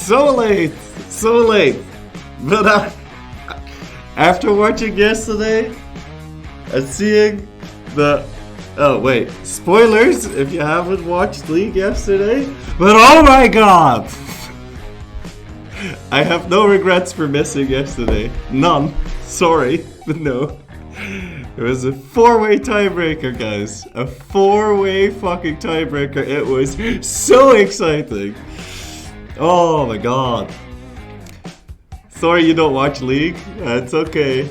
So late. So late. But after watching yesterday and seeing the... Oh, wait. Spoilers if you haven't watched League yesterday. But oh my god! I have no regrets for missing yesterday. None. Sorry, but no. It was a 4-way tiebreaker, guys. A 4-way fucking tiebreaker. It was so exciting. Oh my god. Sorry you don't watch League. It's okay.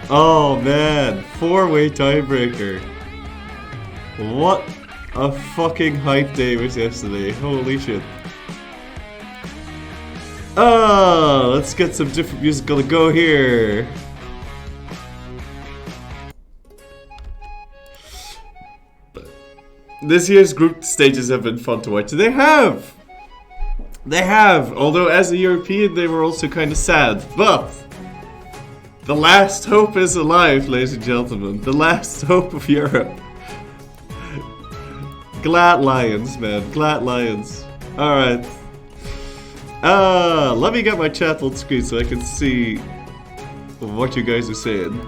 Oh man. 4-way tiebreaker. What a fucking hype day was yesterday. Holy shit. Let's get some different music on the go here. This year's group stages have been fun to watch. They have! Although as a European they were also kind of sad. But the last hope is alive, ladies and gentlemen. The last hope of Europe. Glad Lions, man. Glad Lions. Alright. Let me get my chat on screen so I can see what you guys are saying.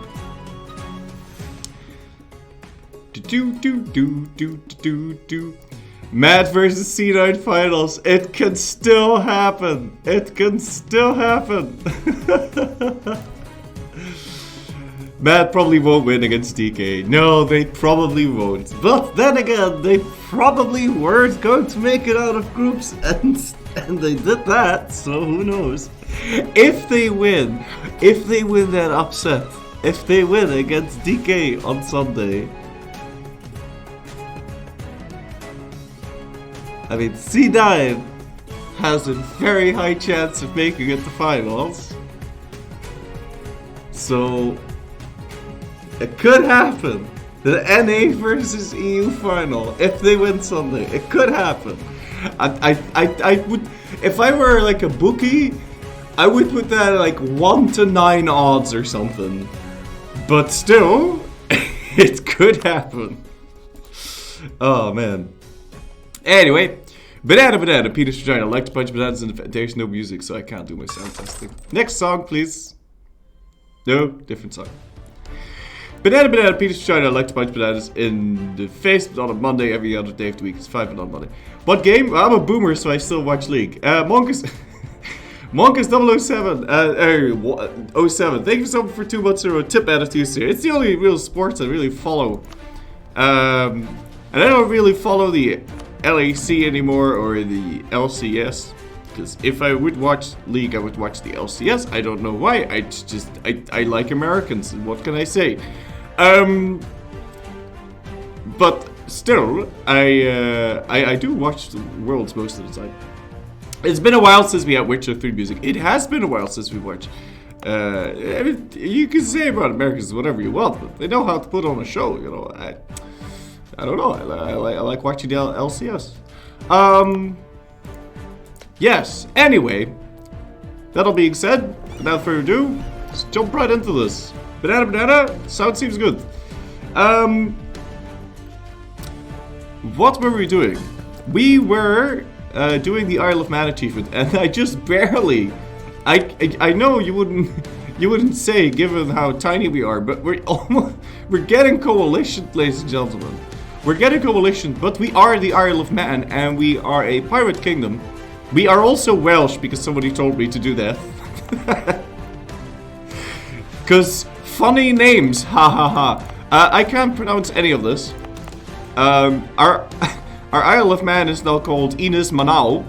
Matt versus C9 finals. It can still happen. It can still happen. Matt probably won't win against DK. No, they probably won't. But then again, they probably weren't going to make it out of groups, and they did that, so who knows. If they win that upset, if they win against DK on Sunday, I mean, C9 has a very high chance of making it to finals. So it could happen. The NA versus EU final, if they win Sunday, it could happen. I would, if I were like a bookie, I would put that at like 1 to 9 odds or something. But still, it could happen. Oh man. Anyway, banana, penis vagina. I like to punch bananas in the there's no music, so I can't do my sound testing. Next song, please. No, different song. Banana, penis vagina. I like to punch bananas in the face, but on a Monday, every other day of the week. It's 5 and on Monday. What game? I'm a boomer, so I still watch League. Monkus 007. 07. Thank you so much for 2 months in a row. Tip attitudes here. It's the only real sports I really follow. And I don't really follow the LAC anymore or the LCS, because if I would watch League I would watch the LCS. I don't know why. I like Americans. What can I say? But still, I do watch the Worlds most of the time. It's been a while since we had Witcher 3 music. It has been a while since we watched. I mean, you can say about Americans whatever you want, but they know how to put on a show. You know, I don't know. I like watching the LCS. Yes. Anyway, that all being said, without further ado, let's jump right into this. Banana. Sound seems good. What were we doing? We were doing the Isle of Man achievement, and I just barely. I know you wouldn't say, given how tiny we are, but we're getting coalition, ladies and gentlemen. We're getting coalition, but we are the Isle of Man, and we are a pirate kingdom. We are also Welsh, because somebody told me to do that. Because funny names, ha ha ha. I can't pronounce any of this. Our Isle of Man is now called Ines Manau.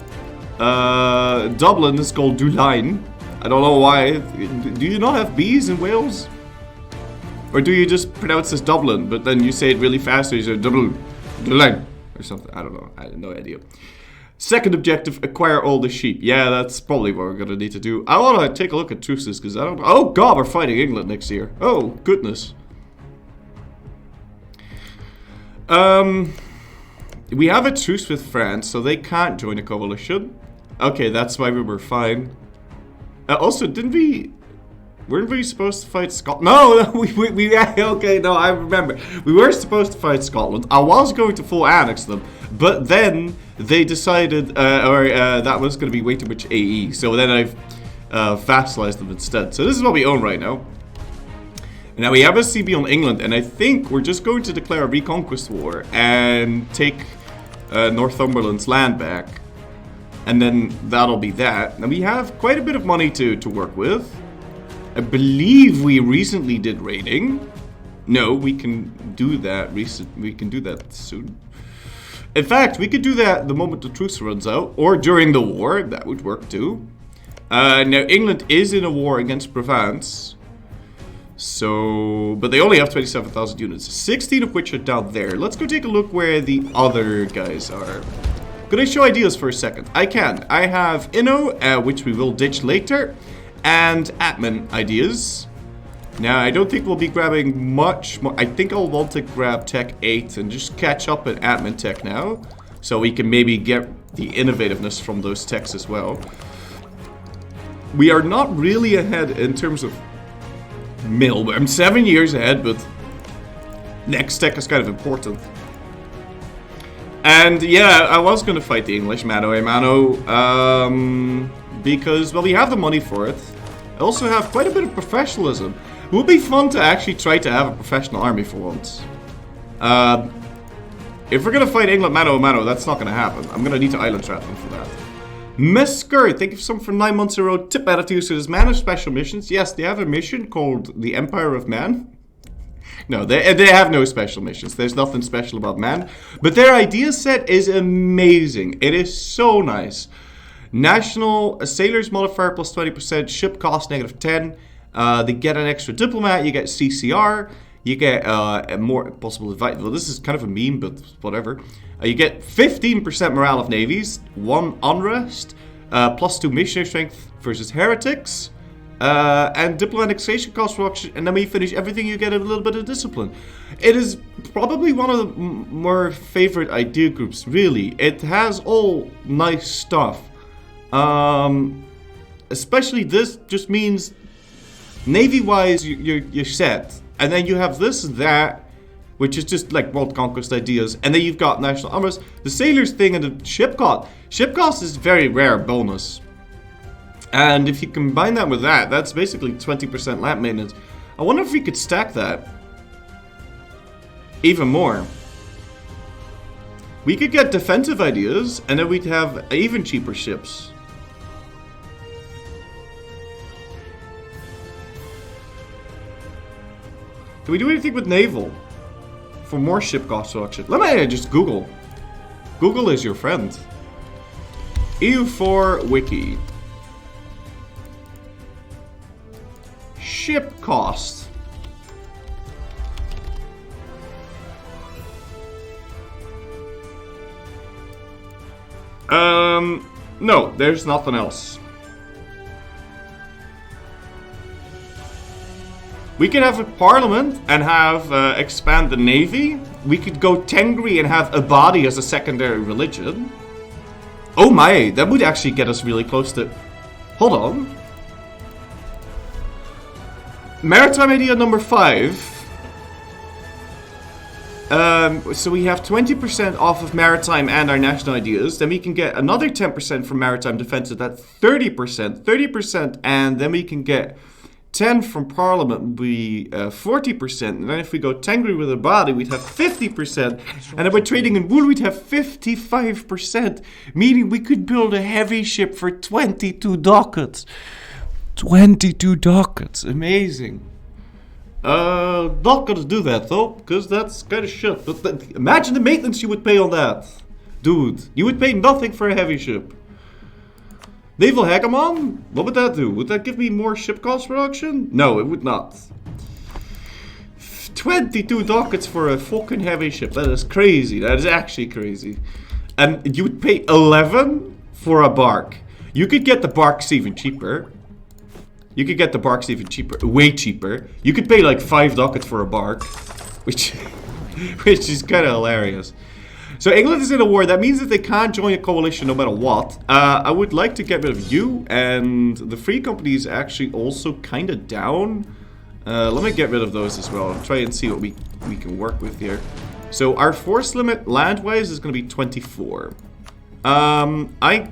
Dublin is called Dulain. I don't know why. Do you not have B's in Wales? Or do you just pronounce this Dublin, but then you say it really fast, so you say Dublin, or something? I don't know. I have no idea. Second objective, acquire all the sheep. Yeah, that's probably what we're gonna need to do. I wanna take a look at truces, because I don't... Oh god, we're fighting England next year. Oh, goodness. We have a truce with France, so they can't join a coalition. Okay, that's why we were fine. Also, didn't we... Weren't we supposed to fight Scotland? No, okay, no, I remember. We were supposed to fight Scotland. I was going to full annex them, but then they decided, that was going to be way too much AE. So then I've vassalized them instead. So this is what we own right now. And now we have a CB on England, and I think we're just going to declare a reconquest war and take Northumberland's land back. And then that'll be that. And we have quite a bit of money to work with. I believe we recently did raiding. No, we can do that we can do that soon. In fact, we could do that the moment the truce runs out, or during the war. That would work too. Now England is in a war against Provence. So, but they only have 27,000 units, 16 of which are down there. Let's go take a look where the other guys are. Could I show ideas for a second? I can. I have Inno, which we will ditch later, and admin ideas. Now, I don't think we'll be grabbing much more. I think I'll want to grab Tech 8 and just catch up at admin tech now, so we can maybe get the innovativeness from those techs as well. We are not really ahead in terms of mill. I'm 7 years ahead, but next tech is kind of important. And yeah, I was gonna fight the English mano a mano, because, well, we have the money for it. I also have quite a bit of professionalism. It would be fun to actually try to have a professional army for once. If we're gonna fight England mano a mano, that's not gonna happen. I'm gonna need to island trap them for that. Misker, thank you for 9 months in a row. Tip attitude. So does Man have special missions? Yes, they have a mission called the Empire of Mann. No, they have no special missions. There's nothing special about Man. But their idea set is amazing. It is so nice. National sailors modifier plus 20%. Ship cost -10. They get an extra diplomat. You get CCR. You get a more possible advice. Well, this is kind of a meme, but whatever. You get 15% morale of navies. 1 unrest. +2 missionary strength versus heretics. And diplomatic station cost reduction, and then when you finish everything, you get a little bit of discipline. It is probably one of the more favorite idea groups, really. It has all nice stuff. Especially this just means navy-wise, you're set. And then you have this and that, which is just like world conquest ideas. And then you've got national armors. The sailors thing and the ship cost. Ship cost is very rare bonus. And if you combine that with that, that's basically 20% land maintenance. I wonder if we could stack that even more. We could get defensive ideas, and then we'd have even cheaper ships. Can we do anything with naval for more ship cost reduction? Let me just Google. Google is your friend. EU4 wiki. Ship cost. No, there's nothing else. We could have a parliament and have expand the navy. We could go Tengri and have Abadi as a secondary religion. Oh my, that would actually get us really close to... Hold on. Maritime idea number 5. So we have 20% off of maritime and our national ideas. Then we can get another 10% from maritime defense. So that's 30%. 30%, and then we can get 10 from parliament would be 40%. And then if we go Tengri with a body, we'd have 50%. And if we're trading in wool, we'd have 55%. Meaning we could build a heavy ship for 22 ducats. 22 ducats. Amazing. Not gonna do that though, because that's kind of shit. But imagine the maintenance you would pay on that. Dude, you would pay nothing for a heavy ship. Naval hegemon? What would that do? Would that give me more ship cost reduction? No, it would not. 22 ducats for a fucking heavy ship. That is crazy. That is actually crazy. And you would pay 11 for a bark. You could get the barks even cheaper. You could get the barks even cheaper. Way cheaper. You could pay like 5 ducats for a bark. Which is kind of hilarious. So England is in a war. That means that they can't join a coalition no matter what. I would like to get rid of you, and the free company is actually also kind of down. Let me get rid of those as well. Try and see what we can work with here. So our force limit land-wise is going to be 24. I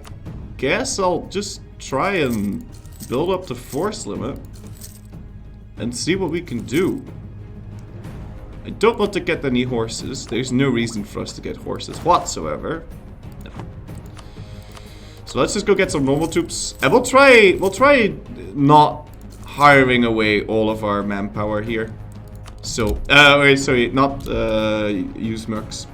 guess I'll just try and build up the force limit and see what we can do. I don't want to get any horses. There's no reason for us to get horses whatsoever. No. So let's just go get some normal troops, and we'll try not hiring away all of our manpower here. So, sorry, not use mercs.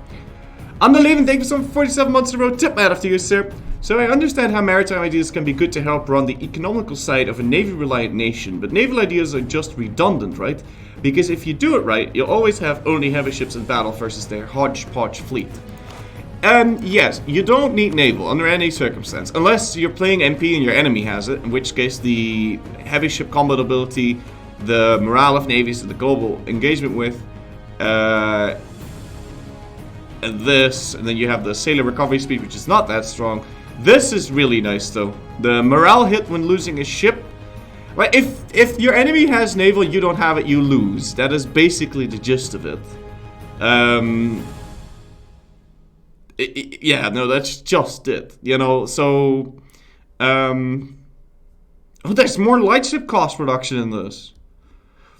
I'm the Leaving, thank you for 47 months in a row. Tip man after you, sir. So I understand how maritime ideas can be good to help run the economical side of a navy-reliant nation, but naval ideas are just redundant, right? Because if you do it right, you'll always have only heavy ships in battle versus their hodgepodge fleet. Yes, you don't need naval under any circumstance, unless you're playing MP and your enemy has it, in which case the heavy ship combat ability, the morale of navies, and the global engagement with, and this, and then you have the sailor recovery speed, which is not that strong. This is really nice though. The morale hit when losing a ship. Right, if your enemy has naval, you don't have it, you lose. That is basically the gist of it. Yeah, no, that's just it. You know, so... oh, there's more lightship cost reduction in this.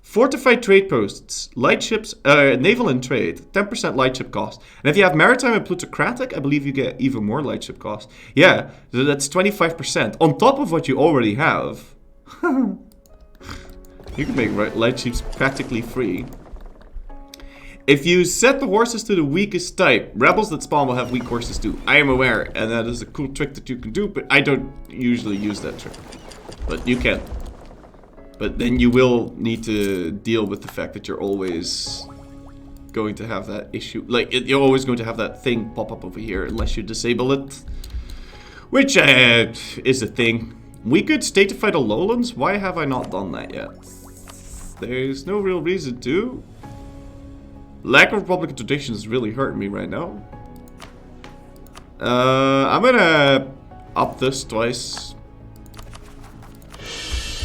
Fortified trade posts, light ships, naval and trade, 10% lightship cost. And if you have maritime and plutocratic, I believe you get even more lightship cost. Yeah, that's 25% on top of what you already have. You can make light ships practically free. If you set the horses to the weakest type, rebels that spawn will have weak horses too. I am aware, and that is a cool trick that you can do, but I don't usually use that trick. But you can. But then you will need to deal with the fact that you're always going to have that issue. Like, you're always going to have that thing pop up over here unless you disable it. Which is a thing. We could statefy the lowlands. Why have I not done that yet? There's no real reason to. Lack of Republican traditions is really hurting me right now. I'm gonna up this twice.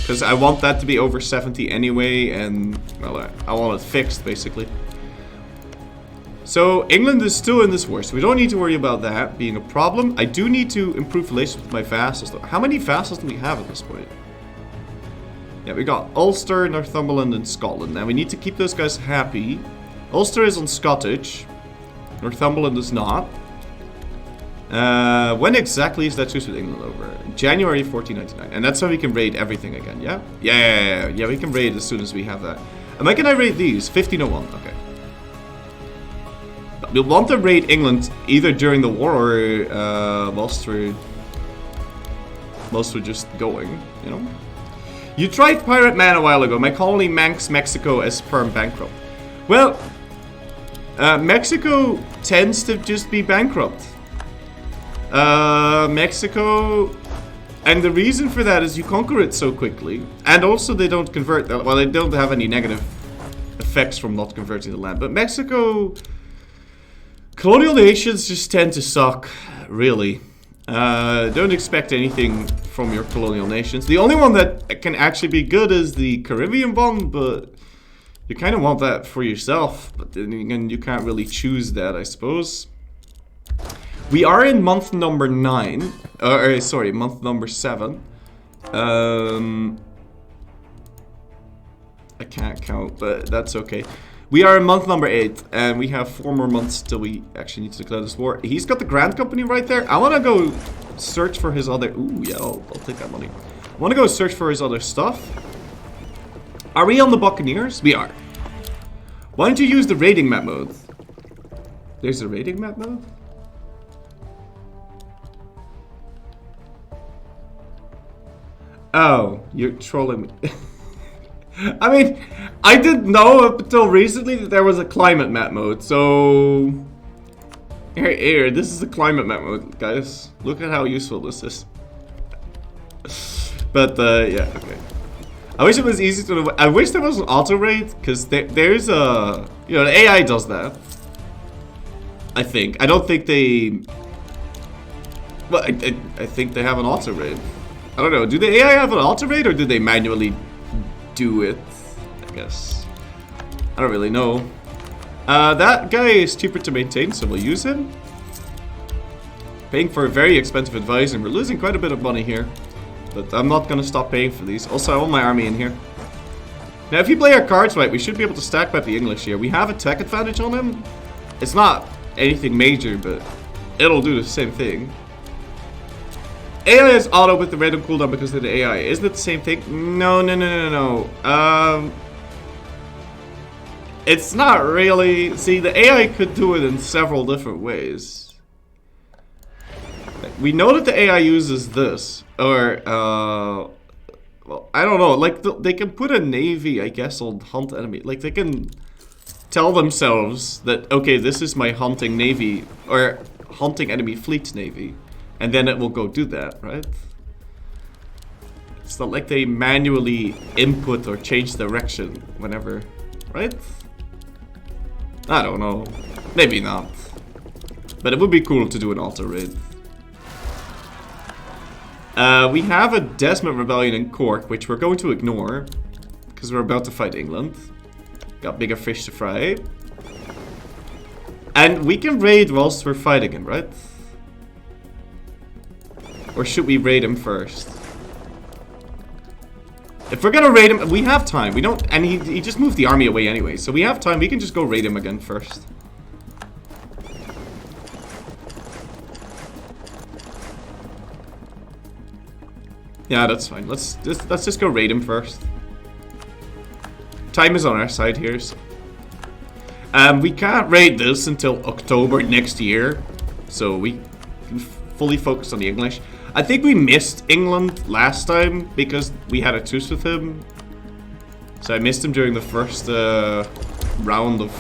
Because I want that to be over 70 anyway, and, well, I want it fixed, basically. So, England is still in this war, so we don't need to worry about that being a problem. I do need to improve relations with my vassals, though. How many vassals do we have at this point? Yeah, we got Ulster, Northumberland, and Scotland. Now, we need to keep those guys happy. Ulster is on Scottish. Northumberland is not. When exactly is that truce with England over? January 1499. And that's how we can raid everything again, yeah? Yeah, we can raid as soon as we have that. And when can I raid these? 1501, okay. We'll want to raid England either during the war or whilst we're just going, you know? You tried Pirate Man a while ago. My colony Manx Mexico as perm bankrupt. Well, Mexico tends to just be bankrupt. Mexico, and the reason for that is you conquer it so quickly, and also they don't convert. Well, they don't have any negative effects from not converting the land. But Mexico, colonial nations just tend to suck, really. Don't expect anything from your colonial nations. The only one that can actually be good is the Caribbean one, but you kind of want that for yourself. But then again, you can't really choose that, I suppose. We are in month number 9. Sorry, month number 7. I can't count, but that's okay. We are in month number 8, and we have 4 more months till we actually need to declare this war. He's got the Grand Company right there. I want to go search for his other... Ooh, yeah, I'll take that money. I want to go search for his other stuff. Are we on the Buccaneers? We are. Why don't you use the raiding map mode? There's a raiding map mode? Oh, you're trolling me. I mean, I didn't know up until recently that there was a climate map mode, so... Here, this is the climate map mode, guys. Look at how useful this is. But, yeah, okay. I wish it was easy to... I wish there was an auto-raid, because there's a... You know, the AI does that. I think. I don't think they... Well, I think they have an auto raid. I don't know. Do the AI have an auto raid or do they manually do it? I guess. I don't really know. That guy is cheaper to maintain, so we'll use him. Paying for a very expensive advisor, and we're losing quite a bit of money here. But I'm not going to stop paying for these. Also, I want my army in here. Now, if you play our cards right, we should be able to stack back the English here. We have a tech advantage on him. It's not anything major, but it'll do the same thing. AI is auto with the random cooldown because of the AI. Isn't it the same thing? No. It's not really. See, the AI could do it in several different ways. We know that the AI uses this, or well, I don't know. Like they can put a navy, I guess, on hunt enemy. Like they can tell themselves that okay, this is my hunting navy or hunting enemy fleet navy, and then it will go do that, right? It's not like they manually input or change direction whenever, right? I don't know. Maybe not. But it would be cool to do an auto raid. We have a Desmond Rebellion in Cork, which we're going to ignore. Because we're about to fight England. Got bigger fish to fry. And we can raid whilst we're fighting him, right? Or should we raid him first? If we're gonna raid him, we have time. We don't, and he just moved the army away anyway, so we have time. We can just go raid him again first. Yeah, that's fine. Let's just go raid him first. Time is on our side here. So. We can't raid this until October next year, so we can fully focus on the English. I think we missed England last time because we had a truce with him. So I missed him during the first round of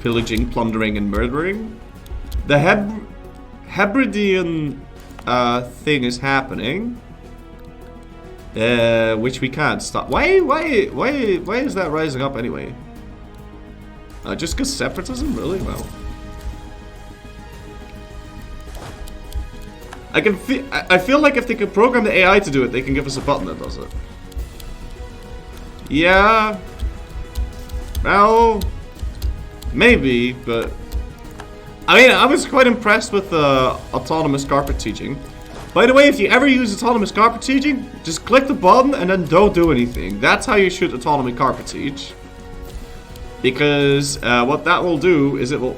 pillaging, plundering, and murdering. The Hebridean thing is happening, which we can't stop. Why is that rising up anyway? Just because separatism, really? Well. I feel like if they could program the AI to do it, they can give us a button that does it. Yeah. Well, maybe, but I mean, I was quite impressed with autonomous carpet teaching. By the way, if you ever use autonomous carpet teaching, just click the button and then don't do anything. That's how you should autonomy carpet teach. Because what that will do is it will...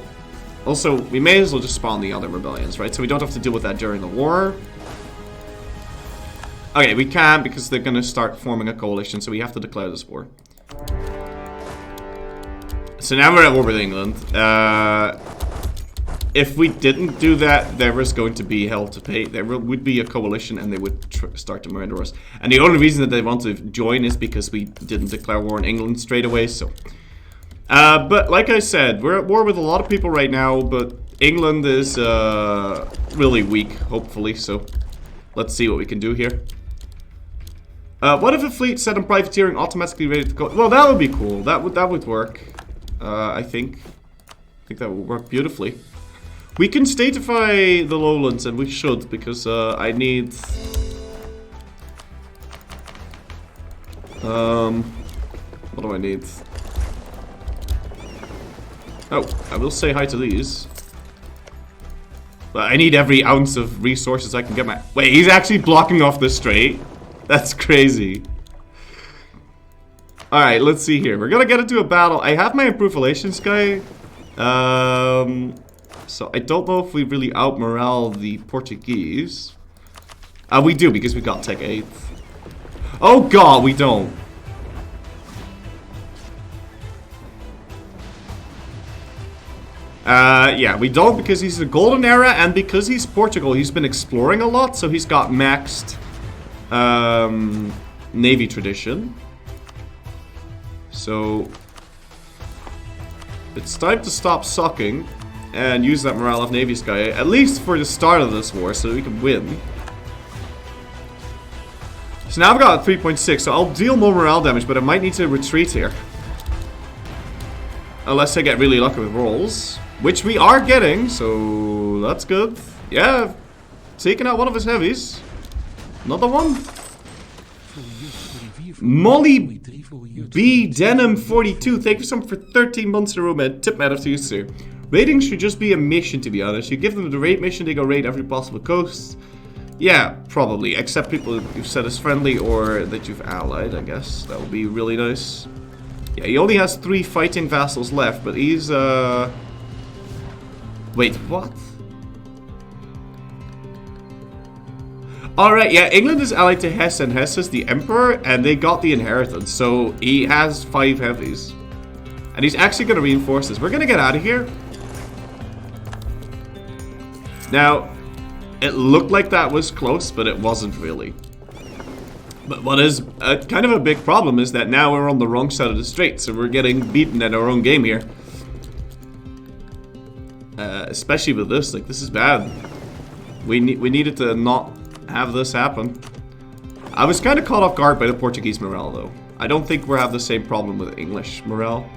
Also, we may as well just spawn the other rebellions, right? So we don't have to deal with that during the war. Okay, we can because they're going to start forming a coalition, so we have to declare this war. So now we're at war with England. If we didn't do that, there was going to be hell to pay. There would be a coalition and they would start to murder us. And the only reason that they want to join is because we didn't declare war on England straight away, so... but like I said, we're at war with a lot of people right now, but England is really weak, hopefully, so let's see what we can do here. What if a fleet set on privateering automatically ready to go? Well, that would be cool. That would work. I think that would work beautifully. We can statify the lowlands, and we should, because I need... what do I need? Oh, I will say hi to these. But I need every ounce of resources I can get my... Wait, he's actually blocking off the strait? That's crazy. Alright, let's see here. We're gonna get into a battle. I have my improved relations guy. So I don't know if we really out-morale the Portuguese. We do, because we got Tech 8. Oh god, we don't. Yeah, we don't because he's the golden era and because he's Portugal, he's been exploring a lot, so he's got maxed Navy tradition. So it's time to stop sucking and use that morale of Navy's guy, at least for the start of this war, so we can win. So now I've got 3.6, so I'll deal more morale damage, but I might need to retreat here. Unless I get really lucky with rolls. which we are getting, so that's good. Yeah, taking out one of his heavies. Another one. Molly B. Denim 42. Thank you so much for 13 months in a row, man. Tip matter to you, sir. Raiding should just be a mission, to be honest. You give them the raid mission, they go raid every possible coast. Yeah, probably. Except people you've set as friendly or that you've allied, I guess. That would be really nice. Yeah, he only has 3 fighting vassals left, but he's, wait, what? Alright, yeah, England is allied to Hesse, and Hesse is the Emperor, and they got the inheritance, so he has 5 heavies. And he's actually going to reinforce this. We're going to get out of here. Now, it looked like that was close, but it wasn't really. But what is kind of a big problem is that now we're on the wrong side of the strait, so we're getting beaten in our own game here. Especially with this, like, this is bad. We needed to not have this happen. I was kind of caught off guard by the Portuguese morale, though. I don't think we'll have the same problem with English morale.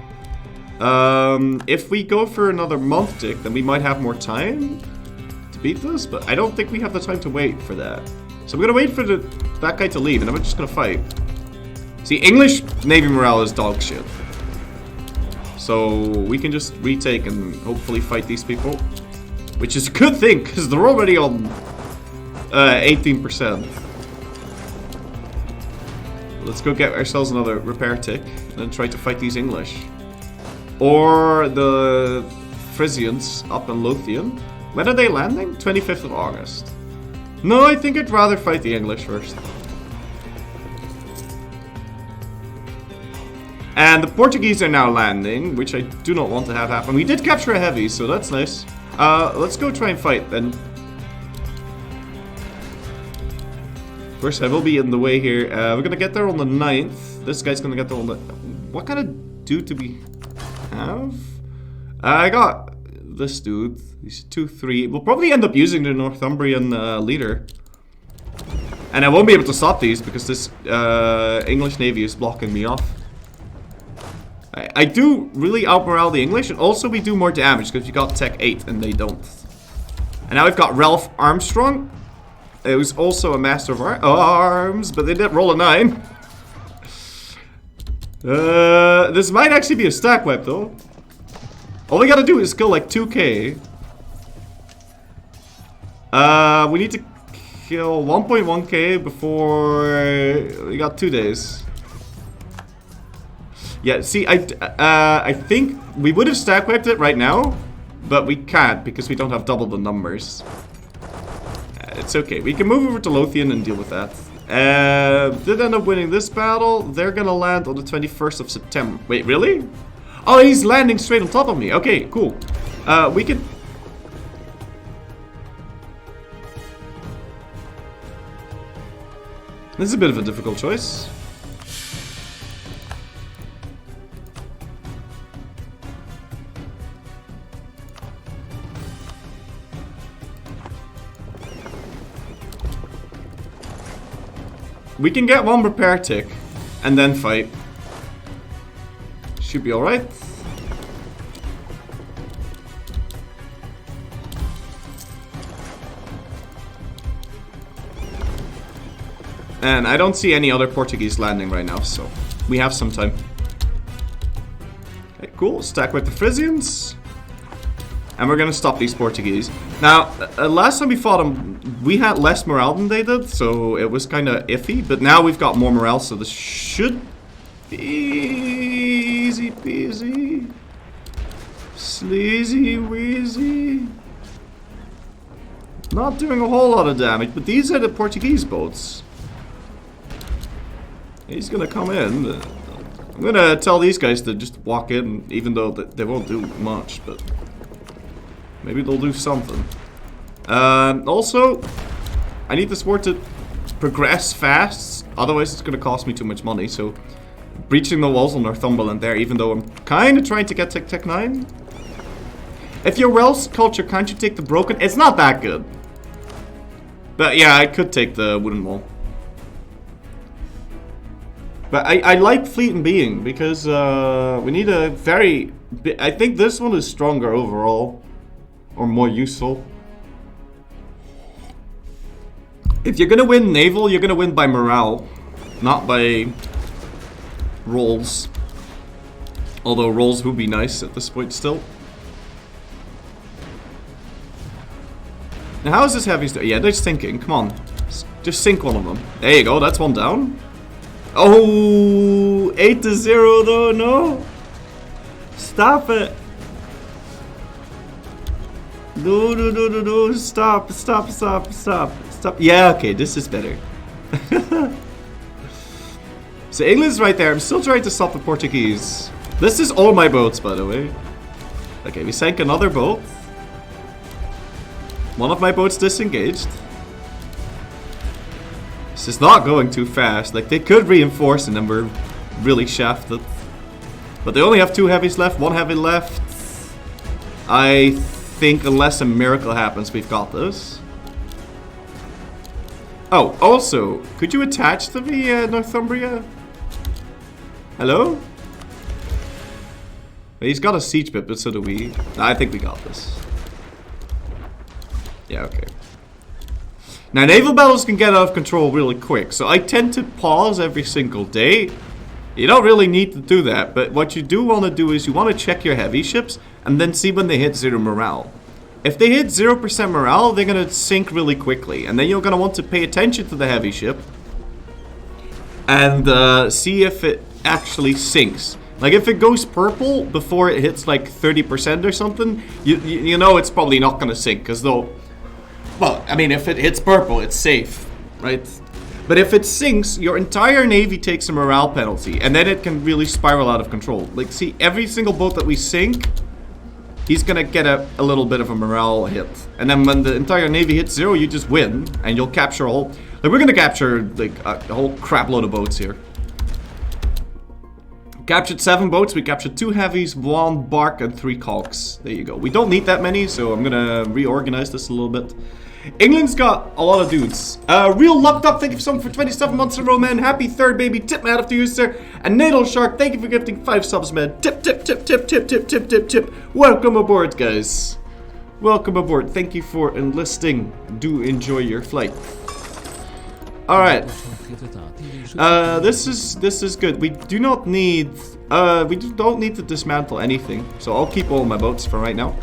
If we go for another month tick, then we might have more time to beat this, but I don't think we have the time to wait for that. So I'm gonna wait for that guy to leave, and I'm just gonna fight. See, English Navy morale is dog shit. So we can just retake and hopefully fight these people. Which is a good thing, because they're already on 18%. Let's go get ourselves another repair tick, and then try to fight these English. Or the Frisians up in Lothian. When are they landing? 25th of August. No, I think I'd rather fight the English first. And the Portuguese are now landing, which I do not want to have happen. We did capture a heavy, so that's nice. Let's go try and fight then. Of course, I will be in the way here. We're gonna get there on the 9th. This guy's gonna get there on the... What kind of dude do we have? I got this dude. He's 2-3. We'll probably end up using the Northumbrian leader. And I won't be able to stop these because this English Navy is blocking me off. I do really outmorale the English, and also we do more damage because you got Tech 8 and they don't. And now we've got Ralph Armstrong. It was also a Master of Arms, but they did roll a 9. This might actually be a stack wipe though. All we gotta do is kill like 2k. We need to kill 1.1k before we got 2 days. Yeah, see, I think we would have stack wiped it right now, but we can't because we don't have double the numbers. It's okay. We can move over to Lothian and deal with that. Did end up winning this battle. They're gonna land on the 21st of September. Wait, really? Oh, he's landing straight on top of me. Okay, cool. We could... This is a bit of a difficult choice. We can get one repair tick and then fight. Should be alright. And I don't see any other Portuguese landing right now, so we have some time. Okay, cool. Stack with the Frisians. And we're gonna stop these Portuguese. Now, last time we fought them, we had less morale than they did, so it was kind of iffy. But now we've got more morale, so this should be easy peasy. Sleazy wheezy. Not doing a whole lot of damage, but these are the Portuguese boats. He's gonna come in. I'm gonna tell these guys to just walk in, even though they won't do much, but... Maybe they'll do something. Also, I need this war to progress fast, otherwise it's going to cost me too much money, so... Breaching the walls on Northumberland there, even though I'm kind of trying to get Tech 9. If you're Welsh culture, can't you take the broken? It's not that good. But yeah, I could take the wooden wall. But I like Fleet and Being, because we need a very I think this one is stronger overall. Or more useful. If you're gonna win naval, you're gonna win by morale. Not by rolls. Although rolls would be nice at this point still. Now how is this heavy stuff? Yeah, they're sinking. Come on. Just sink one of them. There you go, that's one down. Oh, 8-0 though, no. Stop it. No. Stop. Yeah, okay, this is better. So England's right there. I'm still trying to stop the Portuguese. This is all my boats, by the way. Okay, we sank another boat. One of my boats disengaged. This is not going too fast. Like, they could reinforce and then we're really shafted. But they only have 2 heavies left, 1 heavy left. I think unless a miracle happens, we've got this. Oh, also, could you attach to the Northumbria? Hello? He's got a siege bit, but so do we. I think we got this. Yeah, okay. Now, naval battles can get out of control really quick, so I tend to pause every single day. You don't really need to do that, but what you do want to do is you want to check your heavy ships and then see when they hit 0 morale. If they hit 0% morale, they're going to sink really quickly, and then you're going to want to pay attention to the heavy ship and see if it actually sinks. Like, if it goes purple before it hits like 30% or something, you know it's probably not going to sink, because though, well, I mean, if it hits purple, it's safe, right? But if it sinks, your entire navy takes a morale penalty, and then it can really spiral out of control. Like, see, every single boat that we sink, he's gonna get a little bit of a morale hit. And then when the entire navy hits 0, you just win, and you'll capture a whole... Like, we're gonna capture, like, a whole crap load of boats here. Captured 7 boats, we captured 2 heavies, 1 bark, and 3 caulks. There you go. We don't need that many, so I'm gonna reorganize this a little bit. England's got a lot of dudes. Real Lucked Up, thank you so much for 27 months in a row, man. Happy 3rd, baby. Tip man after you, sir. And Nadal Shark, thank you for gifting 5 subs, man. Tip. Welcome aboard, guys. Welcome aboard. Thank you for enlisting. Do enjoy your flight. Alright. This is good. We do not need don't need to dismantle anything. So I'll keep all my boats for right now.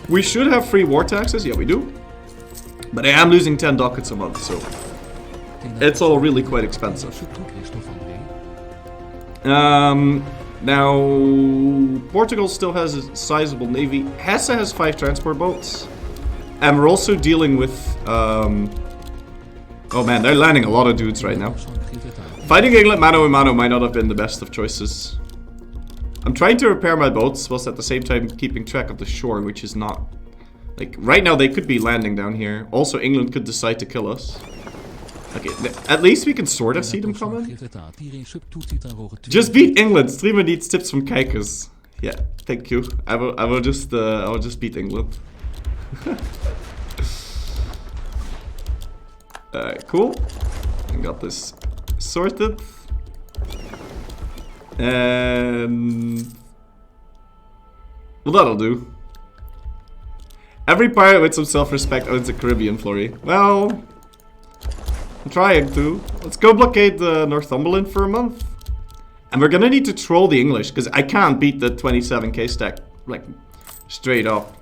We should have free war taxes, yeah we do. But I am losing 10 ducats a month, so it's all really quite expensive. Now Portugal still has a sizable navy. Hesse has 5 transport boats. And we're also dealing with oh man, they're landing a lot of dudes right now. Fighting England mano a mano might not have been the best of choices. I'm trying to repair my boats, whilst at the same time keeping track of the shore, which is not... Like, right now they could be landing down here. Also, England could decide to kill us. Okay, at least we can sort of see them coming. Just beat England. Streamer needs tips from kijkers. Yeah, thank you. I will just beat England. Alright, cool. I got this sorted. And... well, that'll do. Every pirate with some self-respect owns a Caribbean, Florry. Well... I'm trying to. Let's go blockade Northumberland for a month. And we're gonna need to troll the English, because I can't beat the 27k stack, like, straight up.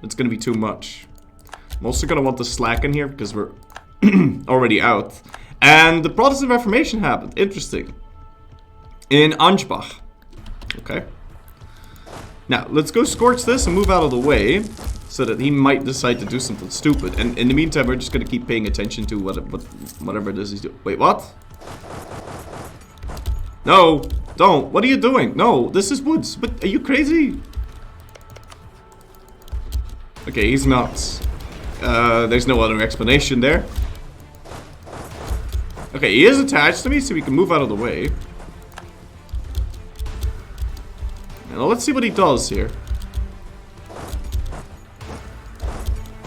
It's gonna be too much. I'm also gonna want to slacken here, because we're already out. And the Protestant Reformation happened. Interesting. In Ansbach. Okay. Now, let's go scorch this and move out of the way, so that he might decide to do something stupid. And in the meantime, we're just gonna keep paying attention to whatever it is he's doing. Wait, what? No, don't. What are you doing? No, this is woods. But are you crazy? Okay, he's nuts. There's no other explanation there. Okay, he is attached to me, so we can move out of the way. Now let's see what he does here.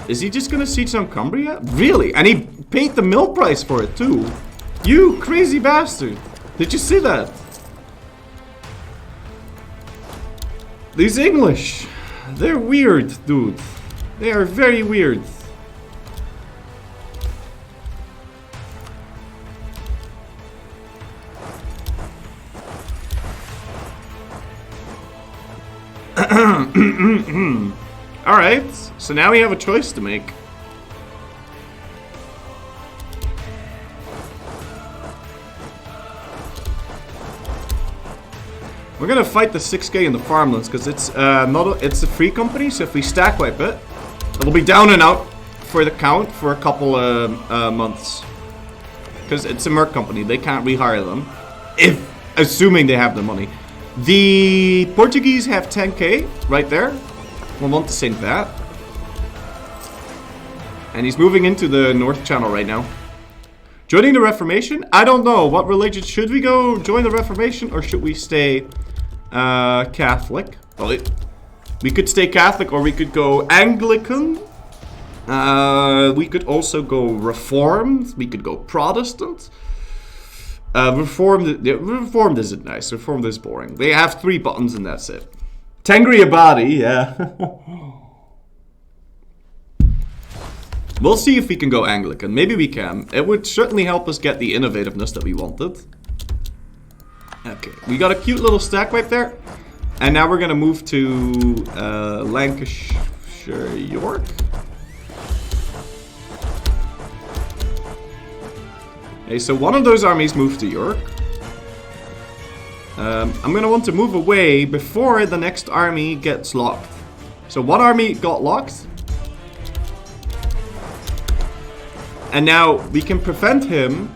Is he just gonna siege on Cumbria? Really? And he paid the mill price for it too. You crazy bastard. Did you see that? These English, they're weird, dude. They are very weird. Alright, so now we have a choice to make. We're gonna fight the 6K in the farmlands because it's it's a free company, so if we stack wipe it, it'll be down and out for the count for a couple months. Because it's a merc company, they can't rehire them. Assuming they have the money. The Portuguese have 10K right there. We'll want to sink that. And he's moving into the North Channel right now. Joining the Reformation? I don't know. What religion? Should we go join the Reformation or should we stay Catholic? Well, we could stay Catholic or we could go Anglican. We could also go Reformed. We could go Protestant. Reformed isn't nice. Reformed is boring. They have 3 buttons and that's it. Tengri Abadi, yeah. We'll see if we can go Anglican. Maybe we can. It would certainly help us get the innovativeness that we wanted. Okay, we got a cute little stack right there. And now we're gonna move to Lancashire, York. Okay, so one of those armies moved to York. I'm gonna want to move away before the next army gets locked. So one army got locked. And now we can prevent him.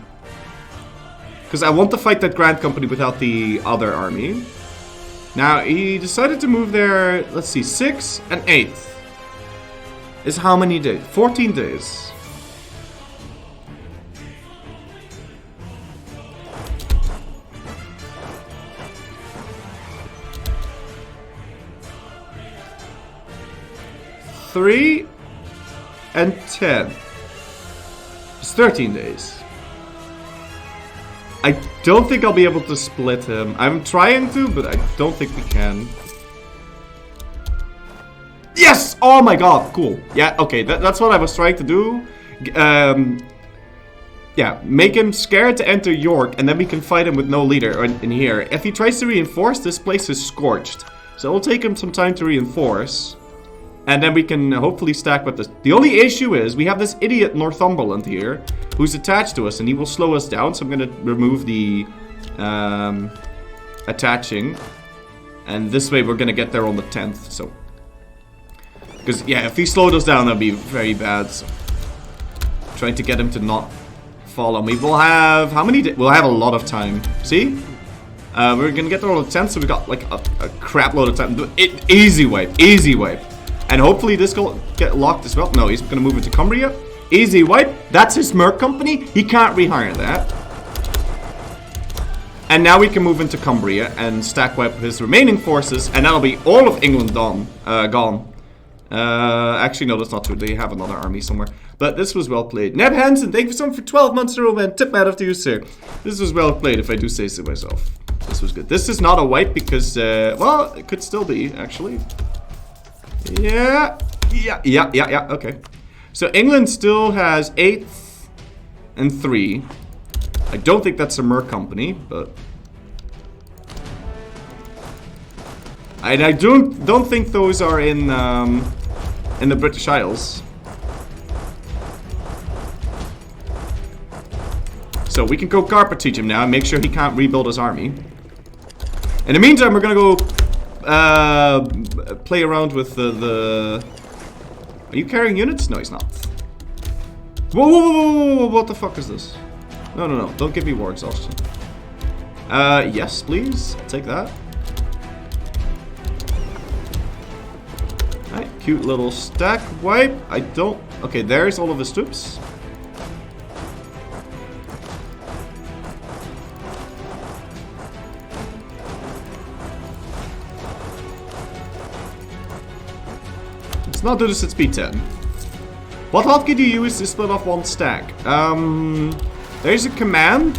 Because I want to fight that Grand Company without the other army. Now he decided to move there, let's see, 6 and 8. Is how many days? 14 days. Three and 10. It's 13 days. I don't think I'll be able to split him. I'm trying to, but I don't think we can. Yes! Oh my god, cool. Yeah, okay, that's what I was trying to do. Yeah, make him scared to enter York, and then we can fight him with no leader in here. If he tries to reinforce, this place is scorched. So it'll take him some time to reinforce. And then we can hopefully stack with this. The only issue is we have this idiot Northumberland here who's attached to us and he will slow us down. So I'm going to remove the attaching. And this way we're going to get there on the 10th. So, because, yeah, if he slowed us down, that'd be very bad. So, trying to get him to not follow me. We'll have, how many days? We'll have a lot of time. See? We're going to get there on the 10th. So we got like a crap load of time. Easy wipe. Easy wipe. And hopefully this will get locked as well. No, he's going to move into Cumbria. Easy wipe. That's his merc company. He can't rehire that. And now we can move into Cumbria and stack wipe his remaining forces. And that'll be all of England gone. Actually, no, that's not true. They have another army somewhere. But this was well played. Neb Hansen, thank you so much for 12 months in a row, man. Tip out after you, sir. This was well played, if I do say so myself. This was good. This is not a wipe because, well, it could still be, actually. Yeah, okay. So England still has 8th and 3. I don't think that's a merc company, but... And I don't think those are in the British Isles. So we can go carpet teach him now and make sure he can't rebuild his army. In the meantime, we're gonna go play around with the... Are you carrying units? No, he's not. Whoa, what the fuck is this? No, don't give me war exhaustion. Yes, please. I'll take that. Alright, cute little stack wipe. I don't... Okay, there's all of his troops. Let's not do this at speed 10. What hotkey do you use to split off one stack? There's a command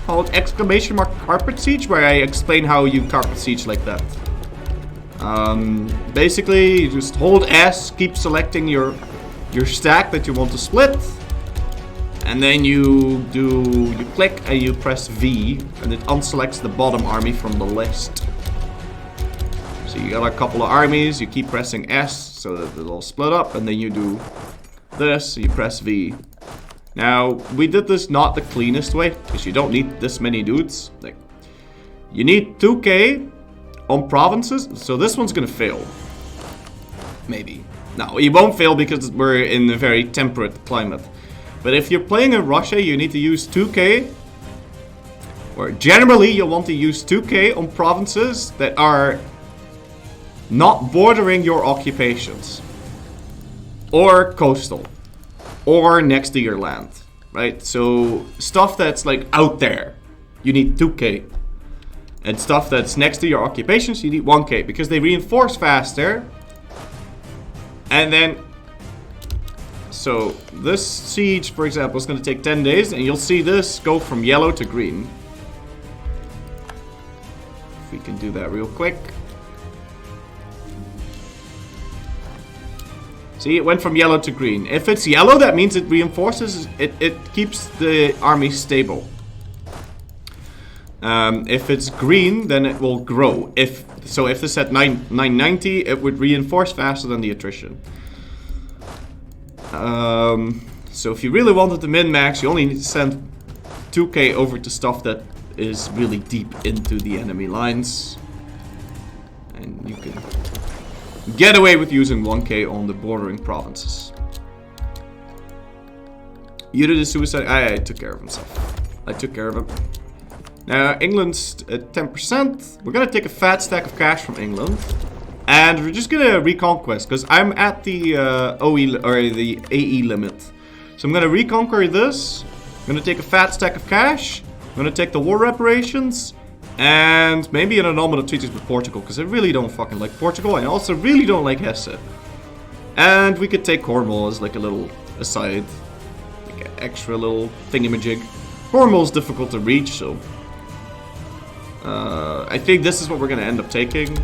called !carpet siege where I explain how you carpet siege like that. Basically, you just hold S, keep selecting your stack that you want to split, and then you click and you press V, and it unselects the bottom army from the list. So you got a couple of armies, you keep pressing S so that it'll split up, and then you do this, you press V. Now, we did this not the cleanest way, because you don't need this many dudes. Like, you need 2k on provinces, so this one's gonna fail. Maybe. No, it won't fail because we're in a very temperate climate. But if you're playing in Russia, you need to use 2k. Or generally, you'll want to use 2k on provinces that are not bordering your occupations. Or coastal. Or next to your land, right? So stuff that's like out there, you need 2k. And stuff that's next to your occupations, you need 1k. Because they reinforce faster. And then, so this siege, for example, is going to take 10 days. And you'll see this go from yellow to green. If we can do that real quick. See, it went from yellow to green. If it's yellow, that means it reinforces, it keeps the army stable. If it's green, then it will grow. If this at 990, it would reinforce faster than the attrition. So if you really wanted to min-max, you only need to send 2k over to stuff that is really deep into the enemy lines. And you can get away with using 1k on the bordering provinces. You did a suicide. I took care of himself. I took care of him. Now, England's at 10%. We're gonna take a fat stack of cash from England. And we're just gonna reconquest, because I'm at the OE, or the AE limit. So I'm gonna reconquer this. I'm gonna take a fat stack of cash. I'm gonna take the war reparations. And maybe an anomalous treaties with Portugal, because I really don't fucking like Portugal. I also really don't like Hesse. And we could take Cornwall as like a little aside. Like an extra little thingamajig. Cornwall's difficult to reach, so... I think this is what we're going to end up taking.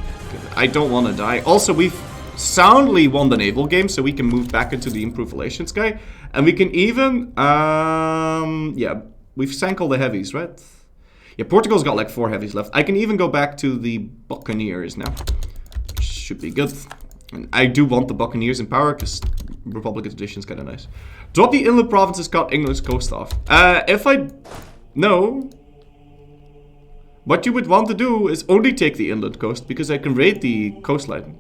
I don't want to die. Also, we've soundly won the naval game, so we can move back into the improved relations guy. And we can even... yeah, we've sank all the heavies, right? Yeah, Portugal's got like 4 heavies left. I can even go back to the Buccaneers now. Which should be good. And I do want the Buccaneers in power, because Republic Edition's kind of nice. Drop the inland provinces, cut England's coast off. If I... No. What you would want to do is only take the inland coast, because I can raid the coastline.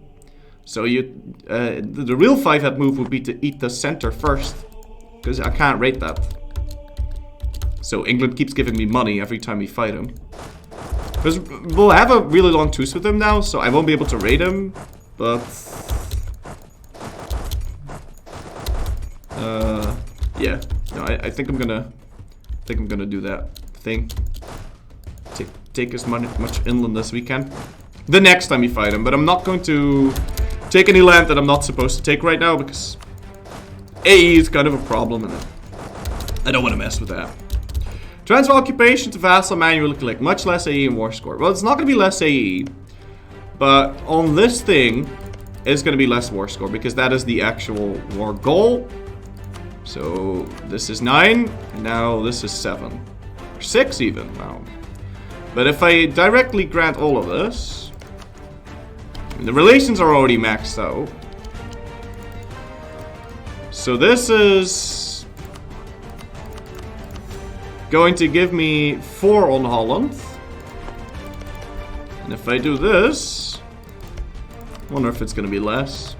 So you... the real 5-head move would be to eat the center first. Because I can't raid that. So England keeps giving me money every time we fight him. Because we'll have a really long truce with him now, so I won't be able to raid him. But... yeah. No, I think I'm gonna do that thing. Take as much inland as we can. The next time we fight him, but I'm not going to take any land that I'm not supposed to take right now, because AE is kind of a problem, and I don't want to mess with that. Transfer occupation to vassal manually click. Much less AE and war score. Well, it's not going to be less AE. But on this thing, it's going to be less war score. Because that is the actual war goal. So this is 9. And now this is 7. Or 6 even. Wow. But if I directly grant all of this. I mean, the relations are already maxed out. So this is... going to give me 4 on Holland. And if I do this... I wonder if it's going to be less.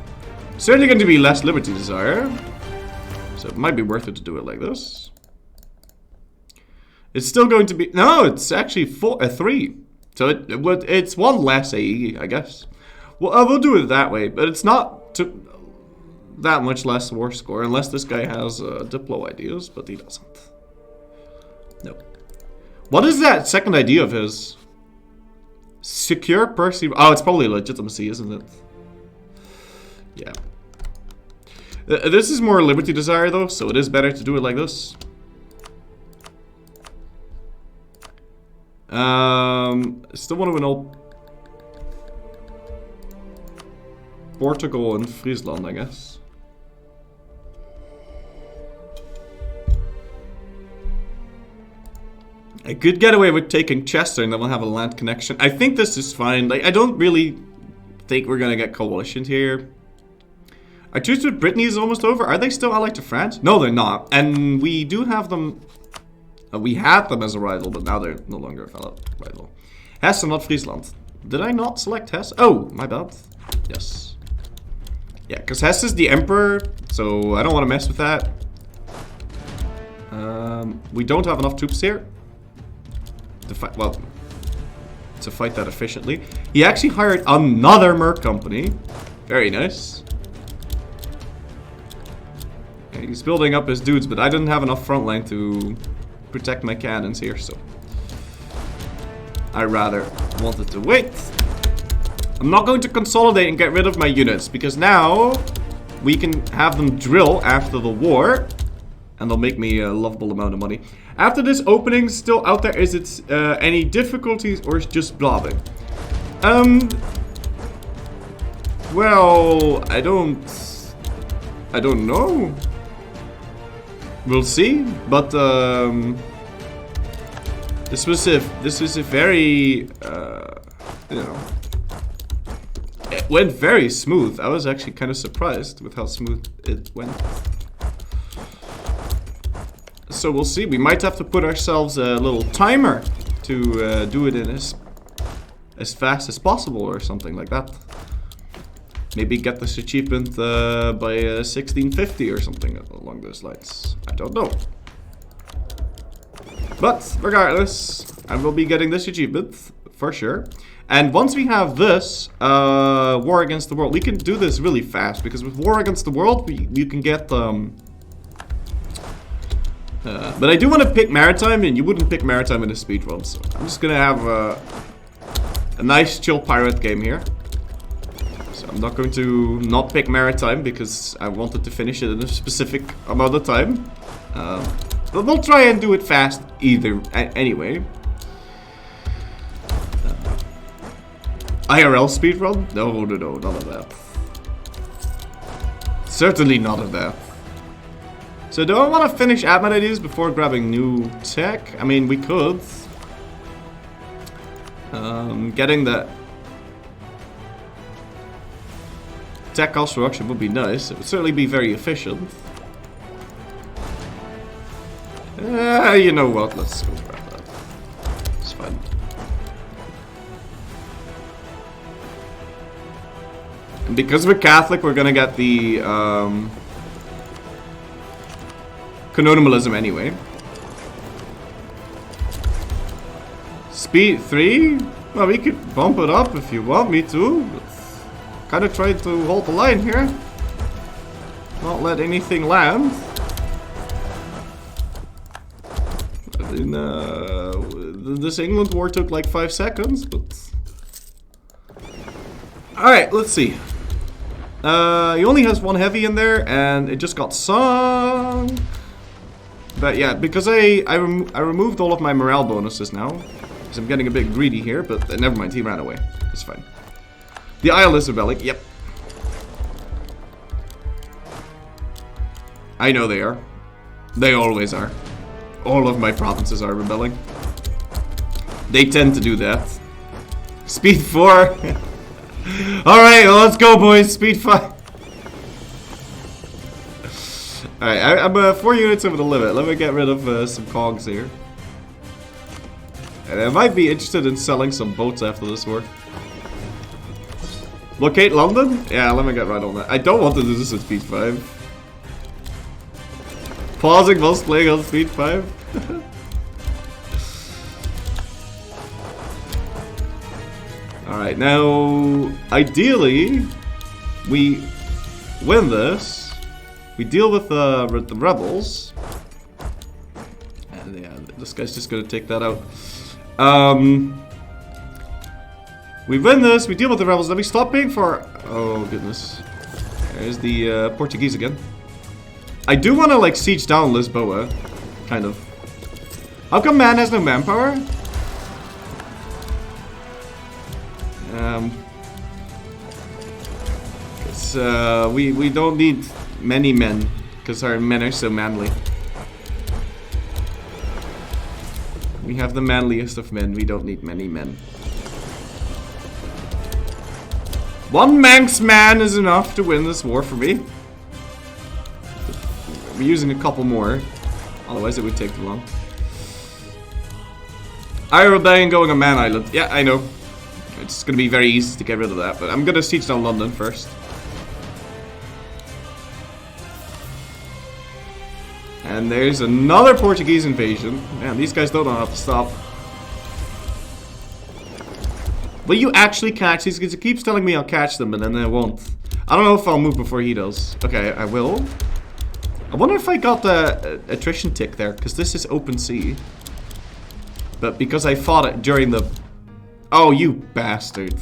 Certainly going to be less Liberty Desire. So it might be worth it to do it like this. It's still going to be... No, it's actually 3. So it's 1 less AE, I guess. Well, we'll do it that way. But it's not that much less war score. Unless this guy has Diplo ideas. But he doesn't. Nope. What is that second idea of his? Secure Percy... Oh, it's probably legitimacy, isn't it? Yeah. This is more Liberty Desire, though, so it is better to do it like this. Still want to win all... Portugal and Friesland, I guess. I could get away with taking Chester and then we'll have a land connection. I think this is fine. Like, I don't really think we're gonna get coalition here. Our truce with Brittany is almost over. Are they still allied to France? No, they're not. And we do have them... we had them as a rival, but now they're no longer a rival. Hesse, not Friesland. Did I not select Hesse? Oh, my bad. Yes. Yeah, because Hesse is the emperor, so I don't want to mess with that. We don't have enough troops here. To fight, well, to fight that efficiently. He actually hired another merc company. Very nice. Yeah, he's building up his dudes, but I didn't have enough front line to protect my cannons here, so I rather wanted to wait. I'm not going to consolidate and get rid of my units, because now we can have them drill after the war, and they'll make me a lovable amount of money. After this opening still out there, is it any difficulties or is it just blobbing? Well, I don't know. We'll see, but this was a very you know, it went very smooth. I was actually kind of surprised with how smooth it went. So we'll see. We might have to put ourselves a little timer to do it in as fast as possible or something like that. Maybe get this achievement by 1650 or something along those lines. I don't know. But regardless, I will be getting this achievement for sure. And once we have this War Against the World, we can do this really fast, because with War Against the World, you can get but I do want to pick Maritime, and you wouldn't pick Maritime in a speedrun, so I'm just gonna have a nice chill pirate game here. So I'm not going to not pick Maritime, because I wanted to finish it in a specific amount of time. But we'll try and do it fast either, anyway. IRL speedrun? No, none of that. Certainly none of that. So do I want to finish Adminides before grabbing new tech? I mean, we could. Getting the tech construction would be nice. It would certainly be very efficient. You know what? Let's go grab that. It's fine. And because we're Catholic, we're gonna get the canonimalism anyway. Speed 3? Well, we could bump it up if you want me to. Kind of trying to hold the line here. Not let anything land. I mean, this England war took like 5 seconds, but... Alright, let's see. He only has 1 heavy in there, and it just got sunk. But yeah, because I removed all of my morale bonuses now. Because I'm getting a bit greedy here, but never mind, he ran away. It's fine. The Isle is rebelling, yep. I know they are. They always are. All of my provinces are rebelling. They tend to do that. Speed 4. Alright, well, let's go, boys. Speed 5. Alright, I'm 4 units over the limit. Let me get rid of some cogs here. And I might be interested in selling some boats after this war. Locate London? Yeah, let me get right on that. I don't want to do this at speed 5. Pausing whilst playing on speed 5. Alright, now, ideally, we win this. We deal with the rebels. And yeah, this guy's just gonna take that out. We win this, we deal with the rebels, then we stop paying for... Oh, goodness. There's the Portuguese again. I do want to, like, siege down Lisboa. Kind of. How come man has no manpower? because we don't need many men, because our men are so manly. We have the manliest of men, we don't need many men. One Manx man is enough to win this war for me. We're using a couple more, otherwise it would take too long. Irish Rebellion going on Man Island. Yeah, I know. It's gonna be very easy to get rid of that, but I'm gonna siege down London first. And there's another Portuguese invasion. Man, these guys don't know how to stop. Will you actually catch these? Because it keeps telling me I'll catch them, and then I won't. I don't know if I'll move before he does. Okay, I will. I wonder if I got the attrition tick there, because this is open sea. But because I fought it during the... Oh, you bastard.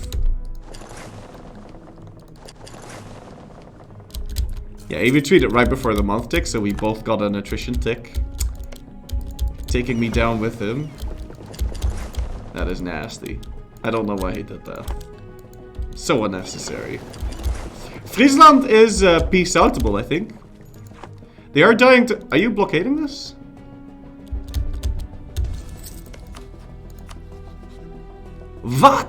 Yeah, he retreated right before the month tick, so we both got an attrition tick. Taking me down with him. That is nasty. I don't know why he did that. So unnecessary. Friesland is peace outable, I think. They are dying to... Are you blockading this? What?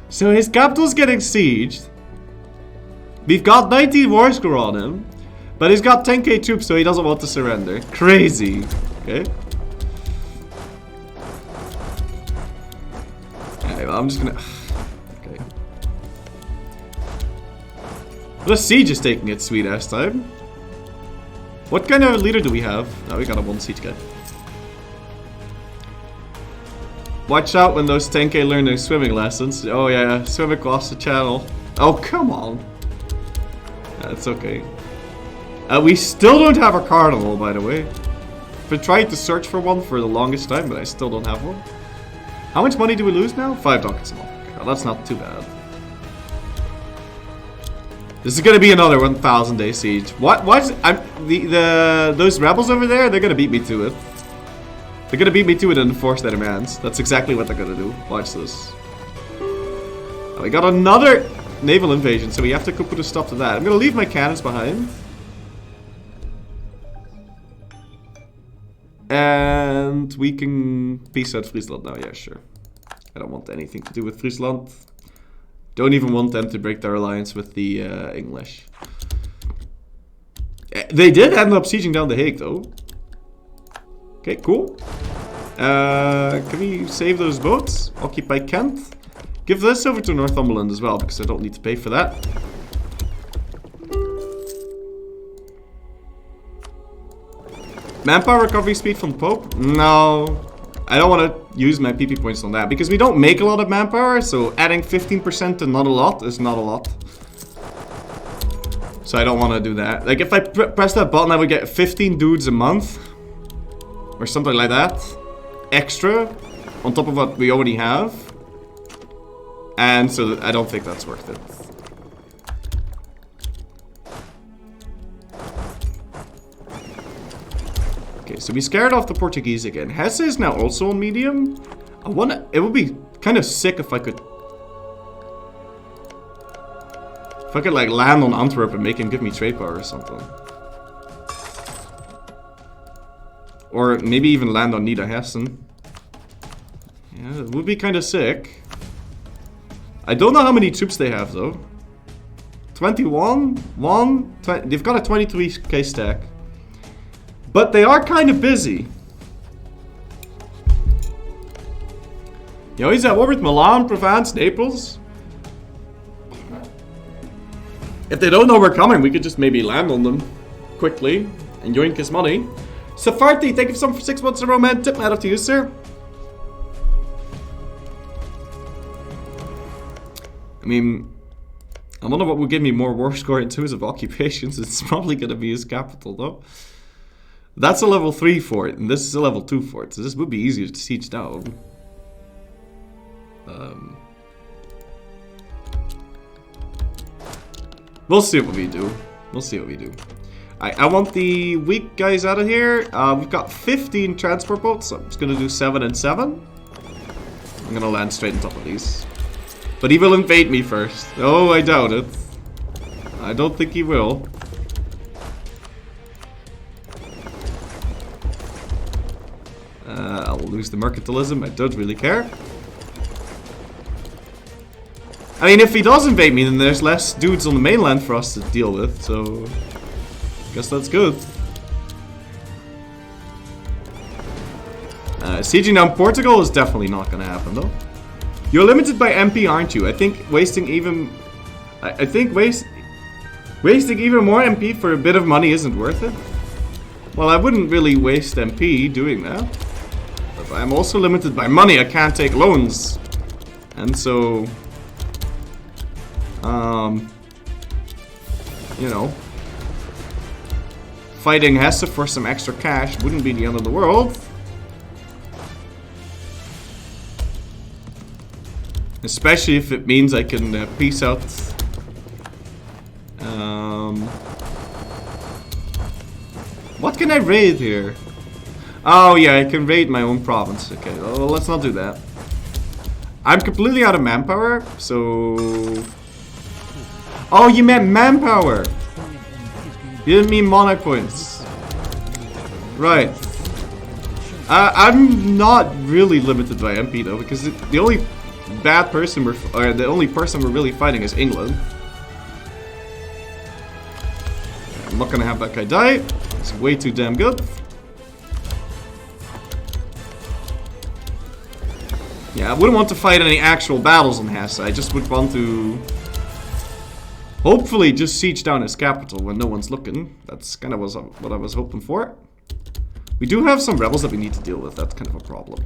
So his capital's getting sieged. We've got 19 war score on him, but he's got 10k troops, so he doesn't want to surrender. Crazy. Okay. Okay, well, I'm just gonna... Okay. The siege is taking its sweet ass time. What kind of leader do we have? Oh, we got a one siege guy. Watch out when those 10k learn their swimming lessons. Oh yeah, swim across the channel. Oh, come on. That's okay. We still don't have a carnival, by the way. I've been trying to search for one for the longest time, but I still don't have one. How much money do we lose now? 5 ducats a month. Okay, well, that's not too bad. This is gonna be another 1,000 day siege. What? Why is those rebels over there? They're gonna beat me to it. They're gonna beat me to it and enforce their demands. That's exactly what they're gonna do. Watch this. Oh, we got another naval invasion, so we have to put a stop to that. I'm gonna leave my cannons behind. And we can peace out Friesland now. Yeah, sure. I don't want anything to do with Friesland. Don't even want them to break their alliance with the English. They did end up sieging down The Hague, though. Okay, cool. Can we save those boats? Occupy Kent. Give this over to Northumberland as well, because I don't need to pay for that. Manpower recovery speed from Pope? No. I don't want to use my PP points on that, because we don't make a lot of manpower, so adding 15% to not a lot is not a lot. So I don't want to do that. Like, if I press that button, I would get 15 dudes a month. Or something like that. Extra. On top of what we already have. And so I don't think that's worth it. Okay, so we scared off the Portuguese again. Hesse is now also on medium. It would be kind of sick if I could... If I could like land on Antwerp and make him give me trade power or something. Or maybe even land on Niederhessen. Yeah, it would be kind of sick. I don't know how many troops they have though. 21? 20, they've got a 23k stack. But they are kind of busy. You know, he's at war with Milan, Provence, Naples. If they don't know we're coming, we could just maybe land on them quickly and yoink his money. Safarti, thank you so much for 6 months in a row, man. Tip man up to you, sir. I mean, I wonder what would give me more war score in terms of occupations. It's probably going to be his capital, though. That's a level 3 fort, and this is a level 2 fort, so this would be easier to siege down. We'll see what we do. We'll see what we do. I want the weak guys out of here. We've got 15 transport boats, so I'm just going to do 7 and 7. I'm going to land straight on top of these. But he will invade me first. Oh, I doubt it. I don't think he will. I'll lose the mercantilism. I don't really care. I mean, if he does invade me, then there's less dudes on the mainland for us to deal with, so I guess that's good. Sieging down Portugal is definitely not gonna happen, though. You're limited by MP, aren't you? I think wasting even... I think wasting even more MP for a bit of money isn't worth it. Well, I wouldn't really waste MP doing that. But I'm also limited by money. I can't take loans. And so... you know, fighting Hesse for some extra cash wouldn't be the end of the world. Especially if it means I can peace out. What can I raid here? Oh yeah, I can raid my own province. Okay, well, let's not do that. I'm completely out of manpower, so... Oh, you meant manpower! You didn't mean monarch points. Right. I'm not really limited by MP though, because the only bad person the only person we're really fighting is England. I'm not gonna have that guy die. It's way too damn good. Yeah, I wouldn't want to fight any actual battles in Hesse. I just would want to hopefully just siege down his capital when no one's looking. That's kind of what I was hoping for. We do have some rebels that we need to deal with. That's kind of a problem.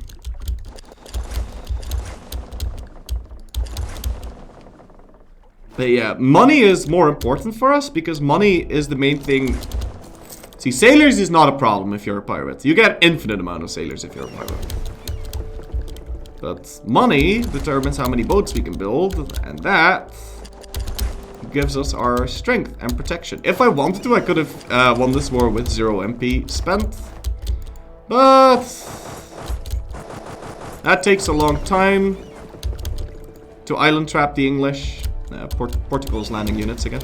But yeah, money is more important for us because money is the main thing. See, sailors is not a problem if you're a pirate. You get infinite amount of sailors if you're a pirate. But money determines how many boats we can build, and that gives us our strength and protection. If I wanted to, I could have won this war with 0 MP spent. But that takes a long time to island trap the English. Portugal's landing units again.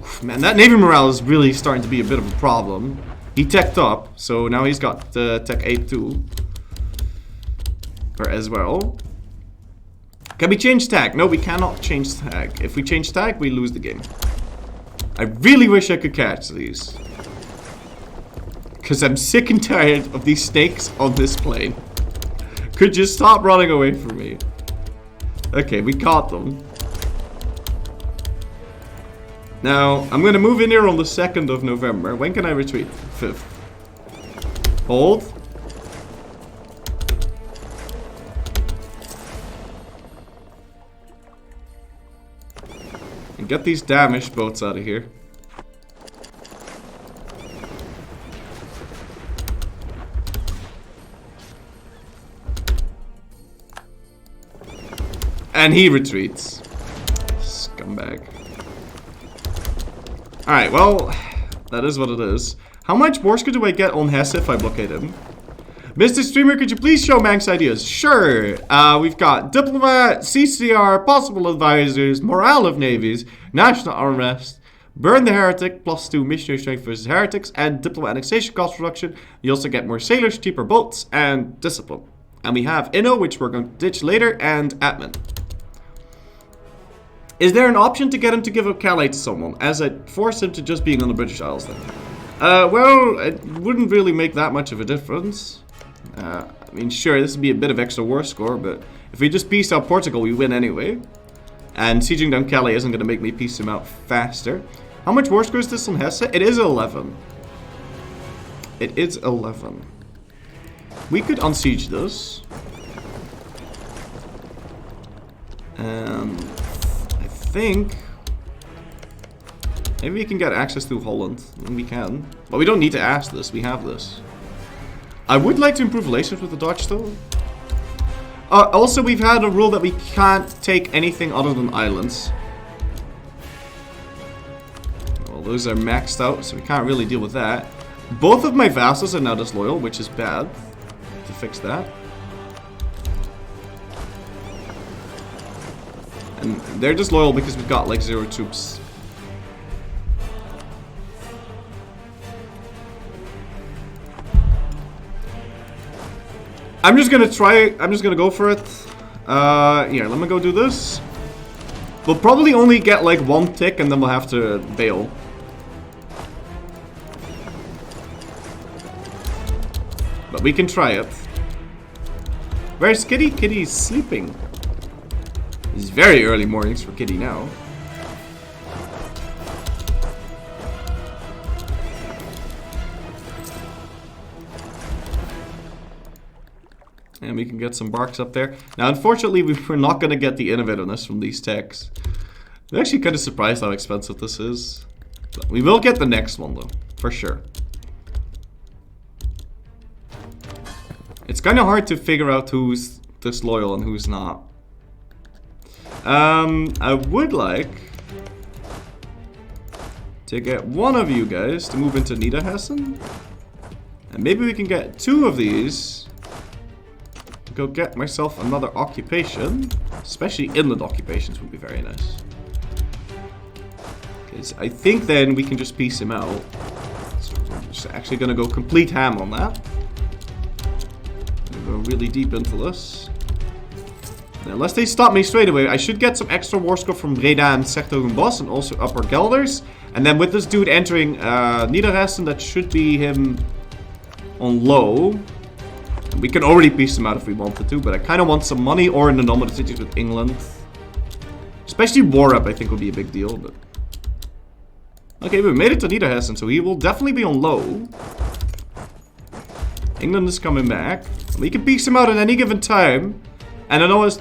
Oof, man, that navy morale is really starting to be a bit of a problem. He teched up, so now he's got tech 8 too. Or as well. Can we change tag? No, we cannot change tag. If we change tag, we lose the game. I really wish I could catch these. Because I'm sick and tired of these snakes on this plane. Could you stop running away from me? Okay, we caught them. Now, I'm going to move in here on the 2nd of November. When can I retreat? 5th. Hold. And get these damaged boats out of here. And he retreats. Scumbag. Alright, well, that is what it is. How much Borska do I get on Hesse if I blockade him? Mr. Streamer, could you please show Manx ideas? Sure. We've got diplomat, CCR, possible advisors, morale of navies, national unrest, burn the heretic, +2 missionary strength versus heretics, and diplomat annexation cost reduction. You also get more sailors, cheaper boats, and discipline. And we have Inno, which we're going to ditch later, and admin. Is there an option to get him to give up Calais to someone, as I'd force him to just being on the British Isles then? Well, it wouldn't really make that much of a difference. I mean, sure, this would be a bit of extra war score, but if we just peace out Portugal, we win anyway. And sieging down Calais isn't going to make me peace him out faster. How much war score is this on Hesse? It is 11. It is 11. We could unsiege this. And I think maybe we can get access to Holland. And we can. But we don't need to ask this. We have this. I would like to improve relations with the Dutch, though. Also, we've had a rule that we can't take anything other than islands. Well, those are maxed out, so we can't really deal with that. Both of my vassals are now disloyal, which is bad. To fix that. They're just loyal because we've got like 0 troops. I'm just gonna go for it. Here, let me go do this. We'll probably only get like 1 tick and then we'll have to bail. But we can try it. Where's Kitty? Kitty's sleeping. It's very early mornings for Kitty now. And we can get some barks up there. Now, unfortunately, we're not going to get the innovativeness from these techs. I'm actually kind of surprised how expensive this is. But we will get the next one, though. For sure. It's kind of hard to figure out who's disloyal and who's not. I would like to get one of you guys to move into Niederhessen. And maybe we can get 2 of these. Go get myself another occupation. Especially inland occupations would be very nice. Because I think then we can just piece him out. So we're just actually going to go complete ham on that. Go really deep into this. Now, unless they stop me straight away, I should get some extra war score from Breda and Sertogenbosch and also Upper Gelders. And then with this dude entering Niederhessen, that should be him on low. We can already piece them out if we wanted to, but I kind of want some money or in the nominal cities with England. Especially war up, I think, would be a big deal. But okay, we made it to Niederhessen, so he will definitely be on low. England is coming back. We can piece him out at any given time. And I know it's...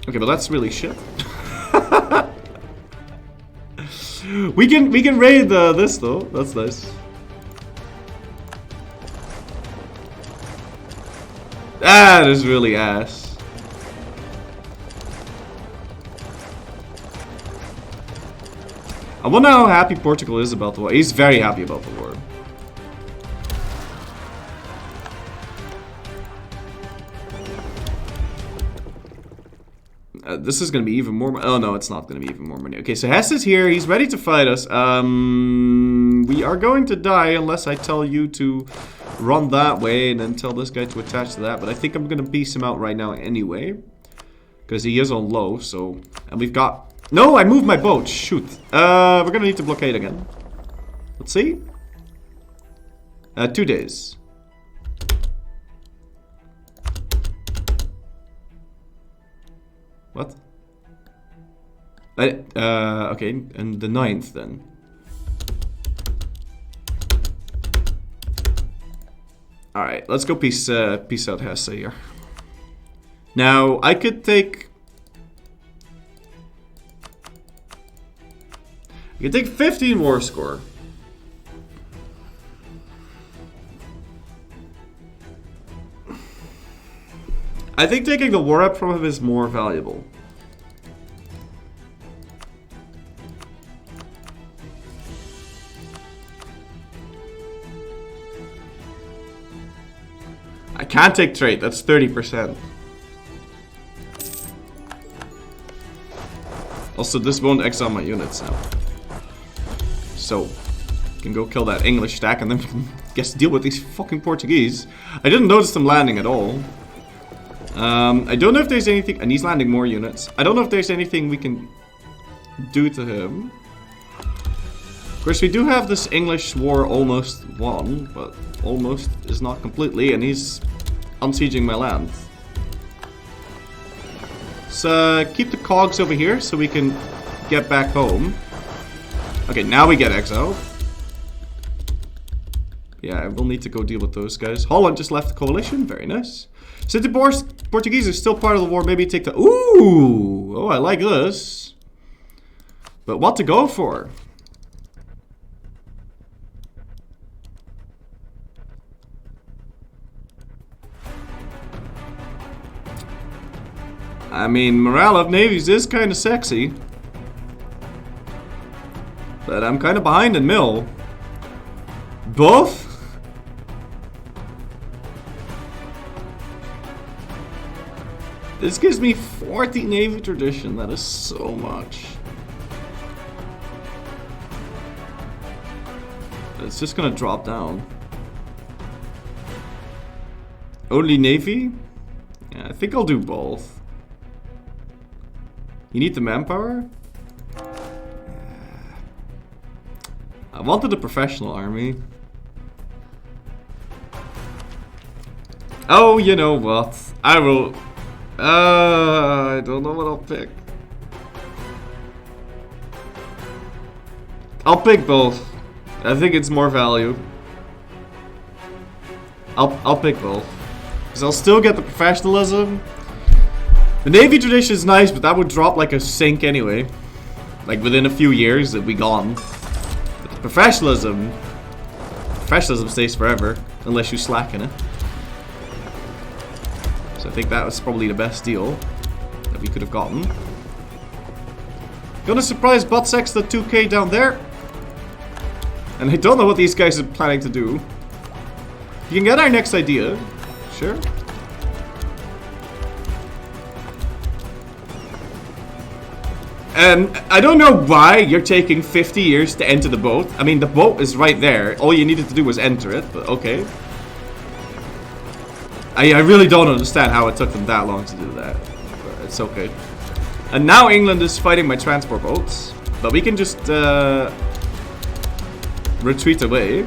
Okay, but that's really shit. we can raid this though. That's nice. That is really ass. I wonder how happy Portugal is about the war. He's very happy about the war. This is going to be even more... Oh, no, it's not going to be even more money. Okay, so Hess is here. He's ready to fight us. We are going to die unless I tell you to run that way and then tell this guy to attach to that. But I think I'm going to piece him out right now anyway. Because he is on low, so... And we've got... No, I moved my boat. Shoot. We're going to need to blockade again. Let's see. 2 days. What? Okay, and the 9th then. Alright, let's go peace out Hesse here. Now, I could take... I could take 15 war score. I think taking the war up from him is more valuable. I can't take trade, that's 30%. Also, this won't exile my units now. So, I can go kill that English stack and then guess deal with these fucking Portuguese. I didn't notice them landing at all. I don't know if there's anything... And he's landing more units. I don't know if there's anything we can do to him. Of course, we do have this English war almost won, but almost is not completely, and he's unsieging my land. So, keep the cogs over here so we can get back home. Okay, now we get exiled. Yeah, I will need to go deal with those guys. Holland just left the coalition. Very nice. Since the Portuguese are still part of the war, maybe take the... Ooh! Oh, I like this. But what to go for? I mean, morale of navies is kind of sexy. But I'm kind of behind in mill. Both? This gives me 40 Navy tradition. That is so much. It's just gonna drop down. Only Navy? Yeah, I think I'll do both. You need the manpower? Yeah. I wanted a professional army. Oh, you know what? I will... I don't know what I'll pick. I'll pick both. I think it's more value. I'll pick both. Because I'll still get the professionalism. The Navy tradition is nice, but that would drop like a sink anyway. Like within a few years, it'd be gone. But the professionalism stays forever, unless you slacken it. So I think that was probably the best deal that we could have gotten. Gonna surprise Butsex the 2k down there. And I don't know what these guys are planning to do. You can get our next idea. Sure. And I don't know why you're taking 50 years to enter the boat. I mean, the boat is right there. All you needed to do was enter it, but okay. I really don't understand how it took them that long to do that. But it's okay. And now England is fighting my transport boats. But we can just retreat away.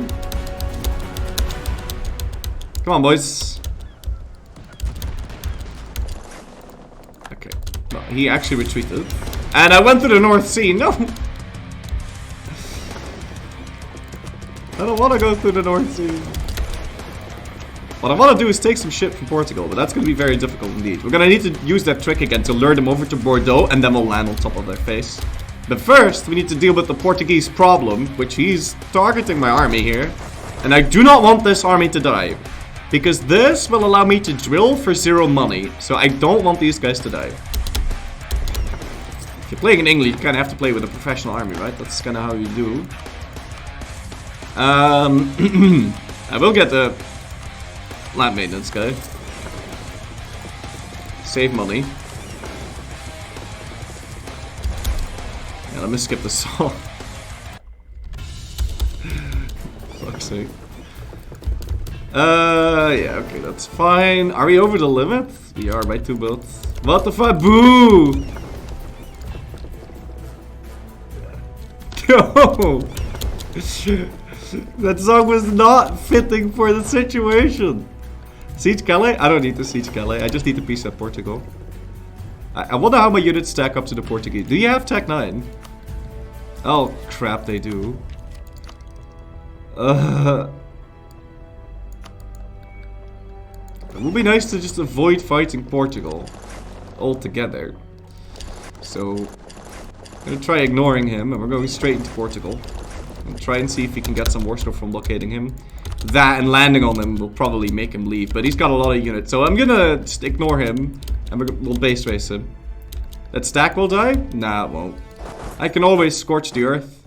Come on, boys. Okay. No, he actually retreated. And I went to the North Sea. No! I don't want to go through the North Sea. What I want to do is take some shit from Portugal, but that's going to be very difficult indeed. We're going to need to use that trick again to lure them over to Bordeaux, and then we'll land on top of their face. But first, we need to deal with the Portuguese problem, which he's targeting my army here. And I do not want this army to die. Because this will allow me to drill for 0 money. So I don't want these guys to die. If you're playing in England, you kind of have to play with a professional army, right? That's kind of how you do. I will get the land maintenance guy. Save money. Yeah, let me skip the song. Fuck's sake. Yeah, okay, that's fine. Are we over the limit? We are by 2 boats. What the fuck? Boo! No! That song was not fitting for the situation. Siege Calais? I don't need to siege Calais. I just need to peace at Portugal. I wonder how my units stack up to the Portuguese. Do you have Tech 9? Oh, crap, they do. It would be nice to just avoid fighting Portugal altogether. So, I'm gonna try ignoring him, and we're going straight into Portugal. And try and see if we can get some Warsaw from locating him. That and landing on him will probably make him leave, but he's got a lot of units. So I'm gonna just ignore him, and we'll base race him. That stack will die? Nah, it won't. I can always scorch the earth.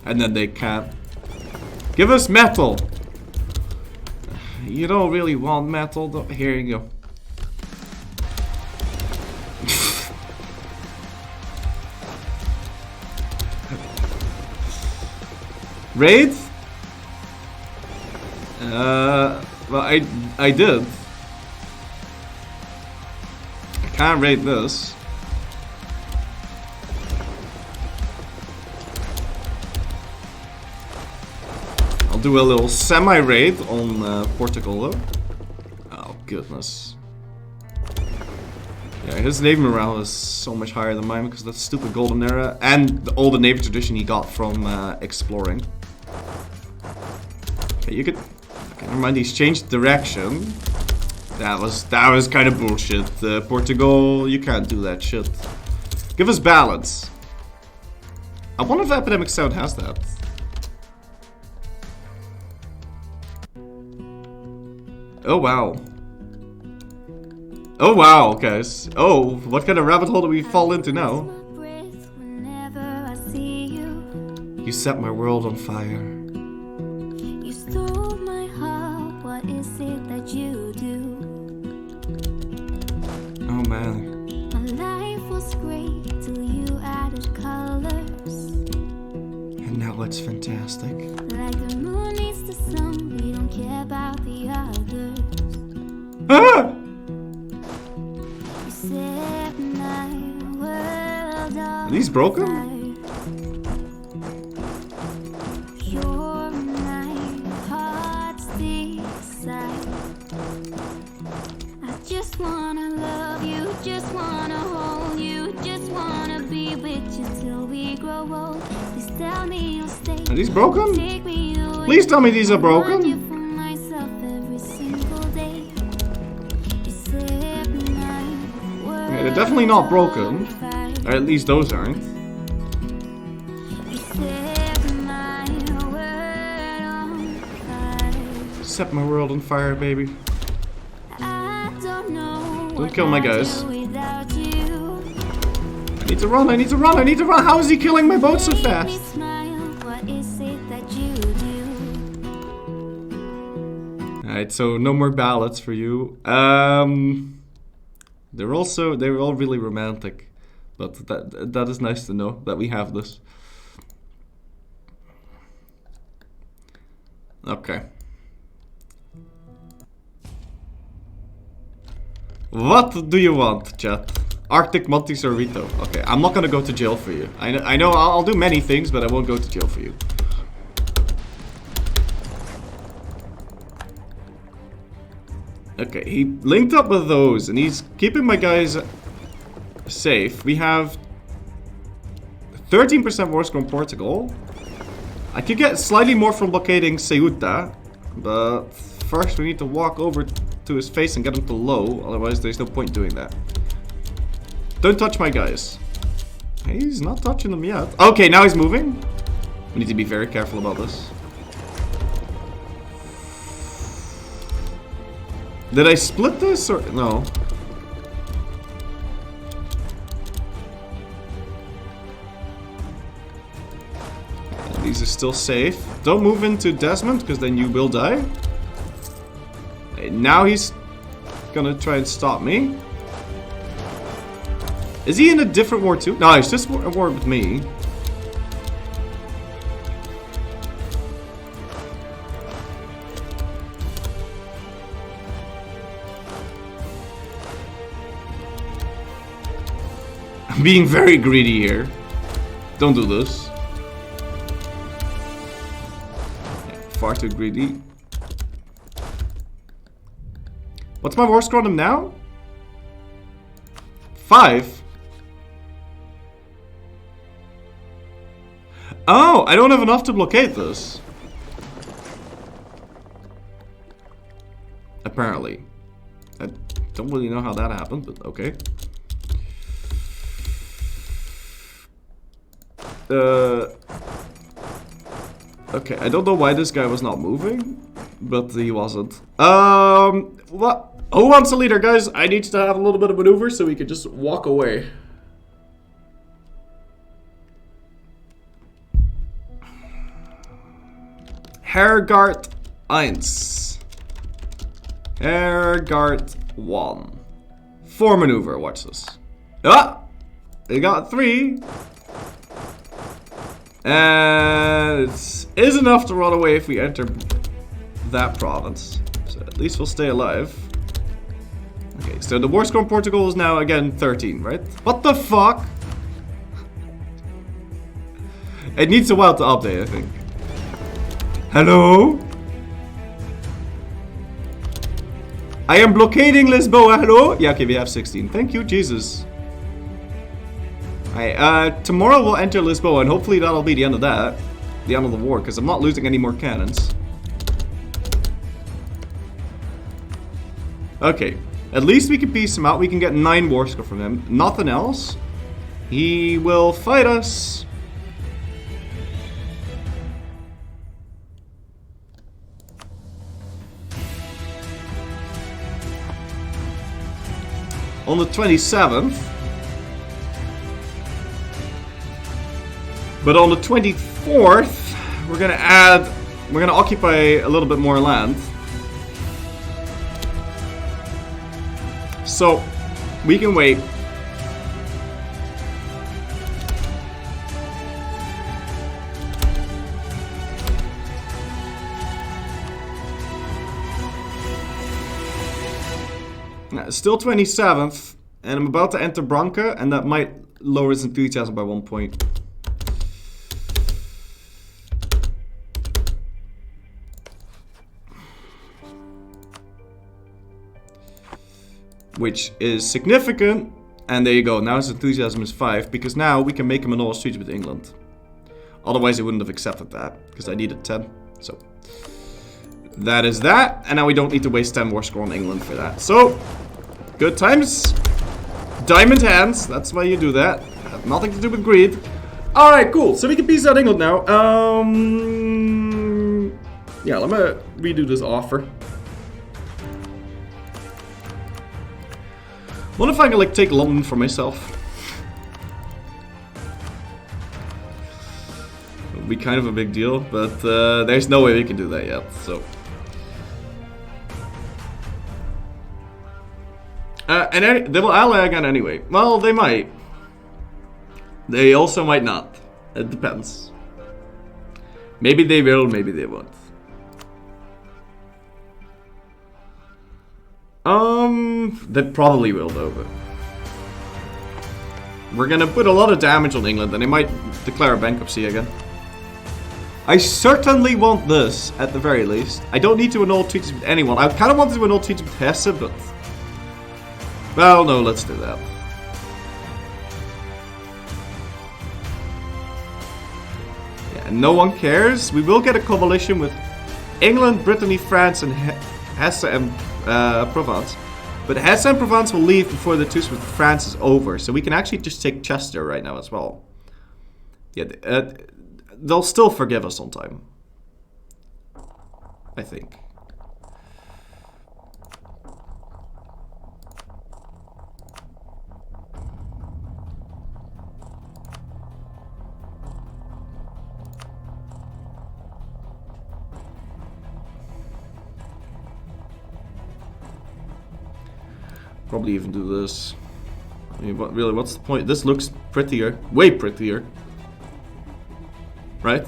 And then they can't. Give us metal! You don't really want metal, though. Here you go. Raid? Well, I did. I can't raid this. I'll do a little semi-raid on Portugal though. Oh goodness. Yeah, his navy morale is so much higher than mine because of that stupid golden era and all the navy tradition he got from exploring. Okay, you could. Okay, never mind. He's changed direction. That was kind of bullshit. Portugal, you can't do that shit. Give us balance. I wonder if Epidemic Sound has that. Oh wow. Oh wow, guys. Oh, what kind of rabbit hole do we fall into now? You set my world on fire. man. My life was great till you added colors. And now it's fantastic. Like the moon needs the sun, we don't care about the others. Ah! You set my world on Are these broken? fire. You're my heart's desire. I just wanna love you, just wanna hold you, just wanna be with you till we grow old. Please tell me you'll stay. Are these broken? Take me away. Please tell me these are I want broken. you for myself every single day. You set my world Okay, they're definitely not on broken. fire. Or at least those aren't. You set my world on fire. Set my world on fire, baby. I don't know Don't kill my what I'd guys. do without you. I need to run, I need to run, I need to run. How is he killing my boat so Make me fast? smile. What is it that you do? Alright, so no more ballads for you. They were all really romantic. But that is nice to know that we have this. Okay. What do you want, chat? Arctic Monty Sorrito. Okay, I'm not gonna go to jail for you. I know I'll do many things, but I won't go to jail for you. Okay, he linked up with those, and he's keeping my guys safe. We have 13% war score in Portugal. I could get slightly more from blockading Ceuta, but first we need to walk over to his face and get him to low, otherwise there's no point doing that. Don't touch my guys. He's not touching them yet. Okay, now he's moving. We need to be very careful about this. Did I split this or no? These are still safe. Don't move into Desmond, because then you will die. Okay, now he's gonna try and stop me. Is he in a different war too? No, he's just a war with me. I'm being very greedy here. Don't do this. Far too greedy. What's my war score on him now? 5. Oh, I don't have enough to blockade this. Apparently. I don't really know how that happened, but okay. Okay, I don't know why this guy was not moving, but he wasn't. What? Who wants a leader, guys? I need to have a little bit of maneuver so we can just walk away. Hergart 1. Hergart 1. 4 maneuver, watch this. Ah! They got 3. And it is enough to run away if we enter that province. So at least we'll stay alive. Okay, so the war score in Portugal is now again 13, right? What the fuck? It needs a while to update, I think. Hello? I am blockading Lisboa, hello? Yeah, okay, we have 16. Thank you, Jesus. Alright, tomorrow we'll enter Lisboa, and hopefully that'll be the end of that. The end of the war, because I'm not losing any more cannons. Okay, at least we can piece him out. We can get 9 war score from him. Nothing else. He will fight us. On the 27th. But on the 24th, we're gonna occupy a little bit more land. So, We can wait. Still 27th, and I'm about to enter Branca, and that might lower his enthusiasm by 1 point. Which is significant, and there you go. Now his enthusiasm is 5, because now we can make him annul his treaty with England. Otherwise he wouldn't have accepted that, because I needed 10. So that is that, and now we don't need to waste 10 war score on England for that. So good times. Diamond hands, that's why you do that. Had nothing to do with greed. Alright, cool. So we can peace out England now. Yeah, let me redo this offer. What if I can like take London for myself? It would be kind of a big deal, but there's no way we can do that yet, so. And they will ally again anyway. Well, they might. They also might not. It depends. Maybe they will, maybe they won't. They probably will though, but we're gonna put a lot of damage on England and they might declare a bankruptcy again. I certainly want this, at the very least. I don't need to annul treaties with anyone. I kind of wanted to annul treaties with Hesse, but... well, no, let's do that. Yeah, no one cares. We will get a coalition with England, Brittany, France, and Hesse and Provence. But Hesse and Provence will leave before the truce with France is over. So we can actually just take Chester right now as well. Yeah, they'll still forgive us on time. I think. Probably even do this. I mean, really, what's the point? This looks prettier. Way prettier. Right?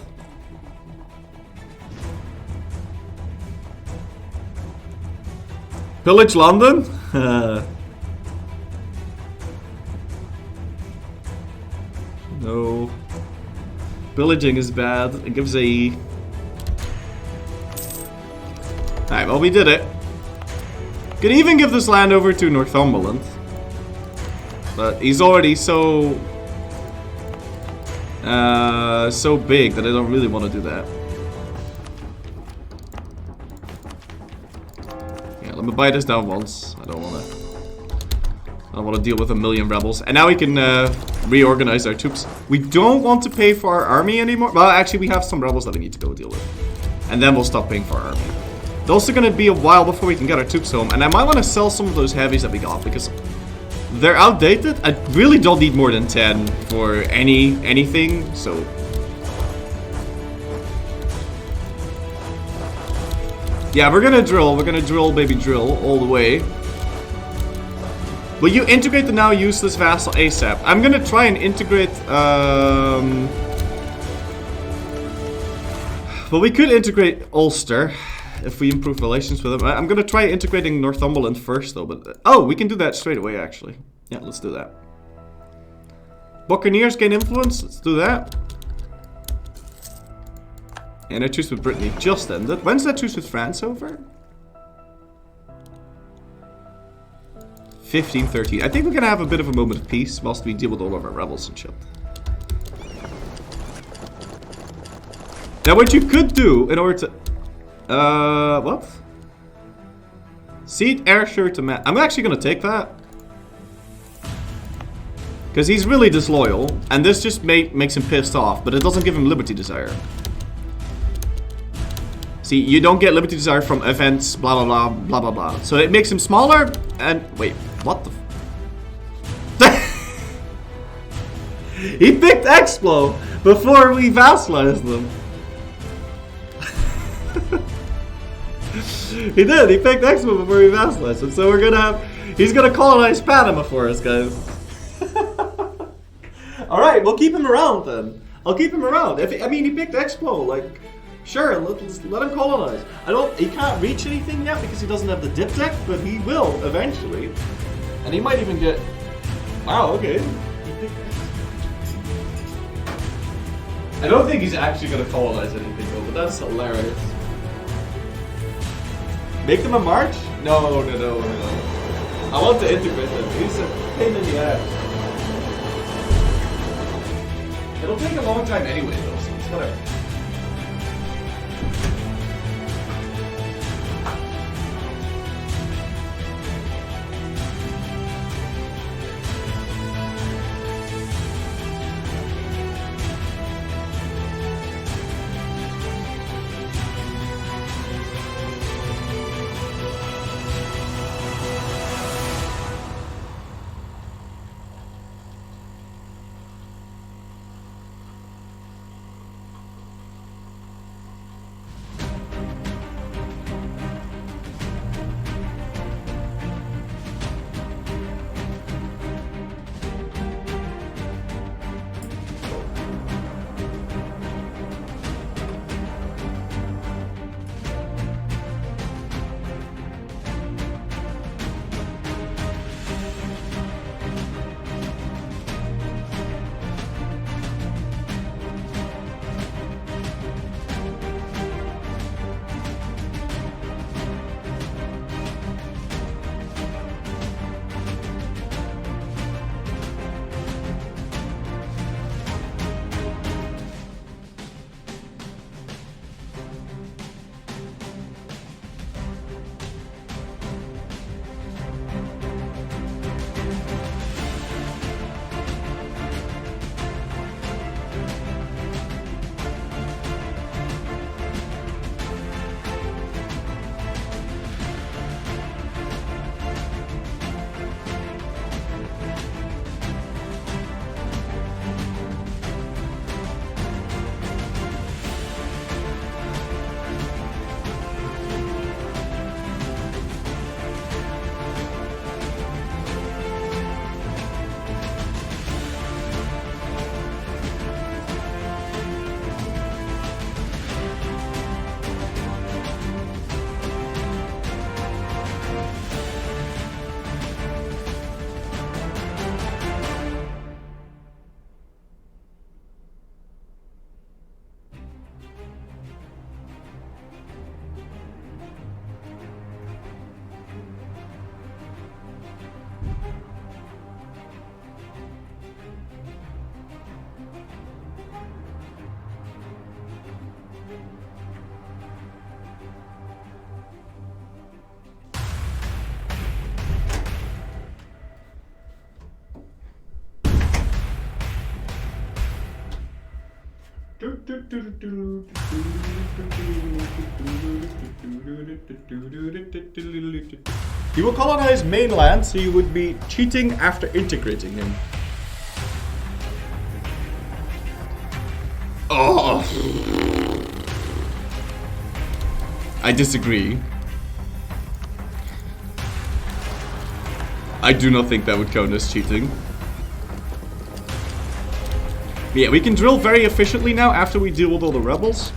Pillage London? No. Pillaging is bad. It gives a... Alright, well, we did it. Could even give this land over to Northumberland. But he's already so... so big that I don't really want to do that. Yeah, let me buy this down once. I don't want to deal with a million rebels. And now we can reorganize our troops. We don't want to pay for our army anymore. Well, actually, we have some rebels that we need to go deal with. And then we'll stop paying for our army. It's also going to be a while before we can get our troops home. And I might want to sell some of those heavies that we got because they're outdated. I really don't need more than 10 for anything, so... yeah, we're gonna drill, baby, drill, all the way. Will you integrate the now useless vassal ASAP? I'm gonna try and integrate, well, we could integrate Ulster if we improve relations with them. I'm gonna try integrating Northumberland first, though, but... oh, we can do that straight away, actually. Yeah, let's do that. Buccaneers gain influence, let's do that. And our truce with Brittany just ended. When's that truce with France over? 1513. I think we're gonna have a bit of a moment of peace whilst we deal with all of our rebels and shit. Now, what you could do in order to... what? Cede Ayrshire to Mann. I'm actually gonna take that. Because he's really disloyal, and this just makes him pissed off, but it doesn't give him Liberty Desire. See, you don't get Liberty Desire from events, blah blah blah, blah blah blah. So it makes him smaller, and... wait, what the... he picked Explo before we vassalized them. He did, he picked Explo before we vassalized him, so we're gonna have... He's gonna colonize Panama for us, guys. Alright, we'll keep him around then. I'll keep him around. I mean, he picked Expo, like, sure, let him colonize. He can't reach anything yet because he doesn't have the dip deck, but he will eventually. And he might even get, wow, okay. I don't think he's actually gonna colonize anything though, but that's hilarious. Make them a march? No. I want to integrate them. He's a pain in the ass. It'll take a long time anyway though, so it's whatever. He will colonize mainland, so you would be cheating after integrating him. Oh, I disagree. I do not think that would count as cheating. Yeah, we can drill very efficiently now after we deal with all the rebels.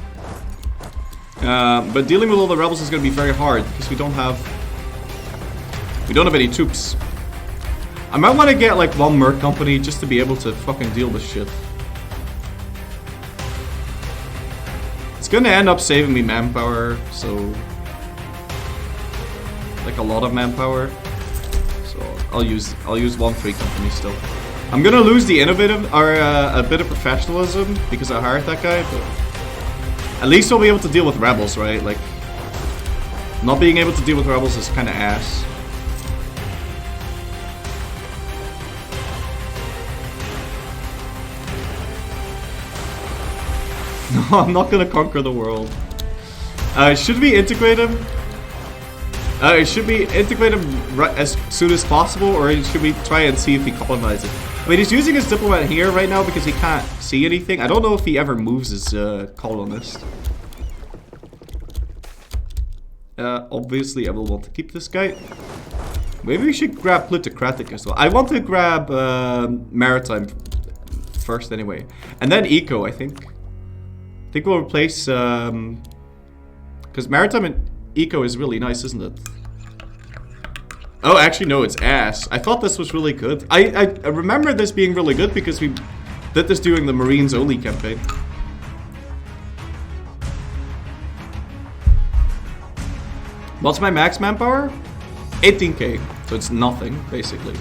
But dealing with all the rebels is going to be very hard because we don't have any troops. I might want to get like one merc company just to be able to fucking deal with shit. It's going to end up saving me manpower, so like a lot of manpower. So I'll use one free company still. I'm gonna lose the innovative, or a bit of professionalism, because I hired that guy, but at least I'll be able to deal with rebels, right? Like, not being able to deal with rebels is kinda ass. No, I'm not gonna conquer the world. Should we integrate him? Should we integrate him as soon as possible, or should we try and see if he colonizes? I mean, he's using his diplomat here right now because he can't see anything. I don't know if he ever moves his colonist. Obviously, I will want to keep this guy. Maybe we should grab plutocratic as well. I want to grab maritime first anyway. And then eco, I think. I think we'll replace... because maritime and eco is really nice, isn't it? Oh, actually, no, it's ass. I thought this was really good. I remember this being really good because we did this during the Marines only campaign. What's my max manpower? 18k. So it's nothing, basically.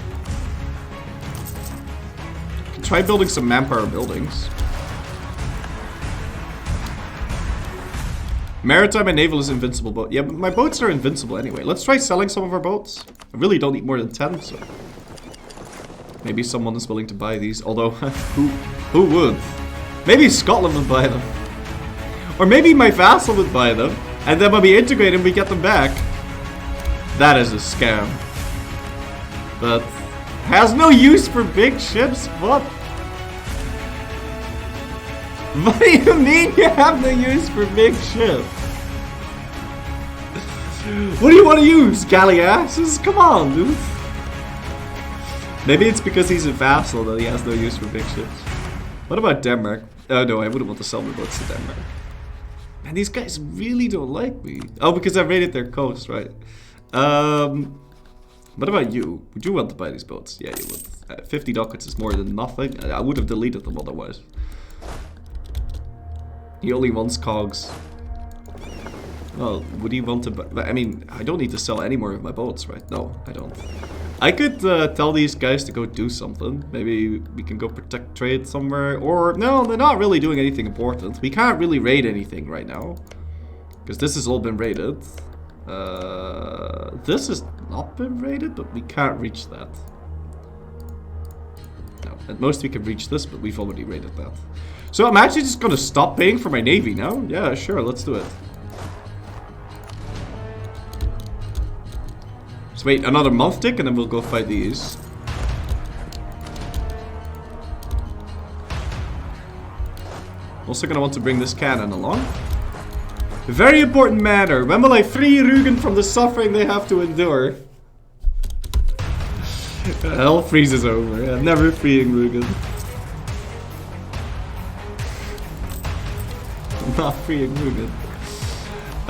Can try building some manpower buildings. Maritime and naval is invincible, but yeah, but my boats are invincible anyway. Let's try selling some of our boats. I really don't need more than 10, so maybe someone is willing to buy these. Although, who would? Maybe Scotland would buy them, or maybe my vassal would buy them, and then when we integrate them, we get them back. That is a scam. But has no use for big ships. What? What do you mean you have no use for big ships? What do you want to use? Galleasses? Come on, dude. Maybe it's because he's a vassal that he has no use for big ships. What about Denmark? Oh no, I wouldn't want to sell my boats to Denmark. Man, these guys really don't like me. Oh, because I raided their coast, right? What about you? Would you want to buy these boats? Yeah, you would. 50 ducats is more than nothing. I would have deleted them otherwise. He only wants cogs. Well, would he want to buy... I mean, I don't need to sell any more of my boats, right? No, I don't. I could tell these guys to go do something. Maybe we can go protect trade somewhere. Or, no, they're not really doing anything important. We can't really raid anything right now. Because this has all been raided. This has not been raided, but we can't reach that. No, at most we can reach this, but we've already raided that. So I'm actually just gonna stop paying for my navy now. Yeah, sure, let's do it. So wait another month tick and then we'll go fight these. Also gonna want to bring this cannon along. Very important matter. When will I free Rugen from the suffering they have to endure? Hell freezes over. Yeah, never freeing Rugen. I'm not freeing Rugen.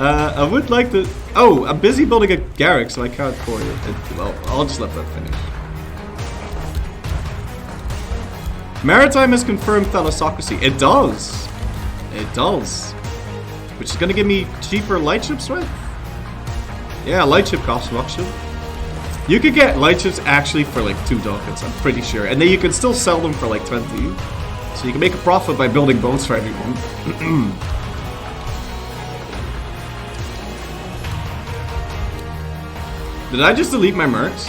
I would like to... Oh, I'm busy building a garrick, so I can't core it. Well, I'll just let that finish. Maritime has confirmed thalassocracy. It does. It does. Which is gonna give me cheaper light ships, right? Yeah, light ship construction. You could get light ships actually for like 2 ducats, I'm pretty sure. And then you can still sell them for like 20. So you can make a profit by building boats for everyone. Did I just delete my mercs?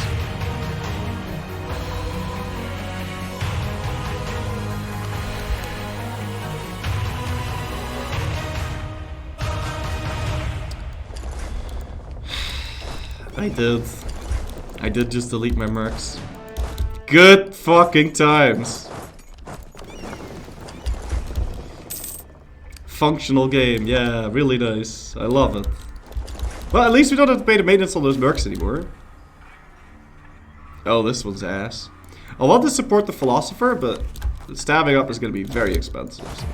I did just delete my mercs. Good fucking times. Functional game, yeah, really nice. I love it. Well, at least we don't have to pay the maintenance on those mercs anymore. Oh, this one's ass. I want to support the philosopher, but stabbing up is going to be very expensive. So.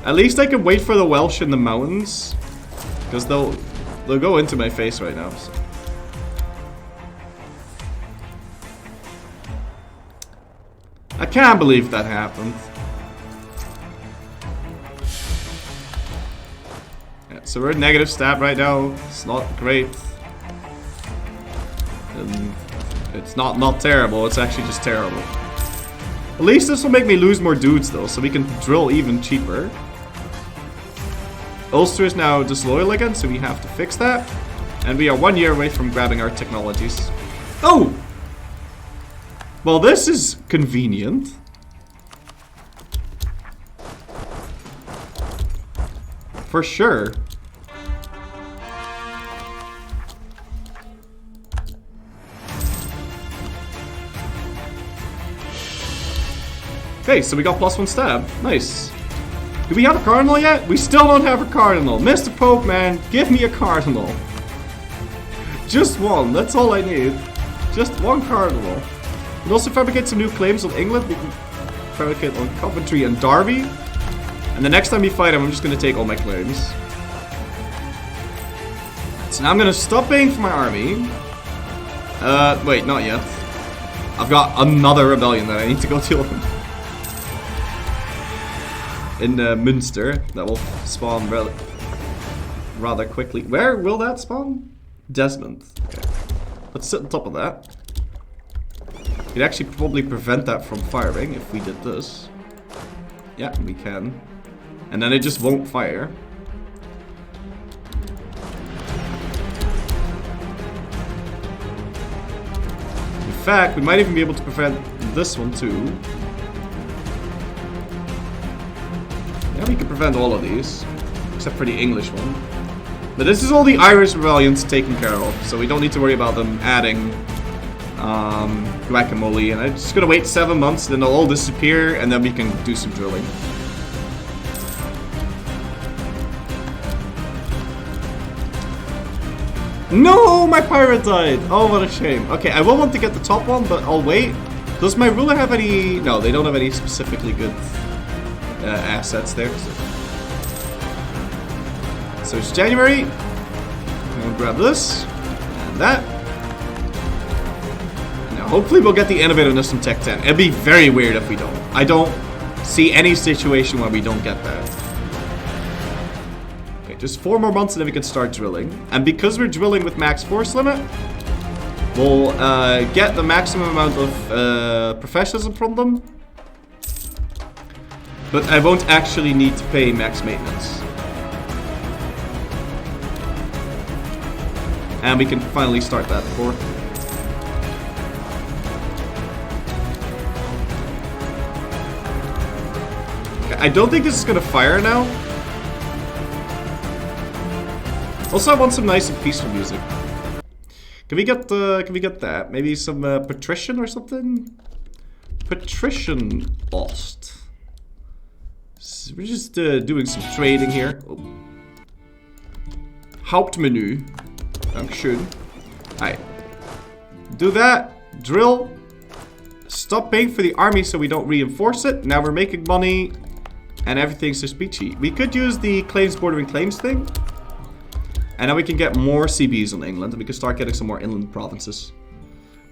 At least I can wait for the Welsh in the mountains, because they'll go into my face right now. So. I can't believe that happened. Yeah, so we're negative stab right now. It's not great. And it's not terrible. It's actually just terrible. At least this will make me lose more dudes though, so we can drill even cheaper. Ulster is now disloyal again, so we have to fix that. And we are 1 year away from grabbing our technologies. Oh! Well, this is convenient. For sure. Okay, so we got +1 stab. Nice. Do we have a cardinal yet? We still don't have a cardinal. Mr. Pope, man, give me a cardinal. Just one, that's all I need. Just one cardinal. We can also fabricate some new claims on England. We can fabricate on Coventry and Derby. And the next time we fight him, I'm just going to take all my claims. So now I'm going to stop paying for my army. Wait, not yet. I've got another rebellion that I need to go deal with. In Münster, that will spawn rather quickly. Where will that spawn? Desmond. Okay. Let's sit on top of that. We'd actually probably prevent that from firing if we did this. Yeah, we can. And then it just won't fire. In fact, we might even be able to prevent this one too. Yeah, we can prevent all of these. Except for the English one. But this is all the Irish rebellions taken care of. So we don't need to worry about them adding guacamole. And I'm just gonna wait 7 months, then they'll all disappear, and then we can do some drilling. No, my pirate died. Oh, what a shame. Okay, I will want to get the top one, but I'll wait. Does my ruler have any... No, they don't have any specifically good assets there. So it's January. I'm gonna grab this and that. Now, hopefully we'll get the innovativeness from Tech 10. It'd be very weird if we don't. I don't see any situation where we don't get that. Just 4 more months and then we can start drilling. And because we're drilling with max force limit, we'll get the maximum amount of professionalism from them. But I won't actually need to pay max maintenance. And we can finally start that for. Okay, I don't think this is gonna fire now. Also, I want some nice and peaceful music. Can we get that? Maybe some patrician or something? Patrician Ost. So we're just doing some trading here. Oh. Hauptmenü. Dankeschön. Alright. Do that. Drill. Stop paying for the army so we don't reinforce it. Now we're making money. And everything's just peachy. We could use the claims bordering claims thing. And now we can get more CBs on England, and we can start getting some more inland provinces.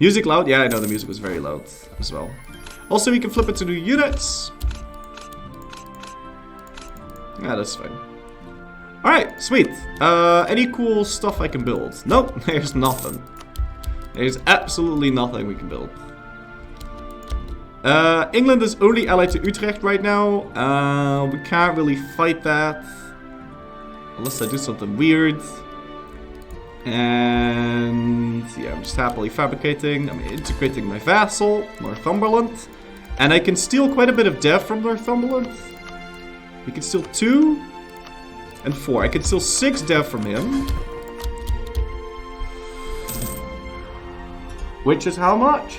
Music loud? Yeah, I know the music was very loud as well. Also, we can flip it to new units. Yeah, that's fine. Alright, sweet. Any cool stuff I can build? Nope, there's nothing. There's absolutely nothing we can build. England is only allied to Utrecht right now. We can't really fight that. Unless I do something weird. And yeah, I'm just happily fabricating. I'm integrating my vassal, Northumberland. And I can steal quite a bit of dev from Northumberland. We can steal 2 and 4. I can steal 6 dev from him. Which is how much?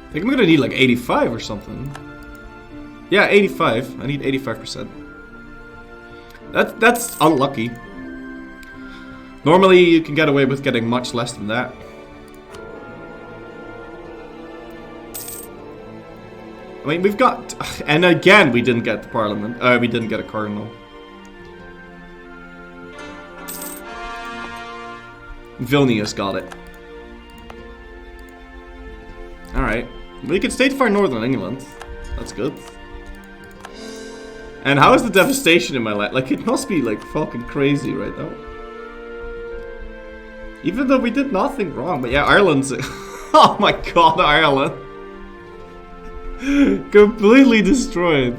I think I'm gonna need like 85 or something. Yeah, 85. I need 85%. That's unlucky. Normally you can get away with getting much less than that. I mean, we've got... And again, we didn't get the parliament. We didn't get a cardinal. Vilnius got it. Alright. We can stay far northern England. That's good. And how is the devastation in my land? Like, it must be, like, fucking crazy right now. Even though we did nothing wrong. But yeah, Ireland's... Oh my god, Ireland. Completely destroyed.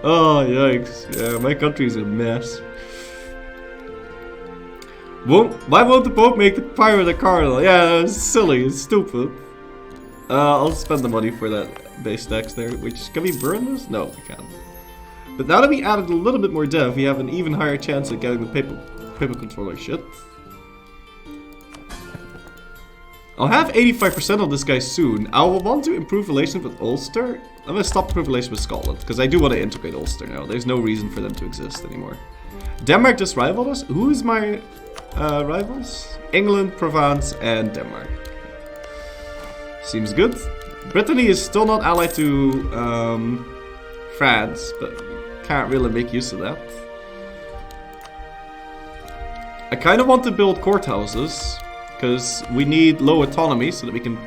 Oh, yikes. Yeah, my country's a mess. Why won't the Pope make the pirate a cardinal? Yeah, it's silly. It's stupid. I'll spend the money for that base tax there. Which, can we burn this? No, we can't. But now that we added a little bit more dev, we have an even higher chance of getting the papal controller shit. I'll have 85% of this guy soon. I will want to improve relations with Ulster. I'm gonna stop improve relations with Scotland because I do want to integrate Ulster now. There's no reason for them to exist anymore. Denmark just rivaled us. Who is my rivals? England, Provence, and Denmark. Seems good. Brittany is still not allied to France, but can't really make use of that. I kind of want to build courthouses because we need low autonomy so that we can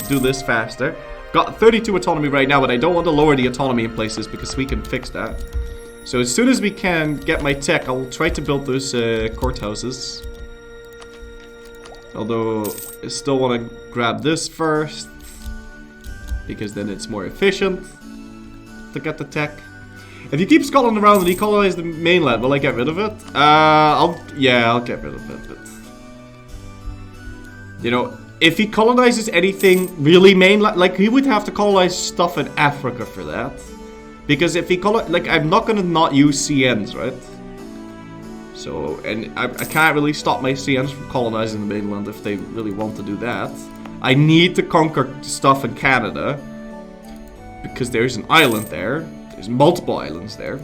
do this faster. Got 32 autonomy right now, but I don't want to lower the autonomy in places because we can fix that. So as soon as we can get my tech, I'll try to build those courthouses. Although I still want to grab this first because then it's more efficient to get the tech. If you keep Scotland around and decolonize the mainland, will I get rid of it? I'll get rid of it. But you know, if he colonizes anything really mainland, like he would have to colonize stuff in Africa for that. Because if he I'm not gonna not use CNs, right? So, and I can't really stop my CNs from colonizing the mainland if they really want to do that. I need to conquer stuff in Canada because there's an island there. There's multiple islands there.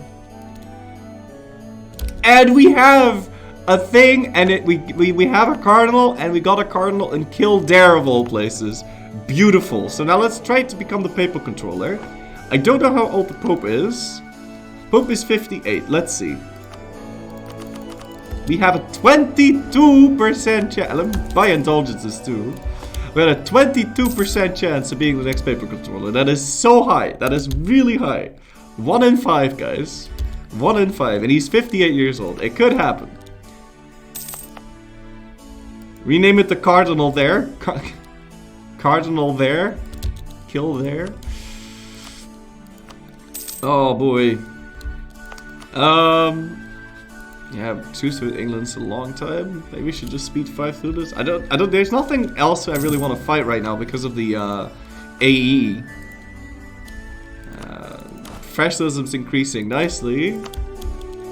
And we have a thing, and we have a cardinal, and we got a cardinal in Kildare of all places. Beautiful. So now let's try to become the papal controller. I don't know how old the Pope is. Pope is 58. Let's see. We have a 22% chance. Let me buy indulgences too. We had a 22% chance of being the next paper controller. That is so high. That is really high. 1 in 5, guys. 1 in 5. And he's 58 years old. It could happen. Rename it the Cardinal there. Cardinal there. Kill there. Oh boy. Yeah, truce with England's a long time. Maybe we should just speed 5 through this. I don't, there's nothing else I really want to fight right now because of the AE. Fascism's increasing nicely.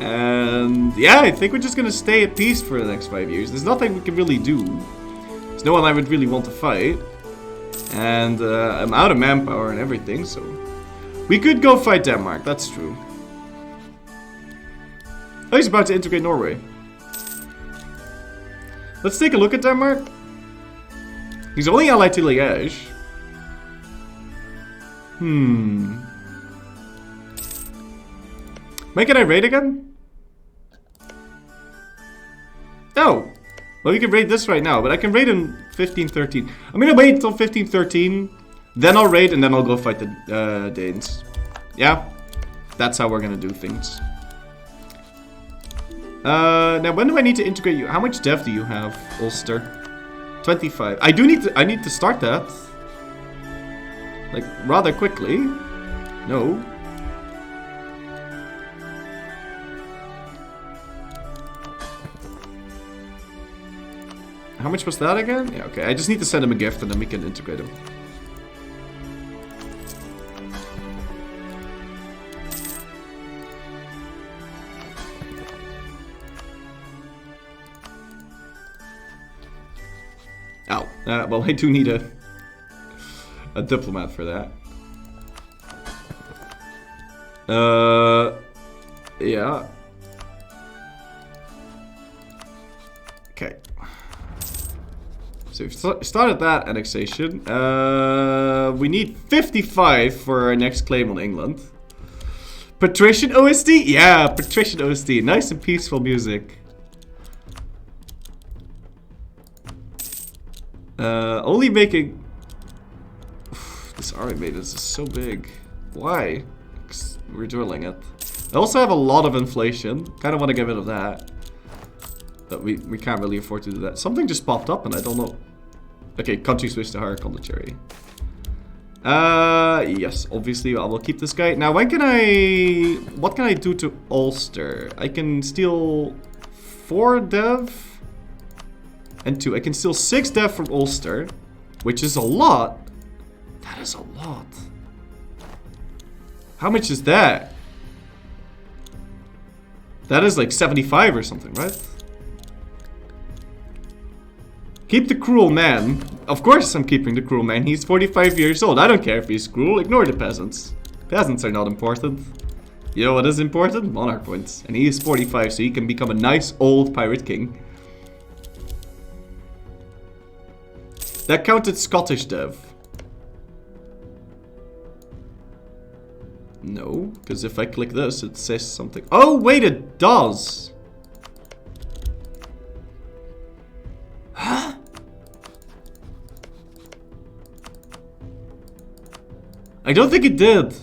And yeah, I think we're just gonna stay at peace for the next 5 years. There's nothing we can really do. There's no one I would really want to fight. And I'm out of manpower and everything, so we could go fight Denmark, that's true. Oh, he's about to integrate Norway. Let's take a look at Denmark. He's only allied to Liège. When can I raid again? No. Well, we can raid this right now, but I can raid in 1513. I'm gonna wait until 1513, then I'll raid, and then I'll go fight the Danes. Yeah? That's how we're gonna do things. Now when do I need to integrate you? How much dev do you have, Ulster? 25. I need to start that. Like, rather quickly. No. How much was that again? Yeah, okay. I just need to send him a gift and then we can integrate him. Oh, well, I do need a diplomat for that. Yeah. Okay. So we've started that annexation. We need 55 for our next claim on England. Patrician OSD? Yeah, Patrician OSD. Nice and peaceful music. Only making... This army maintenance is so big. Why? 'Cause we're drilling it. I also have a lot of inflation. Kind of want to get rid of that. But we can't really afford to do that. Something just popped up and I don't know. Okay, country switch to higher conditionary. Yes, obviously I will keep this guy. Now when can I... What can I do to Ulster? I can steal 4 dev and 2. I can steal 6 dev from Ulster, which is a lot. That is a lot. How much is that? That is like 75 or something, right? Keep the cruel man. Of course I'm keeping the cruel man. He's 45 years old. I don't care if he's cruel. Ignore the peasants. Peasants are not important. You know what is important? Monarch points. And he is 45, so he can become a nice old pirate king. That counted Scottish dev. No, because if I click this, it says something. Oh, wait, it does. Huh? I don't think it did.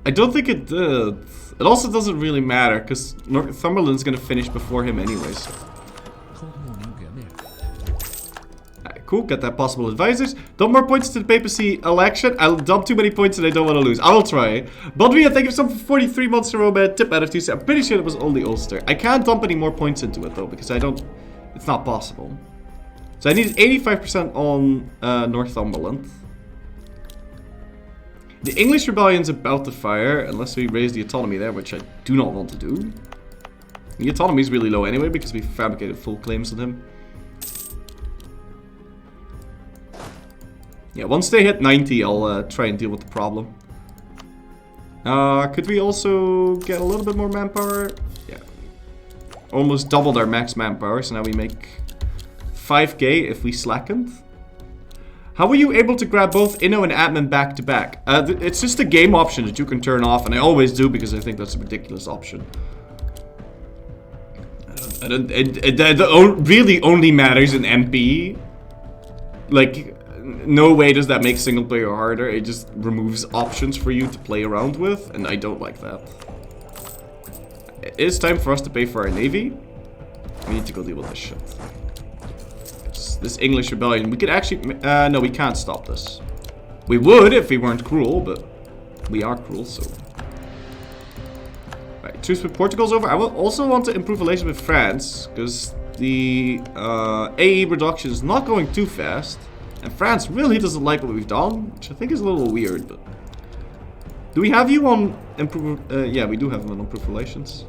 I don't think it did. It also doesn't really matter, because Northumberland's gonna finish before him anyways. Cool, got that possible advisors. Dump more points to the papacy election. I'll dump too many points and I don't want to lose. I will try. Bodria, thank you so much for 43 months in a row, man. Tip out of 2. I'm pretty sure it was only Ulster. I can't dump any more points into it though, because I don't... It's not possible. So I need 85% on Northumberland. The English rebellion's about to fire, unless we raise the autonomy there, which I do not want to do. The autonomy is really low anyway, because we fabricated full claims on him. Yeah, once they hit 90, I'll try and deal with the problem. Could we also get a little bit more manpower? Yeah. Almost doubled our max manpower, so now we make 5k if we slackened. How were you able to grab both Inno and admin back to back? It's just a game option that you can turn off, and I always do because I think that's a ridiculous option. It really only matters in MP. Like... No way does that make single player harder. It just removes options for you to play around with, and I don't like that. It is time for us to pay for our navy. We need to go deal with this shit. This English rebellion. We could actually... no, we can't stop this. We would if we weren't cruel, but we are cruel, so... Right, truce with Portugal's over. I will also want to improve relations with France, because the AE reduction is not going too fast. And France really doesn't like what we've done, which I think is a little weird, but... Do we have you on improve... yeah, we do have him on improved relations.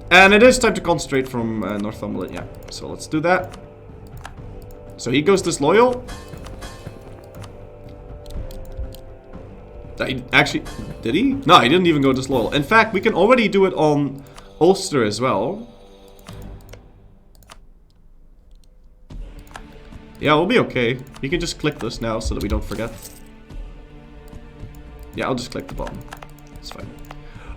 And it is time to concentrate from Northumberland, yeah. So let's do that. So he goes disloyal. Actually, did he? No, he didn't even go disloyal. In fact, we can already do it on Ulster as well. Yeah, we'll be okay. You can just click this now so that we don't forget. Yeah, I'll just click the button. It's fine.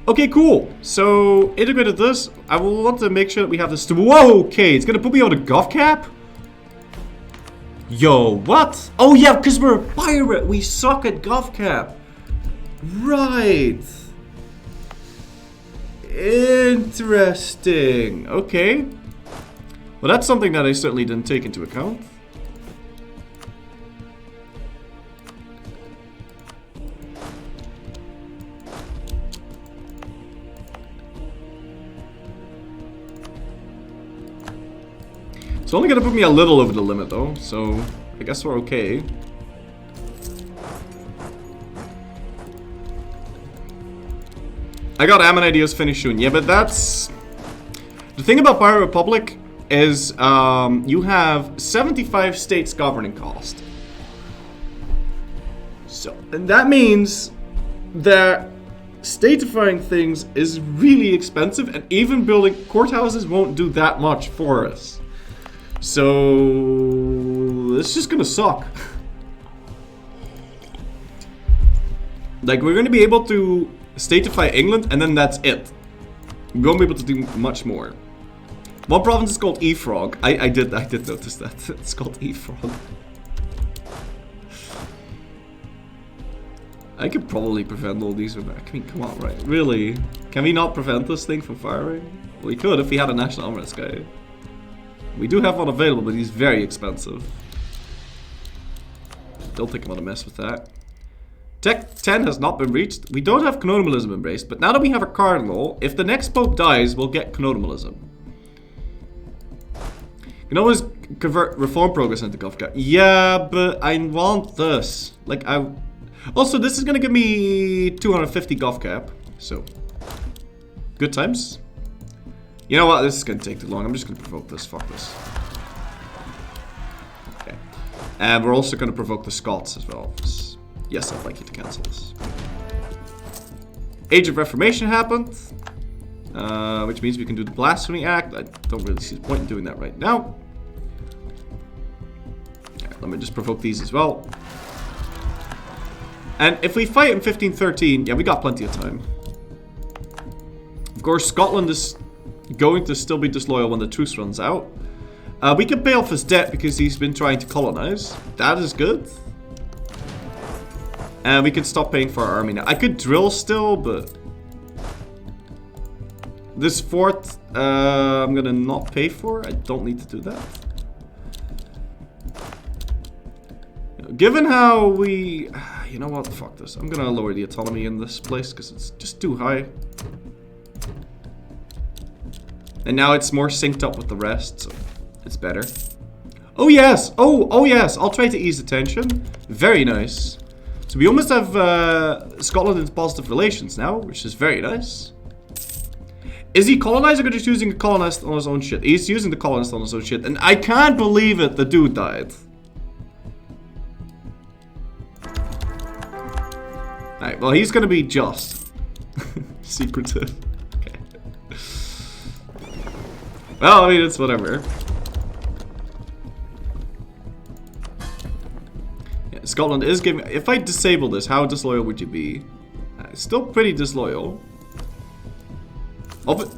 Okay, cool. So, integrated this. I will want to make sure that we have this. Whoa, okay. It's gonna put me on a gov cap? Yo, what? Oh, yeah, because we're a pirate. We suck at gov cap. Right. Interesting. Okay. Well, that's something that I certainly didn't take into account. It's only gonna put me a little over the limit though, so I guess we're okay. I got Ammon ideas finished soon. Yeah, but that's... The thing about Pirate Republic is you have 75 states governing cost. So, and that means that statifying things is really expensive, and even building courthouses won't do that much for us. So it's just gonna suck. Like, we're gonna be able to statify England, and then that's it. We won't be able to do much more. One province is called E-Frog. I did notice that. It's called E-Frog. I could probably prevent all these. I mean, come on, right? Really? Can we not prevent this thing from firing? We could if we had a national armor guy. We do have one available, but he's very expensive. Don't think I'm gonna mess with that. Tech 10 has not been reached. We don't have canonimalism embraced, but now that we have a cardinal, if the next pope dies, we'll get canonimalism. You can always convert reform progress into GovCap. Yeah, but I want this. Like, also, this is gonna give me 250 GovCap, so good times. You know what? This is gonna take too long. I'm just gonna provoke this. Fuck this. Okay. And we're also gonna provoke the Scots as well. Yes, I'd like you to cancel this. Age of Reformation happened. Which means we can do the Blasphemy Act. I don't really see the point in doing that right now. Right, let me just provoke these as well. And if we fight in 1513, yeah, we got plenty of time. Of course, Scotland is going to still be disloyal when the truce runs out. We can pay off his debt because he's been trying to colonize. That is good. And we can stop paying for our army now. I could drill still, but... This fort, I'm gonna not pay for. I don't need to do that. Given how we... You know what? Fuck this. I'm gonna lower the autonomy in this place because it's just too high. And now it's more synced up with the rest, so it's better. Oh yes! Oh yes! I'll try to ease the tension. Very nice. So we almost have Scotland in positive relations now, which is very nice. Is he colonizing or just using a colonist on his own shit? He's using the colonist on his own shit, and I can't believe it, the dude died. Alright, well he's gonna be just. Secretive. Okay. Well, I mean, it's whatever. Yeah, Scotland is giving... If I disable this, how disloyal would you be? Still pretty disloyal. Oh, but...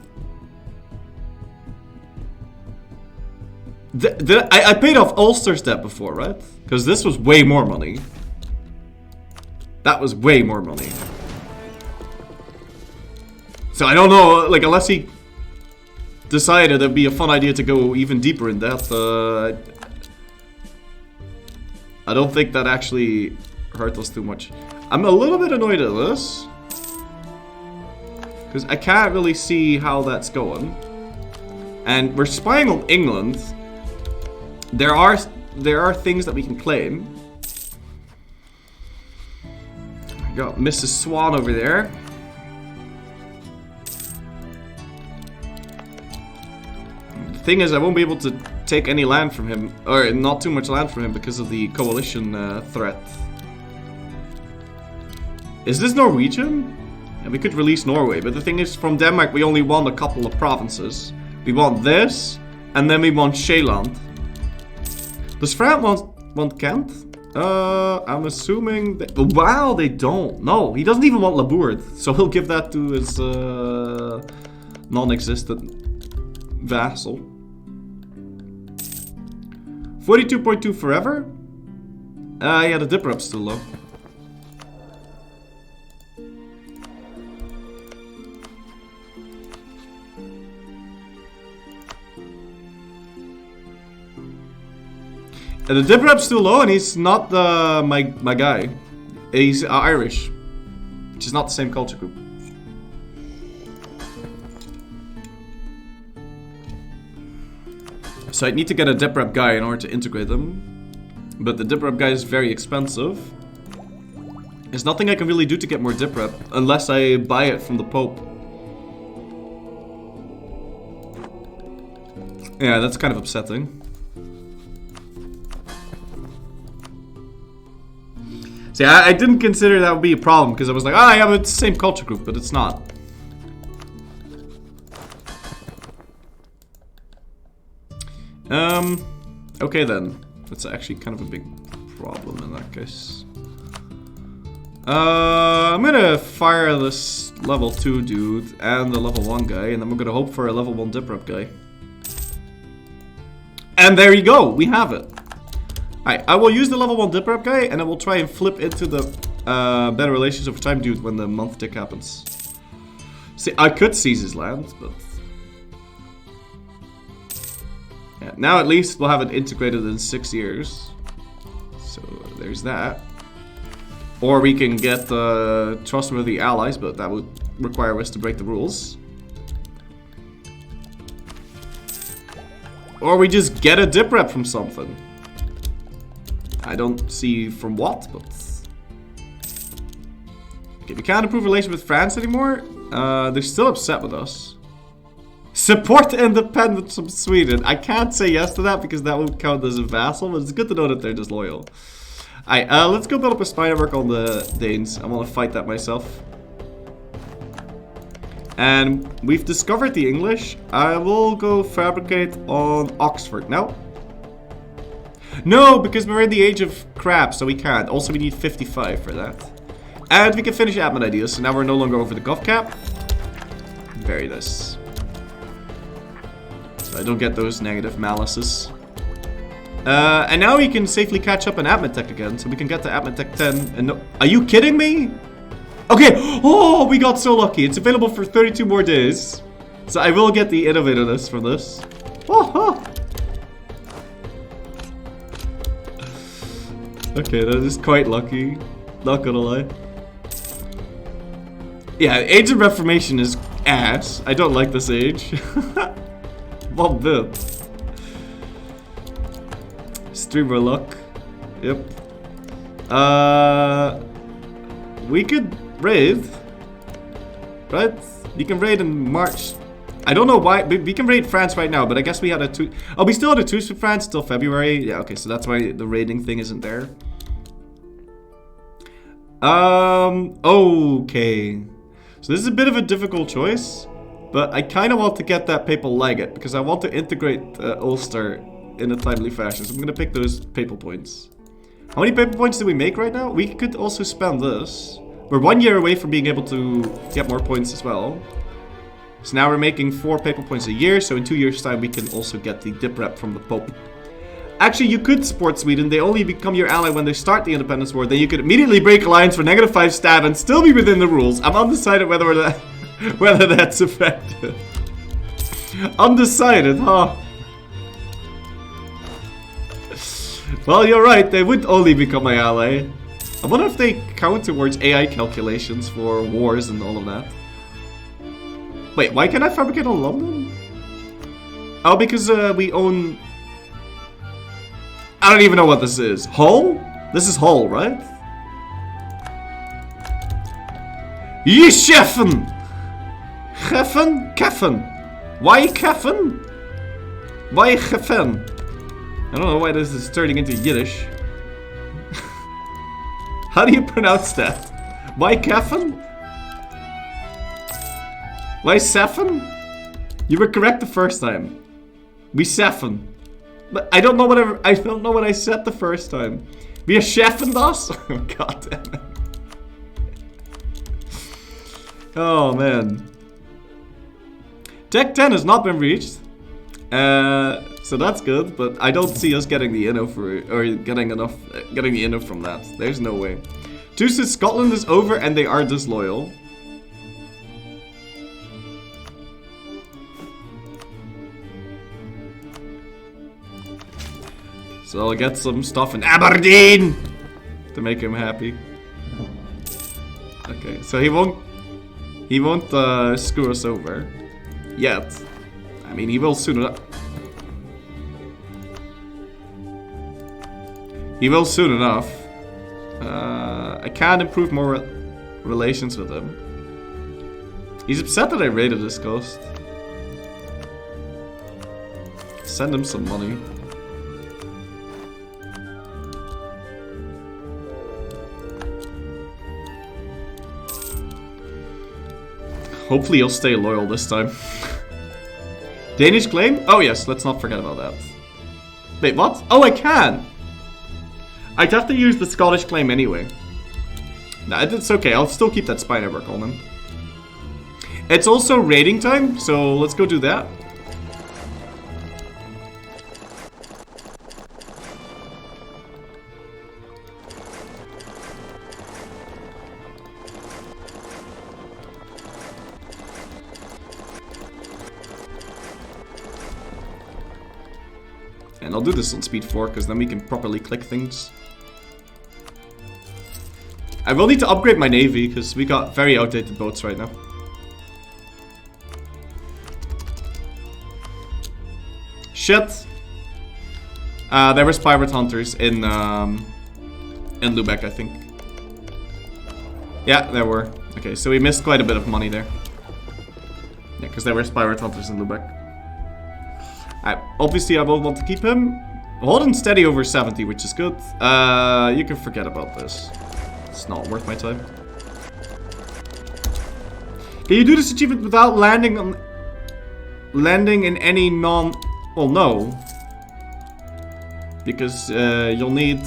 I paid off Ulster's debt before, right? Because this was way more money. That was way more money. So I don't know, like, unless he decided it'd be a fun idea to go even deeper in debt, I don't think that actually hurt us too much. I'm a little bit annoyed at this. Because I can't really see how that's going. And we're spying on England. There are things that we can claim. I got Mrs. Swan over there. The thing is, I won't be able to take any land from him. Or not too much land from him because of the coalition threat. Is this Norwegian? And we could release Norway, but the thing is, from Denmark we only want a couple of provinces. We want this, and then we want Sheeland. Does France want Kent? I'm assuming... Wow, they don't. No, he doesn't even want Labourd, so he'll give that to his non-existent vassal. 42.2 forever? Yeah, the dipper up's still low. The dipper up's still low, and he's not my guy. He's Irish, which is not the same culture group. So I need to get a dipper up guy in order to integrate them, but the dipper up guy is very expensive. There's nothing I can really do to get more dipper up unless I buy it from the Pope. Yeah, that's kind of upsetting. See, I didn't consider that would be a problem because I was like, ah, yeah, but it's the same culture group, but it's not. Okay then. That's actually kind of a big problem in that case. I'm gonna fire this level 2 dude and the level 1 guy, and then we're gonna hope for a level 1 dipper up guy. And there you go, we have it. Alright, I will use the level 1 dipper up guy, and I will try and flip into the better relations over time dude when the month tick happens. See, I could seize his land, but... Yeah, now at least we'll have it integrated in 6 years. So there's that. Or we can get trustworthy allies, but that would require us to break the rules. Or we just get a dip rep from something. I don't see from what, but... Okay, we can't improve relations with France anymore. They're still upset with us. Support the independence from Sweden. I can't say yes to that because that would count as a vassal, but it's good to know that they're disloyal. Alright, let's go build up a spy network on the Danes. I want to fight that myself. And we've discovered the English. I will go fabricate on Oxford. No? No, because we're in the age of crap, so we can't. Also, we need 55 for that. And we can finish admin ideas, so now we're no longer over the gov cap. Very nice. So I don't get those negative malices. And now we can safely catch up in admin tech again, so we can get to admin tech 10. And no, are you kidding me? Okay, oh, we got so lucky. It's available for 32 more days. So I will get the innovativeness from this. Oh, oh. Okay, that is quite lucky. Not gonna lie. Yeah, Age of Reformation is ass. I don't like this age. One bit. Streamer luck. Yep. We could raid. Right? You can raid in March. I don't know why. We can raid France right now, but I guess we had a two. Oh, we still had a truce with France till February. Yeah, okay, so that's why the raiding thing isn't there. Okay. So this is a bit of a difficult choice, but I kind of want to get that papal legate because I want to integrate Ulster in a timely fashion. So I'm gonna pick those papal points. How many papal points do we make right now? We could also spend this. We're 1 year away from being able to get more points as well. So now we're making 4 papal points a year, so in 2 years' time we can also get the dip rep from the Pope. Actually, you could support Sweden. They only become your ally when they start the independence war. Then you could immediately break alliance for -5 stab and still be within the rules. I'm undecided whether that's effective. Undecided, huh? Well, you're right. They would only become my ally. I wonder if they count towards AI calculations for wars and all of that. Wait, why can't I fabricate on London? Oh, because we own... I don't even know what this is. Hull? This is Hull, right? Ye Cheffen! Geffen? Keffen? Why Keffen? Why Geffen? I don't know why this is turning into Yiddish. How do you pronounce that? Why Keffen? Why Seffen? You were correct the first time. We Seffen. But I don't know what I said the first time. We are Cheffen das? Oh, god damn it. Oh man. Tech 10 has not been reached. So that's good, but I don't see us getting the inno for it, or getting the inno from that. There's no way. Tuesday Scotland is over and they are disloyal. So I'll get some stuff in Aberdeen to make him happy. Okay, so he won't screw us over yet. I mean, he will soon enough. He will soon enough. I can't improve more relations with him. He's upset that I raided this coast. Send him some money. Hopefully he'll stay loyal this time. Danish claim? Oh yes, let's not forget about that. Wait, what? Oh, I can! I'd have to use the Scottish claim anyway. Nah, it's okay, I'll still keep that spy network on him. It's also raiding time, so let's go do that. And I'll do this on speed 4, because then we can properly click things. I will need to upgrade my navy, because we got very outdated boats right now. Shit! There was pirate hunters in Lubeck, I think. Yeah, there were. Okay, so we missed quite a bit of money there. Yeah, because there were pirate hunters in Lubeck. Obviously, I will want to keep him. Holding steady over 70, which is good. You can forget about this. It's not worth my time. Can you do this achievement without landing in any non... Well, no. Because you'll need...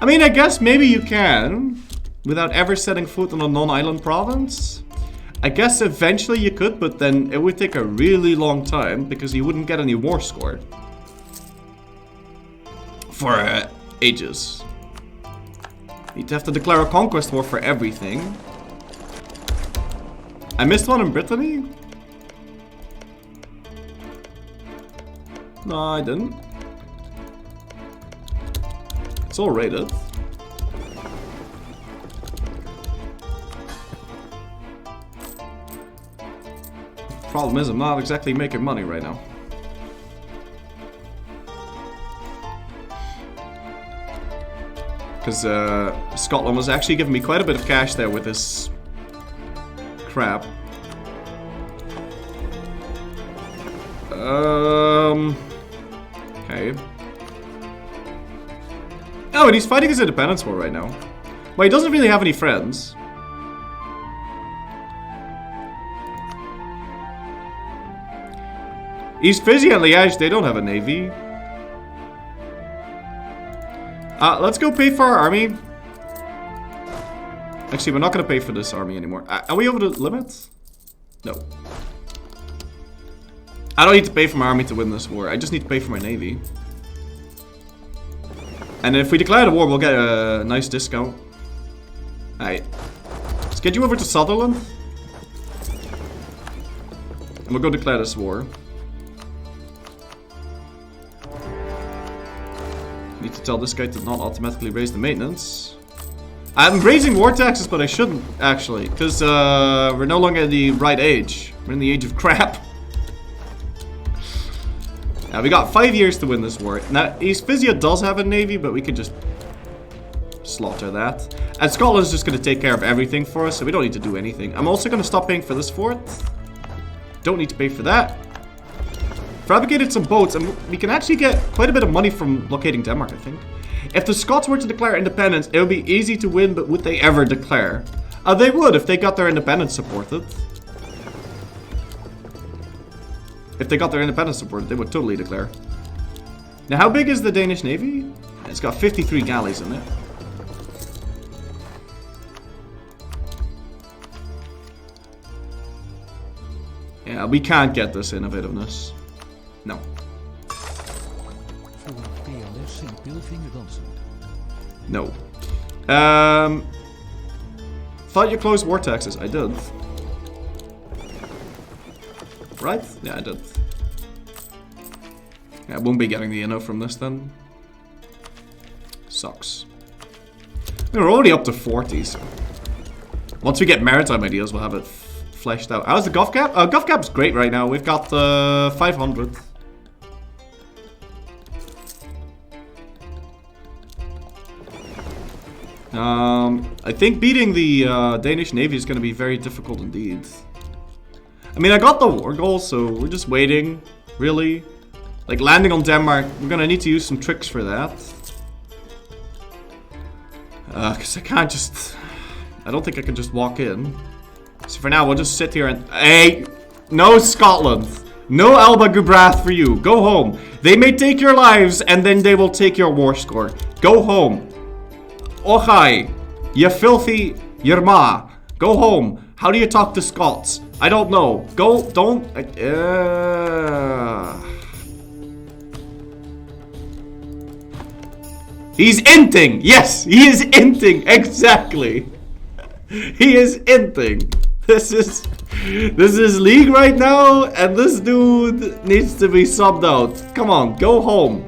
I mean, I guess maybe you can. Without ever setting foot on a non-island province. I guess eventually you could, but then it would take a really long time. Because you wouldn't get any war score. For ages. You'd have to declare a conquest war for everything. I missed one in Brittany? No, I didn't. It's all rated. Problem is, I'm not exactly making money right now. Because Scotland was actually giving me quite a bit of cash there with this crap. Okay. Oh, and he's fighting his independence war right now. Well, he doesn't really have any friends. East Fizzy and Liège, they don't have a navy. Let's go pay for our army. Actually, we're not going to pay for this army anymore. Are we over the limit? No. I don't need to pay for my army to win this war. I just need to pay for my navy. And if we declare the war, we'll get a nice discount. Alright. Let's get you over to Sutherland. And we'll go declare this war. Need to tell this guy to not automatically raise the maintenance. I'm raising war taxes, but I shouldn't, actually. Because we're no longer in the right age. We're in the age of crap. We got 5 years to win this war. Now, East Fizia does have a navy, but we could just slaughter that. And Scotland's just going to take care of everything for us, so we don't need to do anything. I'm also going to stop paying for this fort. Don't need to pay for that. Fabricated some boats, and we can actually get quite a bit of money from blockading Denmark, I think. If the Scots were to declare independence, it would be easy to win, but would they ever declare? They would, if they got their independence supported. If they got their independence supported, they would totally declare. Now, how big is the Danish Navy? It's got 53 galleys in it. Yeah, we can't get this innovativeness. No. No. Thought you closed war taxes. I did. Right? Yeah, I did. Yeah, I won't be getting the inno from this then. Sucks. We're already up to 40s. Once we get maritime ideas, we'll have it fleshed out. How's the Gulf Cap? Gulf Cap's great right now. We've got 500. I think beating the Danish Navy is going to be very difficult indeed. I mean, I got the war goal, so we're just waiting, really. Like, landing on Denmark, we're going to need to use some tricks for that. Because I can't just... I don't think I can just walk in. So for now, we'll just sit here and... Hey! No Scotland! No Alba Gubrath for you. Go home. They may take your lives, and then they will take your war score. Go home. Ochai! You filthy Yerma. Go home. How do you talk to Scots? I don't know. Go, don't... He's inting! Yes, he is inting! Exactly! He is inting! This is league right now, and this dude needs to be subbed out. Come on, go home.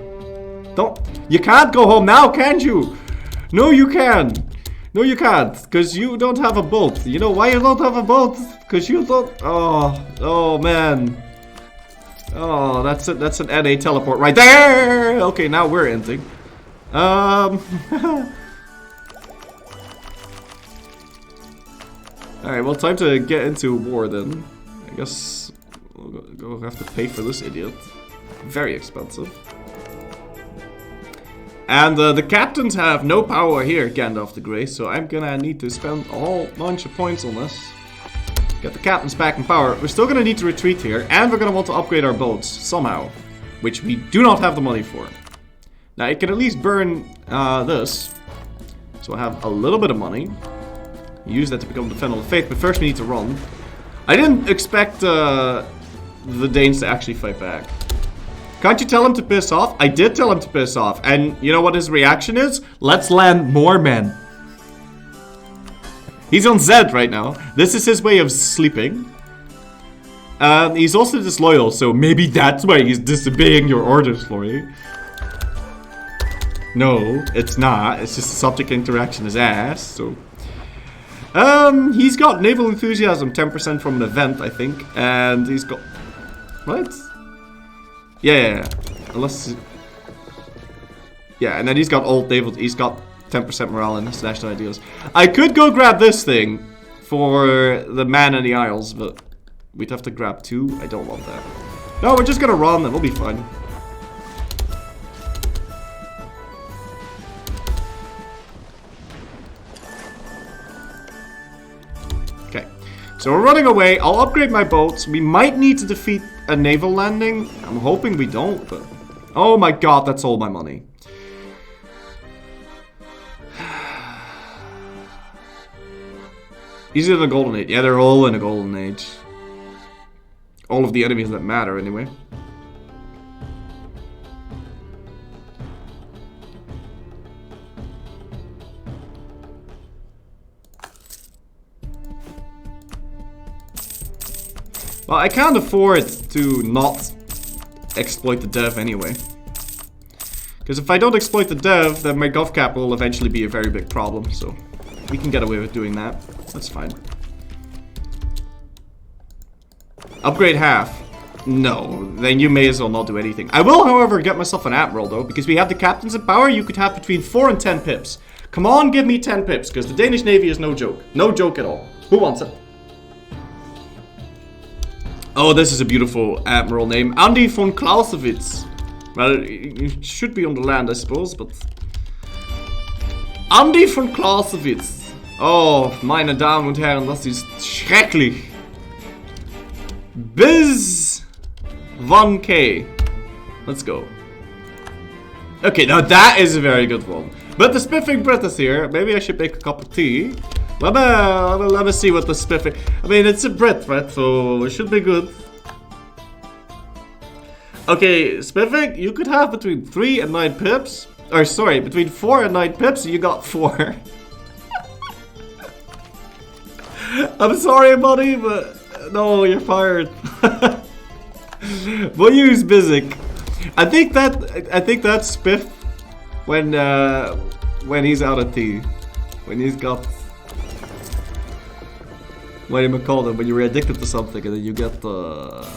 Don't... You can't go home now, can't you? No, you can. No, you can't, because you don't have a boat. You know why you don't have a boat? Because you don't... Oh, man. Oh, that's an NA teleport right there! Okay, now we're inting. Alright, well, time to get into war then. I guess we'll have to pay for this idiot. very expensive. And the captains have no power here, Gandalf the Grey, so I'm gonna need to spend a whole bunch of points on this. Get the captains back in power. We're still gonna need to retreat here, and we're gonna want to upgrade our boats somehow, which we do not have the money for. Now, I can at least burn this, so I have a little bit of money. Use that to become the Fennel of Faith, but first we need to run. I didn't expect the Danes to actually fight back. Can't you tell him to piss off? I did tell him to piss off. And you know what his reaction is? Let's land more men. He's on Zed right now. This is his way of sleeping. He's also disloyal, so maybe that's why he's disobeying your orders, Florry. No, it's not. It's just a subject interaction his ass, so... he's got naval enthusiasm 10% from an event, I think. And he's got... What? Yeah. Unless... Yeah, and then he's got old naval... He's got 10% morale in his national ideals. I could go grab this thing for the man in the Isles, but we'd have to grab 2. I don't want that. No, we're just gonna run and we'll be fine. Okay, so we're running away. I'll upgrade my boats. We might need to defeat a naval landing. I'm hoping we don't, but... Oh my god, that's all my money. He's in a golden age. Yeah, they're all in a golden age. All of the enemies that matter, anyway. Well, I can't afford to not exploit the dev anyway. Because if I don't exploit the dev, then my GovCap will eventually be a very big problem, so we can get away with doing that. That's fine. Upgrade half. No, then you may as well not do anything. I will, however, get myself an admiral, though, because we have the captains in power. You could have between 4 and 10 pips. Come on, give me 10 pips, because the Danish Navy is no joke. No joke at all. Who wants it? Oh, this is a beautiful admiral name. Andy von Clausewitz. Well, it should be on the land, I suppose, but... Andy von Clausewitz. Oh, meine Damen und Herren, das ist schrecklich. Biz 1K. Let's go. Okay, now that is a very good one. But the spiffing Brit is here. Maybe I should make a cup of tea. Let me see what the spiffing... I mean, it's a Brit, right? So it should be good. Okay, spiffing, you could have between 3 and 9 pips. Or, sorry, between 4 and 9 pips, you got 4. I'm sorry, buddy, but no, you're fired. We'll use Bizik. I think that's Spiff when he's out of tea. When he's got... What do you call them? When you're addicted to something and then you get the...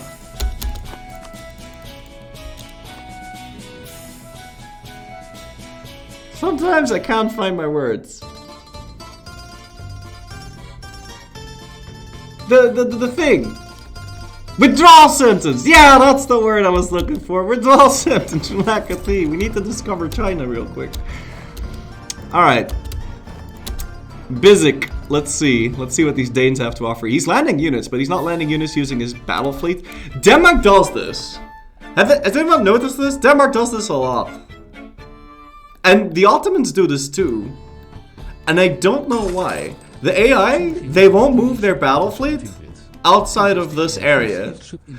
Sometimes I can't find my words. The thing. Withdrawal sentence. Yeah, that's the word I was looking for. Withdrawal sentence from lack of tea. We need to discover China real quick. Alright. Bizik. Let's see. Let's see what these Danes have to offer. He's landing units, but he's not landing units using his battle fleet. Denmark does this. Has anyone noticed this? Denmark does this a lot. And the Ottomans do this too. And I don't know why. The AI, they won't move their battle fleet outside of this area.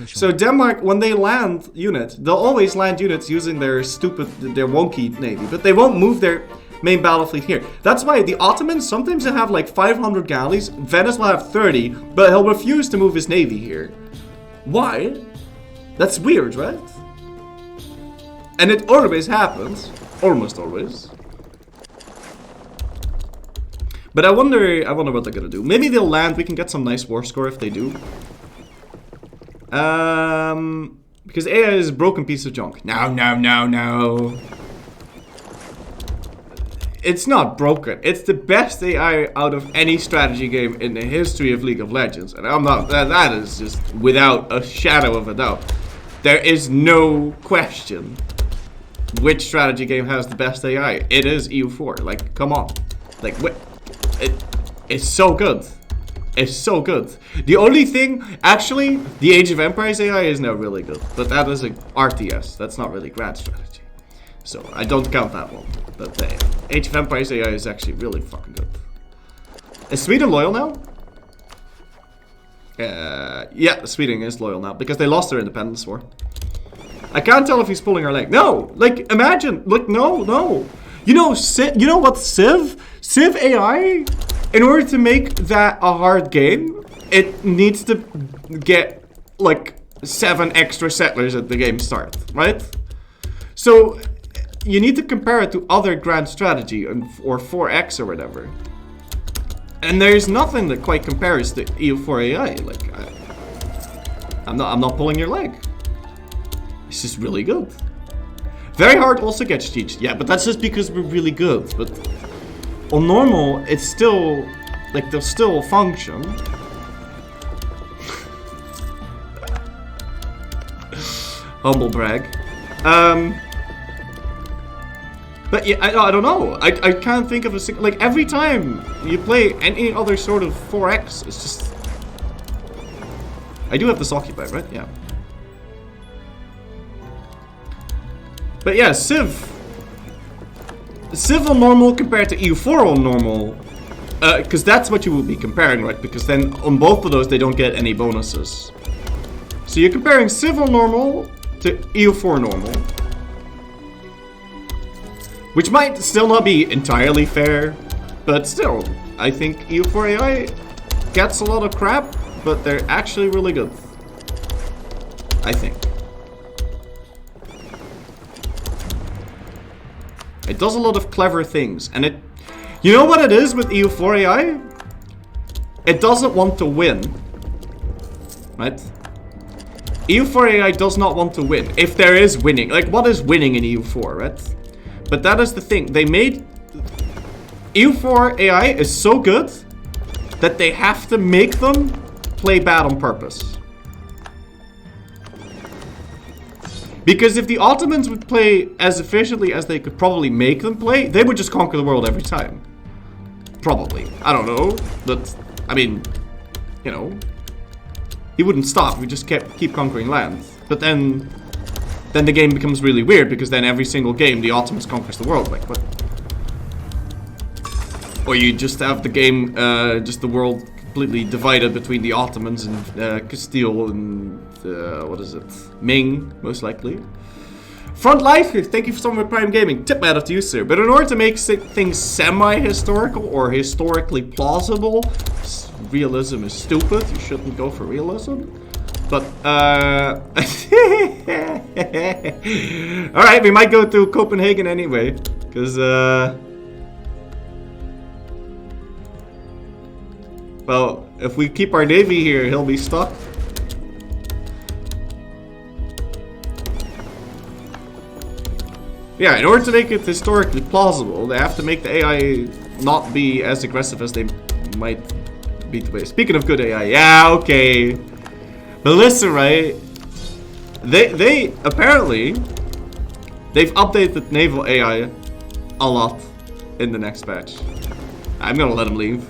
So Denmark, when they land units, they'll always land units using their wonky navy, but they won't move their main battle fleet here. That's why the Ottomans, sometimes they have like 500 galleys, Venice will have 30, but he'll refuse to move his navy here. Why? That's weird, right? And it always happens. Almost always. But I wonder what they're gonna do. Maybe they'll land. We can get some nice war score if they do. Because AI is a broken piece of junk. No. It's not broken. It's the best AI out of any strategy game in the history of League of Legends. And I'm not... That is just without a shadow of a doubt. There is no question which strategy game has the best AI. It is EU4. Like, come on. Like, it's so good. It's so good. The only thing, actually, the Age of Empires AI is now really good. But that is a RTS. That's not really grand strategy. So, I don't count that one. But the Age of Empires AI is actually really fucking good. Is Sweden loyal now? Yeah, Sweden is loyal now. Because they lost their independence war. I can't tell if he's pulling our leg. No! Like, imagine. Like, no. You know what, Civ? Civ AI, in order to make that a hard game, it needs to get, like, 7 extra settlers at the game start, right? So, you need to compare it to other grand strategy, or 4X or whatever. And there's nothing that quite compares to EU4 AI. Like, I'm not pulling your leg. It's just really good. Very hard also gets cheats. Yeah, but that's just because we're really good. But on normal, it's still, like, they'll still function. Humble brag. But yeah, I don't know. I can't think of a single, like, every time you play any other sort of 4X, it's just... I do have this occupied, right? Yeah. But yeah, Civ on normal compared to EU4 on normal, because that's what you will be comparing, right? Because then on both of those they don't get any bonuses. So you're comparing Civ on normal to EU4 normal, which might still not be entirely fair, but still, I think EU4 AI gets a lot of crap, but they're actually really good. I think. It does a lot of clever things, and it... You know what it is with EU4 AI? It doesn't want to win. Right? EU4 AI does not want to win. If there is winning. Like, what is winning in EU4, right? But that is the thing. They made... EU4 AI is so good that they have to make them play bad on purpose. Because if the Ottomans would play as efficiently as they could probably make them play, they would just conquer the world every time. Probably. I don't know. But, I mean, you know. He wouldn't stop. We just keep conquering lands. But then the game becomes really weird, because then every single game the Ottomans conquers the world. Like, what? Or you just have the game, just the world completely divided between the Ottomans and Castile and what is it? Ming, most likely. Front Life, thank you for some of Prime Gaming. Tip out to you, sir. But in order to make things semi-historical or historically plausible, realism is stupid. You shouldn't go for realism. But alright, we might go to Copenhagen anyway, because well, if we keep our navy here, he'll be stuck. Yeah, in order to make it historically plausible, they have to make the AI not be as aggressive as they might be today. Speaking of good AI, yeah, okay. Melissa, right? They apparently, they've updated naval AI a lot in the next patch. I'm gonna let him leave.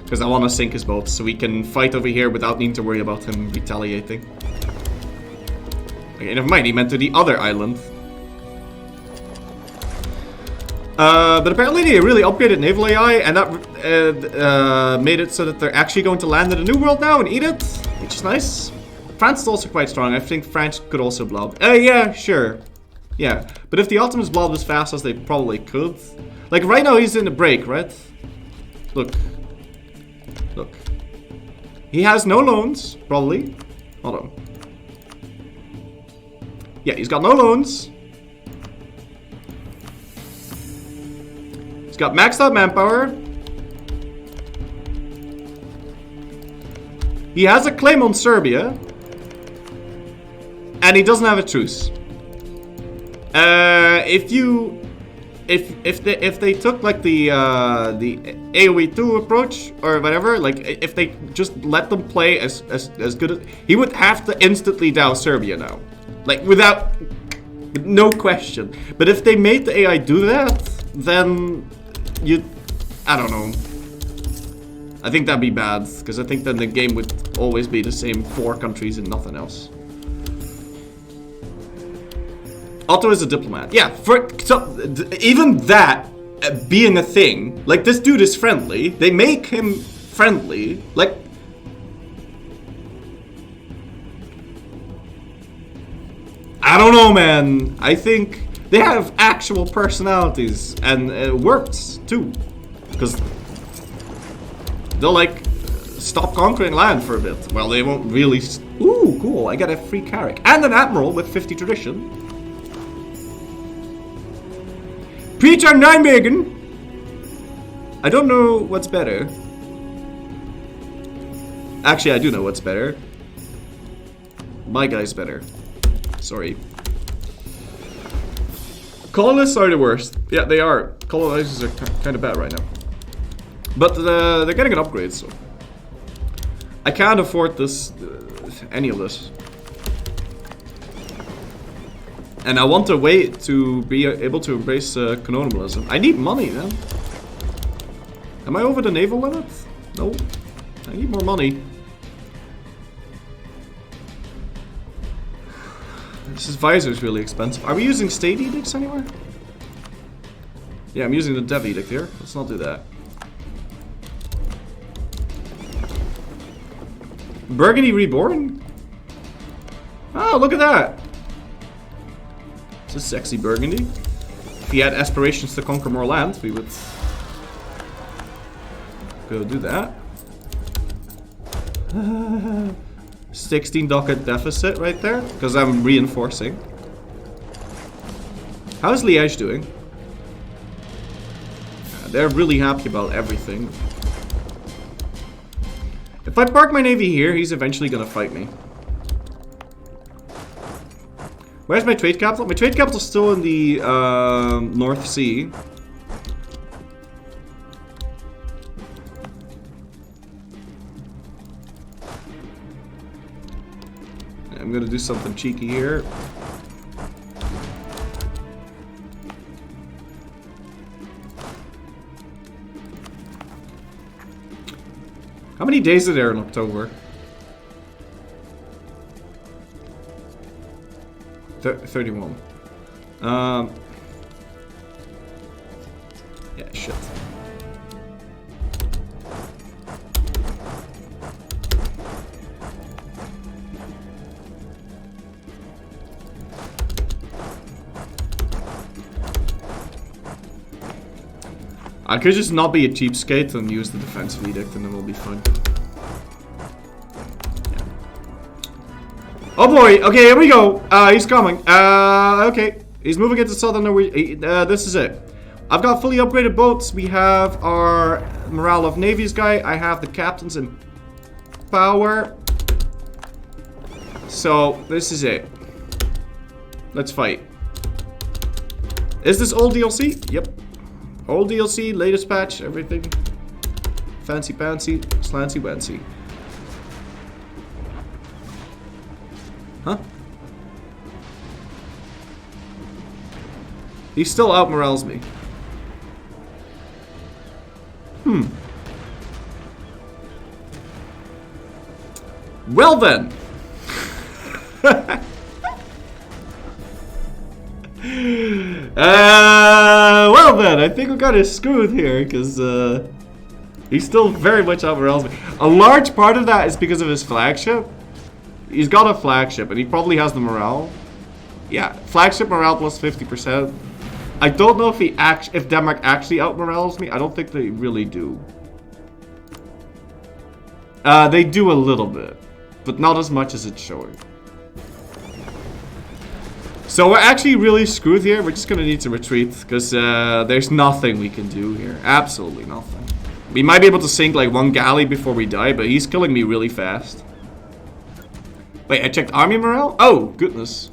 Because I want to sink his boat so we can fight over here without needing to worry about him retaliating. Okay, never mind, he meant to the other island. But apparently they really upgraded naval AI, and that made it so that they're actually going to land in a new world now and eat it, which is nice. France is also quite strong. I think France could also blob. Yeah, sure. Yeah, but if the Ottomans blobbed as fast as they probably could... Like, right now he's in a break, right? Look. Look. He has no loans, probably. Hold on. Yeah, he's got no loans. He's got maxed out manpower. He has a claim on Serbia. if they took like the AoE2 approach or whatever, like if they just let them play as good as, he would have to instantly douse Serbia now, like without no question. But if they made the AI do that, then I don't know. I think that'd be bad, because I think then the game would always be the same 4 countries and nothing else. Otto is a diplomat. Yeah, even that being a thing, like this dude is friendly. They make him friendly. Like, I don't know, man. I think they have actual personalities, and it works too, because they'll like stop conquering land for a bit. Well, they won't really. Ooh, cool! I got a free carrack and an admiral with 50 tradition. Peter Nijmegen. I don't know what's better. Actually, I do know what's better. My guy's better. Sorry. Colonists are the worst. Yeah, they are. Colonizers are kind of bad right now. But they're getting an upgrade, so I can't afford this, any of this. And I want a way to be able to embrace colonialism. I need money, man. Am I over the naval limit? No. I need more money. This visor is really expensive. Are we using state edicts anywhere? Yeah, I'm using the dev edict here. Let's not do that. Burgundy reborn? Oh, look at that. It's a sexy Burgundy. If he had aspirations to conquer more land, we would go do that. 16 docket deficit right there, because I'm reinforcing. How's Liège doing? They're really happy about everything. If I park my navy here, he's eventually gonna fight me. Where's my trade capital? My trade capital's still in the North Sea. I'm gonna do something cheeky here. How many days are there in October? 31. Yeah, shit. I could just not be a cheapskate and use the defensive edict and then we'll be fine. Yeah. Oh boy, okay, here we go. He's coming. Okay. He's moving into southern Norway. This is it. I've got fully upgraded boats. We have our morale of navies guy. I have the captains in power. So, this is it. Let's fight. Is this old DLC? Yep. Old DLC, latest patch, everything. Fancy pantsy, slancy wancy. Huh? He still outmorales me. Well then. Well then, I think we got it screwed here, because he's still very much outmorales me. A large part of that is because of his flagship. He's got a flagship, and he probably has the morale. Yeah, flagship morale plus 50%. I don't know if if Denmark actually outmorales me. I don't think they really do. They do a little bit, but not as much as it's showing. So we're actually really screwed here. We're just gonna need to retreat, because there's nothing we can do here. Absolutely nothing. We might be able to sink like one galley before we die, but he's killing me really fast. Wait, I checked army morale? Oh, goodness.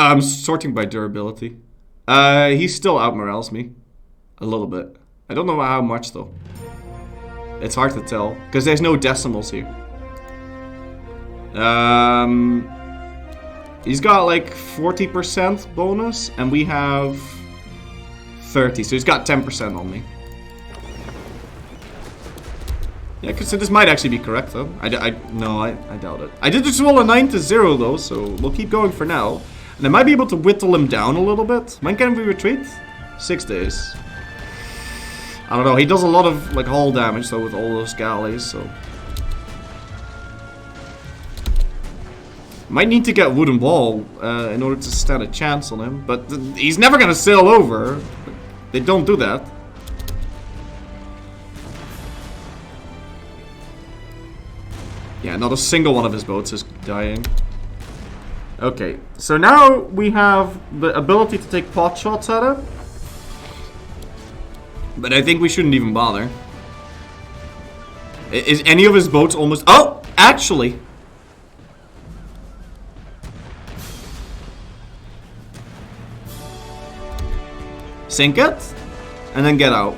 I'm sorting by durability. He still outmorales me. A little bit. I don't know how much though. It's hard to tell, because there's no decimals here. He's got like 40% bonus, and we have 30, so he's got 10% on me. Yeah, because this might actually be correct though. No, I doubt it. I did just roll a 9 to 0 though, so we'll keep going for now. And I might be able to whittle him down a little bit. When can we retreat? 6 days. I don't know, he does a lot of like hull damage though with all those galleys, so. Might need to get wooden wall in order to stand a chance on him, but he's never gonna sail over. They don't do that. Yeah, not a single one of his boats is dying. Okay, so now we have the ability to take pot shots at it. But I think we shouldn't even bother. Is any of his boats almost... Oh! Actually! Sink it, and then get out.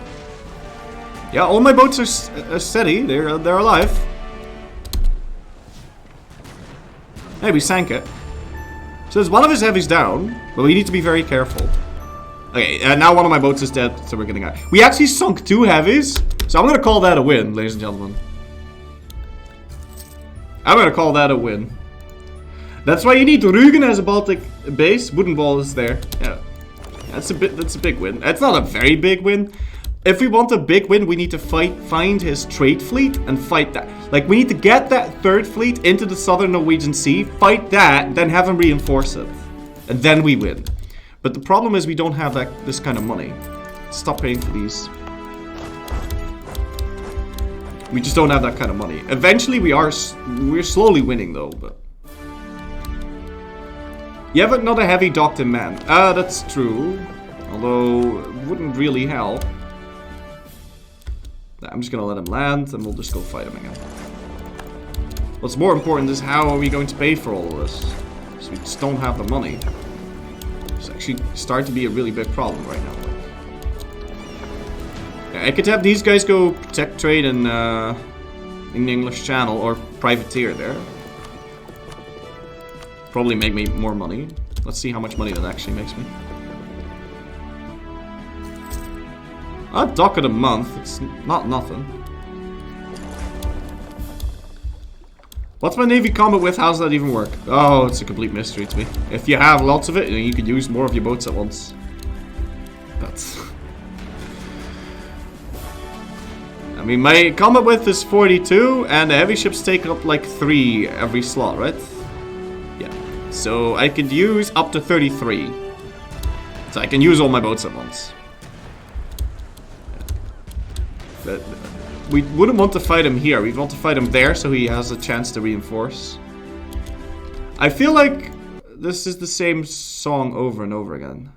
Yeah, all my boats are steady. They're alive. Hey, we sank it. So there's one of his heavies down, but we need to be very careful. Okay, now one of my boats is dead, so we're getting out. We actually sunk 2 heavies, so I'm gonna call that a win, ladies and gentlemen. I'm gonna call that a win. That's why you need Rügen as a Baltic base. Wooden wall is there. Yeah. That's a big win. It's not a very big win. If we want a big win, we need to find his trade fleet and fight that. Like, we need to get that 3rd fleet into the southern Norwegian Sea, fight that, then have him reinforce it. And then we win. But the problem is we don't have this kind of money. Stop paying for these. We just don't have that kind of money. Eventually we're slowly winning though, but... You have another heavy docked in man. That's true. Although, it wouldn't really help. I'm just gonna let him land, and we'll just go fight him again. What's more important is how are we going to pay for all of this? So we just don't have the money. It's actually starting to be a really big problem right now. Yeah, I could have these guys go protect trade in the English Channel, or privateer there. Probably make me more money. Let's see how much money that actually makes me. A dock at a month, it's not nothing. What's my Navy combat with? How does that even work? Oh, it's a complete mystery to me. If you have lots of it, you can use more of your boats at once. That's... I mean, my combat width is 42, and the heavy ships take up like 3 every slot, right? Yeah. So I could use up to 33. So I can use all my boats at once. We wouldn't want to fight him here. We'd want to fight him there so he has a chance to reinforce. I feel like this is the same song over and over again.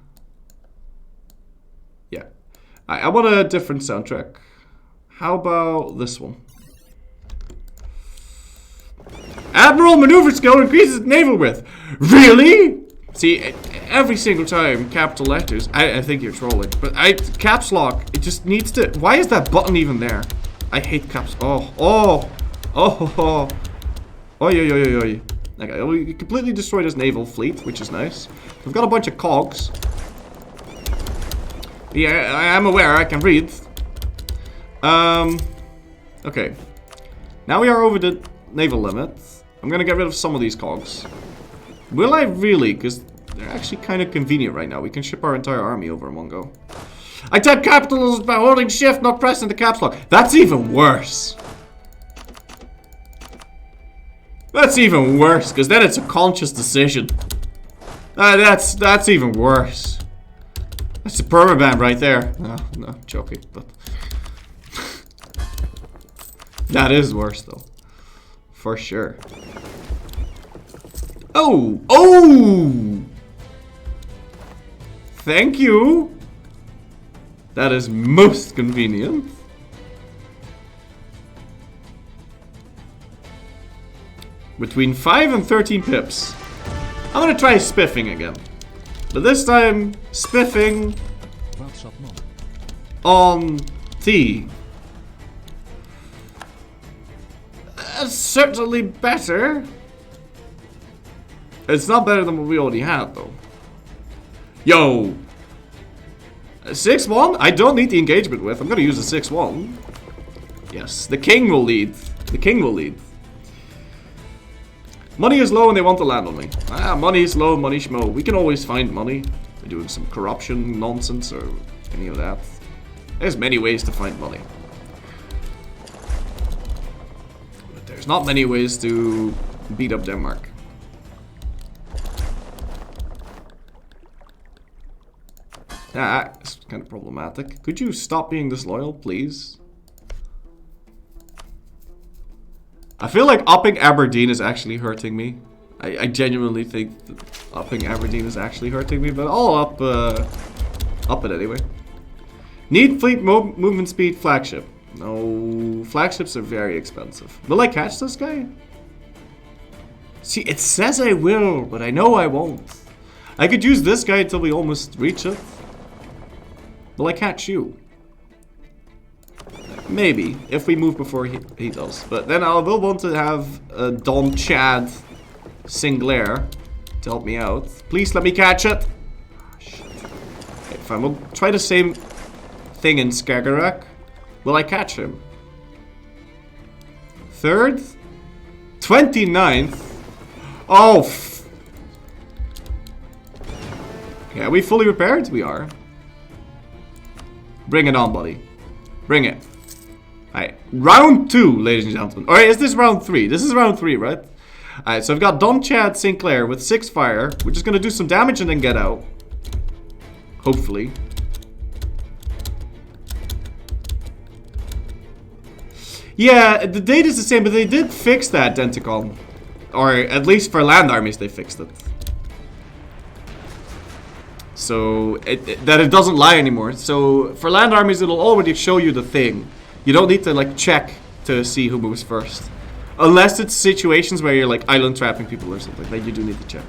Yeah. I want a different soundtrack. How about this one? Admiral maneuver skill increases naval width. Really? See, every single time capital letters, I think you're trolling, but caps lock, it just needs to, why is that button even there? I hate caps, oh, okay, we completely destroyed his naval fleet, which is nice. We've got a bunch of cogs. Yeah, I am aware, I can read. Okay. Now we are over the naval limit. I'm gonna get rid of some of these cogs. Will I really? Because they're actually kind of convenient right now. We can ship our entire army over in one go. I type capitals by holding shift, not pressing the caps lock. That's even worse. That's even worse, because then it's a conscious decision. That's even worse. That's a permaban right there. No, joking, but... that is worse, though. For sure. Oh! Oh! Thank you! That is most convenient. Between 5 and 13 pips. I'm gonna try spiffing again. But this time, spiffing on T. That's certainly better. It's not better than what we already had, though. Yo! 6-1? I don't need the engagement with. I'm gonna use a 6-1. Yes, the king will lead. The king will lead. Money is low and they want to land on me. Ah, money is low, money schmo. We can always find money. We're doing some corruption nonsense or any of that. There's many ways to find money. But there's not many ways to beat up Denmark. Ah, it's kind of problematic. Could you stop being disloyal, please? I feel like upping Aberdeen is actually hurting me. I genuinely think that upping Aberdeen is actually hurting me, but I'll up it anyway. Need fleet movement speed flagship. No, flagships are very expensive. Will I catch this guy? See, it says I will, but I know I won't. I could use this guy until we almost reach it. Will I catch you? Maybe, if we move before he does. But then I will want to have Don Chad Singlair to help me out. Please let me catch it. Oh, shit. Okay, fine, we'll try the same thing in Skagerrak. Will I catch him? 3rd? 29th? Oh, yeah, are we fully repaired? We are. Bring it on, buddy. Bring it. Alright, round 2, ladies and gentlemen. Or is this round 3? This is round 3, right? Alright, so I've got Don Chad Sinclair with 6 fire. We're just gonna do some damage and then get out. Hopefully. Yeah, the date is the same, but they did fix that, Denticon. Or at least for land armies, they fixed it. So, that it doesn't lie anymore. So, for land armies, it'll already show you the thing. You don't need to, like, check to see who moves first. Unless it's situations where you're, like, island trapping people or something. Then you do need to check.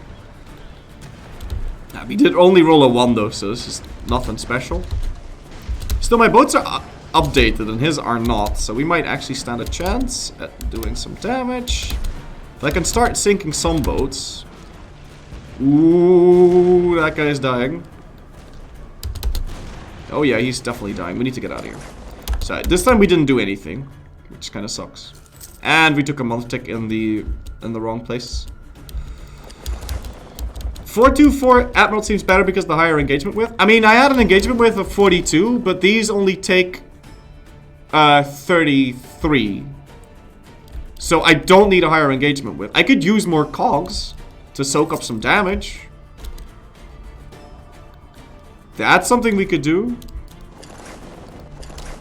Now, we did only roll a 1, though, so this is nothing special. Still, my boats are updated and his are not. So, we might actually stand a chance at doing some damage. I can start sinking some boats. Ooh, that guy is dying. Oh yeah, he's definitely dying. We need to get out of here. So this time we didn't do anything, which kind of sucks. And we took a month tick in the wrong place. 424 Admiral seems better because of the higher engagement width. I mean, I had an engagement width of 42, but these only take 33. So I don't need a higher engagement width. I could use more cogs to soak up some damage. That's something we could do.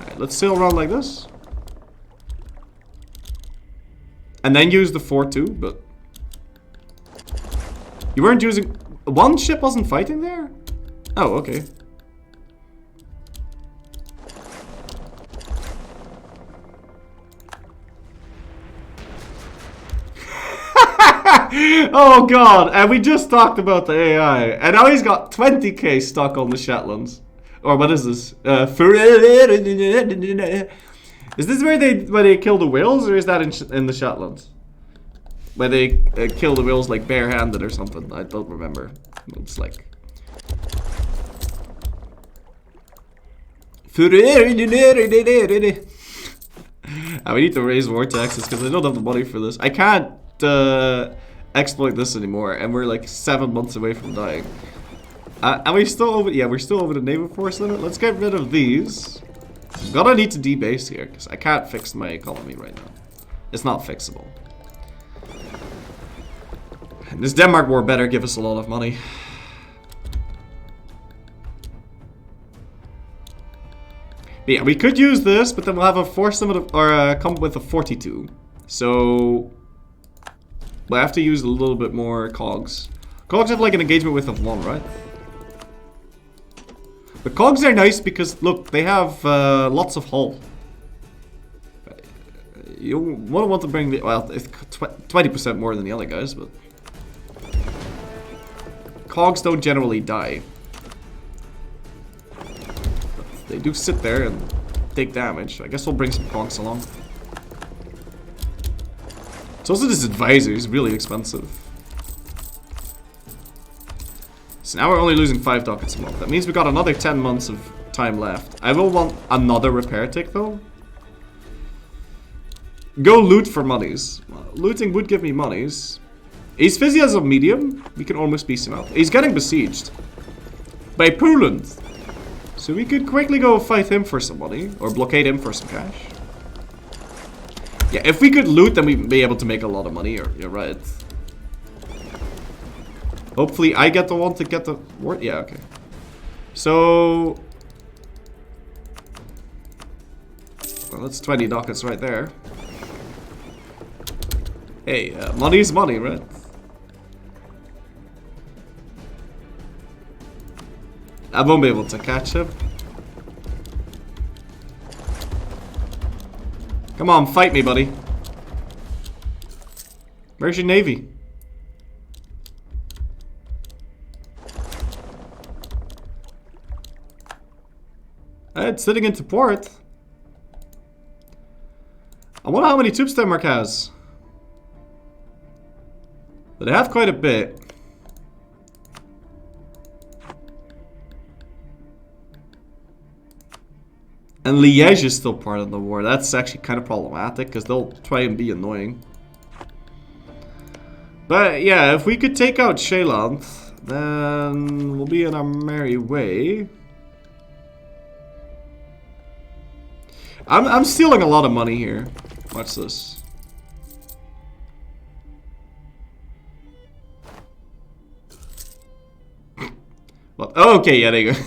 Alright, let's sail around like this. And then use the 4-2, but... You weren't using... One ship wasn't fighting there? Oh, okay. Oh god, and we just talked about the AI, and now he's got 20k stuck on the Shetlands. Or what is this? Is this where they kill the whales, or is that in the Shetlands? Where they kill the whales like barehanded or something? I don't remember. It's like... We need to raise vortexes because I don't have the money for this. I can't exploit this anymore, and we're like 7 months away from dying. And we're still over. Yeah, we're still over the naval force limit. Let's get rid of these. I'm gonna need to debase here because I can't fix my economy right now. It's not fixable. And this Denmark war better give us a lot of money. But yeah, we could use this, but then we'll have a force limit of, or come with a 42. So we'll have to use a little bit more cogs. Cogs have like an engagement width of 1, right? But cogs are nice because, look, they have lots of hull. You won't want to bring the... Well, it's 20% more than the other guys, but... cogs don't generally die. But they do sit there and take damage. I guess we'll bring some cogs along. It's also this advisor, he's really expensive. So now we're only losing 5 ducats a month. That means we got another 10 months of time left. I will want another repair tick though. Go loot for monies. Well, looting would give me monies. He's fizzy as a medium. We can almost beast him out. He's getting besieged by Poland. So we could quickly go fight him for some money. Or blockade him for some cash. Yeah, if we could loot, then we'd be able to make a lot of money. You're right. Hopefully I get the one to get the... Yeah, okay. So... Well, that's 20 ducats right there. Hey, money's money, right? I won't be able to catch him. Come on, fight me, buddy. Where's your navy? It's sitting into port. I wonder how many troops Denmark has. But they have quite a bit. And Liège is still part of the war. That's actually kind of problematic because they'll try and be annoying. But yeah, if we could take out Zeeland, then we'll be in our merry way. I'm stealing a lot of money here. Watch this. What? Oh, okay, yeah, there you go.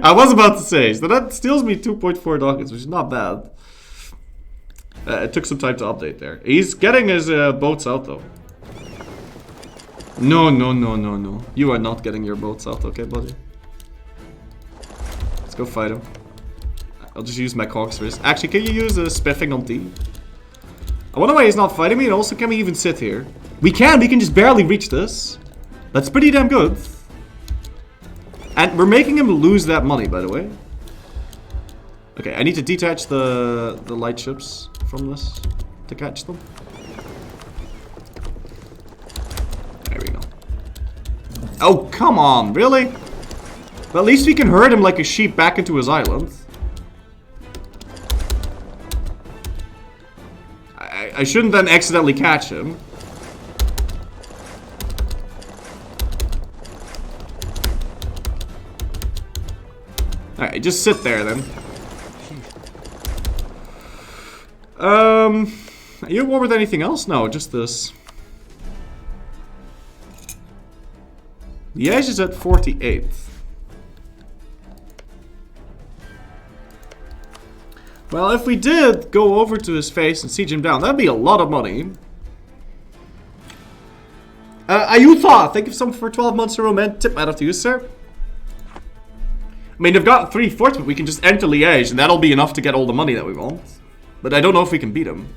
I was about to say, so that steals me 2.4 ducats, which is not bad. It took some time to update there. He's getting his boats out, though. No, no, no, no, no. You are not getting your boats out, okay, buddy? Let's go fight him. I'll just use my cogs for this. Actually, can you use spiffing on D? I wonder why he's not fighting me, and also can we even sit here? We can just barely reach this. That's pretty damn good. And we're making him lose that money, by the way. Okay, I need to detach the light ships from this to catch them. There we go. Oh, come on, really? Well, at least we can herd him like a sheep back into his island. I shouldn't then accidentally catch him. Alright, just sit there then. Are you at war with anything else? No, just this. Liège is at 48th. Well, if we did go over to his face and siege him down, that'd be a lot of money. Ayutha, think of something for 12 months in a row, man. Tip that up to you, sir. I mean, they've got 3 forts, but we can just enter Liège, and that'll be enough to get all the money that we want. But I don't know if we can beat him.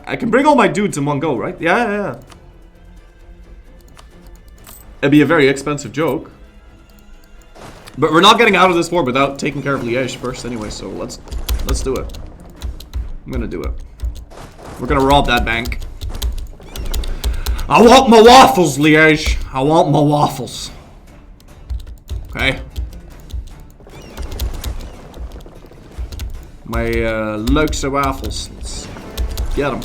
I can bring all my dudes in one go, right? Yeah. It'd be a very expensive joke. But we're not getting out of this war without taking care of Liège first anyway, so let's do it. I'm gonna do it. We're gonna rob that bank. I want my waffles, Liège. I want my waffles. Okay. My Luxe waffles. Let's get them.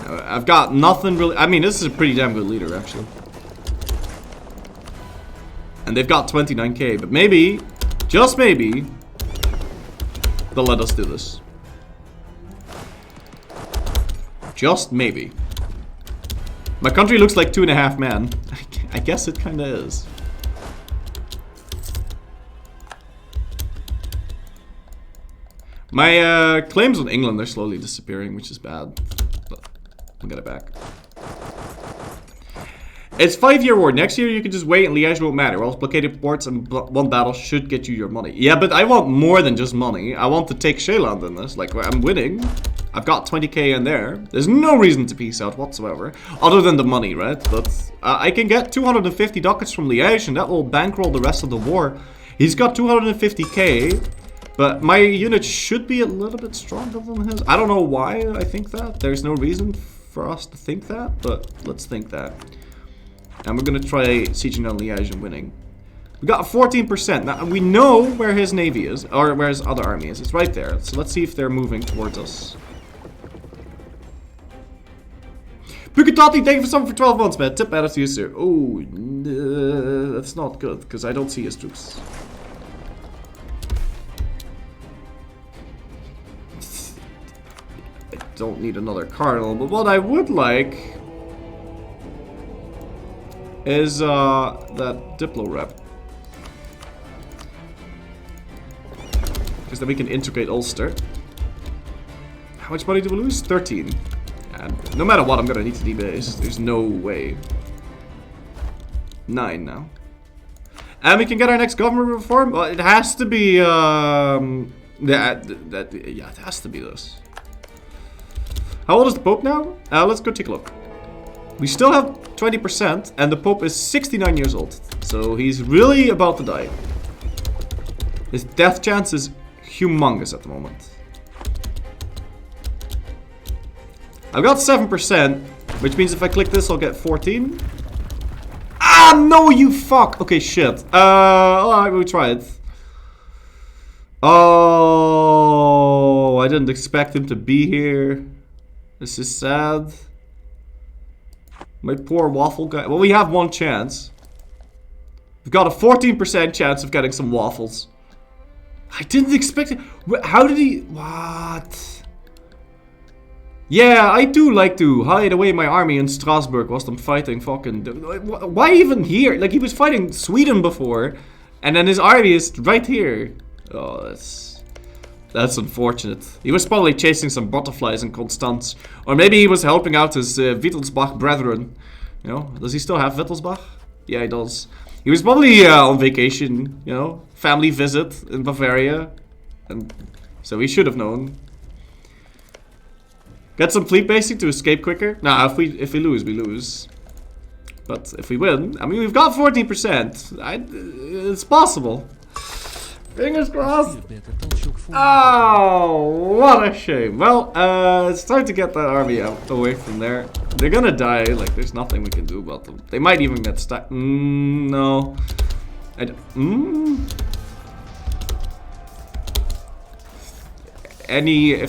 I've got nothing really. I mean, this is a pretty damn good leader, actually. And they've got 29k, but maybe, just maybe, they'll let us do this. Just maybe. My country looks like 2.5 men. I guess it kinda is. My claims on England are slowly disappearing, which is bad. But I'll get it back. It's 5-year war. Next year you can just wait and Liège won't matter. Well, blockaded ports and one battle should get you your money. Yeah, but I want more than just money. I want to take Sheeland in this. Like, I'm winning. I've got 20k in there. There's no reason to peace out whatsoever. Other than the money, right? But I can get 250 ducats from Liège and that will bankroll the rest of the war. He's got 250k. But my unit should be a little bit stronger than his. I don't know why I think that. There's no reason for us to think that. But let's think that. And we're going to try sieging on Liège and winning. We got a 14%. Now, we know where his navy is. Or where his other army is. It's right there. So let's see if they're moving towards us. Bukatati, thank you for something for 12 months, man. Tip added to you, sir. Oh, that's not good. Because I don't see his troops. I don't need another cardinal. But what I would like... is that Diplo rep. Because then we can integrate Ulster. How much money do we lose? 13. And no matter what, I'm gonna need to debase. There's no way. 9 now. And we can get our next government reform. Well, it has to be yeah, it has to be this. How old is the Pope now? Let's go take a look. We still have 20%, and the Pope is 69 years old. So he's really about to die. His death chance is humongous at the moment. I've got 7%, which means if I click this, I'll get 14. Ah, no, you fuck! Okay, shit. Alright, we'll try it. Oh, I didn't expect him to be here. This is sad. My poor waffle guy. Well, we have one chance. We've got a 14% chance of getting some waffles. I didn't expect it. How did he... What? Yeah, I do like to hide away my army in Strasbourg whilst I'm fighting fucking... Why even here? Like, he was fighting Sweden before. And then his army is right here. Oh, that's unfortunate. He was probably chasing some butterflies in Constance. Or maybe he was helping out his Wittelsbach brethren. You know, does he still have Wittelsbach? Yeah, he does. He was probably on vacation, you know, family visit in Bavaria. And so he should have known. Get some fleet basing to escape quicker. Nah, if we lose, we lose. But if we win, I mean, we've got 14%. It's possible. Fingers crossed. Oh, what a shame. Well, it's time to get that army out away from there. They're gonna die. Like, there's nothing we can do about them. They might even get stuck. No. If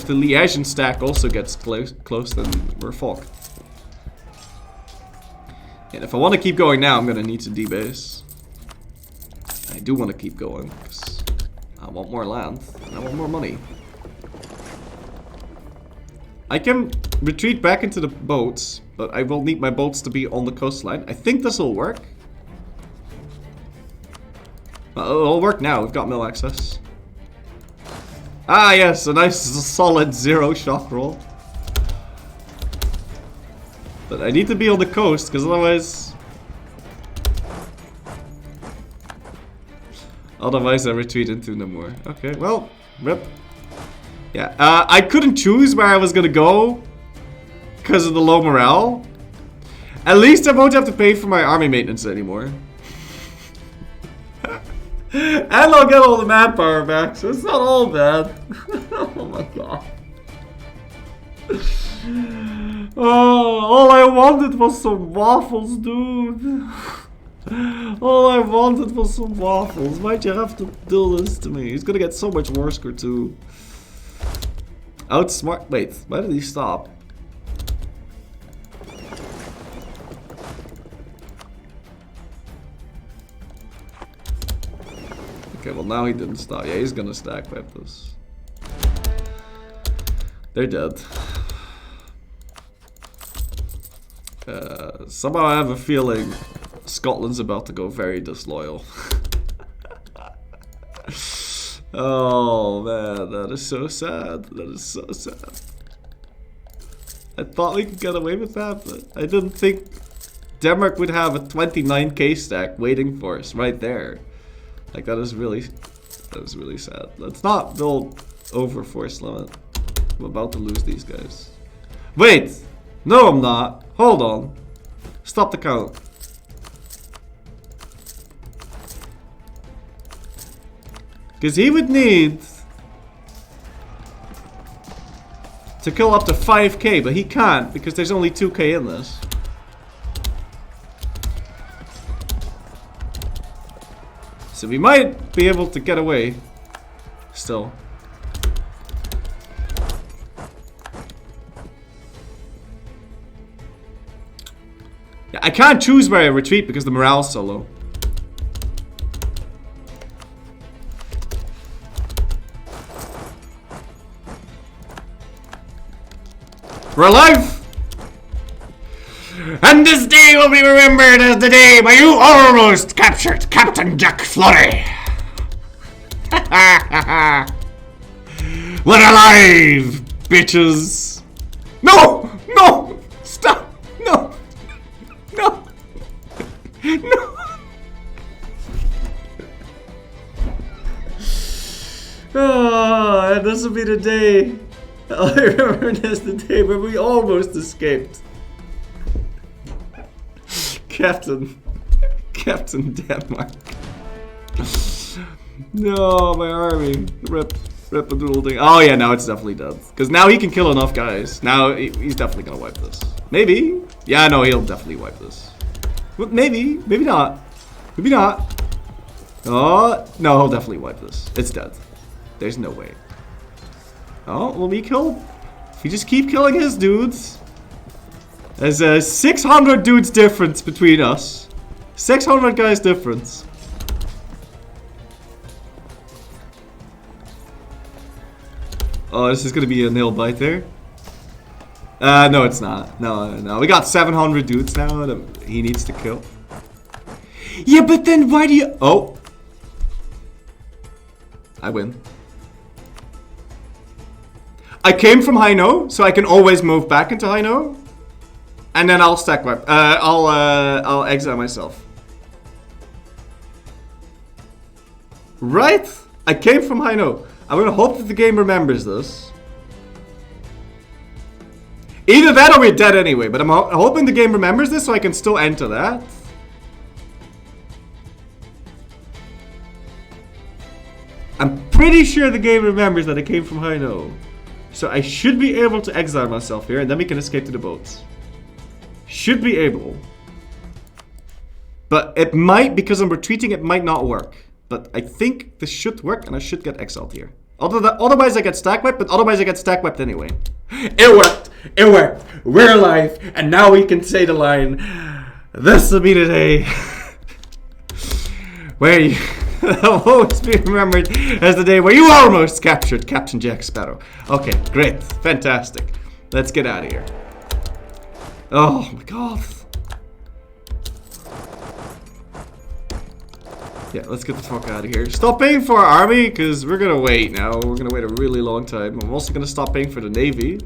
the Liège stack also gets close, then we're fucked. And if I want to keep going now, I'm gonna need to debase. I do want to keep going, because I want more land, and I want more money. I can retreat back into the boats, but I will need my boats to be on the coastline. I think this will work. Well, it'll work now, we've got mill access. Ah yes, a nice solid 0 shock roll. But I need to be on the coast, because otherwise... Otherwise I retreat into Namur. Okay, well, rip. Yeah, I couldn't choose where I was gonna go because of the low morale. At least I won't have to pay for my army maintenance anymore. And I'll get all the manpower back, so it's not all bad. Oh my god. Oh, all I wanted was some waffles, dude. All I wanted was some waffles. Why'd you have to do this to me? He's gonna get so much worse too. Outsmart. Wait, why did he stop? Okay, well now he didn't stop. Yeah, he's gonna stack wipe this. They're dead. Somehow I have a feeling Scotland's about to go very disloyal. Oh man, that is so sad. That is so sad. I thought we could get away with that, but I didn't think Denmark would have a 29k stack waiting for us right there. Like that is really sad. Let's not build over force limit. I'm about to lose these guys. Wait! No, I'm not. Hold on. Stop the count. Because he would need to kill up to 5k, but he can't because there's only 2k in this. So we might be able to get away still. Yeah, I can't choose where I retreat because the morale's so low. We're alive! And this day will be remembered as the day when you almost captured Captain Jack Florry. We're alive, bitches! No! No! Stop! No! No! No! Oh, and this will be the day. I remember this the day where we almost escaped. Captain Denmark. No, my army. Rip the doodle thing. Oh yeah, now it's definitely dead. Because now he can kill enough guys. Now he's definitely gonna wipe this. Maybe. Yeah, no, he'll definitely wipe this. But maybe not. Maybe not. Oh, no, he'll definitely wipe this. It's dead. There's no way. Oh, will we kill? If we just keep killing his dudes. There's a 600 dudes difference between us. 600 guys difference. Oh, this is gonna be a nail bite there. No, it's not. No. We got 700 dudes now that he needs to kill. Yeah, but then why do you... Oh. I win. I came from Haino, so I can always move back into Haino. And then I'll stack wipe. I'll exile myself. Right? I came from Haino. I'm gonna hope that the game remembers this. Either that or we're dead anyway, but I'm hoping the game remembers this so I can still enter that. I'm pretty sure the game remembers that I came from Haino. So I should be able to exile myself here and then we can escape to the boats. Should be able. But it might, because I'm retreating, it might not work. But I think this should work and I should get exiled here. Otherwise I get stack wiped, but otherwise I get stack wiped anyway. It worked! It worked! We're alive! And now we can say the line, this will be the day where you will always be remembered as the day where you almost captured Captain Jack Sparrow. Okay, great. Fantastic. Let's get out of here. Oh my god. Yeah, let's get the fuck out of here. Stop paying for our army, because we're gonna wait now. We're gonna wait a really long time. I'm also gonna stop paying for the navy.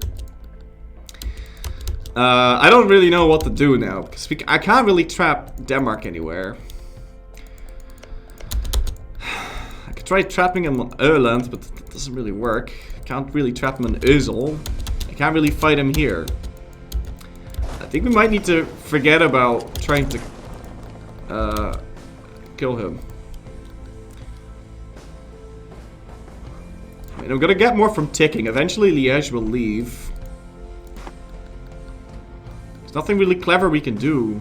I don't really know what to do now, because I can't really trap Denmark anywhere. I could try trapping him on Öland, but that doesn't really work. I can't really trap him on Özel. I can't really fight him here. I think we might need to forget about trying to kill him. I mean, I'm gonna get more from ticking. Eventually Liège will leave. There's nothing really clever we can do.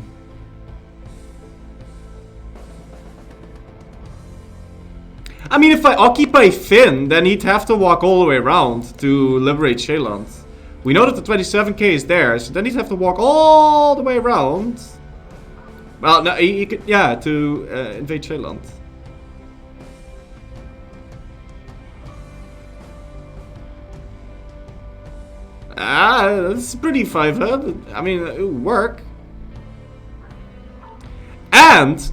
I mean, if I occupy Finn, then he'd have to walk all the way around to liberate Sheeland. We know that the 27k is there, so then he'd have to walk all the way around. Well, no, he could, yeah, to invade Sheeland. That's pretty 500. I mean, it would work. And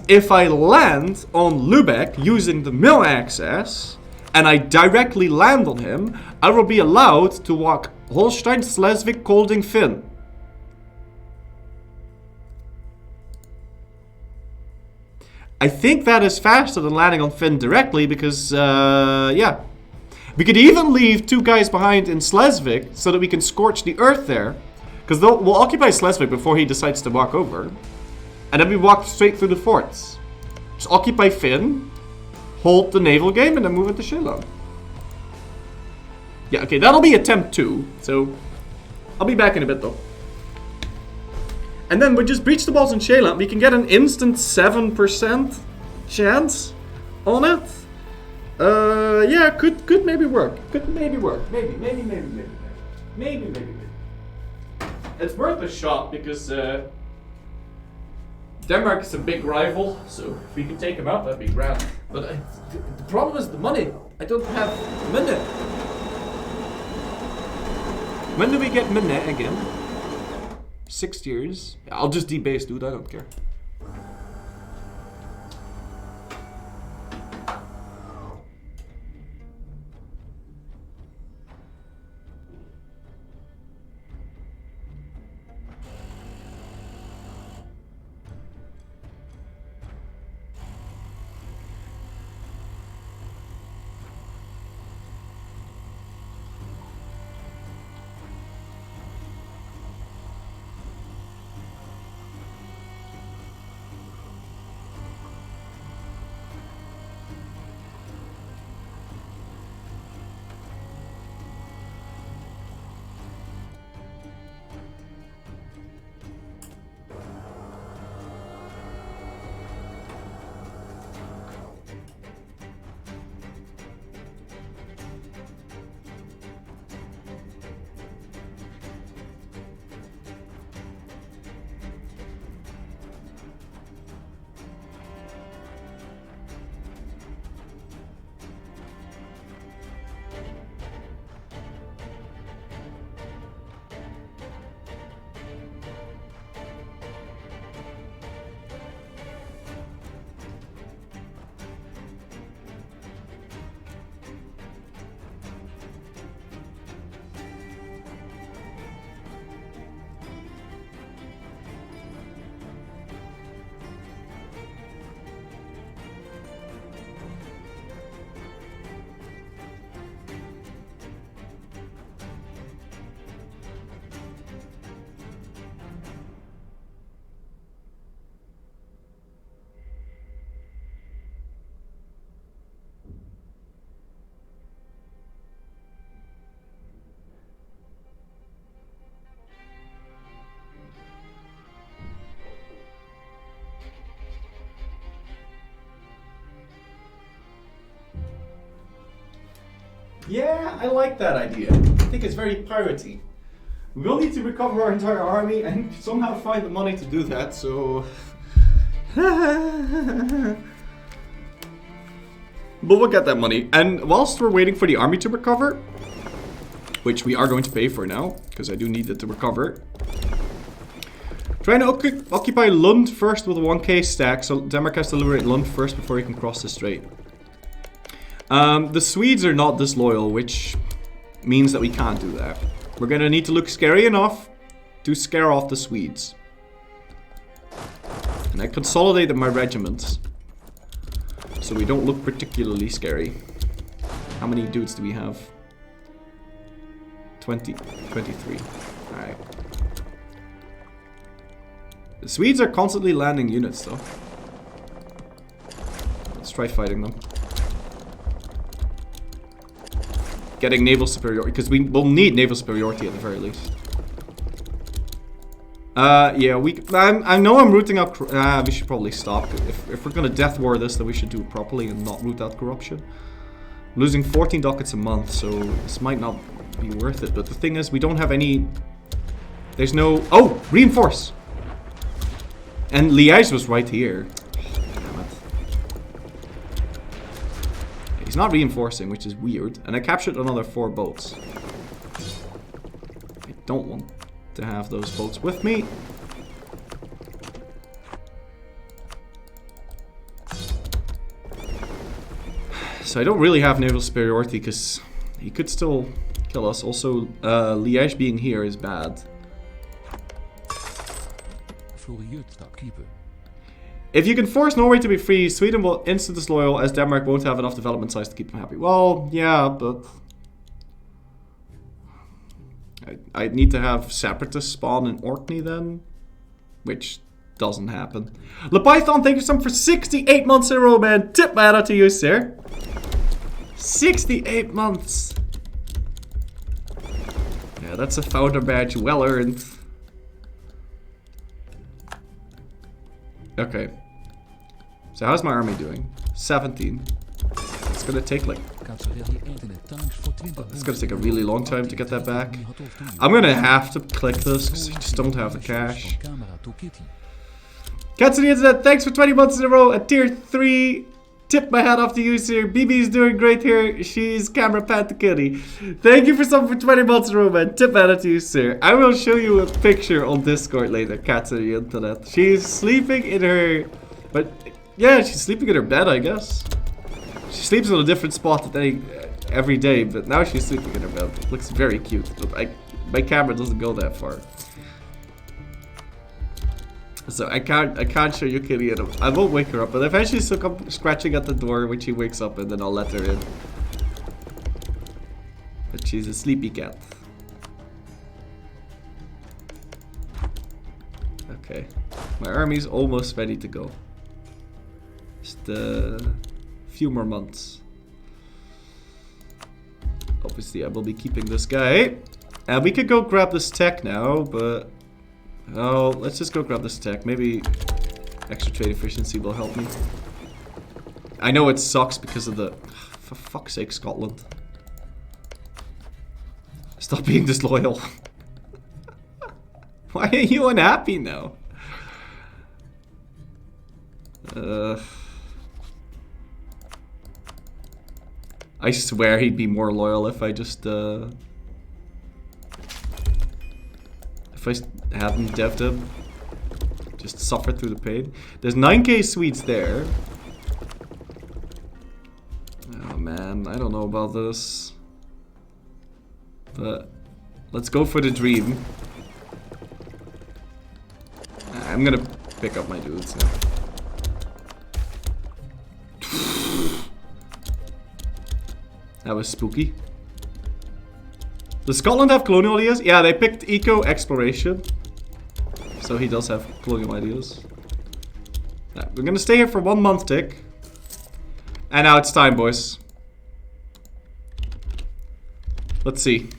if I land on Lubeck using the mill access, and I directly land on him, I will be allowed to walk Holstein, Schleswig, Kolding, Finn. I think that is faster than landing on Finn directly because, yeah. We could even leave 2 guys behind in Slesvig so that we can scorch the earth there. Because we'll occupy Slesvig before he decides to walk over. And then we walk straight through the forts. Just occupy Finn, hold the naval game, and then move into Sheelan. Yeah, okay, that'll be attempt 2. So, I'll be back in a bit though. And then we just breach the walls in Sheelan. We can get an instant 7% chance on it. Yeah, could maybe work. Could maybe work. Maybe. It's worth a shot because Denmark is a big rival, so if we could take him out, that'd be grand. But the problem is the money. I don't have money. When do we get money again? 6 years. I'll just debase, dude. I don't care. Yeah, I like that idea. I think it's very piratey. We will need to recover our entire army and somehow find the money to do that, so... But we'll get that money. And whilst we're waiting for the army to recover, which we are going to pay for now, because I do need it to recover. Trying to occupy Lund first with a 1k stack, so Denmark has to liberate Lund first before he can cross the strait. The Swedes are not disloyal, which means that we can't do that. We're gonna need to look scary enough to scare off the Swedes. And I consolidated my regiments, so we don't look particularly scary. How many dudes do we have? 23. Alright. The Swedes are constantly landing units though. Let's try fighting them. Getting naval superiority, because we will need naval superiority at the very least. Yeah, I know I'm rooting out. We should probably stop. If we're gonna death war this, then we should do it properly and not root out corruption. I'm losing 14 ducats a month, so this might not be worth it. But the thing is, we don't have any. There's no. Oh, reinforce. And Liège was right here. Damn it. He's not reinforcing, which is weird. And I captured another 4 boats. I don't want to have those boats with me. So I don't really have naval superiority because he could still kill us. Also, Liège being here is bad. If you can force Norway to be free, Sweden will instant disloyal as Denmark won't have enough development size to keep them happy. Well, yeah, but... I need to have separatists spawn in Orkney then, which doesn't happen. LePython, thank you so much for 68 months in a row, man. Tip my hat out to you, sir. 68 months. Yeah, that's a founder badge well earned. Okay. So how's my army doing? 17. It's gonna take like... It's gonna take a really long time to get that back. I'm gonna have to click this because I just don't have the cash. Cats on the internet, thanks for 20 months in a row at tier 3. Tip my hat off to you, sir. BB's doing great here. She's camera pat the kitty. Thank you for something for 20 months in a row, man. Tip my hat off to you, sir. I will show you a picture on Discord later. Cats on the internet. She's sleeping in her... But yeah, she's sleeping in her bed, I guess. She sleeps in a different spot every day, but now she's sleeping in her bed. It looks very cute, but my camera doesn't go that far. So I can't show you Kitty, and I won't wake her up, but eventually she'll come scratching at the door when she wakes up, and then I'll let her in. But she's a sleepy cat. Okay, my army's almost ready to go. Just a few more months. Obviously, I will be keeping this guy, and we could go grab this tech now, but. Oh, let's just go grab this tech. Maybe extra trade efficiency will help me. I know it sucks because of the... For fuck's sake, Scotland. Stop being disloyal. Why are you unhappy now? I swear he'd be more loyal if I just... If I hadn't dev'd him, just suffer through the pain. There's 9k Swedes there. Oh man, I don't know about this. But let's go for the dream. I'm gonna pick up my dudes now. That was spooky. Does Scotland have colonial ideas? Yeah, they picked eco exploration. So he does have colonial ideas. Yeah, we're gonna stay here for 1 month, Dick. And now it's time, boys. Let's see.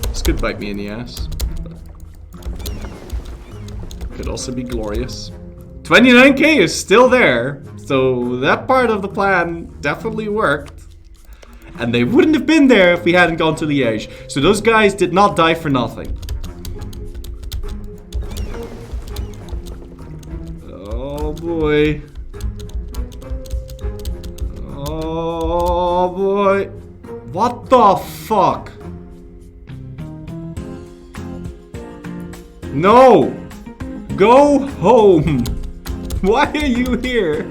This could bite me in the ass. Could also be glorious. 29k is still there, so that part of the plan definitely worked. And they wouldn't have been there if we hadn't gone to Liège. So those guys did not die for nothing. Oh boy. Oh boy. What the fuck? No! Go home! Why are you here?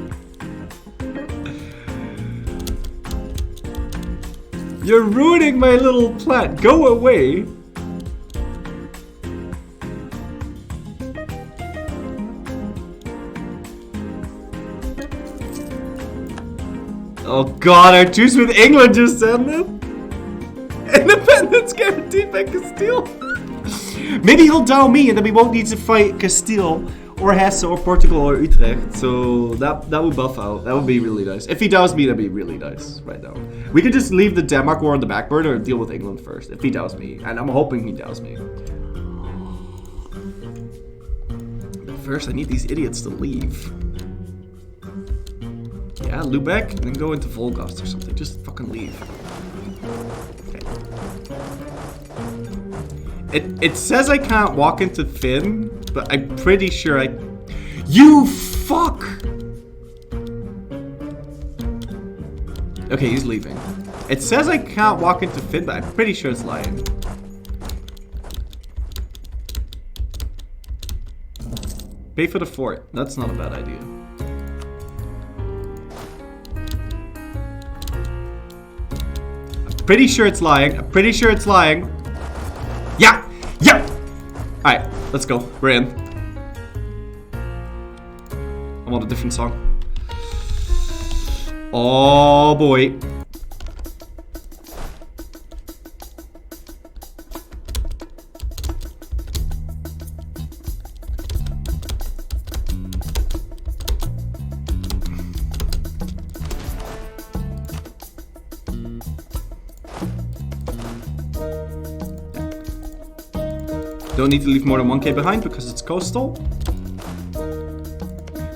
You're ruining my little plan. Go away! Oh god, our truce with England just ended? Independence guaranteed by Castile? Maybe he'll down me and then we won't need to fight Castile or Hesse or Portugal or Utrecht. So that would buff out. That would be really nice. If he downs me, that'd be really nice right now. We could just leave the Denmark war on the back burner and deal with England first. If he downs me. And I'm hoping he downs me. But first, I need these idiots to leave. Yeah, Lubeck, and then go into Volgast or something. Just fucking leave. Okay. It says I can't walk into Finn, but I'm pretty sure I... You fuck! Okay, he's leaving. It says I can't walk into Finn, but I'm pretty sure it's lying. Pay for the fort. That's not a bad idea. Pretty sure it's lying. I'm pretty sure it's lying. Yeah! Yeah! Alright, let's go. We're in. I want a different song. Oh boy. Don't need to leave more than 1k behind because it's coastal.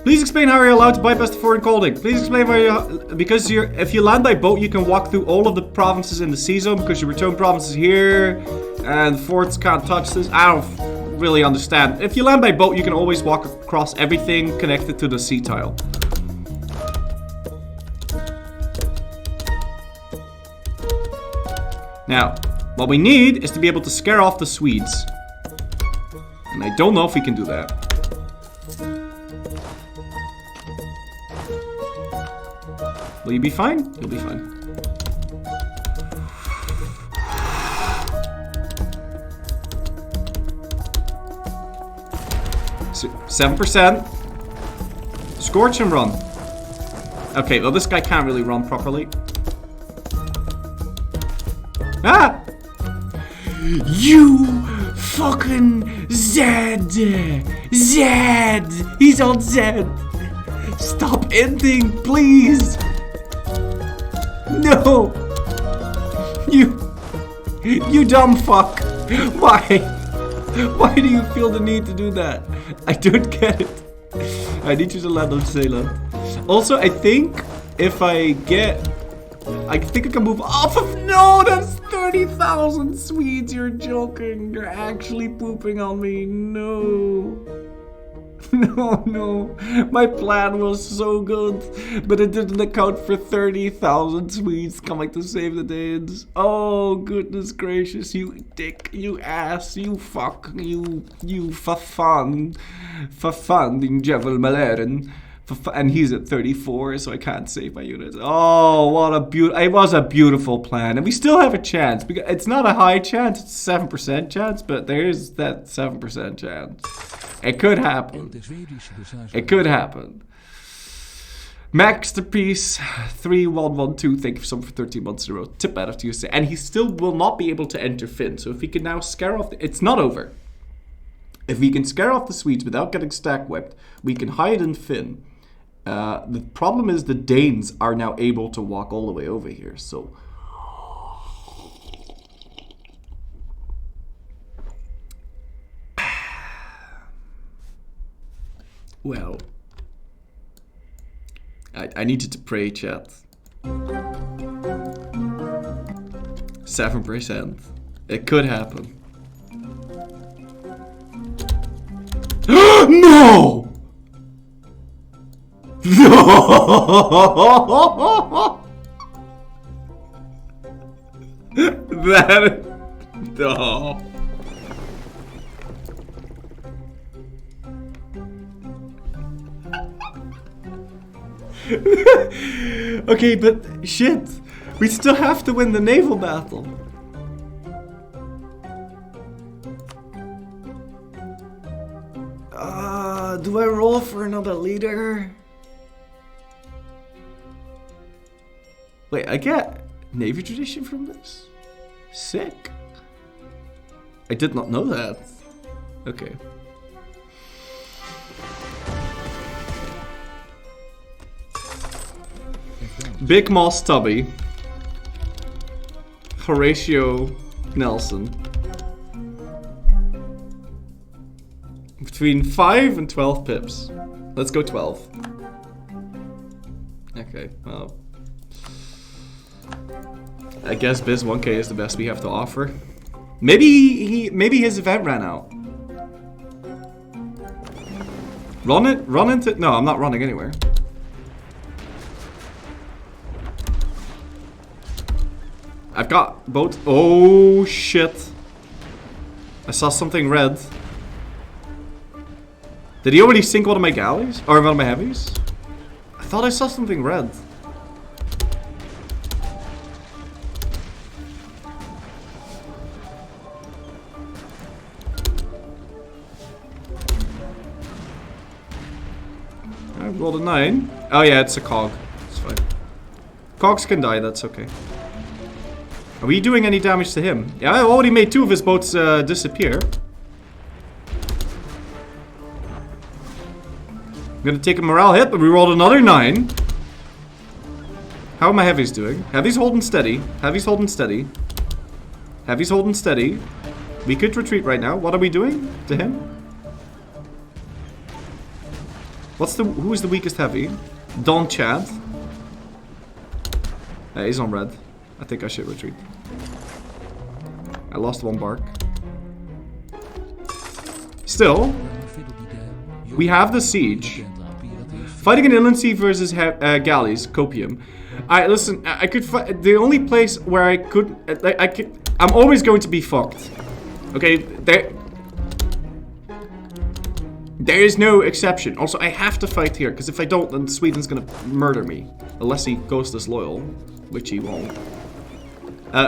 Please explain how you're allowed to bypass the foreign coding. Please explain why because if you land by boat, you can walk through all of the provinces in the sea zone because your return province is here, and forts can't touch this. I don't really understand. If you land by boat, you can always walk across everything connected to the sea tile. Now, what we need is to be able to scare off the Swedes. And I don't know if we can do that. Will you be fine? You'll be fine. So, 7%. Scorch and run. Okay, well this guy can't really run properly. Ah! You fucking Zed! Zed! He's on Zed! Stop ending, please! No! You dumb fuck! Why? Why do you feel the need to do that? I don't get it. I need you to land on Zeeland. Also, I think if I get... I think I can move off of... No, that's 30,000 Swedes. You're joking. You're actually pooping on me. No. No, no. My plan was so good, but it didn't account for 30,000 Swedes coming to save the Danes. Oh, goodness gracious. You dick. You ass. You fuck. You fafan. Fafan, Jevel Maleren. And he's at 34, so I can't save my units. Oh, what a it was a beautiful plan. And we still have a chance. Because it's not a high chance, it's a 7% chance, but there's that 7% chance. It could happen. It could happen. Masterpiece 3112, thank you so much for 13 months in a row. Tip out of Tuesday. And he still will not be able to enter Finn. So if he can now scare off it's not over. If we can scare off the Swedes without getting stack whipped, we can hide in Finn. The problem is the Danes are now able to walk all the way over here, so... Well... I needed to pray, chat. 7%. It could happen. No! No! That... No. Okay, but shit. We still have to win the naval battle. Do I roll for another leader? Wait, I get Navy tradition from this? Sick. I did not know that. Okay. Big Moss Tubby. Horatio Nelson. Between 5 and 12 pips. Let's go 12. Okay, well. I guess Biz 1k is the best we have to offer. Maybe his event ran out. Run into... No, I'm not running anywhere. I've got boats. Oh, shit. I saw something red. Did he already sink one of my galleys? Or one of my heavies? I thought I saw something red. rolled a 9. Oh yeah, it's a cog. It's fine. Cogs can die, that's okay. Are we doing any damage to him? Yeah, I already made 2 of his boats disappear. I'm gonna take a morale hit, but we rolled another 9. How are my heavies doing? Heavy's holding steady. Heavy's holding steady. Heavy's holding steady. We could retreat right now. What are we doing to him? Who is the weakest heavy? Don Chad. He's on red. I think I should retreat. I lost 1 bark. Still, we have the siege. Fighting an inland sea versus galleys, copium. Alright, listen, I could fight. The only place where I could, I'm always going to be fucked. Okay, there is no exception. Also, I have to fight here, because if I don't, then Sweden's gonna murder me. Unless he goes disloyal, which he won't.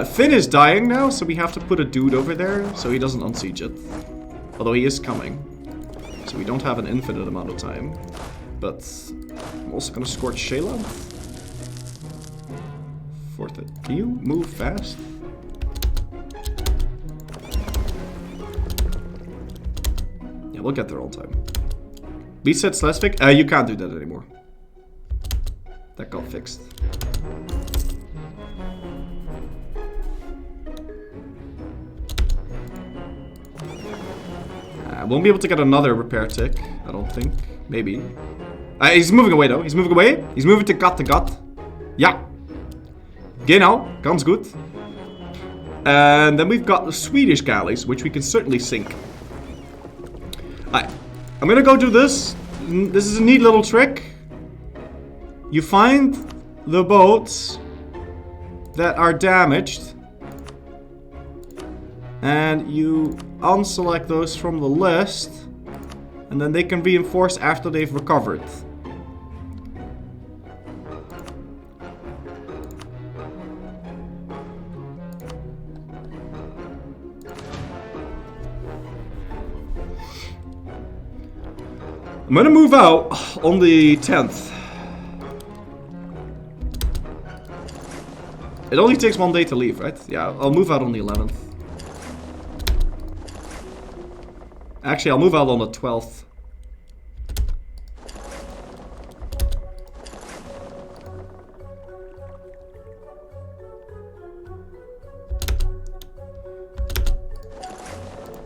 Finn is dying now, so we have to put a dude over there, so he doesn't unsiege it. Although he is coming. So we don't have an infinite amount of time. But I'm also gonna scorch Shayla. Fourth it. Can you move fast? Yeah, we'll get there all time. Beset Slesvik? You can't do that anymore. That got fixed. I won't be able to get another repair tick, I don't think. Maybe. He's moving away though. He's moving away. He's moving to gut. Yeah. Genau. Ganz good. And then we've got the Swedish galleys, which we can certainly sink. Alright. I'm gonna go do this. This is a neat little trick. You find the boats that are damaged. And you unselect those from the list. And then they can reinforce after they've recovered. I'm gonna move out on the 10th. It only takes 1 day to leave, right? Yeah, I'll move out on the 11th. Actually, I'll move out on the 12th.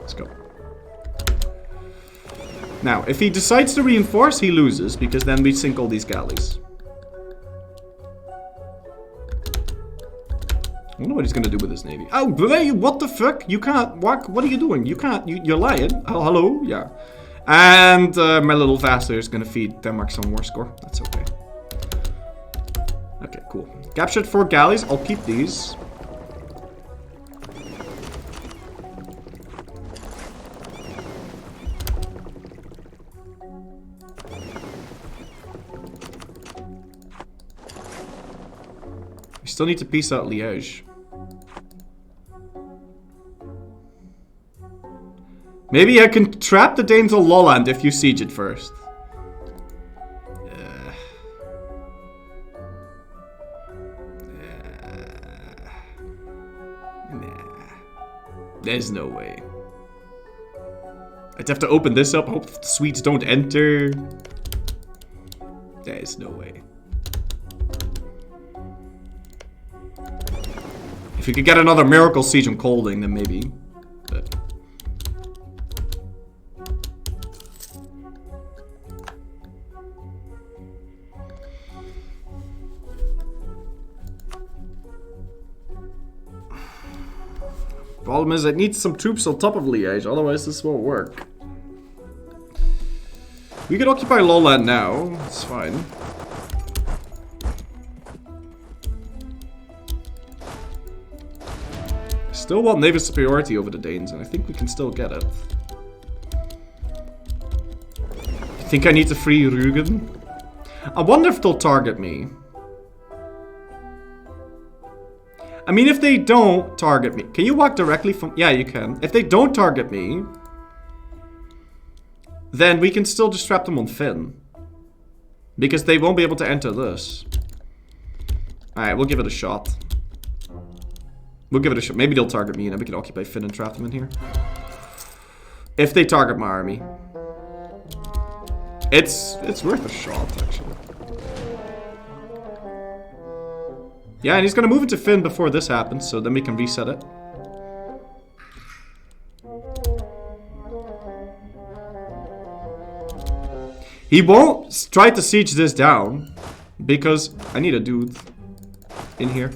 Let's go. Now, if he decides to reinforce, he loses, because then we sink all these galleys. I wonder what he's gonna do with his navy. Oh, what the fuck? You can't walk. What are you doing? You can't. You're lying. Oh, hello? Yeah. And my little vassal is gonna feed Denmark some more score. That's okay. Okay, cool. Captured 4 galleys. I'll keep these. We still need to piece out Liège. Maybe I can trap the Danes on Lolland if you siege it first. Nah. There's no way. I'd have to open this up, hope the Swedes don't enter. There's no way. If we could get another miracle siege on Colding, then maybe. But problem is, I need some troops on top of Liège, otherwise this won't work. We can occupy Lowland now, it's fine. Still want naval superiority over the Danes, and I think we can still get it. I think I need to free Rügen. I wonder if they'll target me. I mean, if they don't target me... Can you walk directly from... Yeah, you can. If they don't target me, then we can still just trap them on Finn. Because they won't be able to enter this. Alright, we'll give it a shot. We'll give it a shot. Maybe they'll target me and then we can occupy Finn and trap them in here. If they target my army. It's worth a shot, actually. Yeah, and he's gonna move it to Finn before this happens, so then we can reset it. He won't try to siege this down, because I need a dude in here.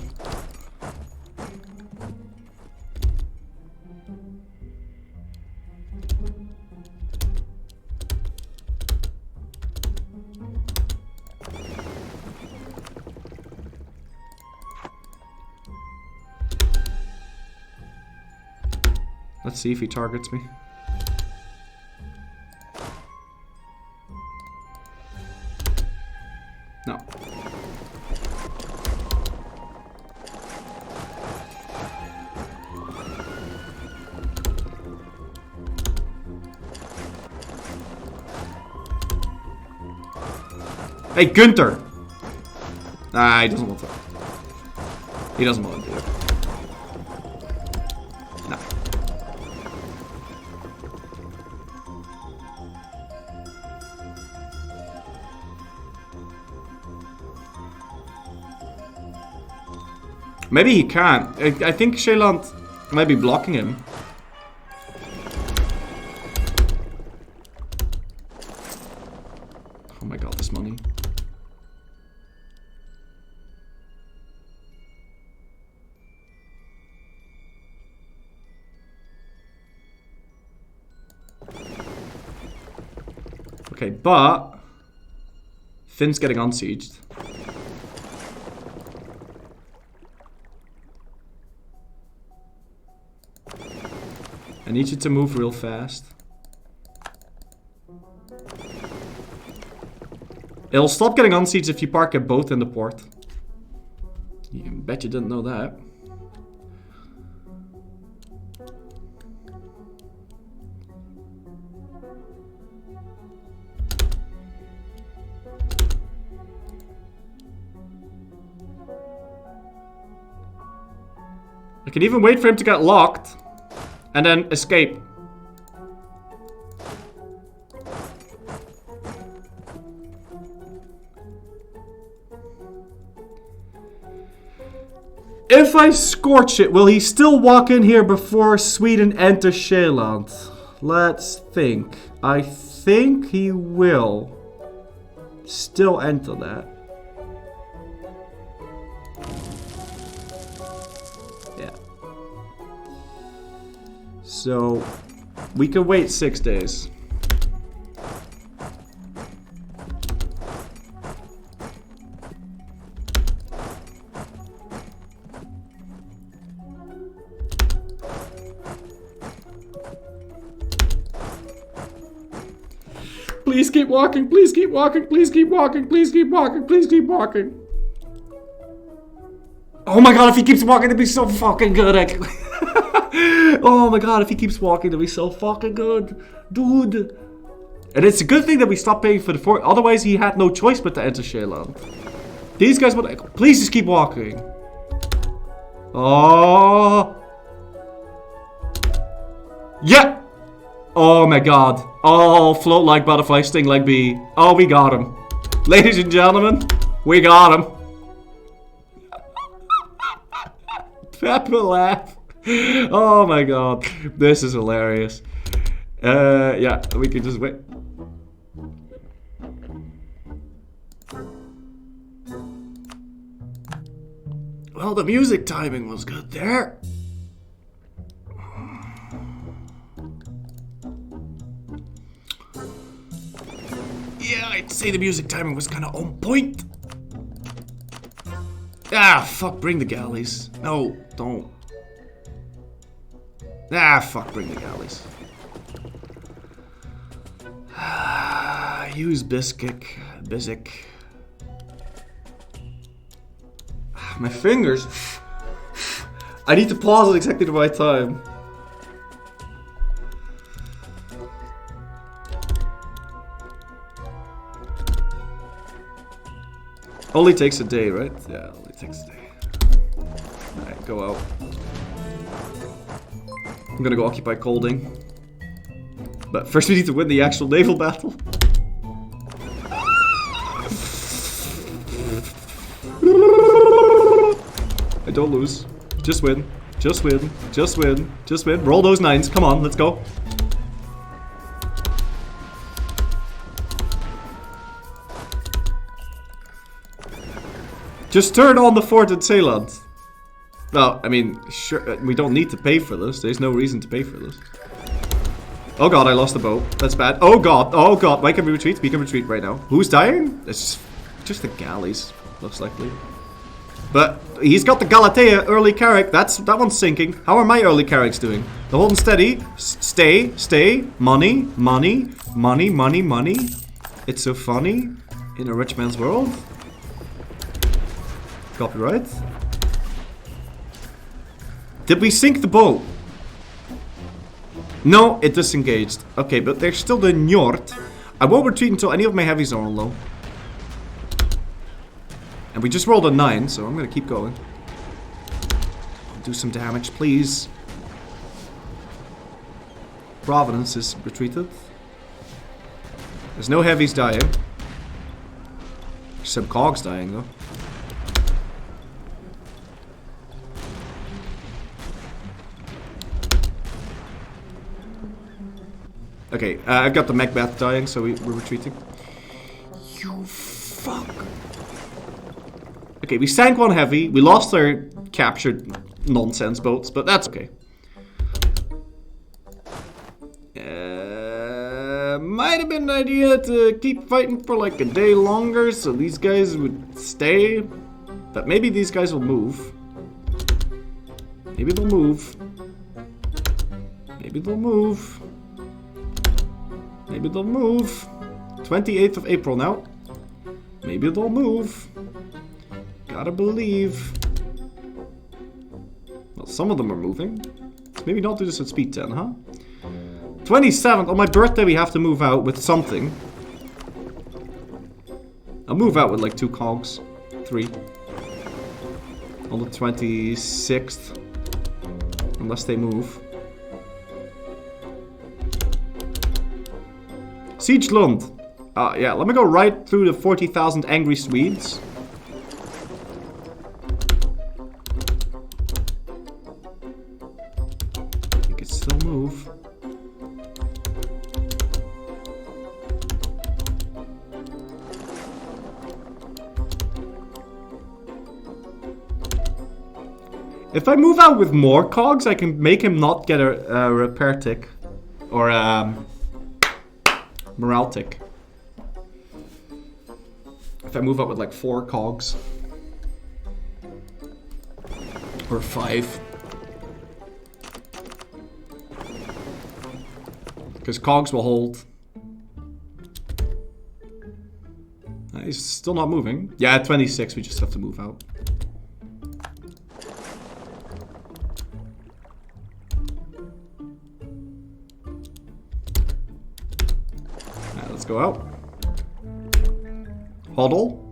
Let's see if he targets me. No. Hey, Günther! Nah, he doesn't want to. He doesn't want to do it. No. Maybe he can't. I think Sheeland might be blocking him. Oh my god, this money. Okay, but Finn's getting unsieged. I need you to move real fast. It'll stop getting unsieged if you park a boat in the port. You bet you didn't know that. I can even wait for him to get locked. And then escape. If I scorch it, will he still walk in here before Sweden enters Sheeland? Let's think. I think he will still enter that. So, we can wait 6 days. Please keep walking, please keep walking, please keep walking, please keep walking, please keep walking. Oh my god, if he keeps walking, it'd be so fucking good. Oh my god, if he keeps walking, it'll be so fucking good. Dude. And it's a good thing that we stopped paying for the fort. Otherwise, he had no choice but to enter Sheeland. These guys would... Please just keep walking. Oh. Yeah. Oh my god. Oh, float like butterfly, sting like bee. Oh, we got him. Ladies and gentlemen, we got him. Pepper laugh. Oh my god, this is hilarious. Yeah, we can just wait. Well, the music timing was good there. Yeah, I'd say the music timing was kind of on point. Ah, fuck, bring the galleys. No, don't. Ah, fuck, bring the galleys. Use Bizic. My fingers. I need to pause at exactly the right time. Only takes a day, right? Yeah, only takes a day. Alright, go out. I'm gonna go occupy Colding. But first we need to win the actual naval battle. I don't lose. Just win. Just win. Just win. Just win. Roll those 9s. Come on, let's go. Just turn on the fort in Zeeland. Well, I mean, sure, we don't need to pay for this. There's no reason to pay for this. Oh god, I lost the boat. That's bad. Oh god, oh god. Why can we retreat? We can retreat right now. Who's dying? It's just the galleys, most likely. But he's got the Galatea early carrack. That one's sinking. How are my early carracks doing? They're holding steady. Stay. Money. It's so funny in a rich man's world. Copyright. Did we sink the boat? No, it disengaged. Okay, but there's still the Njord. I won't retreat until any of my heavies are on low. And we just rolled a 9, so I'm gonna keep going. Do some damage, please. Providence is retreated. There's no heavies dying. There's some cogs dying, though. Okay, I've got the Macbeth dying, so we're retreating. You fuck. Okay, we sank one heavy. We lost our captured nonsense boats, but that's okay. Might have been an idea to keep fighting for like a day longer, so these guys would stay. But maybe these guys will move. Maybe they'll move. Maybe they'll move. Maybe they'll move. 28th of April now. Maybe they'll move. Gotta believe. Well, some of them are moving. Maybe not do this at speed 10, huh? 27th, on my birthday we have to move out with something. I'll move out with like 2 cogs. 3. On the 26th. Unless they move. Siege Lund. Yeah, let me go right through the 40,000 angry Swedes. We could still move. If I move out with more cogs, I can make him not get a repair tick. Or morale tick. If I move up with like 4 cogs. Or 5. Because cogs will hold. He's still not moving. Yeah, at 26 we just have to move out. Let's go out. Huddle.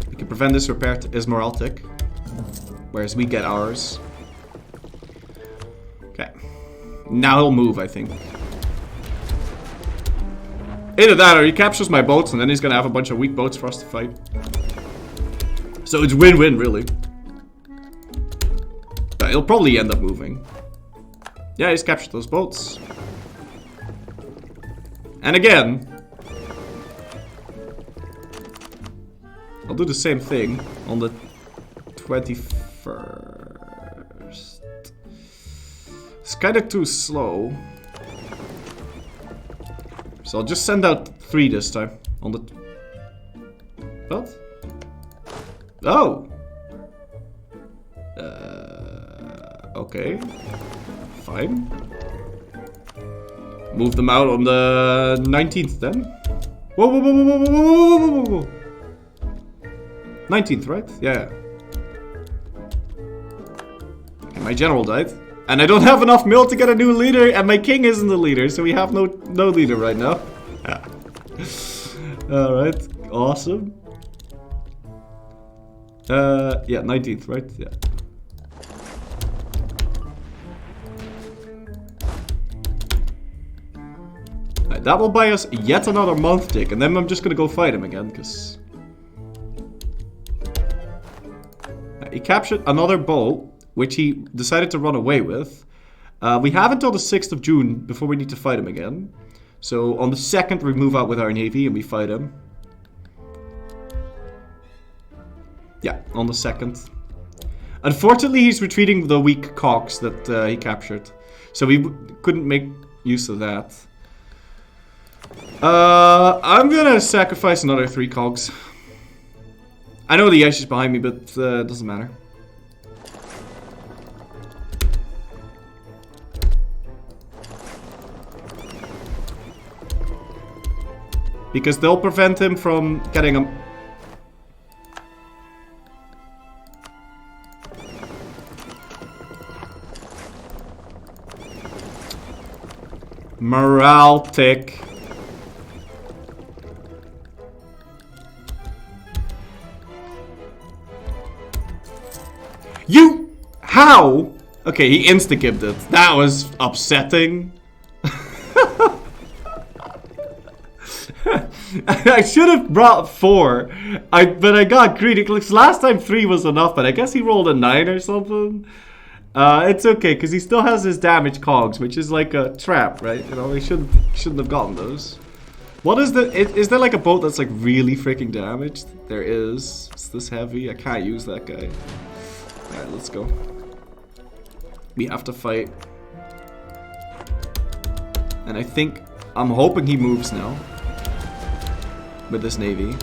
We can prevent this repair to Ismail tick. Whereas we get ours. Okay. Now he'll move, I think. Either that or he captures my boats and then he's gonna have a bunch of weak boats for us to fight. So it's win-win, really. But he'll probably end up moving. Yeah, he's captured those boats. And again, I'll do the same thing on the 21st. It's kind of too slow. So I'll just send out 3 this time. On the... What? Oh! Okay. Fine. Move them out on the 19th then. Whoa, whoa, whoa, whoa, whoa, whoa, whoa, whoa. 19th, right? Yeah. Okay, my general died. And I don't have enough mill to get a new leader, and my king isn't the leader, so we have no leader right now. Alright, awesome. Yeah, 19th, right? Yeah. Right, that will buy us yet another month tick, and then I'm just gonna go fight him again, because... He captured another boat, which he decided to run away with. We have until the 6th of June before we need to fight him again. So on the 2nd we move out with our navy and we fight him. Yeah, on the 2nd. Unfortunately, he's retreating the weak cogs that he captured. So we couldn't make use of that. I'm gonna sacrifice another 3 cogs. I know the ice is behind me, but it doesn't matter. Because they'll prevent him from getting a... morale tick. You... how? Okay, he insta-gibbed it. That was upsetting. I should have brought 4. But I got greedy. Last time 3 was enough, but I guess he rolled a 9 or something. It's okay, because he still has his damage cogs, which is like a trap, right? You know, he shouldn't have gotten those. What is the... is there like a boat that's like really freaking damaged? There is. It's this heavy. I can't use that guy. Alright, let's go. We have to fight. And I think... I'm hoping he moves now. With this navy.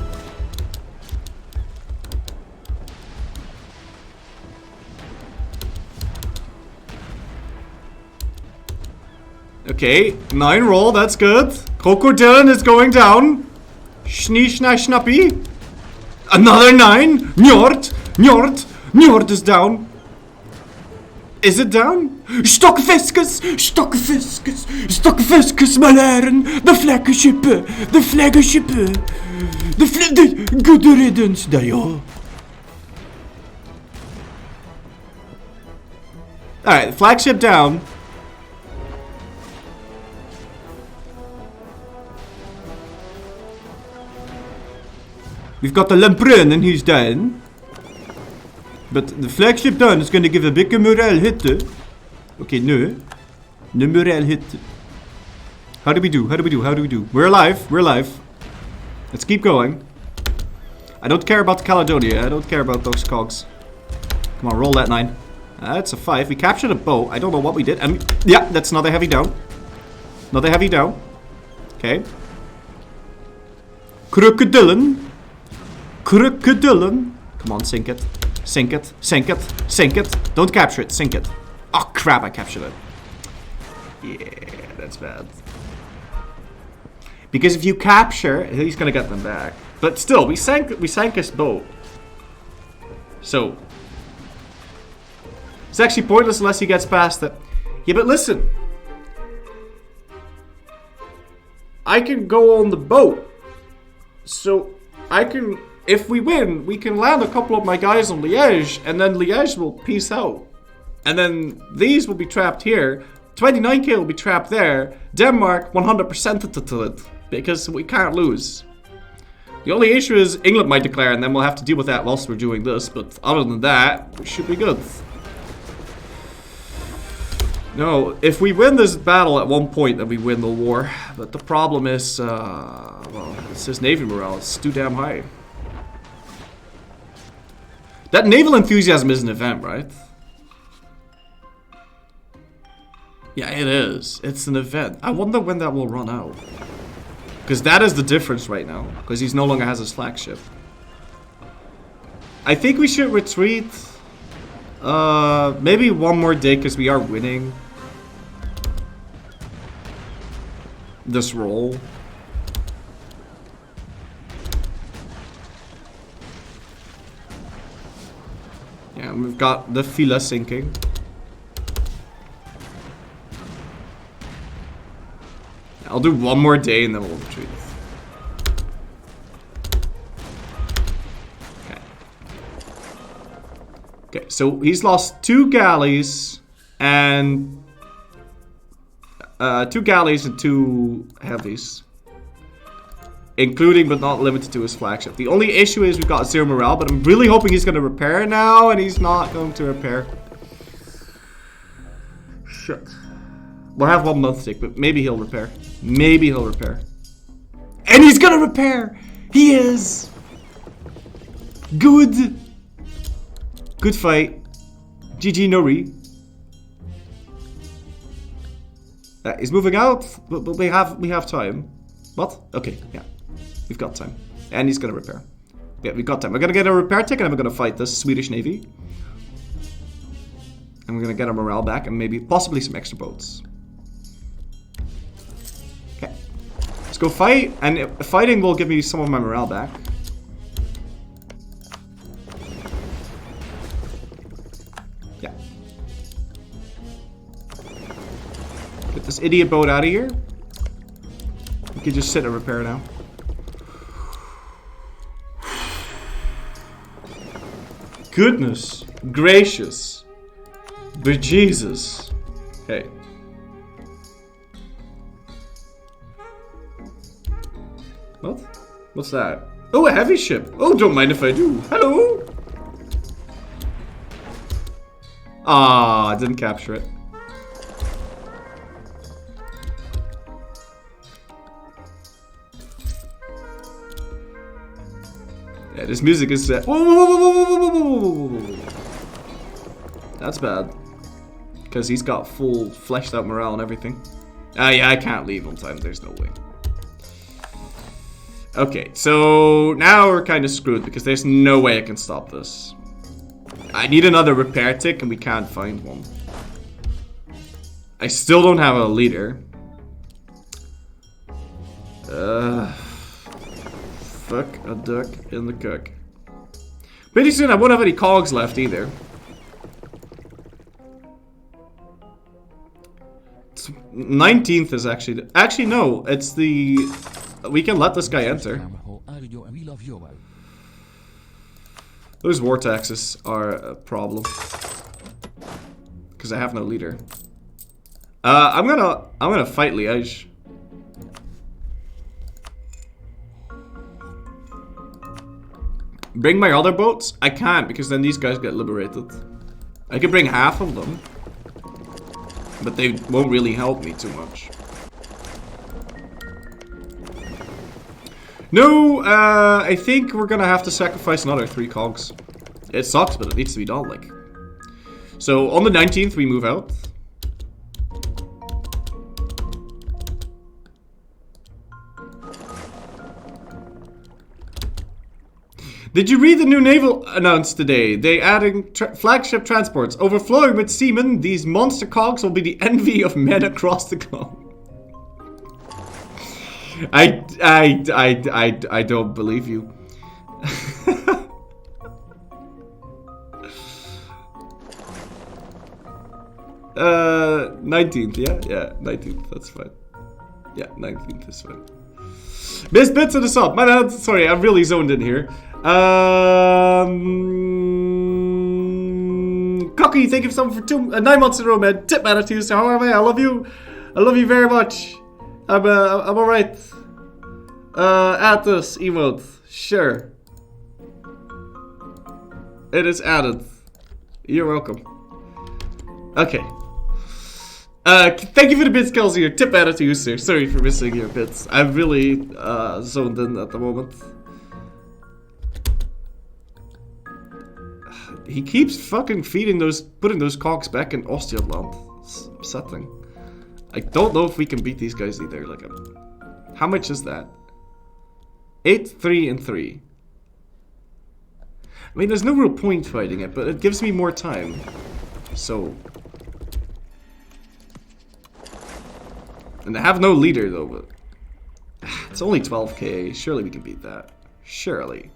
Okay, 9 roll, that's good. Crocodile is going down. Schnee, schna, schnappy. Another 9. Njord, Njord, Njord is down. Is it down? Stockfiskes, stockfiskes, stockfiskes, maleren. De vlekkenskippen, de vlekkenskippen. De good riddance, daar ja. Alright, flagship down. We've got the Lamprun and he's down. But the flagship down is gonna give a big morale hit. Okay, no. No morale hit. How do we do? How do we do? How do we do? We're alive. We're alive. Let's keep going. I don't care about Caledonia. I don't care about those cogs. Come on, roll that 9. That's a 5. We captured a boat. I don't know what we did. Yeah, that's another heavy down. Another heavy down. Okay. Crocodile. Crocodile. Come on, sink it. Sink it. Sink it. Sink it. Don't capture it. Sink it. Oh, crap. I captured it. Yeah, that's bad. Because if you capture, he's going to get them back. But still, we sank his boat. So, it's actually pointless unless he gets past it. Yeah, but listen. I can go on the boat. So, I can... If we win, we can land a couple of my guys on Liège, and then Liège will peace out. And then these will be trapped here. 29k will be trapped there. Denmark 100%ed to it, because we can't lose. The only issue is England might declare, and then we'll have to deal with that whilst we're doing this. But other than that, we should be good. No, if we win this battle at one point, then we win the war. But the problem is, well, it's his navy morale. It's too damn high. That naval enthusiasm is an event, right? Yeah, it is. It's an event. I wonder when that will run out. Because that is the difference right now. Because he no longer has his flagship. I think we should retreat. Maybe one more day because we are winning. This roll. Yeah, we've got the Fila sinking. I'll do one more day and then we'll retreat. Okay. Okay, so he's lost 2 galleys and 2 galleys and 2 heavies. Including but not limited to his flagship. The only issue is we've got 0 morale, but I'm really hoping he's going to repair now, and he's not going to repair. Shit. We'll have 1 month tick, but maybe he'll repair. Maybe he'll repair. And he's going to repair! He is! Good! Good fight. GG Nori. He's moving out, but we have time. What? Okay, yeah. We've got time. And he's gonna repair. Yeah, we've got time. We're gonna get a repair tick and we're gonna fight this Swedish Navy. And we're gonna get our morale back and maybe possibly some extra boats. Okay. Let's go fight, and fighting will give me some of my morale back. Yeah. Get this idiot boat out of here. We can just sit and repair now. Goodness gracious. But Jesus. Hey. What? What's that? Oh, a heavy ship. Oh, don't mind if I do. Hello. Ah, I didn't capture it. Yeah, this music is whoa, whoa, whoa, whoa, whoa, whoa, whoa, whoa. That's bad. Because he's got full fleshed out morale and everything. Yeah, I can't leave on time. There's no way. Okay, so now we're kind of screwed because there's no way I can stop this. I need another repair tick and we can't find one. I still don't have a leader. Fuck a duck in the cook. Pretty soon I won't have any cogs left either. 19th is actually no, it's the we can let this guy enter. Those war taxes are a problem because I have no leader. I'm gonna fight Liège. Bring my other boats? I can't because then these guys get liberated. I could bring half of them, but they won't really help me too much. No, I think we're gonna have to sacrifice another 3 cogs. It sucks, but it needs to be done, like. So on the 19th we move out. Did you read the new naval announced today? They adding flagship transports overflowing with seamen. These monster cogs will be the envy of men across the globe. I don't believe you. 19th, yeah, 19th, that's fine. Yeah, 19th is fine. Missed bits of the sub. My bad. Sorry, I'm really zoned in here. Cocky, thank you so much for 9 months in a row, man. Tip attitude. So how am I? I love you. I love you very much. I'm alright. Add this emote. Sure. It is added. You're welcome. Okay. Thank you for the bits, Kelsey. Your tip attitude, sir. Sorry for missing your bits. I'm really zoned in at the moment. He keeps fucking putting those cogs back in Ostjylland. It's upsetting. I don't know if we can beat these guys either. Like, how much is that? 8, 3, and 3. I mean, there's no real point fighting it, but it gives me more time. So. And I have no leader though, but it's only 12k. Surely we can beat that. Surely.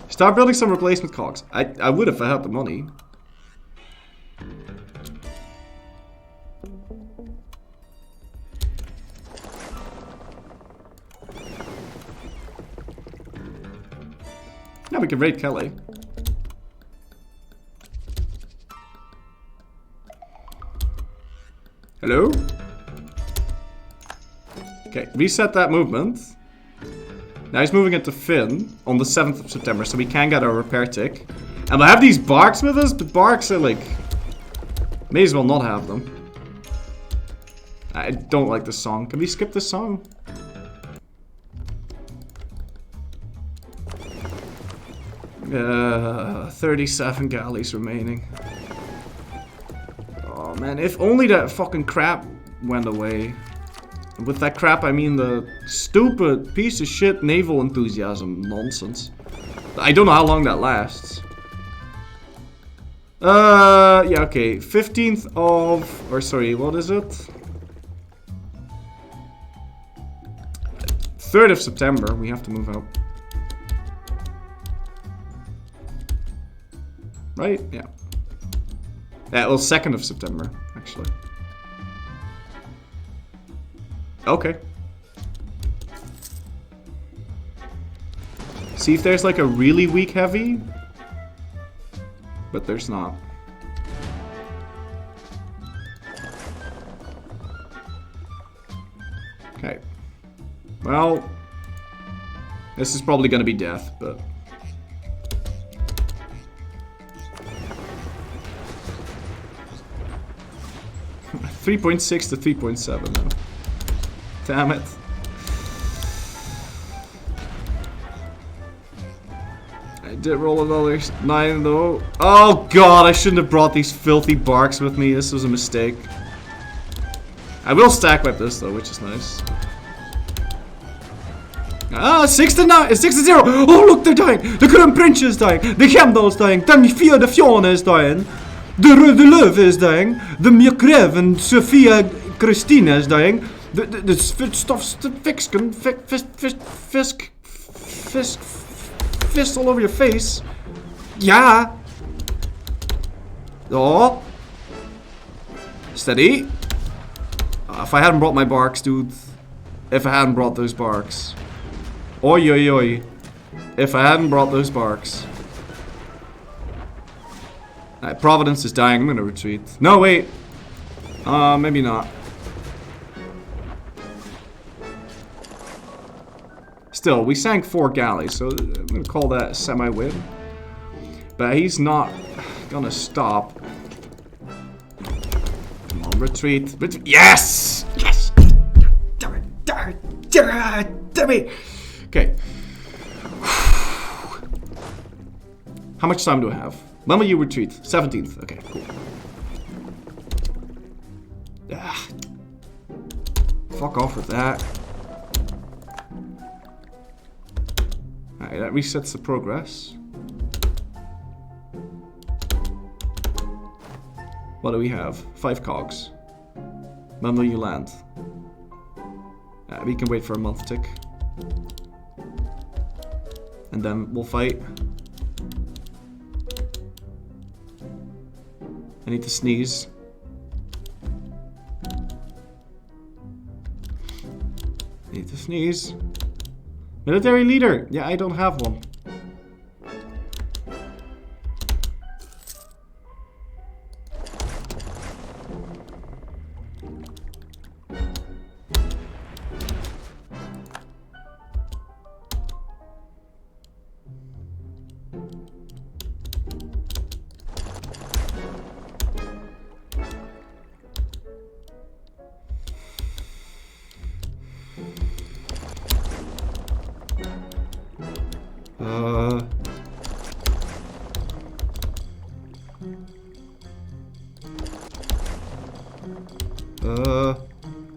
Start building some replacement cogs. I would if I had the money. Yeah, we can raid Kelly. Hello? Okay, reset that movement. Now he's moving into Finn on the 7th of September, so we can get our repair tick. And we'll have these barks with us, but barks are like... May as well not have them. I don't like this song. Can we skip this song? Uh, 37 galleys remaining. Oh man, if only that fucking crap went away. And with that crap, I mean the stupid piece of shit naval enthusiasm nonsense. I don't know how long that lasts. Yeah, okay. 15th of... Or sorry, what is it? 3rd of September, we have to move out. Right? Yeah. Yeah, well, 2nd of September, actually. Okay. See if there's like a really weak heavy. But there's not. Okay. Well, this is probably gonna be death, but... $3.6 to 3.7 now. Damn it. I did roll another 9 though. Oh god, I shouldn't have brought these filthy barks with me. This was a mistake. I will stack wipe this though, which is nice. Ah, 6 to 9, 6 to 0. Oh look, they're dying. The Kronprince is dying. The Hemdall's dying. The Fjorda is dying. The Rödelöv is dying. The Mjukrev and Sofia Christina is dying. The fist all over your face. Yeah. Oh. Steady. If I hadn't brought my barks, dude. If I hadn't brought those barks. Oi, oi, oi. If I hadn't brought those barks. Providence is dying. I'm gonna retreat. No, wait. Maybe not. Still, we sank 4 galleys, so I'm gonna call that a semi-win. But he's not gonna stop. Come on, retreat. Yes! Yes! Damn it! Damn it! Damn it! Okay. How much time do I have? When will you retreat? 17th. Okay, cool. Ah. Fuck off with that. Alright, that resets the progress. What do we have? 5 cogs. When will you land? We can wait for a month tick. And then we'll fight. I need to sneeze. Need to sneeze. Military leader! Yeah, I don't have one.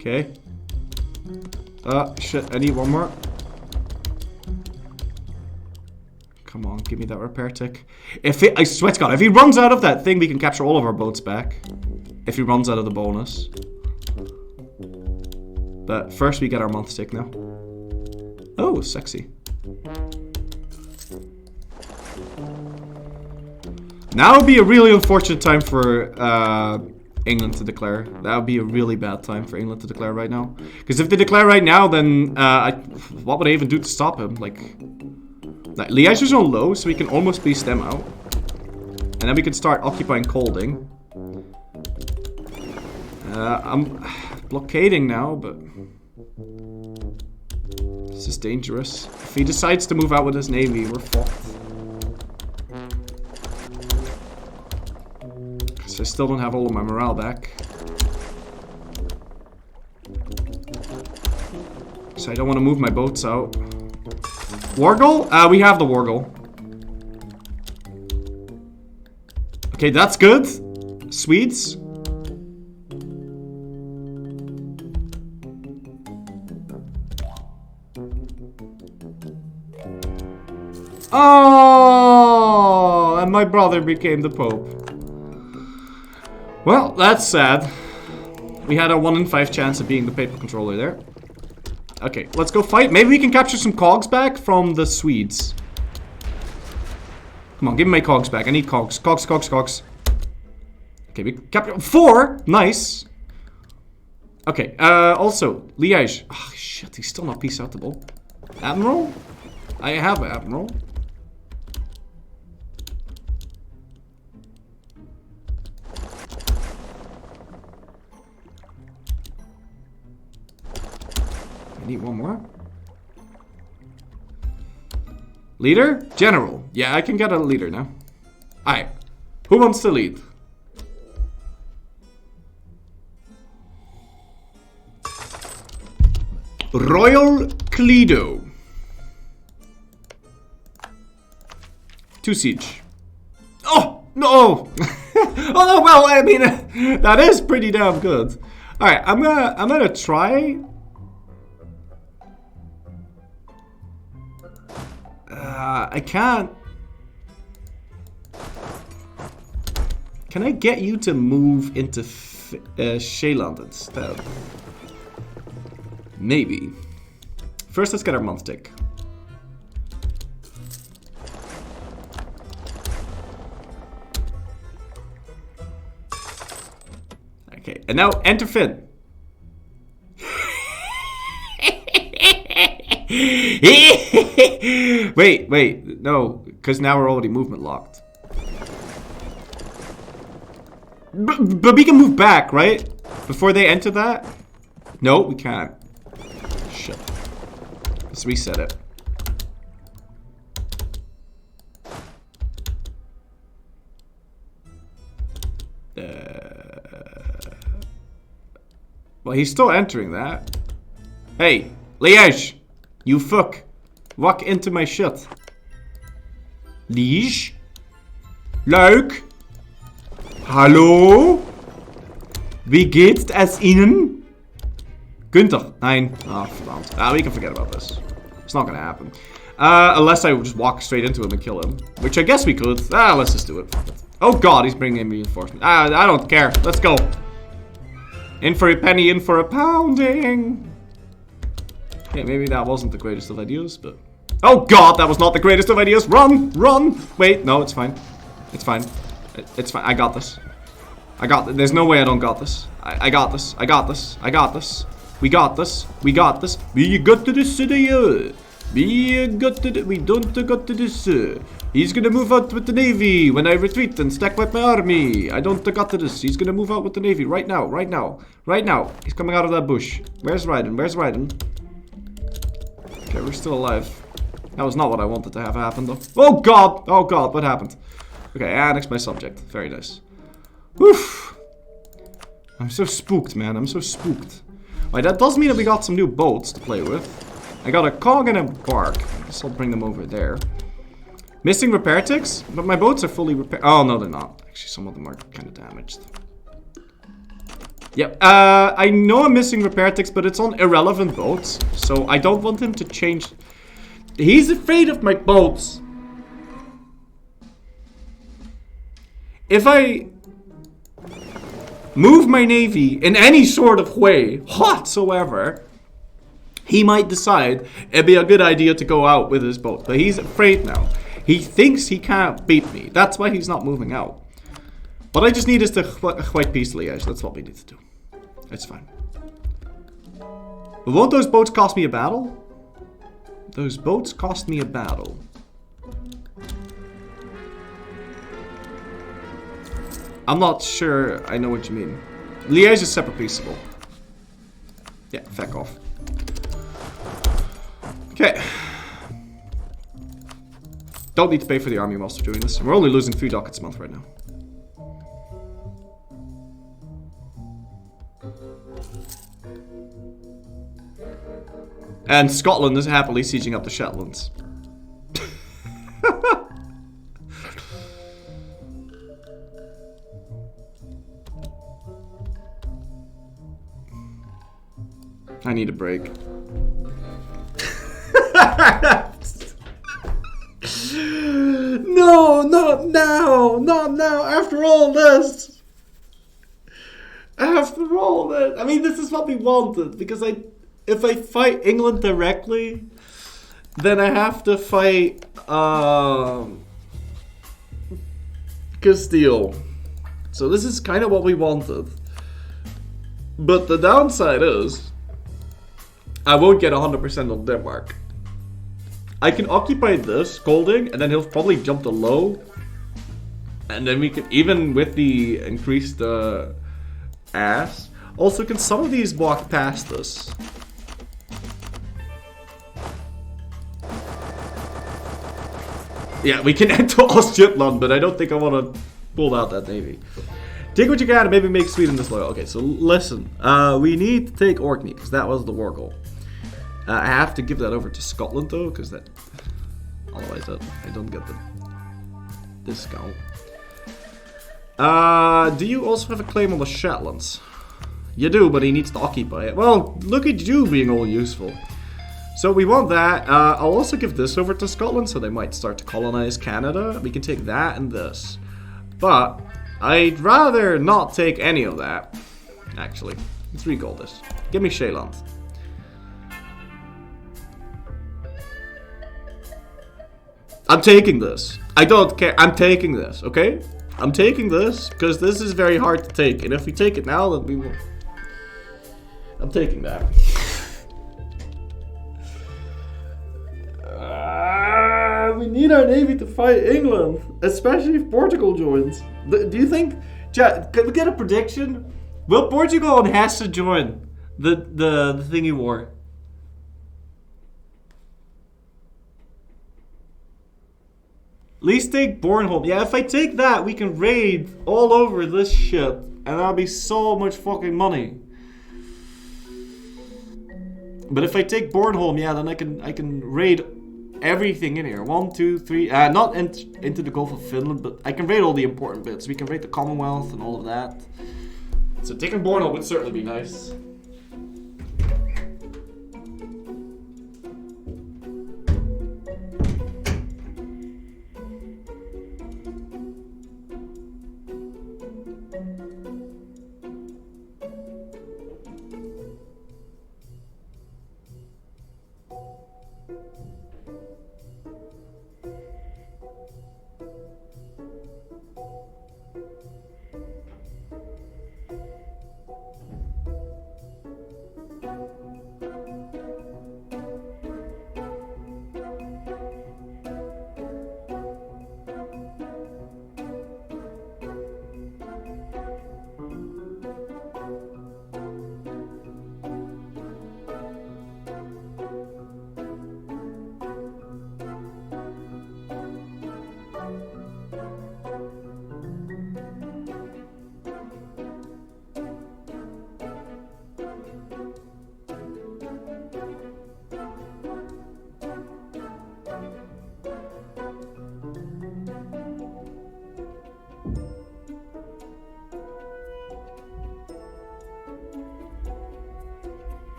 Okay. Shit, I need one more. Come on, give me that repair tick. I swear to God, if he runs out of that thing, we can capture all of our boats back. If he runs out of the bonus. But first we get our month tick now. Oh, sexy. Now would be a really unfortunate time for England to declare. That would be a really bad time for England to declare right now. Because if they declare right now, then what would I even do to stop him? Like, Like, Liège is on low, so we can almost beast them out. And then we can start occupying Colding. I'm blockading now, but... This is dangerous. If he decides to move out with his navy, we're fucked. Because I still don't have all of my morale back. So I don't want to move my boats out. Wargle? We have the Wargle. Okay, that's good. Swedes. Oh, and my brother became the Pope. Well, that's sad. We had a 1 in 5 chance of being the papal controller there. Okay, let's go fight. Maybe we can capture some cogs back from the Swedes. Come on, give me my cogs back. I need cogs. Cogs, cogs, cogs. Okay, we captured 4. Nice. Okay, also, Liège. Oh, shit, he's still not peace outable. Admiral? I have an Admiral. I need one more. Leader? General. Yeah, I can get a leader now. Alright. Who wants to lead? Royal Cledo. 2 siege. Oh, no! Oh, well, I mean, that is pretty damn good. Alright, I'm gonna try... I can't... Can I get you to move into Sheeland instead? Maybe. First, let's get our month tick. Okay, and now enter Finn. wait, no, because now we're already movement locked. But we can move back, right? Before they enter that? No, we can't. Shit. Let's reset it. Well, he's still entering that. Hey, Liège! You fuck! Walk into my shit. Liège? Luik? Hallo? Wie geht's es Ihnen? Günther? Nein. Oh, verdammt. Ah, we can forget about this. It's not gonna happen. Unless I just walk straight into him and kill him. Which I guess we could. Ah, let's just do it. Oh god, he's bringing in reinforcements. I don't care. Let's go. In for a penny, in for a pounding. Okay, maybe that wasn't the greatest of ideas, but... Oh god, that was not the greatest of ideas. Run! Run! Wait, no, it's fine. It's fine. It's fine. I got this. I got this. There's no way I don't got this. I got this. I got this. I got this. We got this. We got this. We got to this city. We got to we don't got to this. He's gonna move out with the navy when I retreat and stack with my army. I don't got to this. He's gonna move out with the navy right now. Right now. Right now. He's coming out of that bush. Where's Raiden? Where's Raiden? Okay, we're still alive. That was not what I wanted to have happen though. Oh god! Oh god, what happened? Okay, annex my subject. Very nice. Woof! I'm so spooked, man. I'm so spooked. Right, that does mean that we got some new boats to play with. I got a cog and a bark. I guess I'll bring them over there. Missing repair ticks? But my boats are fully repaired. Oh, no, they're not. Actually, some of them are kind of damaged. Yep. I know I'm missing repair ticks, but it's on irrelevant boats. So I don't want him to change. He's afraid of my boats. If I move my navy in any sort of way whatsoever, he might decide it'd be a good idea to go out with his boat. But he's afraid now. He thinks he can't beat me. That's why he's not moving out. What I just need is to fight peacefully, Liège. That's what we need to do. It's fine. But won't those boats cost me a battle? Those boats cost me a battle. I'm not sure I know what you mean. Liège is separate peaceable. Yeah, feck off. Okay. Don't need to pay for the army whilst we're doing this. We're only losing 3 ducats a month right now. And Scotland is happily sieging up the Shetlands. I need a break. No, not now! Not now! After all this! After all this! I mean, this is what we wanted. Because if I fight England directly, then I have to fight Castile. So this is kind of what we wanted. But the downside is, I won't get 100% on Denmark. I can occupy this, Golding, and then he'll probably jump to low. And then we can, even with the increased ass. Also, can some of these walk past us? Yeah, we can enter Ostjutland, but I don't think I want to pull out that navy. Take what you can and maybe make Sweden disloyal. Okay, so listen. We need to take Orkney, because that was the war goal. I have to give that over to Scotland, though, because that... Otherwise, I don't get the discount. Do you also have a claim on the Shetlands? You do, but he needs to occupy it. Well, look at you being all useful. So we want that. I'll also give this over to Scotland, so they might start to colonize Canada. We can take that and this. But I'd rather not take any of that, actually. Let's regold this. Give me Sheeland. I'm taking this. I don't care. I'm taking this, okay? I'm taking this because this is very hard to take. And if we take it now, then we will... I'm taking that. We need our navy to fight England. Especially if Portugal joins. Do you think... Chat, can we get a prediction? Will Portugal and Hesse join the thingy war? At least take Bornholm. Yeah, if I take that, we can raid all over this shit. And that'll be so much fucking money. But if I take Bornholm, yeah, then I can raid everything in here. 1, 2, 3. Not into the Gulf of Finland, but I can raid all the important bits. We can raid the Commonwealth and all of that. So taking Bornholm would certainly be nice.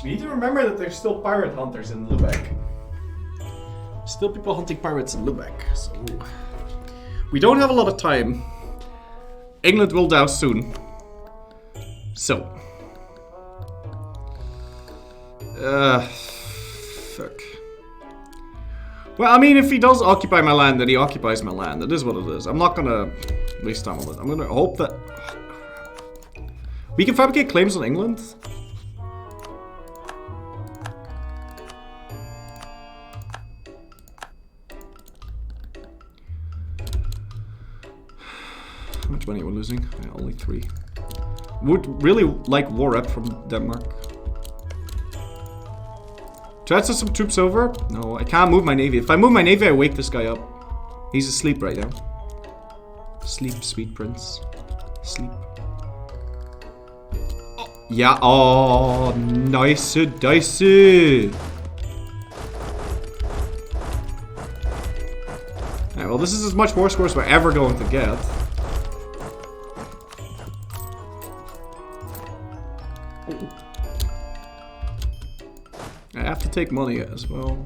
We need to remember that there's still pirate hunters in Lubeck. Still people hunting pirates in Lubeck, so... We don't have a lot of time. England will douse soon. So... fuck. Well, I mean, if he does occupy my land, then he occupies my land. It is what it is. I'm not gonna waste time on it. I'm gonna hope that... Oh, crap. We can fabricate claims on England? How much money are we losing? Yeah, only 3. Would really like war rep from Denmark. Transfer some troops over? No, I can't move my navy. If I move my navy, I wake this guy up. He's asleep right now. Sleep, sweet prince. Sleep. Oh, yeah, oh, nice dicey. Alright, well, this is as much war scores as we're ever going to get. I have to take money as well.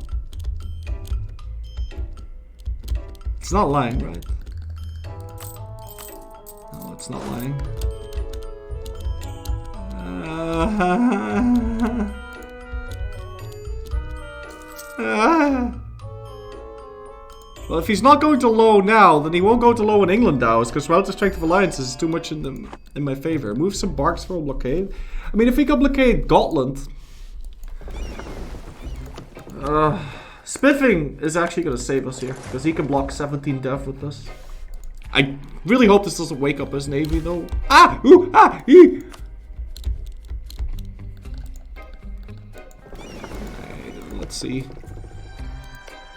It's not lying, right? No, it's not lying. Well, if he's not going to low now, then he won't go to low in England now, because relative strength of alliances is too much in my favor. Move some barks for a blockade. I mean, if we can blockade Gotland... Spiffing is actually going to save us here, because he can block 17 death with this. I really hope this doesn't wake up his navy, though. Ah! Ooh! Ah! Ee! Let's see.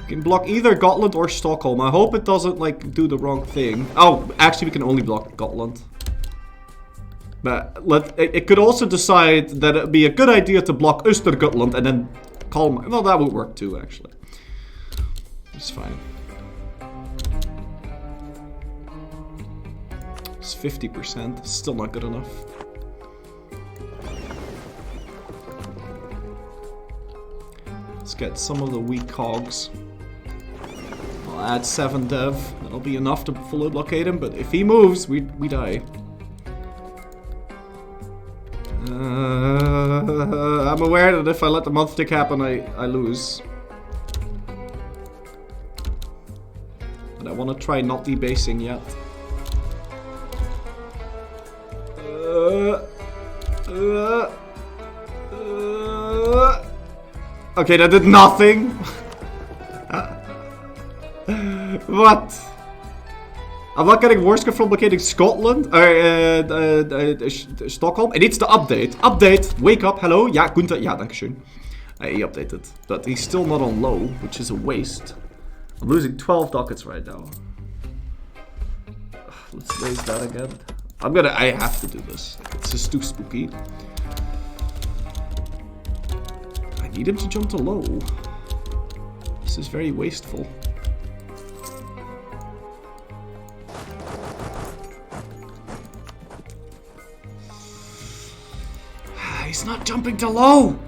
We can block either Gotland or Stockholm. I hope it doesn't, like, do the wrong thing. Oh, actually, we can only block Gotland. But it could also decide that it'd be a good idea to block Östergötland and then call my... Well, that would work too, actually. It's fine. It's 50%. Still not good enough. Let's get some of the weak cogs. I'll add 7 dev. That'll be enough to fully blockade him, but if he moves, we die. I'm aware that if I let the month tick happen, I lose. But I want to try not debasing yet. Okay, that did nothing. What? I'm not getting war score from blockading Scotland, Stockholm. It needs to update. Update, wake up, hello. Ja, Gunther, ja, dankeschön. He updated, but he's still not on low, which is a waste. I'm losing 12 ducats right now. Let's raise that again. I have to do this. It's just too spooky. I need him to jump to low. This is very wasteful. He's not jumping to low!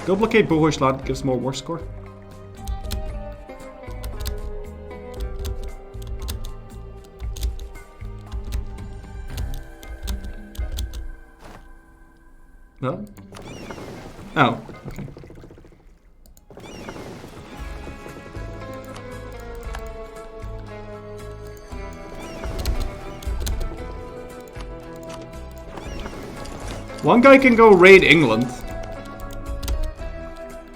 Go blockade Bohuslän, gives more war score. No? Oh, okay. One guy can go raid England.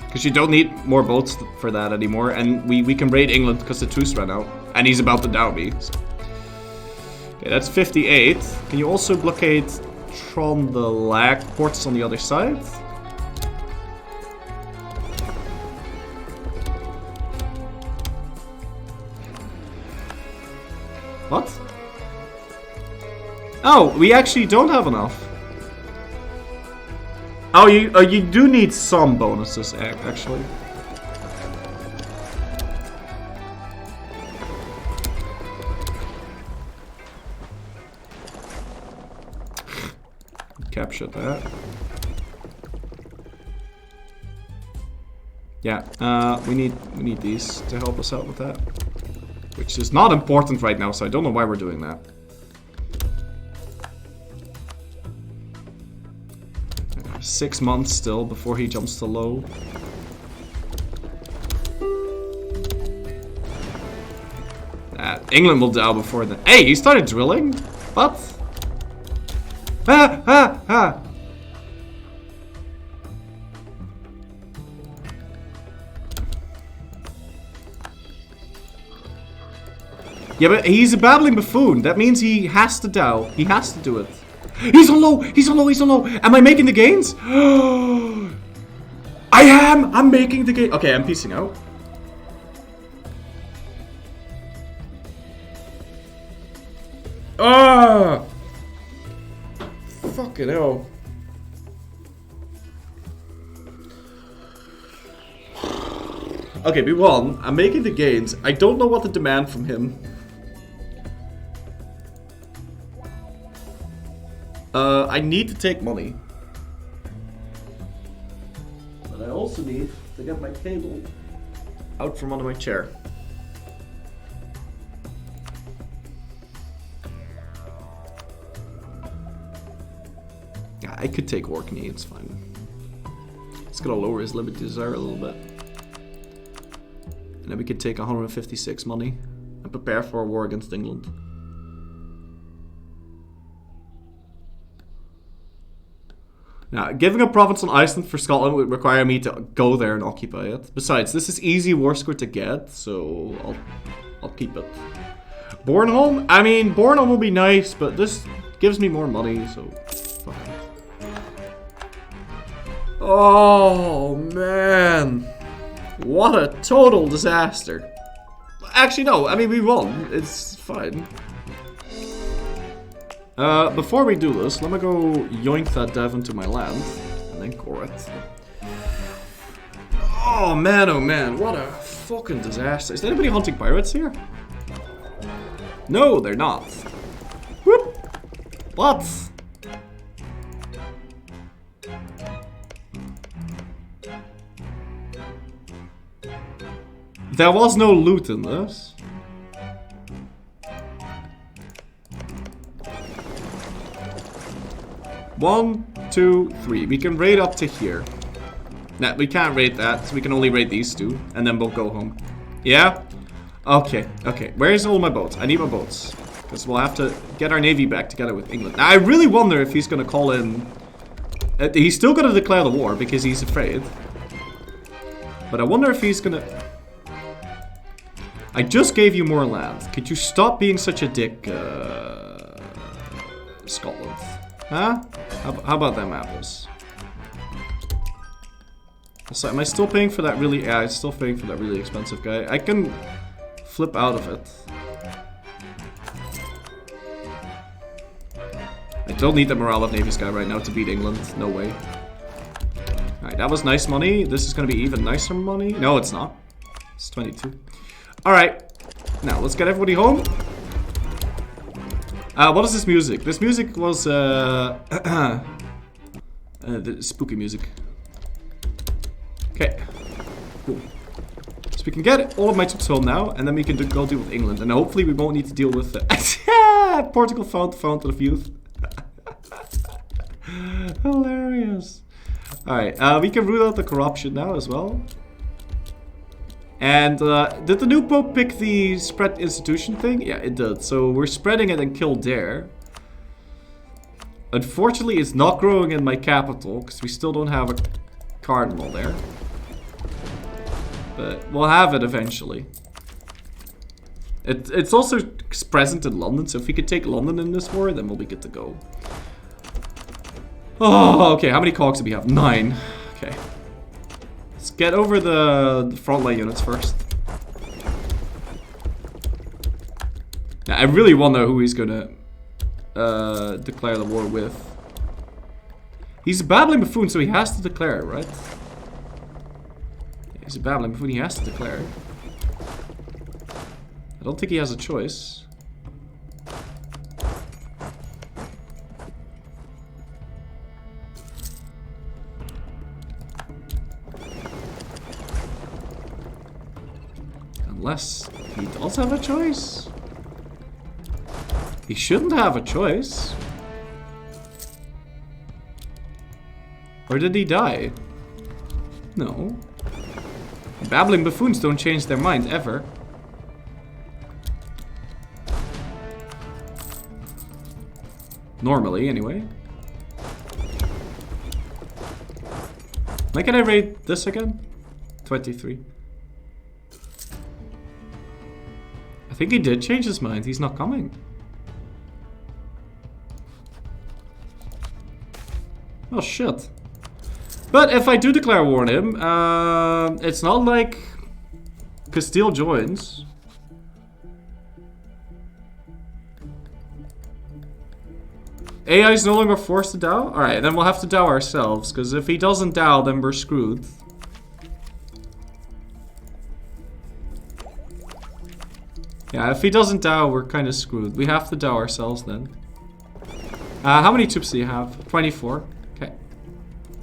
Because you don't need more boats for that anymore. And we can raid England because the truce ran out. And he's about to down me. So. Okay, that's 58. Can you also blockade Trøndelag ports on the other side? What? Oh, we actually don't have enough. Oh, you do need some bonuses, actually. captured that. Yeah, we need these to help us out with that. Which is not important right now, so I don't know why we're doing that. 6 months still before he jumps to low. England will die before then. Hey, he started drilling? What? Ah, ah, ah. Yeah, but he's a babbling buffoon. That means he has to dow. He has to do it. He's on low! He's on low! He's on low! Am I making the gains? I am! I'm making the gain. Okay, I'm piecing out. Ah! Fucking hell. Okay, we won. I'm making the gains. I don't know what to demand from him. I need to take money. But I also need to get my cable out from under my chair. Yeah, I could take Orkney, it's fine. It's gonna lower his limit desire a little bit. And then we could take 156 money and prepare for a war against England. Now, giving a province on Iceland for Scotland would require me to go there and occupy it. Besides, this is easy war score to get, so I'll keep it. Bornholm? I mean, Bornholm will be nice, but this gives me more money, so fuck it. Oh, man. What a total disaster. Actually, no, I mean, we won. It's fine. Before we do this, let me go yoink that dev into my land, and then core it. Oh man, what a fucking disaster. Is anybody hunting pirates here? No, they're not. Whoop! What? There was no loot in this. One, two, three. We can raid up to here. Nah, we can't raid that, so we can only raid these two, and then we'll go home. Yeah? Okay, okay. Where's all my boats? I need my boats. Because we'll have to get our navy back together with England. Now, I really wonder if he's gonna call in... he's still gonna declare the war, because he's afraid. But I wonder if he's gonna... I just gave you more land. Could you stop being such a dick, Scotland? Huh? How about them apples? Also, am I still paying for that really... Yeah, I'm still paying for that really expensive guy. I can flip out of it. I don't need the morale of Navy's guy right now to beat England. No way. Alright, that was nice money. This is going to be even nicer money. No, it's not. It's 22. Alright. Now, let's get everybody home. What is this music? This music was, the spooky music. Okay. Cool. So we can get all of my troops home now, and then we can go deal with England. And hopefully we won't need to deal with... Portugal found the Fountain of Youth. Hilarious. Alright, we can root out the corruption now as well. And, did the new Pope pick the spread institution thing? Yeah, it did. So we're spreading it and Kildare. Unfortunately, it's not growing in my capital, because we still don't have a cardinal there. But we'll have it eventually. It's also present in London, so if we could take London in this war, then we'll be good to go. Oh, okay, how many cogs do we have? 9. Okay. Let's get over the frontline units first. Now, I really wonder who he's gonna declare the war with. He's a babbling buffoon, so he has to declare, right? He's a babbling buffoon, he has to declare. I don't think he has a choice. Unless he does have a choice. He shouldn't have a choice. Or did he die? No. Babbling buffoons don't change their mind, ever. Normally, anyway. Like, can I rate this again? 23. I think he did change his mind. He's not coming. Oh, shit. But if I do declare war on him, it's not like Castile joins. AI is no longer forced to Dow? Alright, then we'll have to Dow ourselves, because if he doesn't Dow, then we're screwed. Yeah, if he doesn't Dow, we're kind of screwed. We have to Dow ourselves then. How many troops do you have? 24. Okay.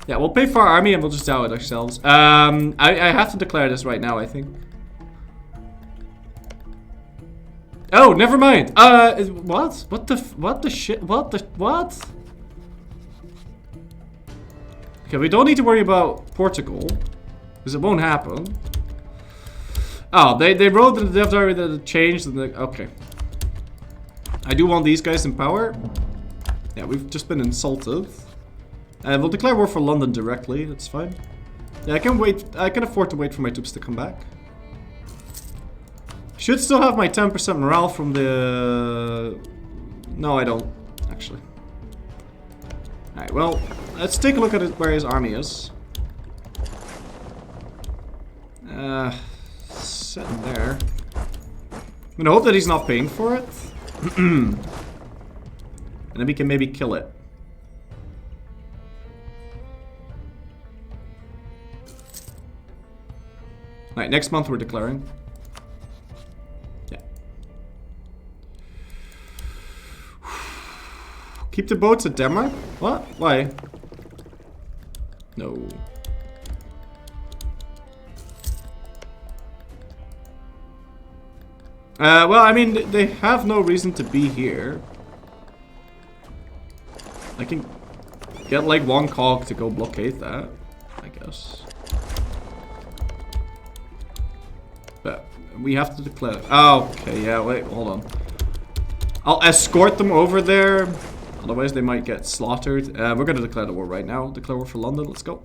Yeah, we'll pay for our army and we'll just Dow it ourselves. I have to declare this right now, I think. Oh, never mind. What? What the shit? What? Okay, we don't need to worry about Portugal, because it won't happen. Oh, they wrote in the dev diary that it changed. And okay. I do want these guys in power. Yeah, we've just been insulted. And we'll declare war for London directly. That's fine. Yeah, I can wait. I can afford to wait for my troops to come back. Should still have my 10% morale from the... No, I don't, actually. Alright, well, let's take a look at where his army is. Sitting there. I'm gonna hope that he's not paying for it. And then we can maybe kill it. Alright, next month we're declaring. Keep the boats at Denmark? What? Why? No. Well, I mean, they have no reason to be here. I can get like one cog to go blockade that, I guess. But we have to declare. Oh, okay, yeah, wait, hold on. I'll escort them over there. Otherwise, they might get slaughtered. We're going to declare the war right now. Declare war for London. Let's go.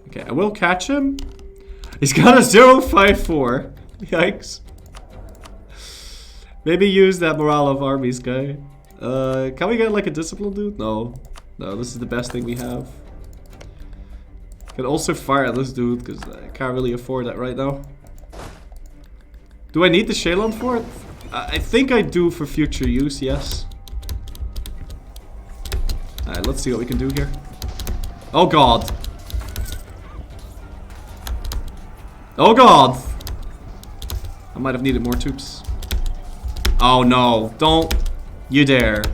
Okay, I will catch him. He's got a 054. Yikes. Maybe use that morale of armies guy. Can we get like a discipline dude? No. No, this is the best thing we have. Can also fire this dude, because I can't really afford that right now. Do I need the Shaylon for it? I think I do for future use, yes. Alright, let's see what we can do here. Oh god. Oh god! I might have needed more troops. Oh no, don't you dare.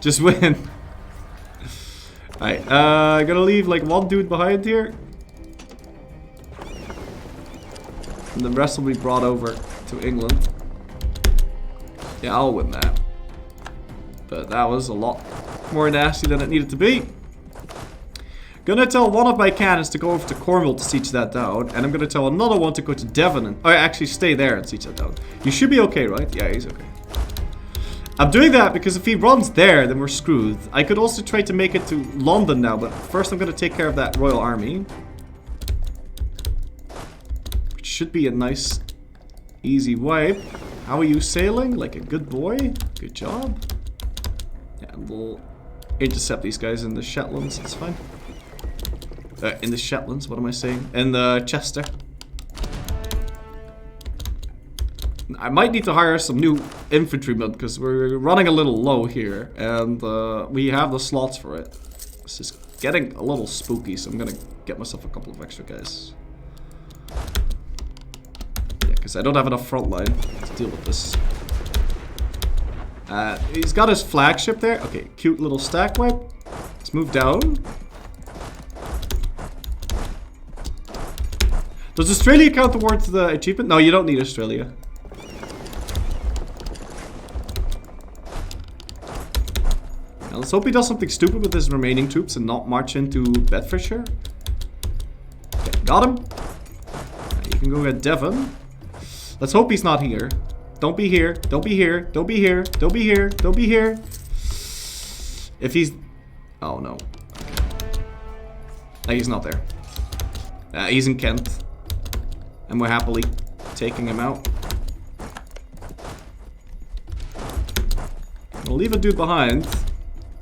Just win. Alright, I'm gonna leave like one dude behind here. And the rest will be brought over to England. Yeah, I'll win that. But that was a lot more nasty than it needed to be. Gonna tell one of my cannons to go over to Cornwall to siege that down. And I'm gonna tell another one to go to Devon and actually stay there and siege that down. You should be okay, right? Yeah, he's okay. I'm doing that because if he runs there, then we're screwed. I could also try to make it to London now, but first I'm going to take care of that royal army. Which should be a nice, easy wipe. How are you sailing? Like a good boy? Good job. Yeah, and we'll intercept these guys in the Shetlands. That's fine. In the Shetlands, what am I saying? In the Chester. I might need to hire some new infantrymen because we're running a little low here and we have the slots for it. This is getting a little spooky, so I'm gonna get myself a couple of extra guys. Yeah, Because I don't have enough front line to deal with this. He's got his flagship there. Okay, cute little stack wipe. Let's move down. Does Australia count towards the achievement? No, you don't need Australia. Now let's hope he does something stupid with his remaining troops and not march into Bedfordshire. Okay, got him. You can go get Devon. Let's hope he's not here. Don't be here. Don't be here. Don't be here. Don't be here. Don't be here. If he's... Oh, no. Okay. He's not there. He's in Kent. And we're happily taking him out. We'll leave a dude behind.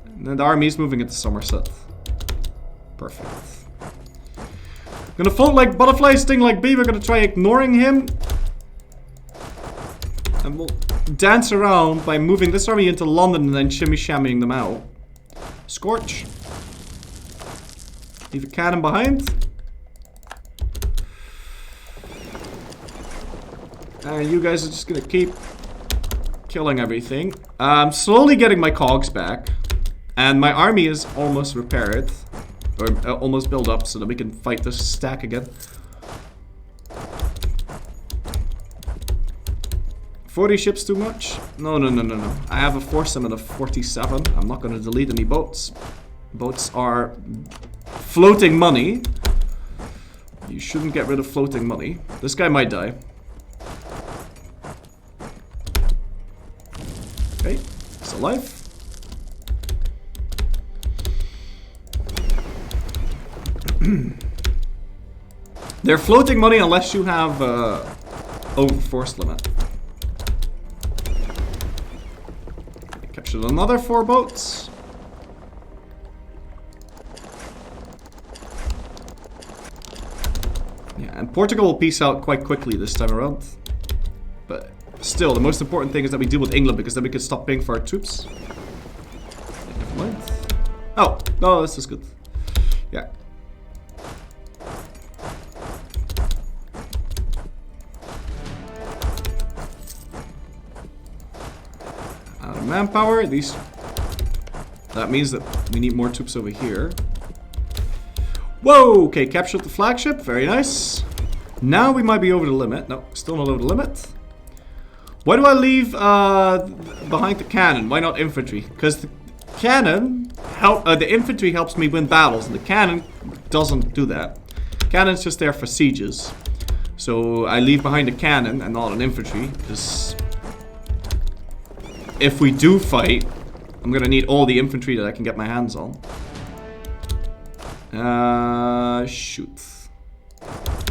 And then the army's moving into Somerset. Perfect. Gonna float like butterfly, sting like bee. We're gonna try ignoring him. And we'll dance around by moving this army into London and then shimmy-shammying them out. Scorch. Leave a cannon behind. And you guys are just gonna keep killing everything. I'm slowly getting my cogs back. And my army is almost repaired. Or almost built up so that we can fight this stack again. 40 ships too much? No, no, no, no, no. I have a force limit of 47. I'm not going to delete any boats. Boats are floating money. You shouldn't get rid of floating money. This guy might die. Okay, he's alive. They're floating money unless you have over force limit. Captured another 4 boats. Yeah, and Portugal will peace out quite quickly this time around. But still, the most important thing is that we deal with England because then we can stop paying for our troops. Yeah, never mind. Oh, no, this is good. Yeah. Manpower, these. That means that we need more troops over here. Whoa! Okay, captured the flagship. Very nice. Now we might be over the limit. No, still not over the limit. Why do I leave behind the cannon? Why not infantry? Because the cannon the infantry helps me win battles, and the cannon doesn't do that. Cannon's just there for sieges. So I leave behind a cannon and not an infantry, because if we do fight, I'm gonna need all the infantry that I can get my hands on. Shoot.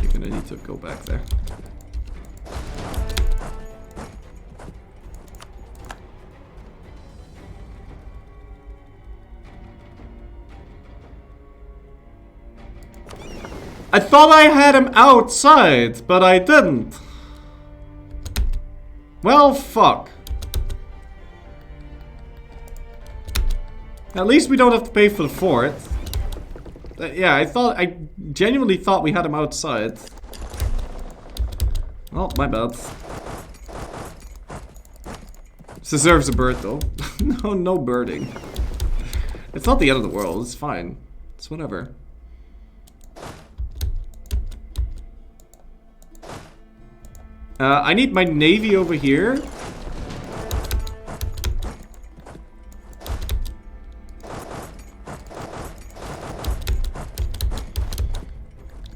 You're gonna need to go back there. I thought I had him outside, but I didn't. Well, fuck. At least we don't have to pay for the fort. Yeah, I genuinely thought we had him outside. Oh, my bad. This deserves a bird though. No birding. It's not the end of the world, it's fine. It's whatever. I need my navy over here.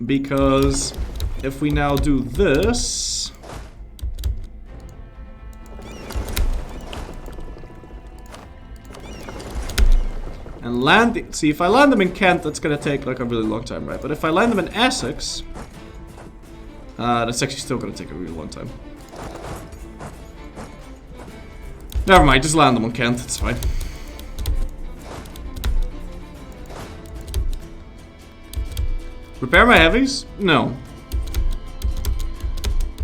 Because if we now do this, and land, see, if I land them in Kent, that's gonna take like a really long time, right? But if I land them in Essex, that's actually still gonna take a really long time. Never mind, just land them on Kent, it's fine. Repair my heavies? No.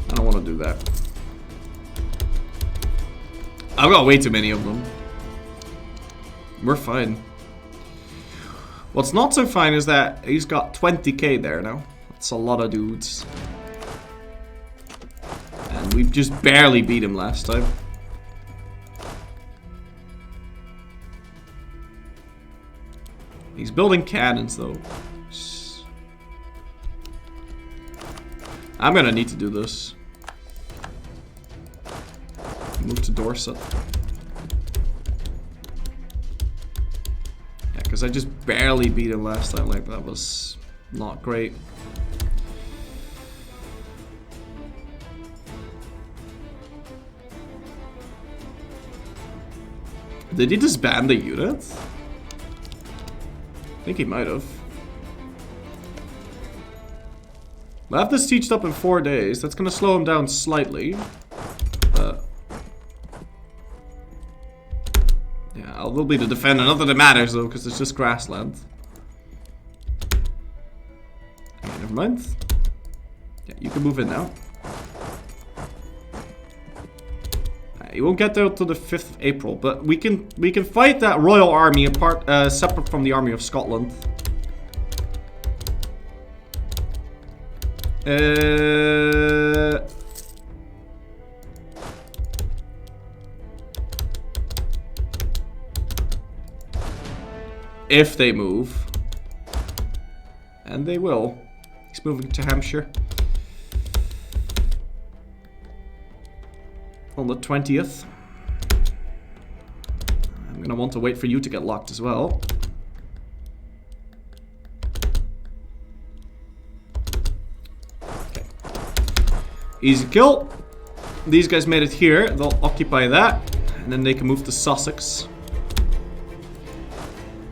I don't want to do that. I've got way too many of them. We're fine. What's not so fine is that he's got 20k there now. That's a lot of dudes. We just barely beat him last time. He's building cannons though. I'm gonna need to do this. Move to Dorset. Yeah, because I just barely beat him last time. Like, that was not great. Did he disband the unit? I think he might have. I have this sieged up in 4 days. That's gonna slow him down slightly. Yeah, I'll be to defend. Not that it matters though, because it's just grassland. Okay, never mind. Yeah, you can move in now. You won't get there till the 5th of April, but we can fight that royal army apart, separate from the army of Scotland. If they move, and they will. He's moving to Hampshire. On the 20th. I'm gonna want to wait for you to get locked as well. Okay. Easy kill. These guys made it here. They'll occupy that. And then they can move to Sussex.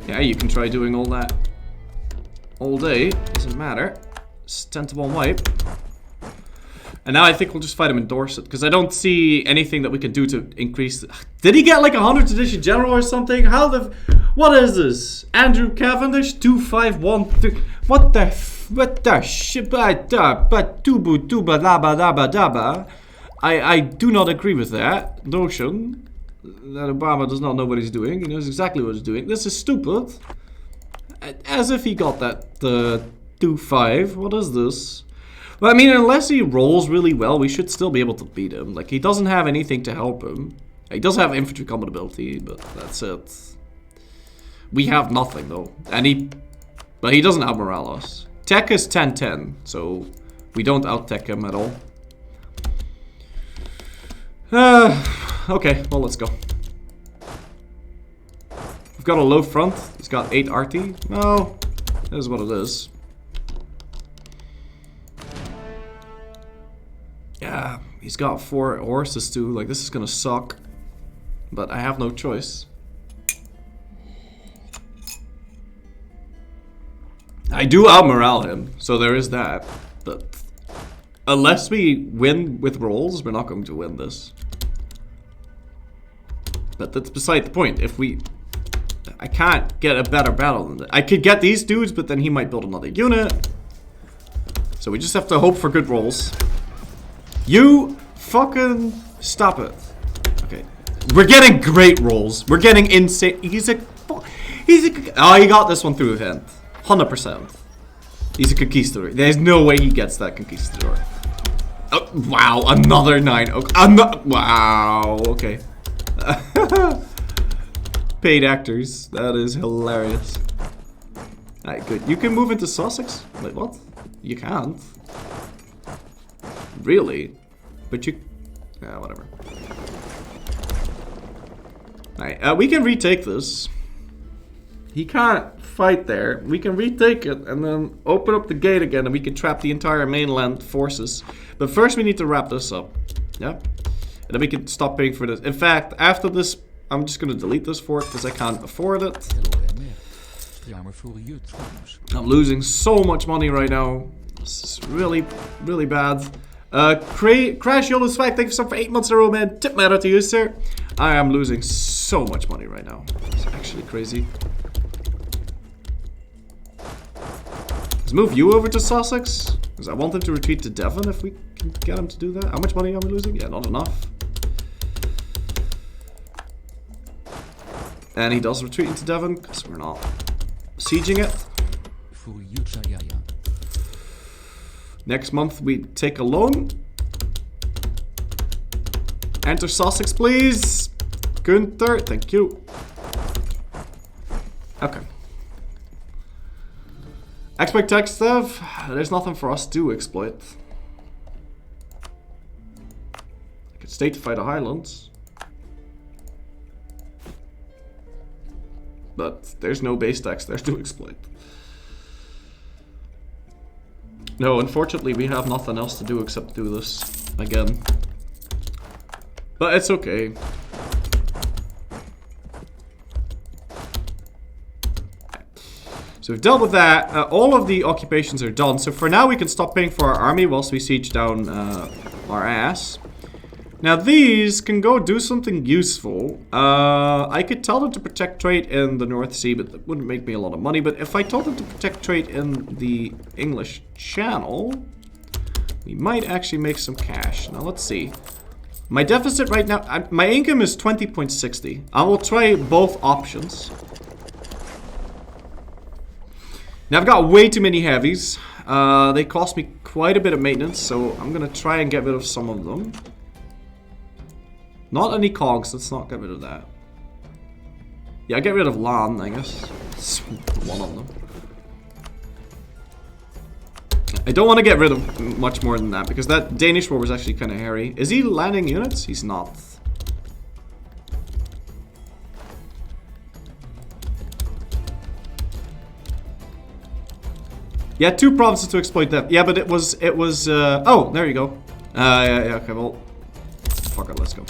Yeah, you can try doing all that all day. Doesn't matter. It's 10-1 wipe. And now I think we'll just fight him in Dorset, because I don't see anything that we can do to increase... Did he get like a 100th edition general or something? How the... What is this? Andrew Cavendish? 2513... What the shit? I do not agree with that notion. That Obama does not know what he's doing. He knows exactly what he's doing. This is stupid. As if he got that 2-5. What is this? Well, I mean, unless he rolls really well, we should still be able to beat him. Like, he doesn't have anything to help him. He does have infantry combat ability, but that's it. We have nothing, though. But he doesn't have Moralos. Tech is 10-10, so we don't out-tech him at all. Okay, well, let's go. We've got a low front. He's got 8 arty. Well, that is what it is. Yeah, he's got 4 horses too. Like, this is gonna suck. But I have no choice. I do out-morale him, so there is that. But unless we win with rolls, we're not going to win this. But that's beside the point. If we... I can't get a better battle than that. I could get these dudes, but then he might build another unit. So we just have to hope for good rolls. You fucking stop it. Okay. We're getting great rolls. We're getting insane. Oh, he got this one through him. 100%. He's a conquistador. There's no way he gets that conquistador. Oh, wow, another 9. Okay. Wow, okay. Paid actors. That is hilarious. Alright, good. You can move into Sussex? Wait, what? You can't. Really? But you... Yeah, whatever. Alright, we can retake this. He can't fight there. We can retake it and then open up the gate again and we can trap the entire mainland forces. But first we need to wrap this up. Yeah? And then we can stop paying for this. In fact, after this, I'm just going to delete this fort because I can't afford it. I'm losing so much money right now. This is really, really bad. Crash Yolo Swag, thank you so much for 8 months in a row, man. Tip matter to you, sir. I am losing so much money right now. It's actually crazy. Let's move you over to Sussex. Because I want him to retreat to Devon if we can get him to do that. How much money are we losing? Yeah, not enough. And he does retreat into Devon because we're not sieging it. Next month we take a loan. Enter Sussex, please. Gunther, thank you. Okay. Exploit tech stuff. There's nothing for us to exploit. I could statify the Highlands. But there's no base tax there to exploit. No, unfortunately we have nothing else to do except do this again. But it's okay. So we've dealt with that. All of the occupations are done. So for now we can stop paying for our army whilst we siege down our ass. Now these can go do something useful. I could tell them to protect trade in the North Sea, but that wouldn't make me a lot of money. But if I told them to protect trade in the English Channel, we might actually make some cash. Now let's see. My deficit right now, my income is 20.60. I will try both options. Now I've got way too many heavies. They cost me quite a bit of maintenance, so I'm gonna try and get rid of some of them. Not any cogs, let's not get rid of that. Yeah, get rid of land, I guess. It's one of them. I don't want to get rid of much more than that, because that Danish war was actually kind of hairy. Is he landing units? He's not. Yeah, 2 provinces to exploit that. Yeah, but it was, oh, there you go. Yeah, okay, well, fuck it, let's go.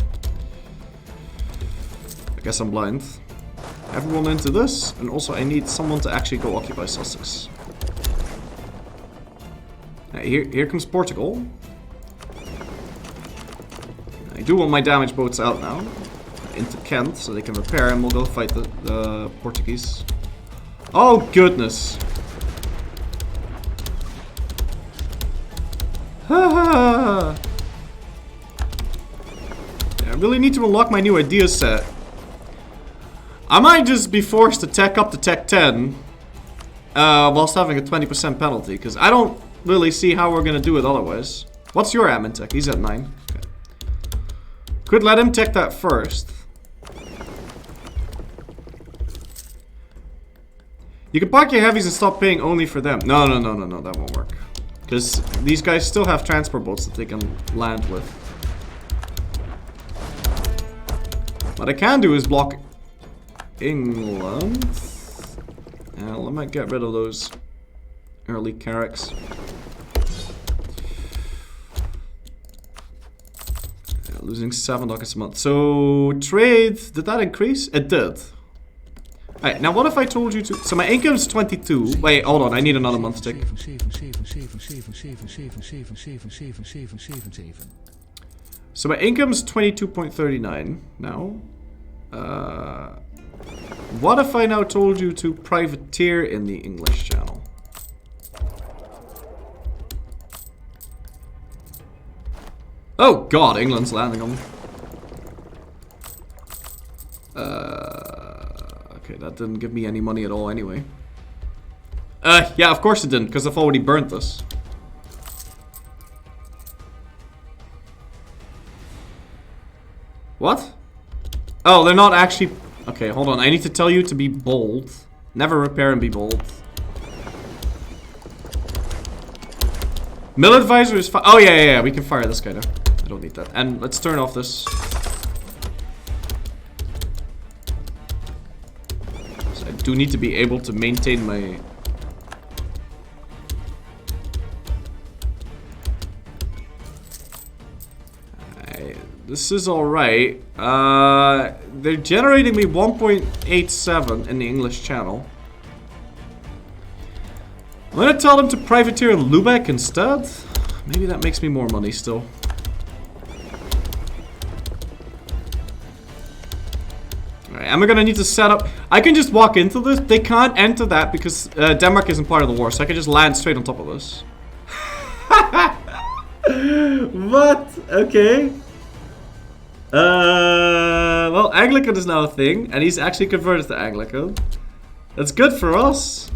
I guess I'm blind. Everyone into this, and also I need someone to actually go occupy Sussex. Here comes Portugal. I do want my damage boats out now. Into Kent, so they can repair, and we'll go fight the Portuguese. Oh, goodness. I really need to unlock my new idea set. I might just be forced to tech up to tech 10 whilst having a 20% penalty, because I don't really see how we're gonna do it otherwise. What's your admin tech? He's at 9. Okay. Could let him tech that first. You can park your heavies and stop paying only for them. No, that won't work. Because these guys still have transport boats that they can land with. What I can do is block England. Well, I might get rid of those early Carracks. Yeah, losing 7 ducats a month. So, trade, did that increase? It did. Alright, now what if I told you to... So my income is 22. Wait, hold on, I need another month tick. So my income is 22.39 now. What if I now told you to privateer in the English Channel? Oh god, England's landing on me. Okay, that didn't give me any money at all anyway. Yeah, of course it didn't, because I've already burnt this. What? Oh, they're not actually... Okay, hold on. I need to tell you to be bold. Never repair and be bold. Mill advisor is fine. Oh, yeah. We can fire this guy now. I don't need that. And let's turn off this. So I do need to be able to maintain my... This is alright. They're generating me 1.87 in the English Channel. I'm gonna tell them to privateer in Lubeck instead. Maybe that makes me more money still. Alright, am I gonna need to set up... I can just walk into this. They can't enter that because Denmark isn't part of the war, so I can just land straight on top of this. What? Okay. Well, Anglican is now a thing, and he's actually converted to Anglican. That's good for us.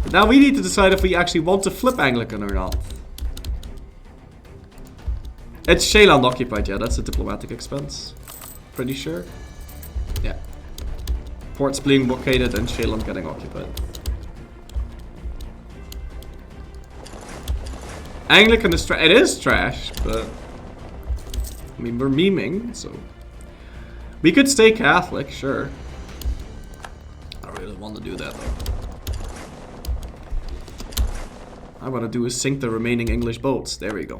But now we need to decide if we actually want to flip Anglican or not. It's Shayland occupied, yeah, that's a diplomatic expense. Pretty sure. Yeah. Ports being blockaded and Shayland getting occupied. Anglican is trash. It is trash, but I mean, we're memeing, so we could stay Catholic, sure. I don't really want to do that though. I want to do is sink the remaining English boats. There we go.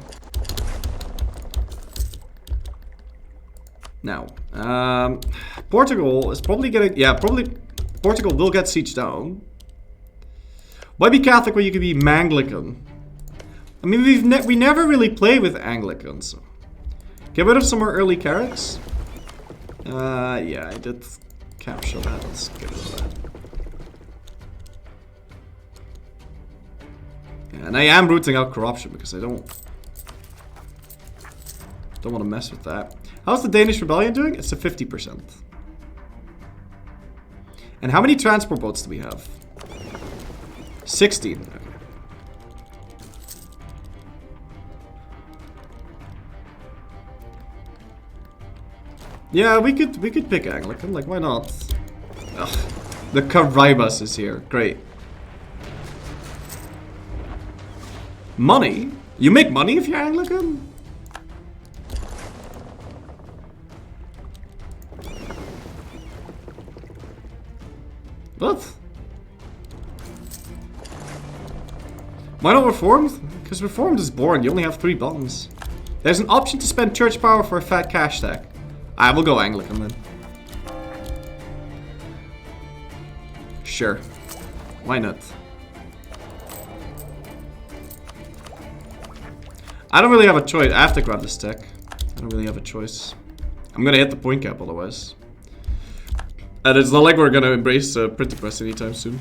Now, Portugal is probably gonna, yeah, probably Portugal will get sieged down. Why be Catholic when you could be Manglican? I mean, we never really play with Anglicans. So. Get rid of some more early carracks. Yeah, I did capture that. Let's get rid of that. Yeah, and I am rooting out corruption because I don't want to mess with that. How's the Danish rebellion doing? It's a 50%. And how many transport boats do we have? 16. Okay. Yeah, we could pick Anglican. Like, why not? Ugh. The Caraibas is here. Great. Money? You make money if you're Anglican? What? Why not Reformed? Because Reformed is boring. You only have 3 bombs. There's an option to spend church power for a fat cash stack. I will go Anglican then. Sure. Why not? I don't really have a choice. I have to grab this stack. I don't really have a choice. I'm gonna hit the point cap otherwise. And it's not like we're gonna embrace printing press anytime soon.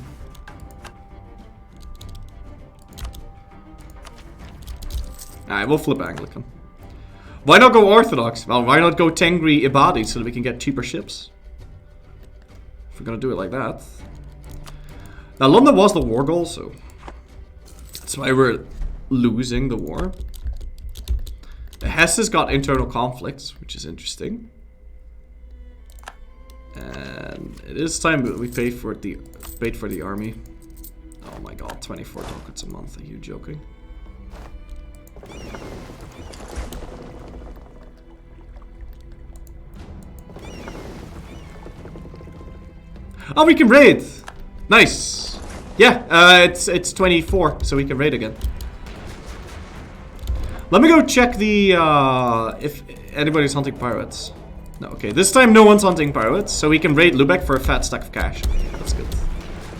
Alright, we'll flip Anglican. Why not go Orthodox? Well, why not go Tengri Ibadi so that we can get cheaper ships? If we're gonna do it like that. Now, London was the war goal, so that's why we're losing the war. Hesse has got internal conflicts, which is interesting. And it is time that we paid for the army. Oh my god, 24 ducats a month. Are you joking? Oh, we can raid! Nice! Yeah, it's 24, so we can raid again. Let me go check the, if anybody's hunting pirates. No, okay, this time no one's hunting pirates, so we can raid Lubeck for a fat stack of cash. That's good.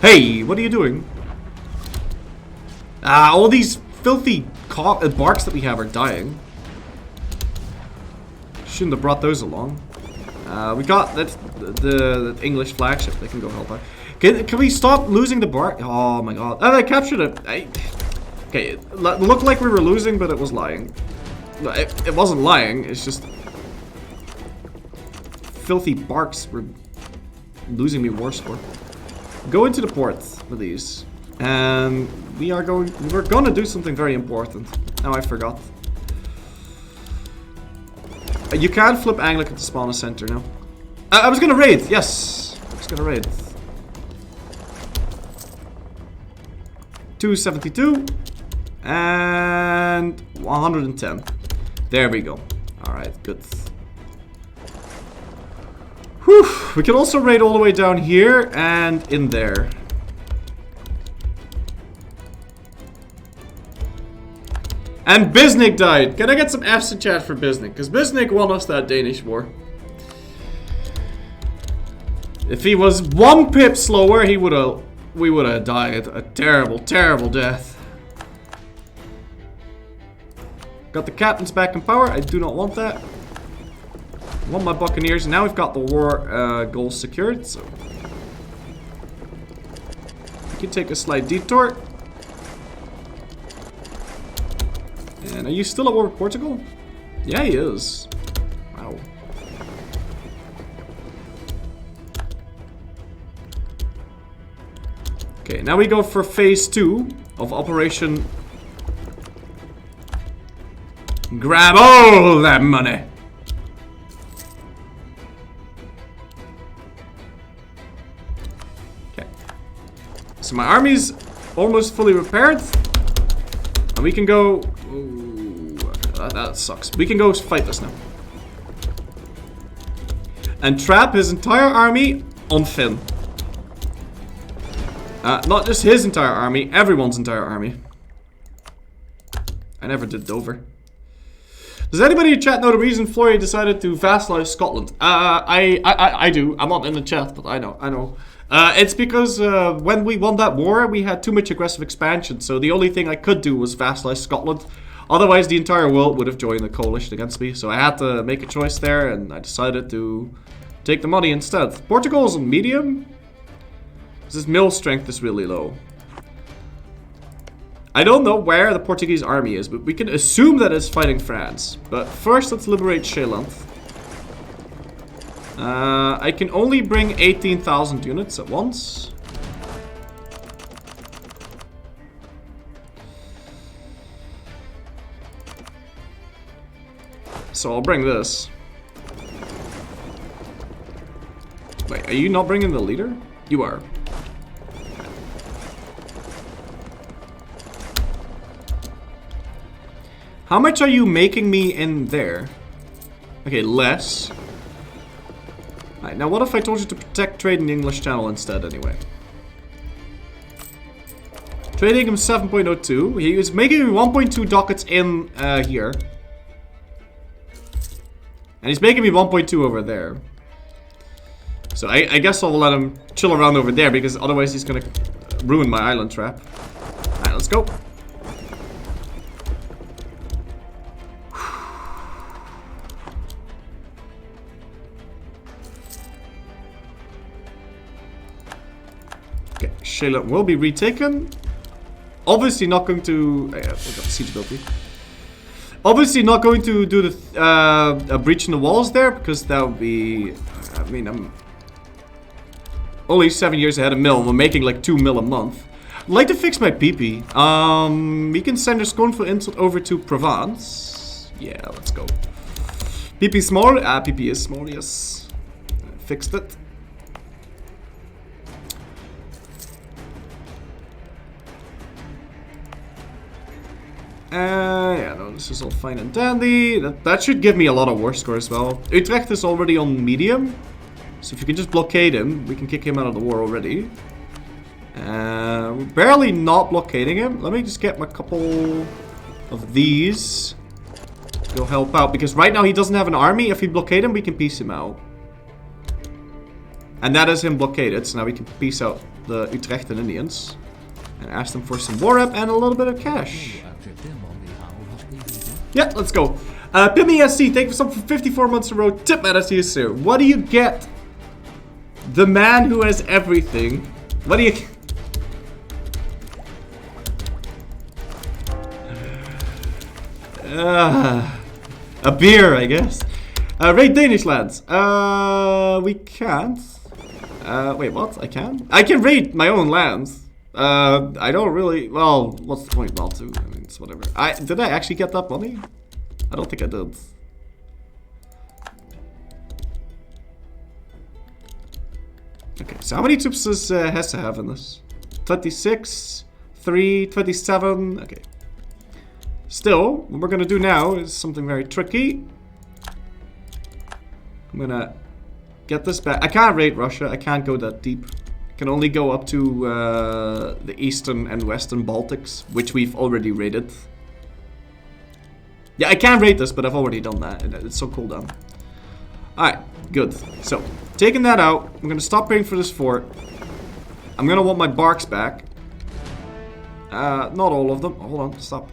Hey, what are you doing? All these filthy barks that we have are dying. Shouldn't have brought those along. We got the English flagship. They can go help out. Can we stop losing the bark? Oh my god. Oh, I captured it. Okay, it looked like we were losing, but it was lying. It wasn't lying. It's just filthy barks were losing me war score. Go into the port with these. And we're gonna do something very important. Now I forgot. You can flip Anglican to spawn a center now. I was gonna raid, yes. I was gonna raid. 272 and 110. There we go. Alright, good. Whew. We can also raid all the way down here and in there. And Bisnick died. Can I get some F's in chat for Bisnick? Because Bisnick won us that Danish war. If he was 1 pip slower, we would have died a terrible, terrible death. Got the captains back in power. I do not want that. I want my buccaneers. Now we've got the war goals secured, so we can take a slight detour. And are you still at war with Portugal? Yeah, he is. Wow. Okay, now we go for phase 2 of Operation Grab all that money. Okay. So my army's almost fully repaired. And we can go... Ooh, that sucks. We can go fight this now. And trap his entire army on Finn. Not just his entire army, everyone's entire army. I never did Dover. Does anybody in chat know the reason Florry decided to vassalize Scotland? I do. I'm not in the chat, but I know. It's because when we won that war, we had too much aggressive expansion. So the only thing I could do was vassalize Scotland. Otherwise, the entire world would have joined the coalition against me. So I had to make a choice there, and I decided to take the money instead. Portugal's on medium. His mill strength is really low. I don't know where the Portuguese army is, but we can assume that it's fighting France. But first, let's liberate Zeeland. I can only bring 18,000 units at once. So I'll bring this. Wait, are you not bringing the leader? You are. How much are you making me in there? Okay, less. Alright, now what if I told you to protect trade in the English Channel instead anyway? Trading him 7.02. He is making me 1.2 dockets in here. And he's making me 1.2 over there. So I guess I'll let him chill around over there because otherwise he's gonna ruin my island trap. Alright, let's go. Okay, Sheila will be retaken. Obviously not going to... we got the siege ability. Obviously not going to do the a breach in the walls there, because that would be... I mean, I'm only 7 years ahead of Mill. We're making like 2 mil a month. I'd like to fix my PP. We can send a scornful insult over to Provence. Yeah, let's go. PP small? PP is small, yes. Fixed it. Yeah, no, this is all fine and dandy. That should give me a lot of war score as well. Utrecht is already on medium. So if you can just blockade him, we can kick him out of the war already. We're barely not blockading him. Let me just get my couple of these to go help out. Because right now he doesn't have an army. If we blockade him, we can piece him out. And that is him blockaded. So now we can piece out the Utrecht and Indians. And ask them for some war rep and a little bit of cash. Yeah, let's go. Pimmy SC, thank you for 54 months in a row. Tip man, I see you, sir. What do you get? The man who has everything. What do you... a beer, I guess. Raid Danish lands. We can't. Wait, what? I can? I can raid my own lands. I don't really... Well, what's the point not to? I mean, it's whatever. Did I actually get that money? I don't think I did. Okay, so how many troops does Hesse have in this? 26, 3, 27... Okay. Still, what we're gonna do now is something very tricky. I'm gonna get this back. I can't raid Russia. I can't go that deep. Can only go up to the eastern and western Baltics, which we've already raided. Yeah, I can raid this, but I've already done that. It's so cool down. Alright, good. So, taking that out, I'm gonna stop paying for this fort. I'm gonna want my barks back. Not all of them. Hold on, stop.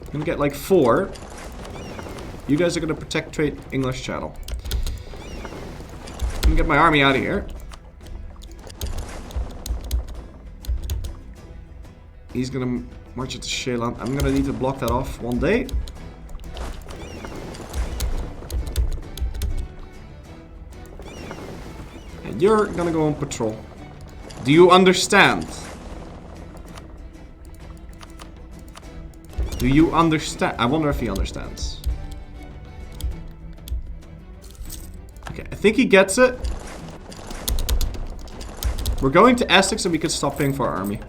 I'm gonna get like 4. You guys are gonna protect trade English Channel. I'm gonna get my army out of here. He's gonna march it to Sheelan. I'm gonna need to block that off one day. And you're gonna go on patrol. Do you understand? Do you understand? I wonder if he understands. Okay, I think he gets it. We're going to Essex and we can stop paying for our army.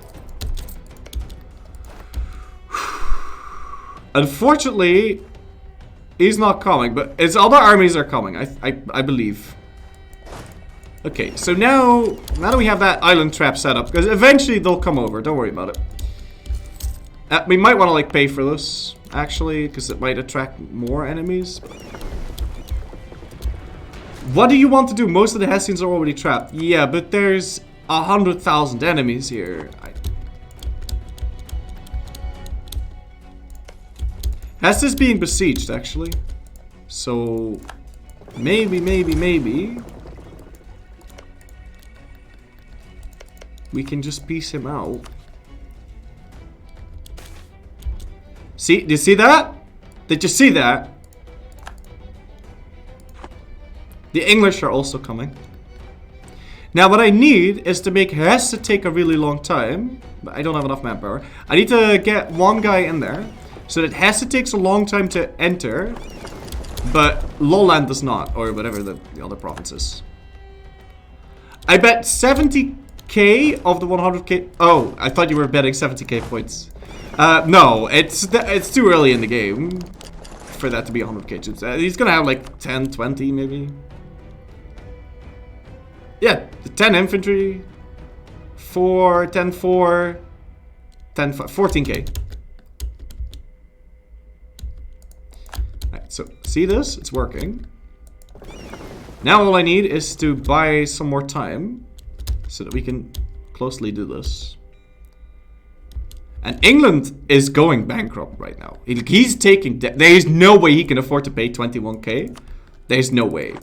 Unfortunately, he's not coming, but his other armies are coming, I believe. Okay, so now that we have that island trap set up, because eventually they'll come over, don't worry about it. We might want to like pay for this, actually, because it might attract more enemies. What do you want to do? Most of the Hessians are already trapped. Yeah, but there's 100,000 enemies here. Hesse is being besieged, actually. So, maybe we can just piece him out. See? Did you see that? Did you see that? The English are also coming. Now what I need is to make Hesse take a really long time. But I don't have enough manpower. I need to get one guy in there. So that Hesse takes a long time to enter. But Lowland does not. Or whatever the other province is. I bet 70k of the 100k. Oh, I thought you were betting 70k points. No, it's too early in the game for that to be 100k troops. He's gonna have like 10, 20 maybe. Yeah, 10 infantry, 4, 10, 4, 10, 5, 14k. Alright, so see this? It's working. Now all I need is to buy some more time so that we can closely do this. And England is going bankrupt right now. He's taking debt. There is no way he can afford to pay 21k. There's no way.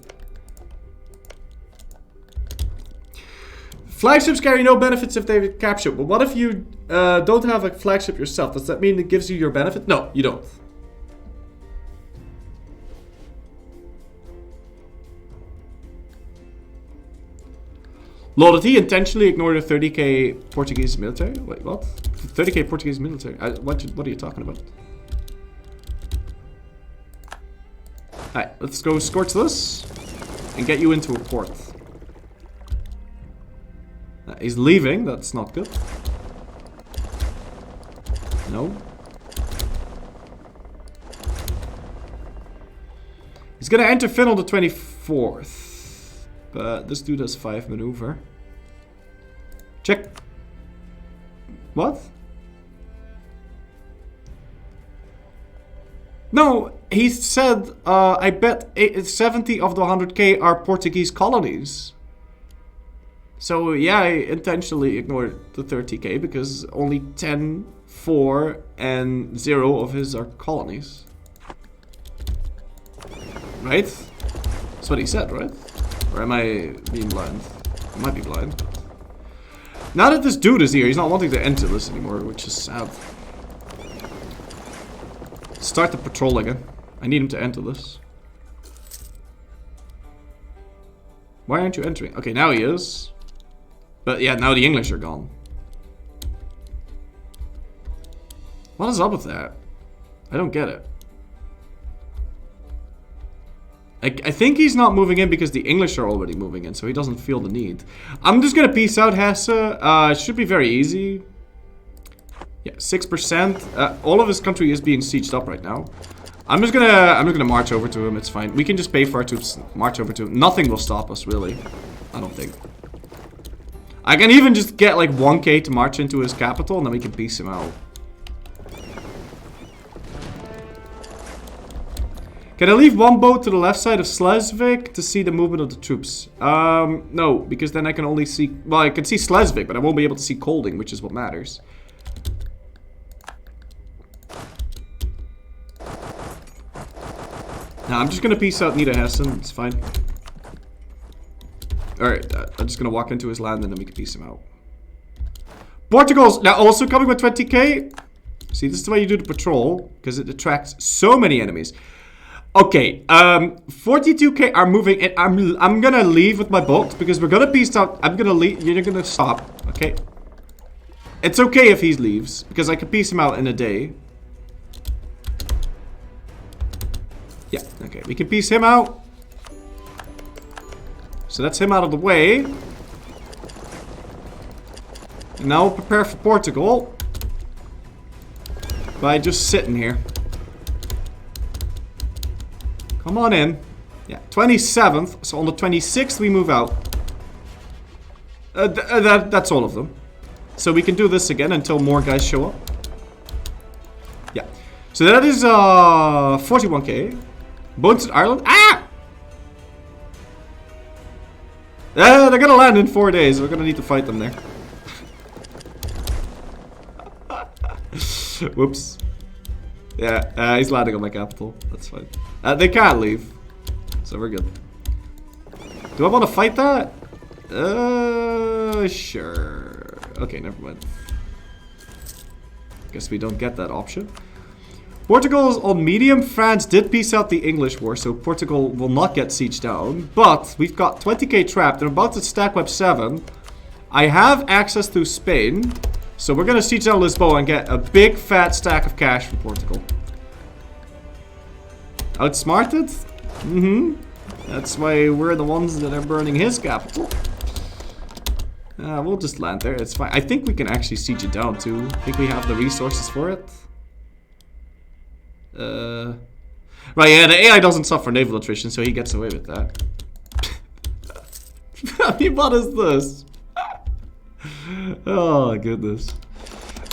Flagships carry no benefits if they're captured. But what if you don't have a flagship yourself? Does that mean it gives you your benefit? No, you don't. Lord, did he intentionally ignore the 30k Portuguese military? Wait, what? 30k Portuguese military? What are you talking about? Alright, let's go scorch this and get you into a port. He's leaving, that's not good. No. He's gonna enter Finn on the 24th. But this dude has 5 maneuver. Check. What? No, he said, I bet 70 of the 100k are Portuguese colonies. So yeah, I intentionally ignored the 30k because only 10, 4, and 0 of his are colonies. Right? That's what he said, right? Or am I being blind? I might be blind. Now that this dude is here, he's not wanting to enter this anymore, which is sad. Start the patrol again. I need him to enter this. Why aren't you entering? Okay, now he is. But yeah, now the English are gone. What is up with that? I don't get it. I think he's not moving in because the English are already moving in, so he doesn't feel the need. I'm just gonna peace out Hesse. It should be very easy. Yeah, 6%. All of his country is being sieged up right now. I'm just gonna march over to him. It's fine. We can just pay for our troops. March over to him. Nothing will stop us, really. I don't think. I can even just get like 1k to march into his capital, and then we can peace him out. Can I leave one boat to the left side of Schleswig to see the movement of the troops? No, because then I can only see... Well, I can see Schleswig, but I won't be able to see Kolding, which is what matters. Now, I'm just gonna peace out Niederhessen. It's fine. Alright, I'm just gonna walk into his land and then we can peace him out. Portugal's now also coming with 20k. See, this is the way you do the patrol, because it attracts so many enemies. Okay, 42k are moving in. I'm gonna leave with my boat because we're gonna peace out. I'm gonna leave. You're gonna stop. Okay. It's okay if he leaves because I can peace him out in a day. Yeah, okay. We can piece him out. So that's him out of the way. And now we'll prepare for Portugal. By just sitting here. Come on in. Yeah, 27th. So on the 26th we move out. That's all of them. So we can do this again until more guys show up. Yeah. So that is 41k. Bones in Ireland. Ah! They're gonna land in 4 days. We're gonna need to fight them there. Whoops. Yeah, he's landing on my capital. That's fine. They can't leave. So we're good. Do I want to fight that? Sure. Okay, never mind. Guess we don't get that option. Portugal is on medium. France did piece out the English war, so Portugal will not get sieged down. But we've got 20k trapped. They're about to stack web 7. I have access to Spain. So we're going to siege down Lisboa and get a big fat stack of cash from Portugal. Outsmarted? Mm-hmm. That's why we're the ones that are burning his capital. We'll just land there. It's fine. I think we can actually siege it down too. I think we have the resources for it. Right, yeah, the AI doesn't suffer naval attrition, so he gets away with that. I mean, what is this? Oh, goodness.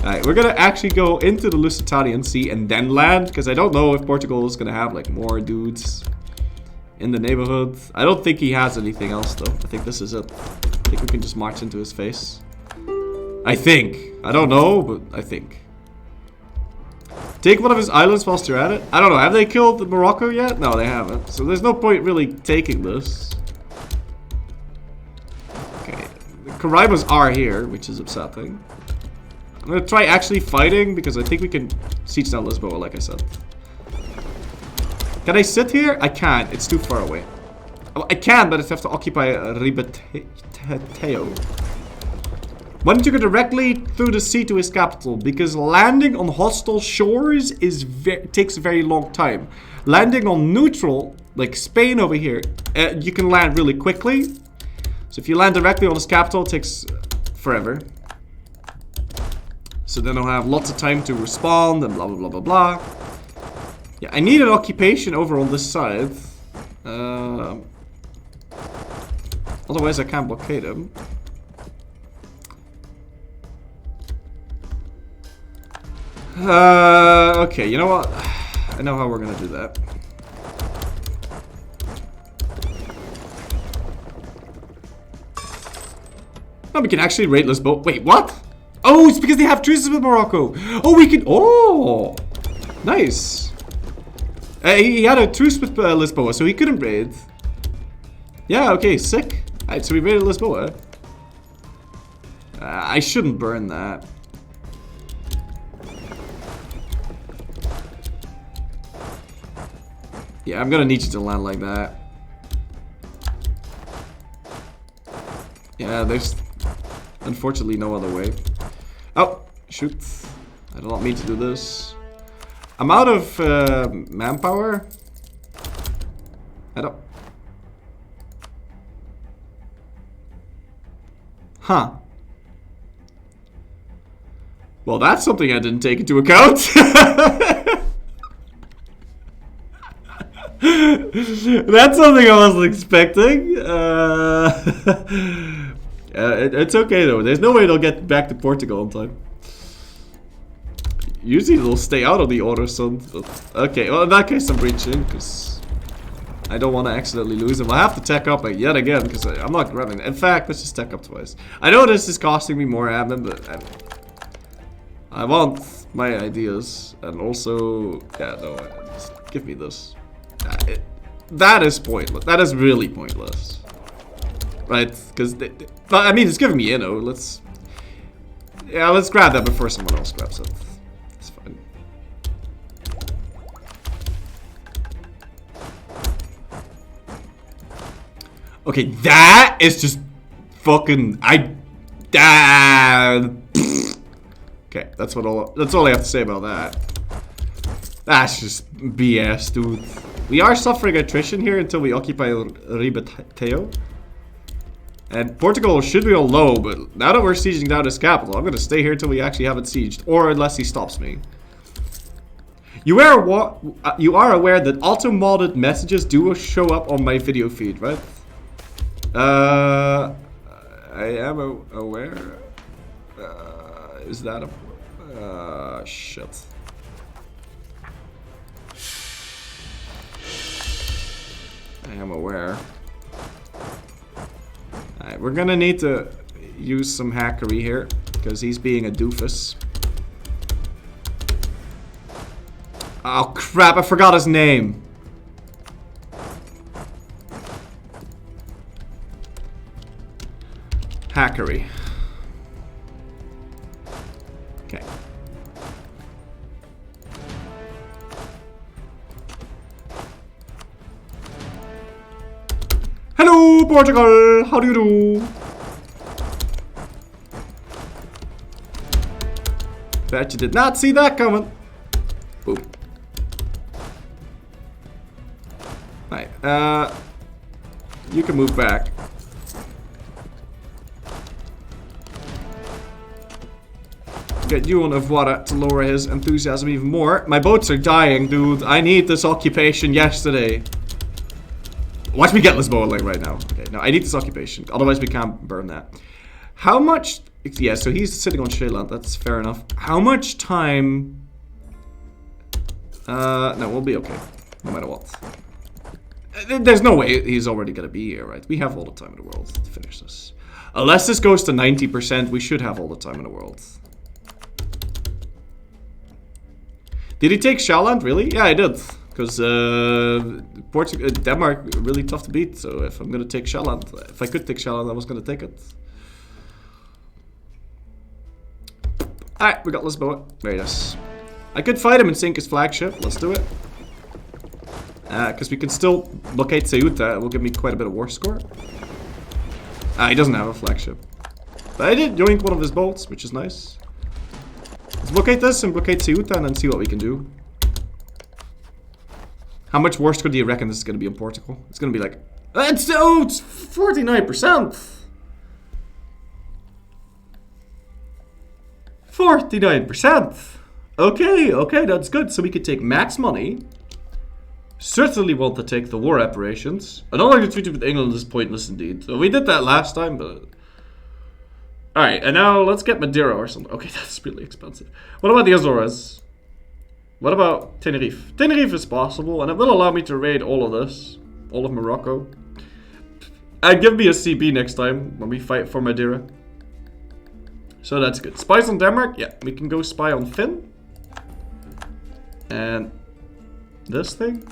Alright, we're gonna actually go into the Lusitanian Sea and then land, because I don't know if Portugal is gonna have, like, more dudes in the neighborhood. I don't think he has anything else, though. I think this is it. I think we can just march into his face. I think. I don't know, but I think. Take one of his islands whilst you're at it. I don't know. Have they killed Morocco yet? No, they haven't. So there's no point really taking this. Okay. The Caraibas are here, which is upsetting. I'm going to try actually fighting because I think we can siege down Lisboa, like I said. Can I sit here? I can't. It's too far away. Oh, I can, but I have to occupy Ribateo. Why don't you go directly through the sea to his capital? Because landing on hostile shores is takes a very long time. Landing on neutral, like Spain over here, you can land really quickly. So if you land directly on his capital, it takes forever. So then I'll have lots of time to respond and blah blah blah blah blah. Yeah, I need an occupation over on this side. Otherwise I can't blockade him. Okay, you know what? I know how we're gonna do that. No, we can actually raid Lisboa. Wait, what? Oh, it's because they have truces with Morocco. Oh, we can. Oh, nice. He had a truce with Lisboa, so he couldn't raid. Yeah, okay, sick. Alright, so we raided Lisboa. I shouldn't burn that. Yeah, I'm gonna need you to land like that. Yeah, there's unfortunately no other way. Oh, shoot. I did not mean to do this. I'm out of manpower. I don't... Huh. Well, that's something I didn't take into account. That's something I wasn't expecting. It's okay though. There's no way they'll get back to Portugal in time. Usually they'll stay out of the order, son. Okay, well in that case I'm breaching because I don't want to accidentally lose him. I have to tech up yet again because I'm not grabbing. In fact, let's just tech up twice. I know this is costing me more admin, but I want my ideas and also, yeah, no, just give me this. That is pointless. That is really pointless. Right? Because, I mean, it's giving me inno. Let's grab that before someone else grabs it. It's fine. Okay, that is just fucking... Okay, that's all I have to say about that. That's just BS, dude. We are suffering attrition here until we occupy Ribatejo. And Portugal should be on low, but now that we're sieging down his capital, I'm going to stay here until we actually have it sieged. Or unless he stops me. You are aware that auto-modded messages do show up on my video feed, right? I am aware. Is that a... shit. I am aware. Alright, we're gonna need to use some hackery here, because he's being a doofus. Oh crap, I forgot his name. Hackery. Okay. Hello, Portugal! How do you do? Bet you did not see that coming. Boom. Right, you can move back. Get you on Avwara to lower his enthusiasm even more. My boats are dying, dude. I need this occupation yesterday. Watch me get Lisboa like right now. Okay, no, I need this occupation. Otherwise we can't burn that. How much... Yeah, so he's sitting on Sheeland. That's fair enough. How much time... no, we'll be okay. No matter what. There's no way he's already gonna be here, right? We have all the time in the world to finish this. Unless this goes to 90%, we should have all the time in the world. Did he take Sjælland? Really? Yeah, I did. Because Denmark really tough to beat. So if I'm gonna take Sjælland, if I could take Sjælland, I was gonna take it. Alright, we got Lisboa. Very nice. I could fight him and sink his flagship. Let's do it. Because we can still blockade Ceuta. It will give me quite a bit of war score. He doesn't have a flagship. But I did yoink one of his boats, which is nice. Let's blockade this and blockade Ceuta and then see what we can do. How much war score do you reckon this is going to be in Portugal? It's going to be like... it's 49%! 49%! Okay, that's good. So we could take max money. Certainly want to take the war reparations. Another treaty with England is pointless indeed. So we did that last time, but... Alright, and now let's get Madeira or something. Okay, that's really expensive. What about the Azores? What about Tenerife? Tenerife is possible, and it will allow me to raid all of this. All of Morocco. And give me a CB next time when we fight for Madeira. So that's good. Spies on Denmark? Yeah, we can go spy on Finn. And this thing?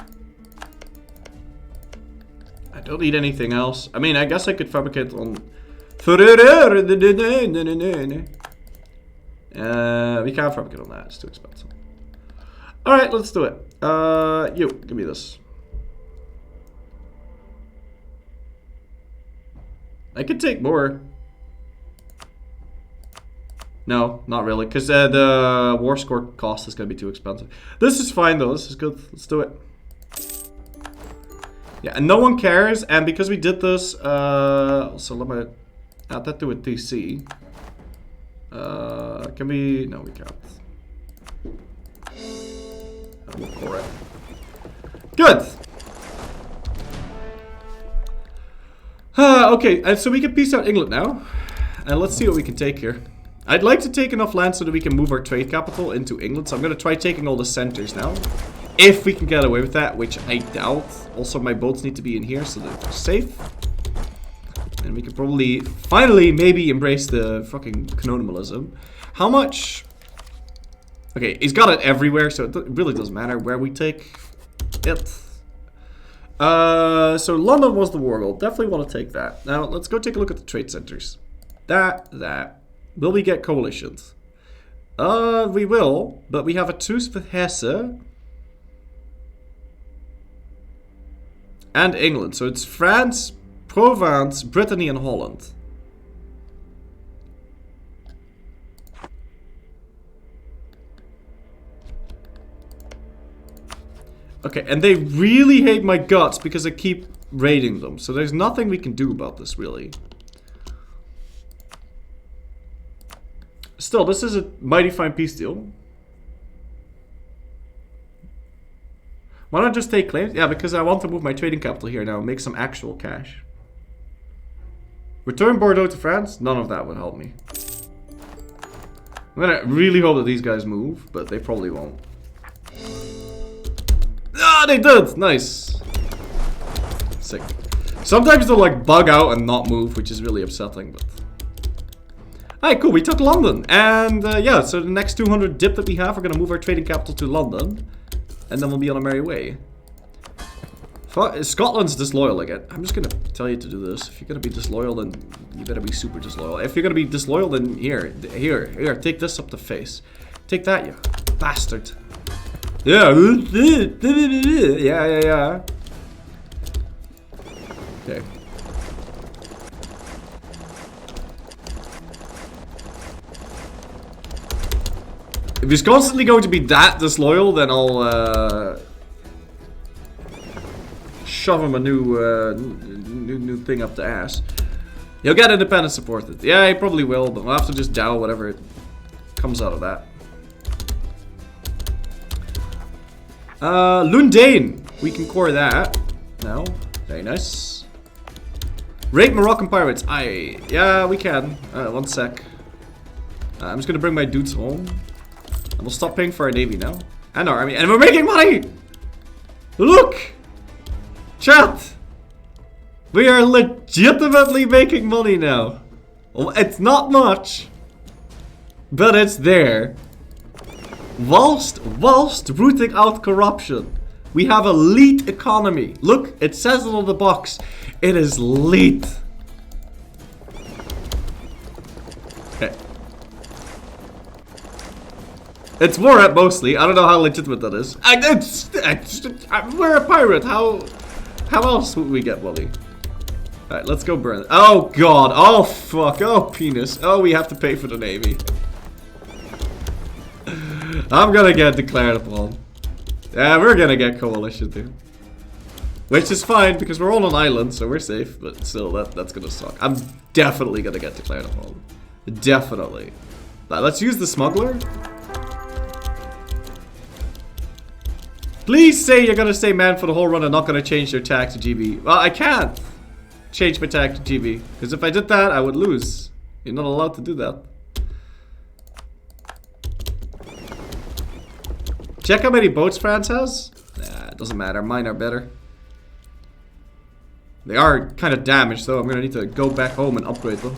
I don't need anything else. I mean, I guess I could fabricate on... We can't fabricate on that. It's too expensive. Alright, let's do it. You, give me this. I could take more. No, not really, because the war score cost is going to be too expensive. This is fine though, this is good. Let's do it. Yeah, and no one cares, and because we did this, so let me add that to a TC. Can we... No, we can't. Correct. Good! Okay, and so we can piece out England now. And let's see what we can take here. I'd like to take enough land so that we can move our trade capital into England. So I'm going to try taking all the centers now. If we can get away with that, which I doubt. Also, my boats need to be in here so they're safe. And we can probably, finally, maybe embrace the fucking colonialism. How much... Okay, he's got it everywhere, so it really doesn't matter where we take it. So London was the war goal. Definitely want to take that. Now, let's go take a look at the trade centers. That. Will we get coalitions? We will, but we have a truce with Hesse. And England. So it's France, Provence, Brittany, and Holland. Okay, and they really hate my guts because I keep raiding them. So there's nothing we can do about this, really. Still, this is a mighty fine peace deal. Why not just take claims? Yeah, because I want to move my trading capital here now and make some actual cash. Return Bordeaux to France? None of that would help me. I'm gonna really hope that these guys move, but they probably won't. Ah, they did! Nice. Sick. Sometimes they'll like bug out and not move, which is really upsetting, but... Alright, cool, we took London. And yeah, so the next 200 dip that we have, we're gonna move our trading capital to London. And then we'll be on a merry way. Scotland's disloyal again. I'm just gonna tell you to do this. If you're gonna be disloyal, then you better be super disloyal. If you're gonna be disloyal, then here, take this up the face. Take that, you bastard. Yeah. Yeah. Okay. If he's constantly going to be that disloyal, then I'll shove him a new thing up the ass. He'll get independence supported. Yeah, he probably will, but we'll have to just dow whatever comes out of that. Lundane. We can core that. No. Very nice. Raid Moroccan pirates. Yeah, we can. 1 sec. I'm just gonna bring my dudes home. And we'll stop paying for our navy now. And our army. And we're making money! Look! Chat! We are legitimately making money now. Well, it's not much. But it's there. Whilst rooting out corruption. We have a elite economy. Look, it says it on the box. It is elite. Okay. It's war at mostly. I don't know how legitimate that is. We're a pirate. How else would we get money? Alright, let's go burn it. Oh god. Oh fuck. Oh penis. Oh, we have to pay for the navy. I'm gonna get declared upon. Yeah, we're gonna get coalition too. Which is fine because we're all on an island, so we're safe. But still, that's gonna suck. I'm definitely gonna get declared upon. Definitely. Right, let's use the smuggler. Please say you're gonna stay man for the whole run and not gonna change your tag to GB. Well, I can't change my tag to GB. Because if I did that, I would lose. You're not allowed to do that. Check how many boats France has. Nah, it doesn't matter. Mine are better. They are kind of damaged, though. I'm gonna need to go back home and upgrade them.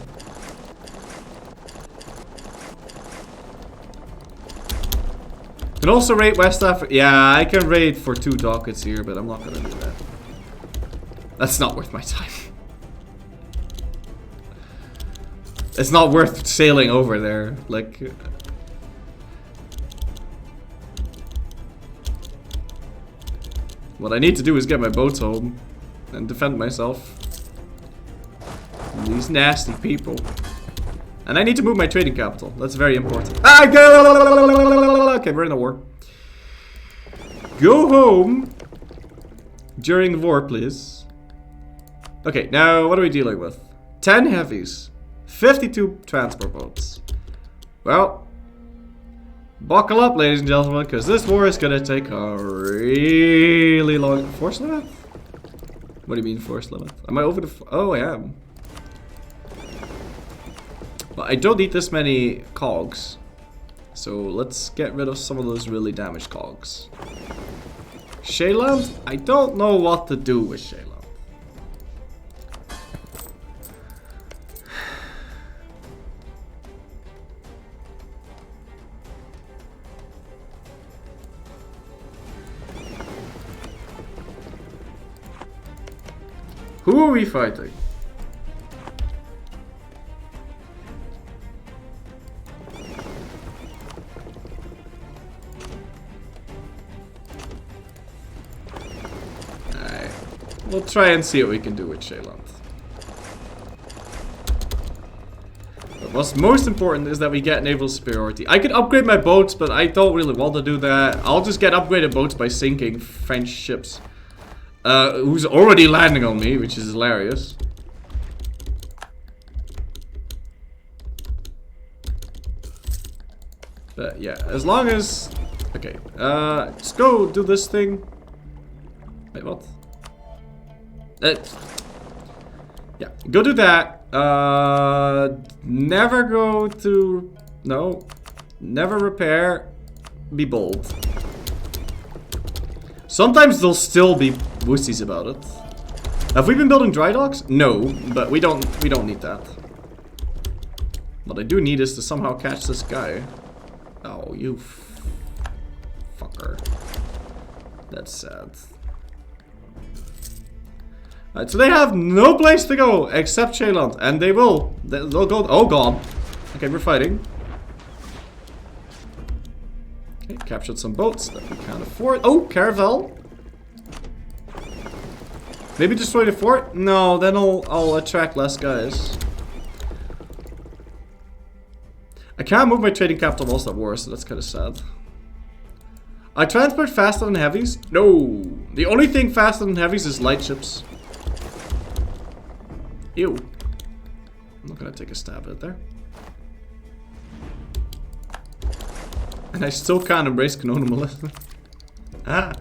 Can also raid West Africa. Yeah, I can raid for 2 dockets here, but I'm not gonna do that. That's not worth my time. It's not worth sailing over there. Like... What I need to do is get my boats home and defend myself from these nasty people. And I need to move my trading capital. That's very important. Okay, we're in a war. Go home during the war, please. Okay, now what are we dealing with? 10 heavies, 52 transport boats. Well, buckle up, ladies and gentlemen, because this war is gonna take a really long... Force limit? What do you mean force limit? Am I over the... Oh, I am. Well, I don't need this many cogs. So let's get rid of some of those really damaged cogs. Shayland? I don't know what to do with Shayland. Who are we fighting? Alright. We'll try and see what we can do with Shayland. What's most important is that we get naval superiority. I could upgrade my boats, but I don't really want to do that. I'll just get upgraded boats by sinking French ships. Who's already landing on me, which is hilarious. But yeah, as long as... Okay, let's go do this thing. Wait, what? Yeah, go do that. Never go to... No. Never repair. Be bold. Sometimes they'll still be wussies about it. Have we been building dry docks? No, but we don't need that. What I do need is to somehow catch this guy. Oh, you fucker. That's sad. Alright, so they have no place to go except Shayland, and they will. They'll go. Oh god. Okay, we're fighting. Okay, captured some boats that we can't afford. Oh, Caravel. Maybe destroy the fort? No, then I'll attract less guys. I can't move my trading capital whilst at war, so that's kind of sad. I transport faster than heavies? No. The only thing faster than heavies is light ships. Ew. I'm not gonna take a stab at it there. And I still can't embrace colonialism. Ah.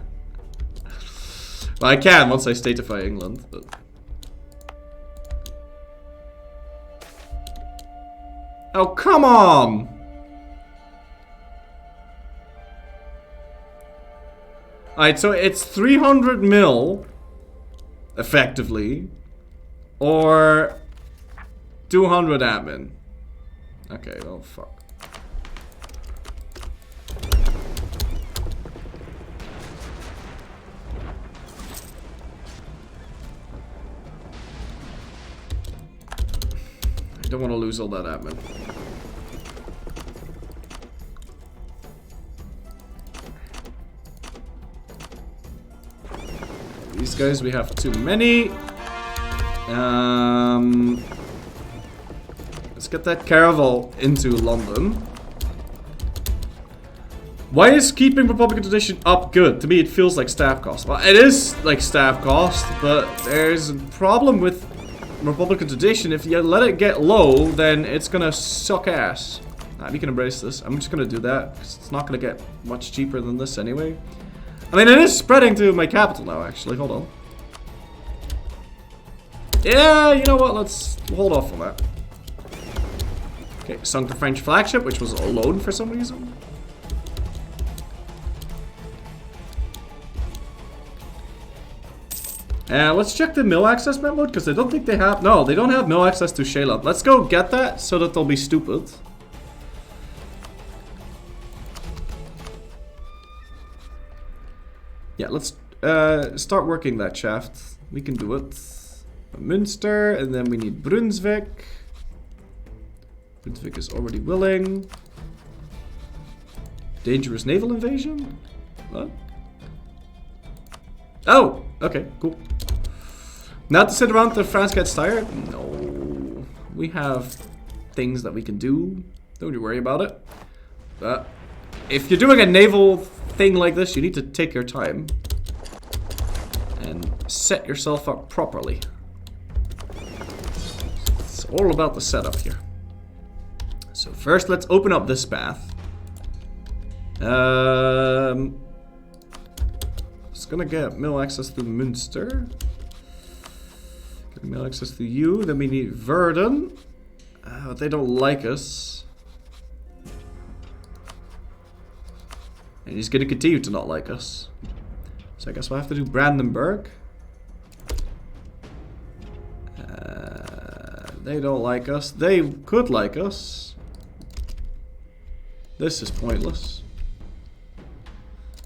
Well, I can once I statify England, but... Oh, come on! Alright, so it's 300 mil, effectively, or 200 admin. Okay, well, fuck. I don't want to lose all that admin. These guys, we have too many. Let's get that caravel into London. Why is keeping Republican tradition up good? To me, it feels like staff cost. Well, it is like staff cost, but there's a problem with Republican tradition. If you let it get low, then it's gonna suck ass. We can embrace this. I'm just gonna do that because it's not gonna get much cheaper than this anyway. I mean, it is spreading to my capital now, actually. Hold on. Yeah, you know what? Let's hold off on that. Okay, sunk the French flagship, which was alone for some reason. Let's check the mill access mode, because I don't think they have... No, they don't have mill access to Shayland. Let's go get that, so that they'll be stupid. Yeah, let's start working that shaft. We can do it. Münster, and then we need Brunswick. Brunswick is already willing. Dangerous naval invasion? What? Oh! Okay, cool. Not to sit around till France gets tired? No. We have things that we can do. Don't you worry about it. But if you're doing a naval thing like this, you need to take your time. And set yourself up properly. It's all about the setup here. So first, let's open up this path. It's gonna get mill access to Münster. Get mill access to you. Then we need Verden. They don't like us. And he's gonna continue to not like us. So I guess we'll have to do Brandenburg. They don't like us. They could like us. This is pointless.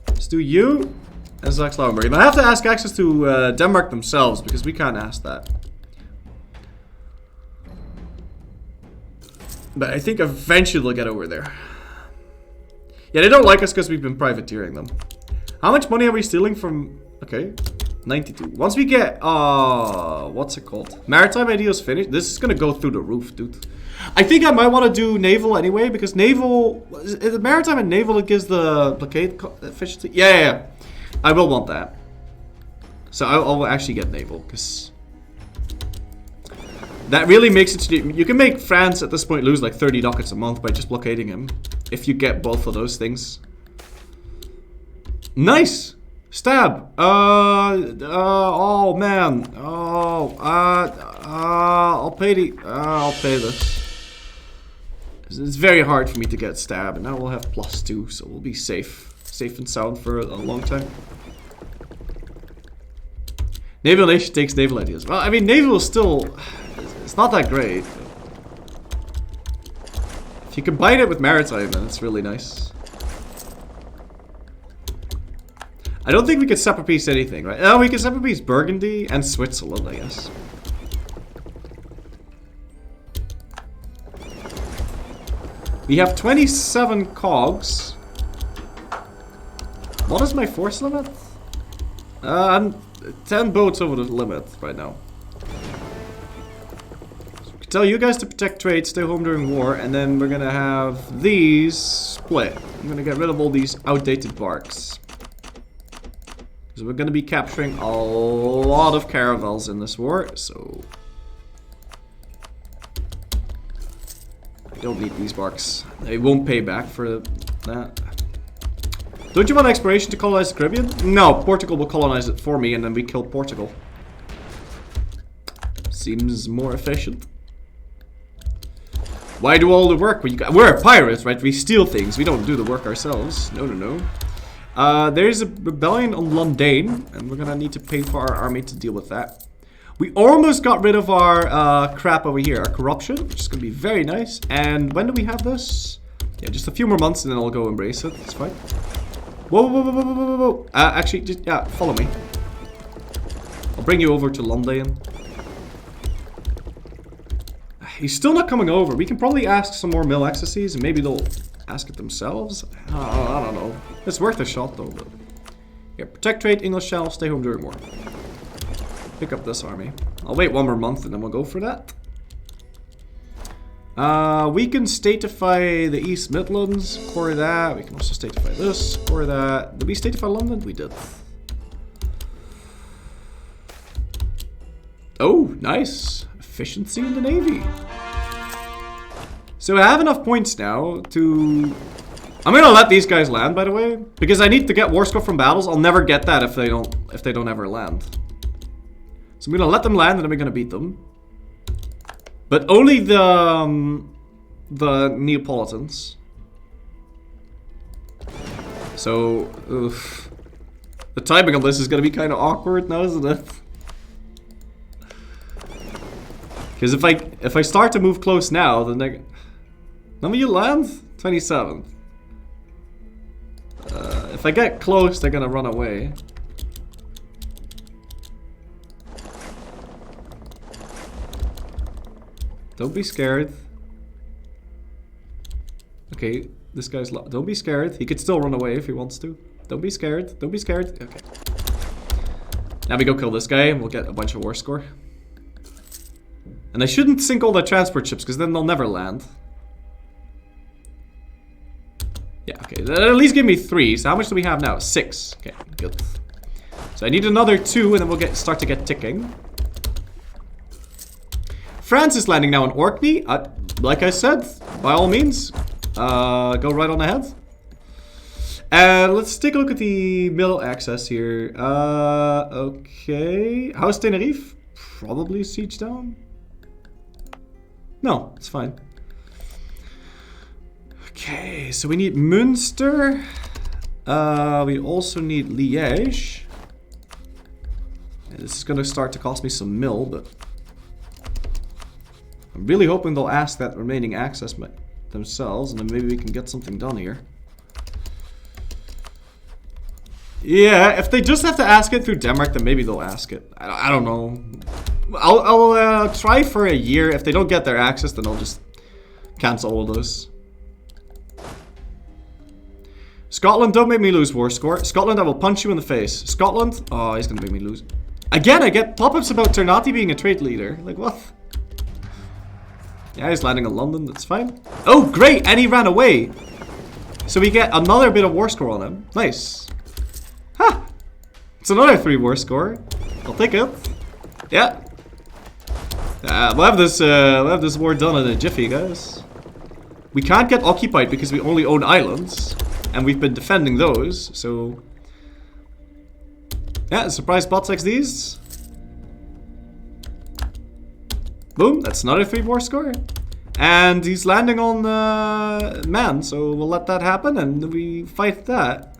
Let's do you and Saxe-Lauenburg. And I have to ask access to Denmark themselves because we can't ask that. But I think eventually they'll get over there. Yeah, they don't like us because we've been privateering them. How much money are we stealing from... Okay. 92. Once we get, what's it called? Maritime ideas finished. This is gonna go through the roof, dude. I think I might want to do naval anyway, because naval, is it maritime and naval, it gives the blockade efficiency. Yeah. I will want that. So I'll actually get naval, because that really makes it, you can make France at this point lose like 30 ducats a month by just blockading him. If you get both of those things. Nice! Stab! Oh man. I'll pay this. It's very hard for me to get stab, and now we'll have +2, so we'll be safe. Safe and sound for a long time. Naval nation takes naval ideas. Well, I mean, naval is still, it's not that great. If you combine it with maritime, then it's really nice. I don't think we can separate piece anything, right? Oh, we can separate piece Burgundy and Switzerland, I guess. We have 27 cogs. What is my force limit? I'm 10 boats over the limit right now. So we can tell you guys to protect trade, stay home during war, and then we're gonna have these split. I'm gonna get rid of all these outdated barks. Because we're gonna be capturing a lot of caravels in this war, so I don't need these barks. They won't pay back for that. Don't you want exploration to colonize the Caribbean? No, Portugal will colonize it for me and then we kill Portugal. Seems more efficient. Why do all the work when you got... We're pirates, right? We steal things. We don't do the work ourselves. No. There's a rebellion on London, and we're gonna need to pay for our army to deal with that. We almost got rid of our crap over here, our corruption, which is gonna be very nice. And when do we have this? Yeah, just a few more months and then I'll go embrace it. It's fine. Whoa. Actually, just, yeah, follow me. I'll bring you over to London. He's still not coming over. We can probably ask some more mill excesses and maybe they'll ask it themselves. I don't know. It's worth a shot though. But yeah, protect trade, English Channel, stay home during war. Pick up this army. I'll wait one more month and then we'll go for that. We can statify the East Midlands, core that. We can also statify this, core that. Did we statify London? We did. Oh, nice. Efficiency in the Navy. So I have enough points now to... I'm gonna let these guys land, by the way, because I need to get war score from battles. I'll never get that if they don't ever land. So I'm gonna let them land and then we're gonna beat them. But only the Neapolitans. So, oof. The timing on this is gonna be kind of awkward now, isn't it? Because if I start to move close now, then they... How many you land? 27. If I get close, they're gonna run away. Don't be scared. Okay, this guy's... Don't be scared. He could still run away if he wants to. Don't be scared. Don't be scared. Okay. Now we go kill this guy and we'll get a bunch of war score. And I shouldn't sink all the transport ships because then they'll never land. Yeah, okay. At least give me 3. So how much do we have now? 6. Okay, good. So I need another 2 and then we'll start to get ticking. France is landing now in Orkney. Like I said, by all means, go right on ahead. And let's take a look at the middle access here. Okay. How's Tenerife? Probably siege down. No, it's fine. Okay, so we need Münster. We also need Liège. And this is going to start to cost me some mill, but I'm really hoping they'll ask that remaining access themselves, and then maybe we can get something done here. Yeah, if they just have to ask it through Denmark, then maybe they'll ask it. I don't know. I'll try for a year. If they don't get their access, then I'll just cancel all of those. Scotland, don't make me lose war score. Scotland, I will punch you in the face. Scotland, oh, he's gonna make me lose. Again, I get pop-ups about Ternate being a trade leader. Like, what? Yeah, he's landing in London, that's fine. Oh, great, and he ran away. So we get another bit of war score on him. Nice. Ha! Huh. It's another 3 war score. I'll take it. Yeah. We'll have this war done in a jiffy, guys. We can't get occupied because we only own islands. And we've been defending those, so... Yeah, surprise spots like these. Boom, that's another 3 war score. And he's landing on Man, so we'll let that happen and we fight that.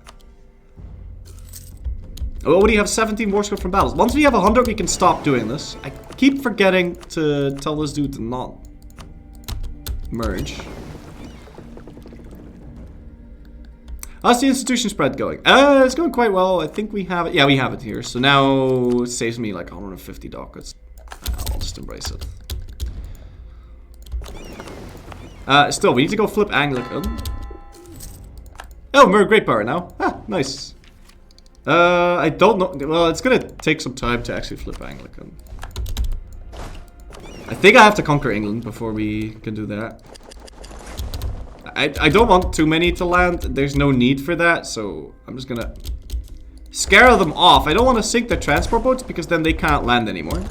We already have 17 war score from battles. Once we have 100, we can stop doing this. I keep forgetting to tell this dude to not merge. How's the institution spread going? It's going quite well. I think we have it. Yeah, we have it here. So now it saves me like 150 dockets. I'll just embrace it. Still, we need to go flip Anglican. Oh, we're a great power now. Ah, nice. I don't know. Well, it's gonna take some time to actually flip Anglican. I think I have to conquer England before we can do that. I don't want too many to land. There's no need for that, so I'm just gonna scare them off. I don't want to sink their transport boats because then they can't land anymore.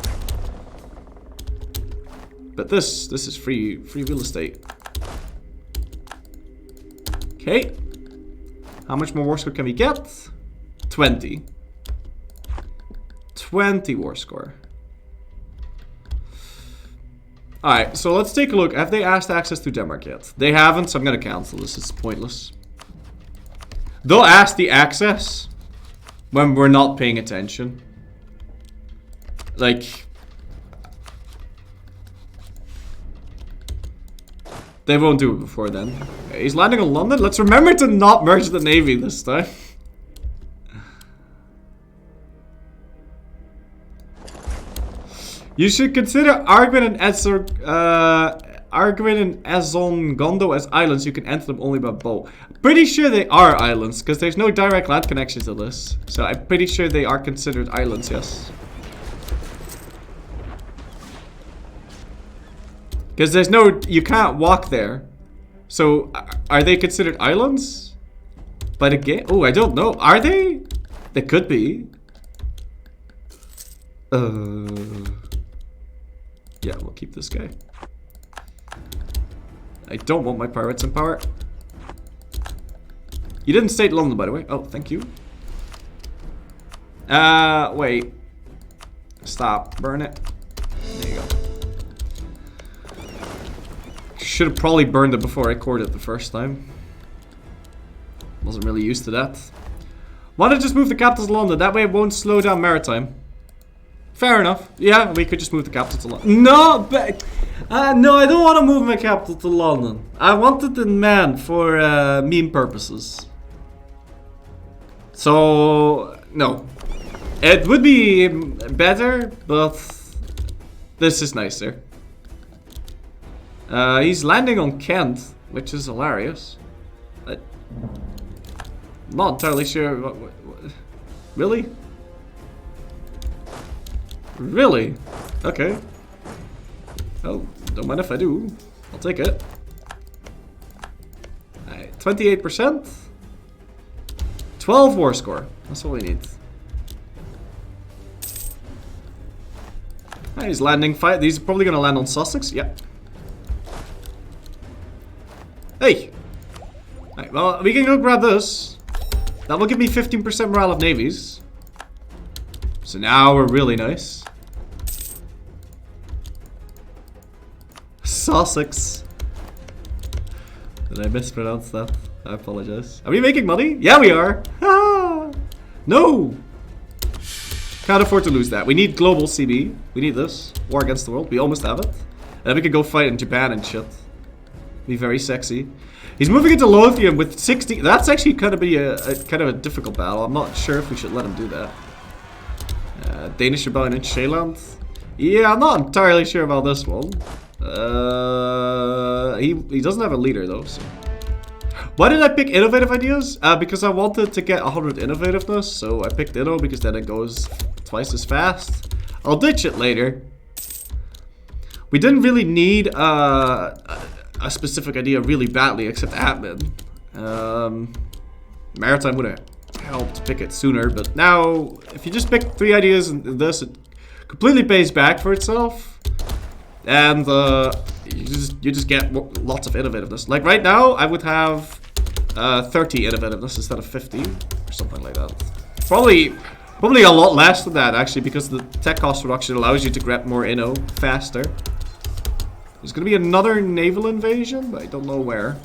But this is free real estate. Okay. How much more war score can we get? 20. 20 war score. Alright, so let's take a look. Have they asked access to Denmark yet? They haven't, so I'm gonna cancel this. It's pointless. They'll ask the access when we're not paying attention. Like... They won't do it before then. Okay, he's landing on London. Let's remember to not merge the navy this time. You should consider Arguin and Gondo as islands. You can enter them only by boat. Pretty sure they are islands, because there's no direct land connection to this. So I'm pretty sure they are considered islands, yes. Because there's no... You can't walk there. So, are they considered islands? By the game? Oh, I don't know. Are they? They could be. Yeah, we'll keep this guy. I don't want my pirates in power. You didn't state London, by the way. Oh, thank you. Wait. Stop. Burn it. There you go. Should have probably burned it before I cored it the first time. Wasn't really used to that. Why not just move the capital to London? That way it won't slow down maritime. Fair enough. Yeah, we could just move the capital to London. No, but no, I don't want to move my capital to London. I want it in Man for meme purposes. So no, it would be better, but this is nicer. He's landing on Kent, which is hilarious. I'm not entirely sure. What, really? Really? Okay. Oh, don't mind if I do. I'll take it. Alright, 28%. 12 war score. That's all we need. Alright, he's landing. He's probably gonna land on Sussex. Yep. Hey! Alright, well, we can go grab this. That will give me 15% morale of navies. So now we're really nice. Sussex. Did I mispronounce that? I apologize. Are we making money? Yeah, we are. Ah! No! Can't afford to lose that. We need global CB. We need this. War against the world. We almost have it. And then we could go fight in Japan and shit. Be very sexy. He's moving into Lothian with 60. That's actually gonna be a kind of a difficult battle. I'm not sure if we should let him do that. Danish rebellion in Sheeland. Yeah, I'm not entirely sure about this one. He doesn't have a leader though. So. Why did I pick innovative ideas? Because I wanted to get 100 innovativeness, so I picked Inno because then it goes twice as fast. I'll ditch it later. We didn't really need a specific idea really badly, except admin. Maritime would have helped pick it sooner, but now if you just pick 3 ideas in this, it completely pays back for itself, and you just get lots of innovativeness. Like right now, I would have 30 innovativeness instead of 50 or something like that. Probably a lot less than that actually, because the tech cost reduction allows you to grab more inno faster. There's gonna be another naval invasion, but I don't know where.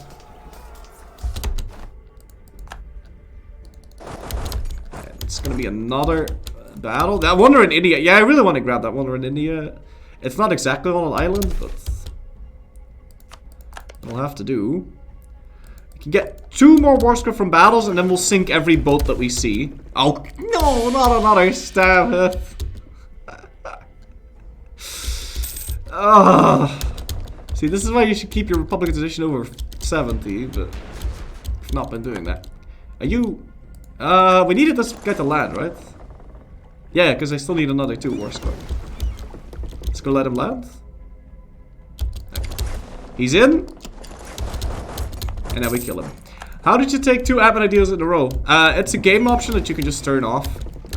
It's gonna be another battle. That wonder in India. Yeah, I really want to grab that wonder in India. It's not exactly on an island, but we'll have to do. We can get 2 more warscraft from battles, and then we'll sink every boat that we see. Oh no, not another stab hit. See, this is why you should keep your Republican position over 70, but I've not been doing that. Are you? We needed this guy to land, right? Yeah, because I still need another 2 warscraft. Let's go let him land. He's in. And then we kill him. How did you take 2 admin ideas in a row? It's a game option that you can just turn off.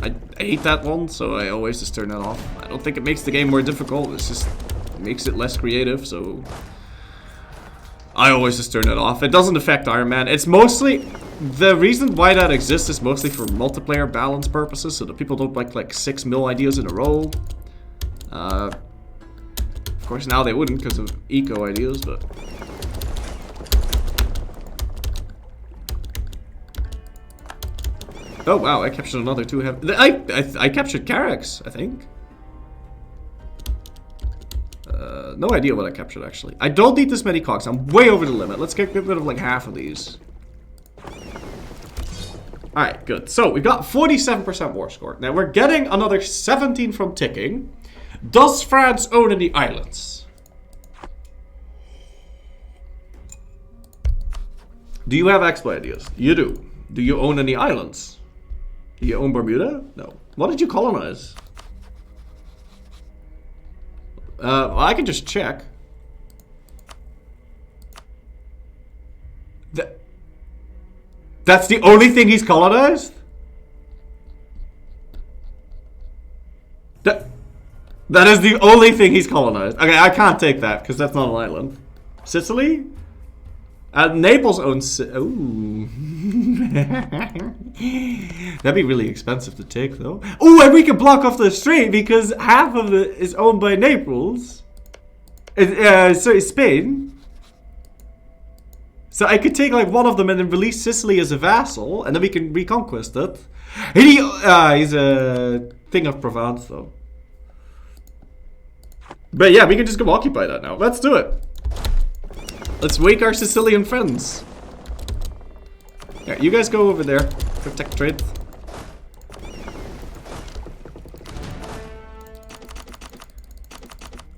I hate that one, so I always just turn that off. I don't think it makes the game more difficult. It's just makes it less creative, so I always just turn it off. It doesn't affect Iron Man. It's mostly the reason why that exists is mostly for multiplayer balance purposes, so that people don't like 6 mil ideas in a row. Of course, now they wouldn't because of eco ideas, but. Oh wow, I captured another 2 heavy. I captured Carax, I think. No idea what I captured actually. I don't need this many cogs. I'm way over the limit. Let's get rid of like half of these. Alright, good. So we got 47% war score. Now we're getting another 17 from ticking. Does France own any islands? Do you have exploit ideas? You do. Do you own any islands? Do you own Bermuda? No. What did you colonize? Well, I can just check. That's the only thing he's colonized? That is the only thing he's colonized. Okay, I can't take that because that's not an island. Sicily? Naples owns. Ooh. That'd be really expensive to take, though. Ooh, and we can block off the strait because half of it is owned by Naples. So is Spain. So I could take like one of them and then release Sicily as a vassal, and then we can reconquest it. He's a thing of Provence, though. But yeah, we can just go occupy that now. Let's do it. Let's wake our Sicilian friends. Yeah, you guys go over there. Protect trade.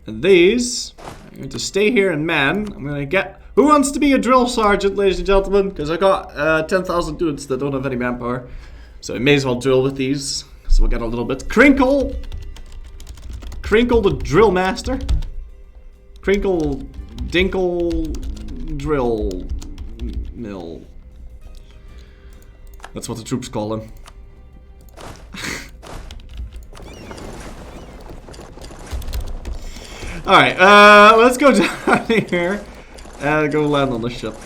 And these, I'm going to stay here in Mann. I'm going to get... Who wants to be a drill sergeant, ladies and gentlemen? Because I got 10,000 dudes that don't have any manpower. So I may as well drill with these. So we'll get a little bit. Crinkle the drill master. Crinkle... Dinkle drill mill. That's what the troops call him. Alright, let's go down here and go land on the ship.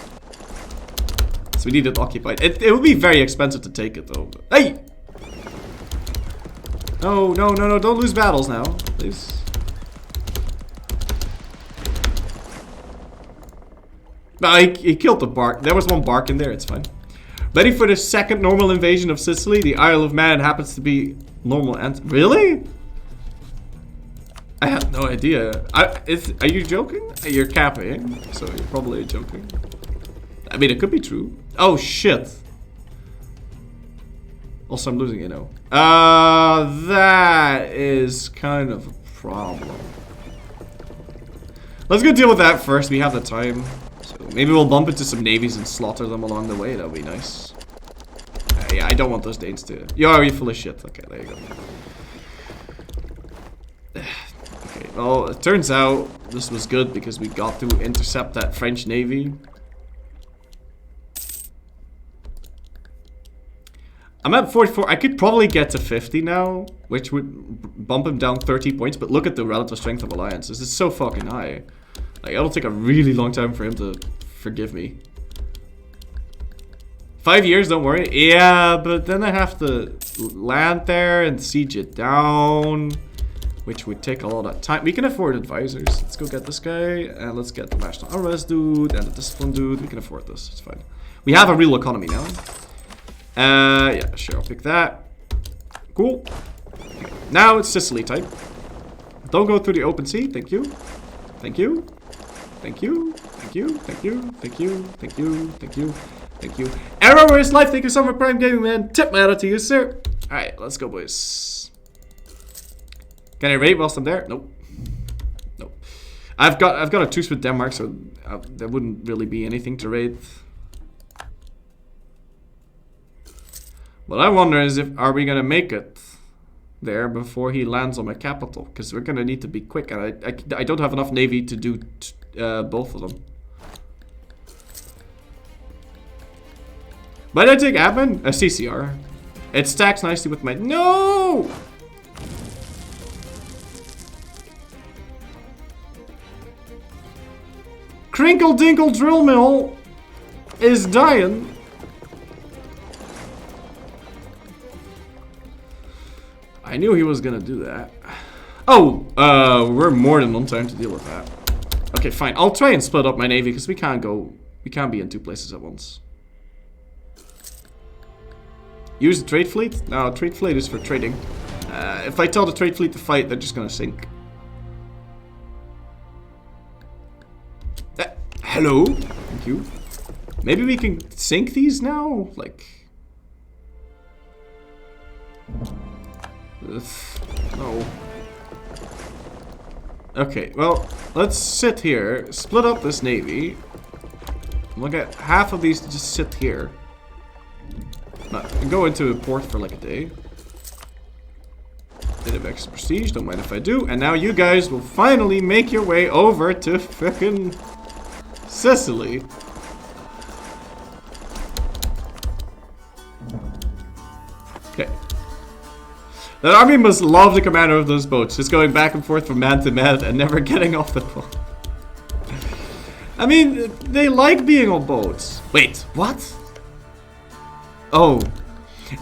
So we need it occupied. It would be very expensive to take it though. Hey! No, don't lose battles now, please. No, he killed the bark. There was one bark in there, it's fine. Ready for the second normal invasion of Sicily? The Isle of Man happens to be normal and... Really? I have no idea. Are you joking? You're capping, so you're probably joking. I mean, it could be true. Oh, shit. Also, I'm losing, you know. That is kind of a problem. Let's go deal with that first. We have the time. So maybe we'll bump into some navies and slaughter them along the way. That would be nice. Yeah, I don't want those Danes to... You're full of shit. Okay, there you go. Okay, well, it turns out this was good because we got to intercept that French navy. I'm at 44. I could probably get to 50 now, which would bump him down 30 points. But look at the relative strength of alliances. It's so fucking high. Like, it'll take a really long time for him to forgive me. 5 years, don't worry. Yeah, but then I have to land there and siege it down, which would take a lot of time. We can afford advisors. Let's go get this guy, and let's get the national arrest dude and the discipline dude. We can afford this. It's fine. We have a real economy now. Yeah, sure. I'll pick that. Cool. Okay. Now it's Sicily type. Don't go through the open sea. Thank you. Thank you. Thank you. Thank you. Thank you. Thank you. Thank you. Thank you. Thank you. Arrow is life. Thank you so much for Prime Gaming, man. Tip my out to you, sir. Alright, let's go, boys. Can I raid whilst I'm there? Nope. Nope. I've got a truce with Denmark, so there wouldn't really be anything to raid. What I wonder is are we gonna make it there before he lands on my capital? Because we're gonna need to be quick, and I don't have enough navy to do both of them. But I take admin? A CCR. It stacks nicely with my... No! Crinkle Dinkle Drill Mill is dying. I knew he was gonna do that. Oh, we're more than on time to deal with that. Okay, fine. I'll try and split up my navy because we can't be in two places at once. Use the trade fleet? No, trade fleet is for trading. If I tell the trade fleet to fight, they're just gonna sink. Hello? Thank you. Maybe we can sink these now? Like... no. Okay, well, let's sit here, split up this navy. Look at half of these to just sit here. Go into a port for like a day. Bit of extra prestige, don't mind if I do. And now you guys will finally make your way over to frickin' Sicily. Okay. That army must love the commander of those boats, just going back and forth from man to man and never getting off the boat. I mean, they like being on boats. Wait, what? Oh,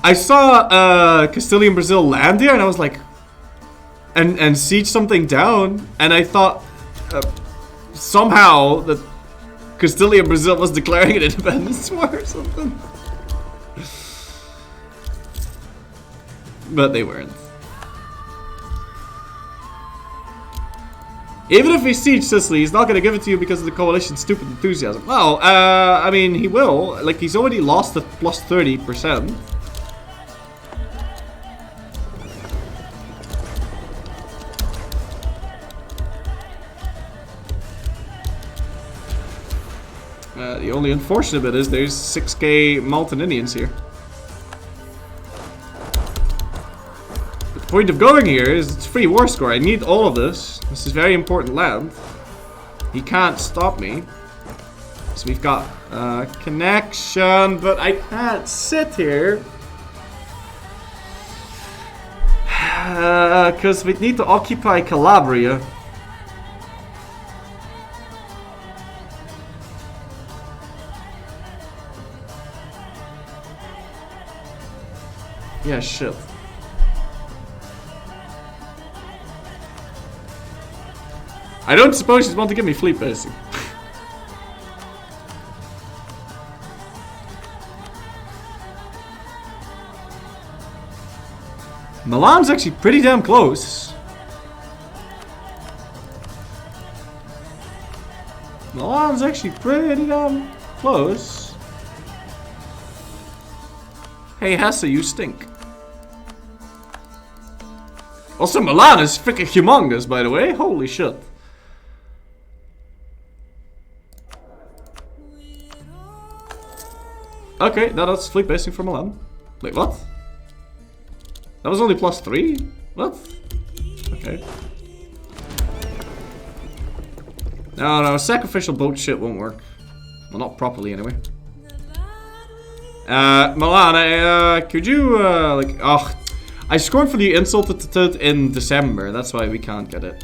I saw Castilian Brazil land here, and I was like, and siege something down, and I thought somehow that Castilian Brazil was declaring an independence war or something, but they weren't. Even if he siege Sicily, he's not going to give it to you because of the coalition's stupid enthusiasm. Well, I mean, he will. Like, he's already lost at plus 30%. The only unfortunate bit is there's 6k Maltan Indians here. The point of going here is it's free war score. I need all of this. This is very important land. He can't stop me. So we've got connection, but I can't sit here. Because we need to occupy Calabria. Yeah, shit. I don't suppose she'd want to give me fleet basing. Milan's actually pretty damn close. Milan's actually pretty damn close. Hey Hesse, you stink. Also, Milan is freaking humongous, by the way. Holy shit. Okay, now that's fleet basing for Milan. Wait, what? That was only +3? What? Okay. No, sacrificial boat shit won't work. Well, not properly anyway. Milan, could you, like, ugh. I scornfully insulted it in December, that's why we can't get it.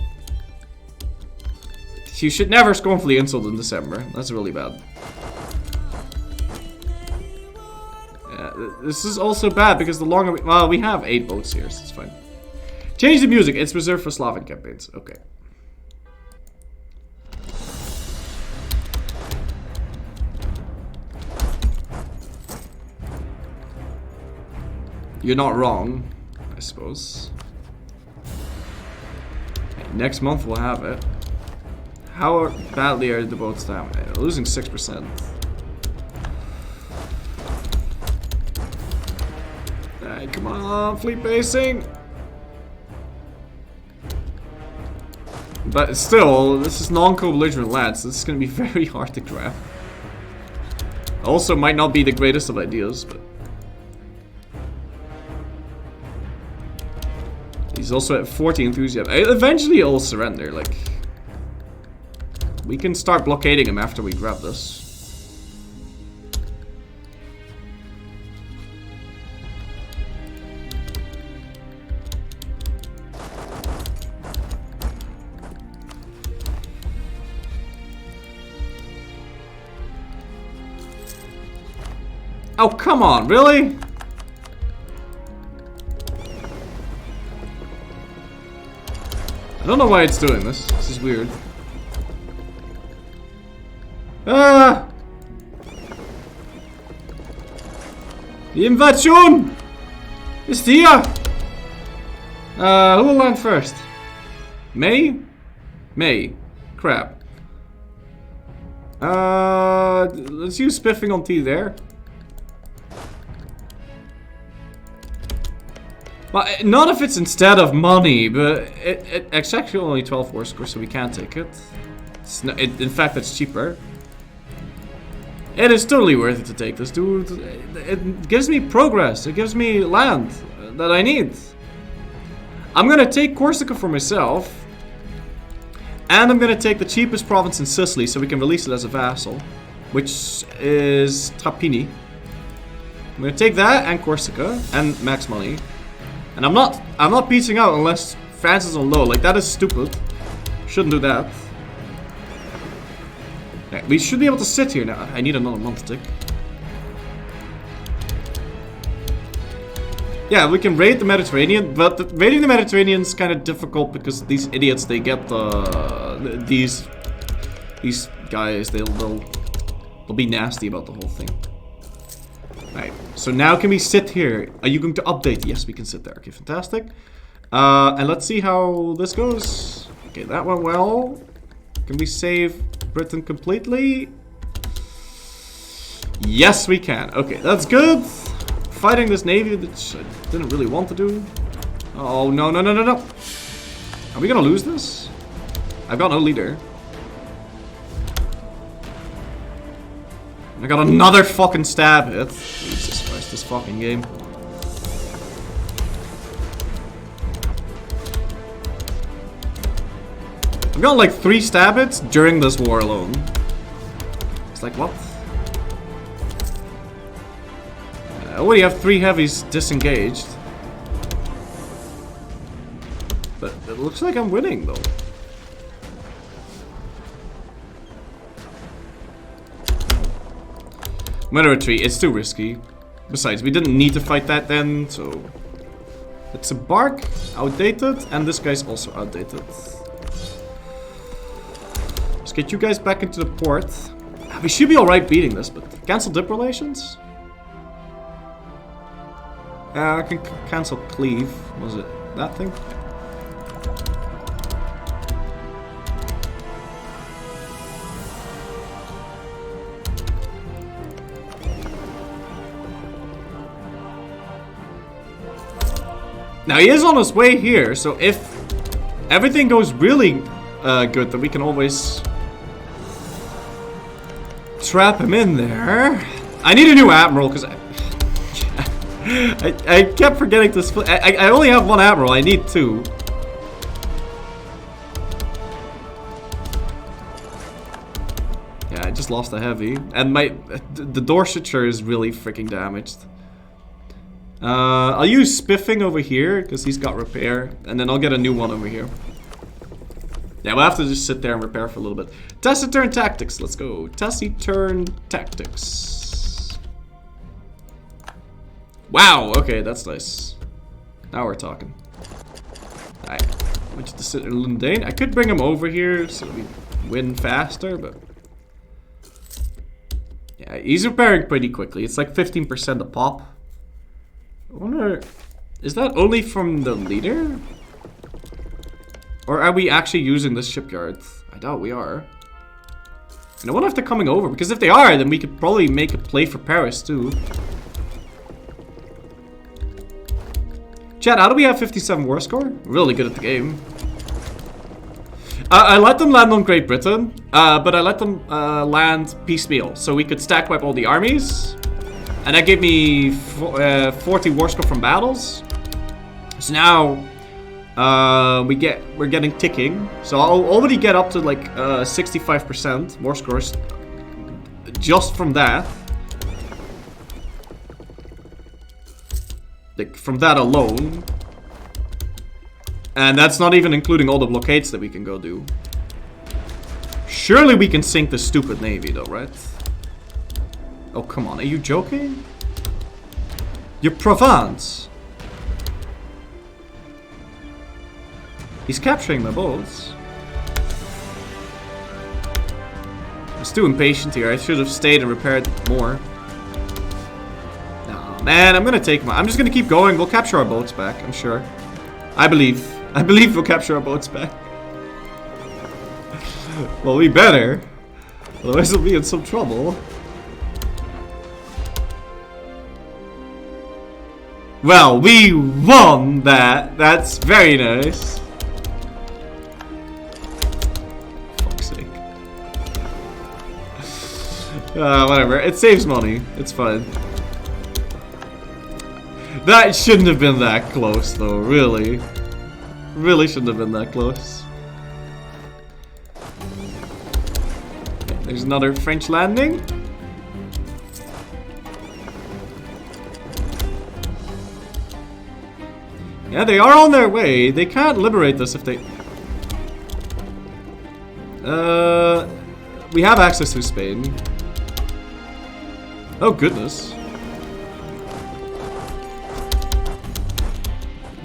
You should never scornfully insult in December, that's really bad. This is also bad because the longer well, we have 8 boats here, so it's fine. Change the music, it's reserved for Slavic campaigns, okay. You're not wrong, I suppose. Okay, next month we'll have it. How badly are the boats damaged? They're losing 6%. Alright, come on, fleet basing. But still, this is non-co-belligerent land, so this is going to be very hard to grab. Also, might not be the greatest of ideas, but... He's also at 40 enthusiasm. Eventually he'll surrender, like... We can start blockading him after we grab this. Oh, come on, really? I don't know why it's doing this. This is weird. Ah! Die Invasion ist hier! Who will land first? May? May. Crap. Let's use spiffing on T there. Well, not if it's instead of money, but it's actually only 12 war score, so we can't take it. In fact, it's cheaper. It is totally worth it to take this, dude. It gives me progress. It gives me land that I need. I'm gonna take Corsica for myself. And I'm gonna take the cheapest province in Sicily so we can release it as a vassal. Which is Trapani. I'm gonna take that and Corsica and max money. And I'm not piecing out unless France is on low. Like, that is stupid. Shouldn't do that. Okay, we should be able to sit here now. I need another month tick. Yeah, we can raid the Mediterranean, but raiding the Mediterranean is kind of difficult because these idiots, they get these guys, they'll be nasty about the whole thing. Right, so now can we sit here? Are you going to update? Yes, we can sit there. Okay, fantastic. And let's see how this goes. Okay, that went well. Can we save Britain completely? Yes, we can. Okay, that's good. Fighting this navy, which I didn't really want to do. Oh, no, no, no, no, no. Are we gonna lose this? I've got no leader. I got another fucking stab hit. Jesus Christ, this fucking game. I've got like 3 stab hits during this war alone. It's like, what? I already have 3 heavies disengaged. But it looks like I'm winning though. I'm gonna retreat, it's too risky. Besides, we didn't need to fight that then, so... It's a bark, outdated, and this guy's also outdated. Let's get you guys back into the port. We should be alright beating this, but cancel dip relations? I can cancel cleave. Was it that thing? Now he is on his way here, so if everything goes really good, then we can always trap him in there. I need a new admiral because I kept forgetting to split. I only have one admiral. I need two. Yeah, I just lost a heavy, and the Dorsetshire is really freaking damaged. I'll use Spiffing over here because he's got repair, and then I'll get a new one over here. Yeah, we'll have to just sit there and repair for a little bit. Taciturn tactics. Let's go. Taciturn tactics. Wow. Okay, that's nice. Now we're talking. Alright. I want you to sit in Lundane. I could bring him over here so we win faster, but yeah, he's repairing pretty quickly. It's like 15% a pop. I wonder, is that only from the leader? Or are we actually using this shipyard? I doubt we are. And I wonder if they're coming over, because if they are, then we could probably make a play for Paris too. Chat, how do we have 57 war score? Really good at the game. I let them land on Great Britain, but I let them land piecemeal, so we could stack wipe all the armies. And that gave me 40 war score from battles. So now we're getting ticking. So I'll already get up to like 65% war scores just from that. Like from that alone. And that's not even including all the blockades that we can go do. Surely we can sink the stupid navy though, right? Oh, come on. Are you joking? You're Provence. He's capturing my boats. I was too impatient here. I should have stayed and repaired more. No, man. I'm gonna take my... I'm just gonna keep going. We'll capture our boats back, I'm sure. I believe we'll capture our boats back. Well, we better. Otherwise we'll be in some trouble. Well, we won that. That's very nice. Fuck's sake. Whatever. It saves money. It's fine. That shouldn't have been that close, though. Really. Really shouldn't have been that close. Okay, there's another French landing. Yeah, they are on their way. They can't liberate us if they... We have access to Spain. Oh, goodness.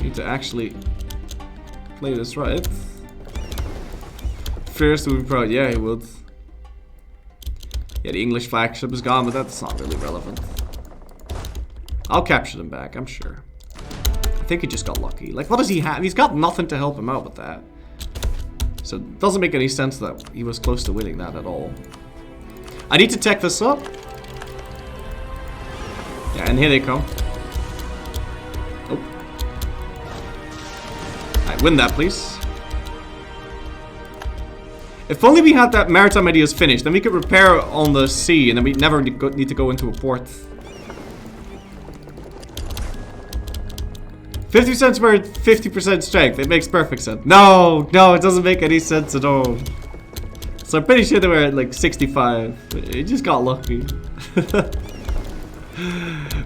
Need to actually play this right. First would be proud. Yeah, he would. Yeah, the English flagship is gone, but that's not really relevant. I'll capture them back, I'm sure. I think he just got lucky. Like, what does he have? He's got nothing to help him out with that. So it doesn't make any sense that he was close to winning that at all. I need to tech this up. Yeah, and here they come. Oh. Alright, win that, please. If only we had that maritime ideas finished, then we could repair on the sea, and then we never need to go into a port. 50 cents for 50% strength. It makes perfect sense. No, it doesn't make any sense at all. So I'm pretty sure they were at like 65. It just got lucky.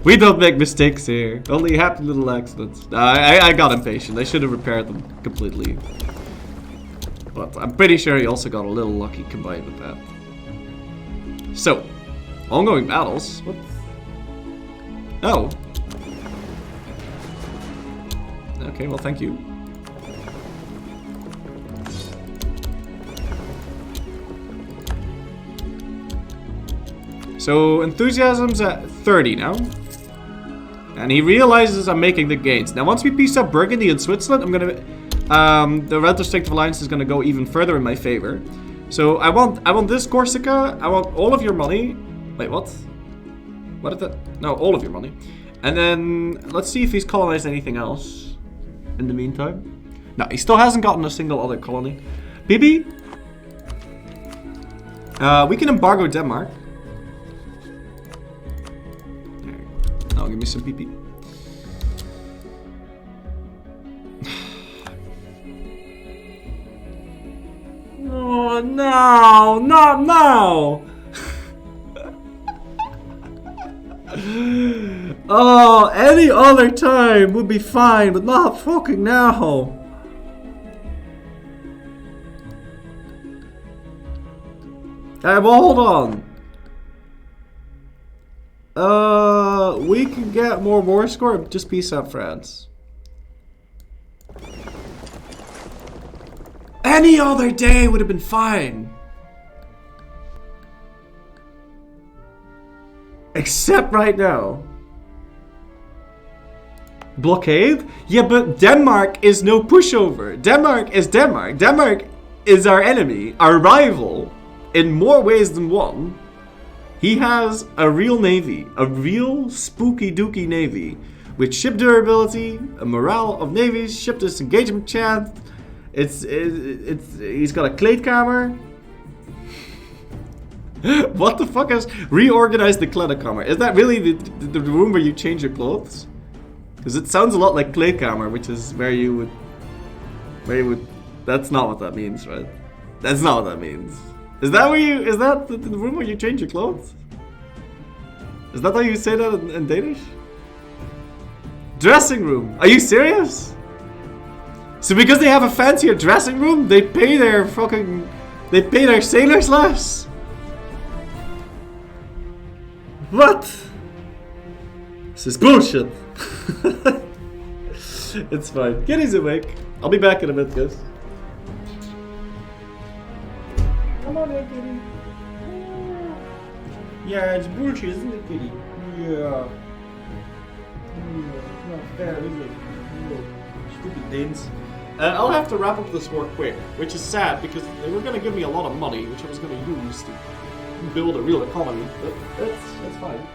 We don't make mistakes here. Only happy little accidents. I got impatient. I should have repaired them completely. But I'm pretty sure he also got a little lucky combined with that. So, ongoing battles. What? Oh. Okay, well, thank you. So, enthusiasm's at 30 now. And he realizes I'm making the gains. Now, once we piece up Burgundy and Switzerland, I'm gonna... the relative strength of alliance is gonna go even further in my favor. So, I want this Corsica. I want all of your money. Wait, what? What is that? No, all of your money. And then, let's see if he's colonized anything else. In the meantime. No, he still hasn't gotten a single other colony. Bibi? We can embargo Denmark. give me some pee-pee. Oh no, not now! Oh, any other time would be fine, but not fucking now. Well, hold on. We can get more war score. Just peace out, France. Any other day would have been fine. Except right now. Blockade? Yeah, but Denmark is no pushover. Denmark is Denmark. Denmark is our enemy, our rival, in more ways than one. He has a real navy, a real spooky dooky navy, with ship durability, a morale of navies, ship disengagement chance. He's got a Kleedkamer. What the fuck is reorganize the Kleedkamer? Is that really the room where you change your clothes? Because it sounds a lot like Kleedkamer, which is where you would. That's not what that means, right? That's not what that means. Is that where you? Is that the room where you change your clothes? Is that how you say that in Danish? Dressing room. Are you serious? So because they have a fancier dressing room, they pay their sailors less? What? This is bullshit. It's fine. Kitty's awake. I'll be back in a bit, guys. Come on there, Kitty. Yeah, it's bullshit, isn't it, Kitty? Yeah. It's not fair, is it? Stupid Danes. I'll have to wrap up this war quick, which is sad because they were going to give me a lot of money, which I was going to use to build a real economy, but that's fine.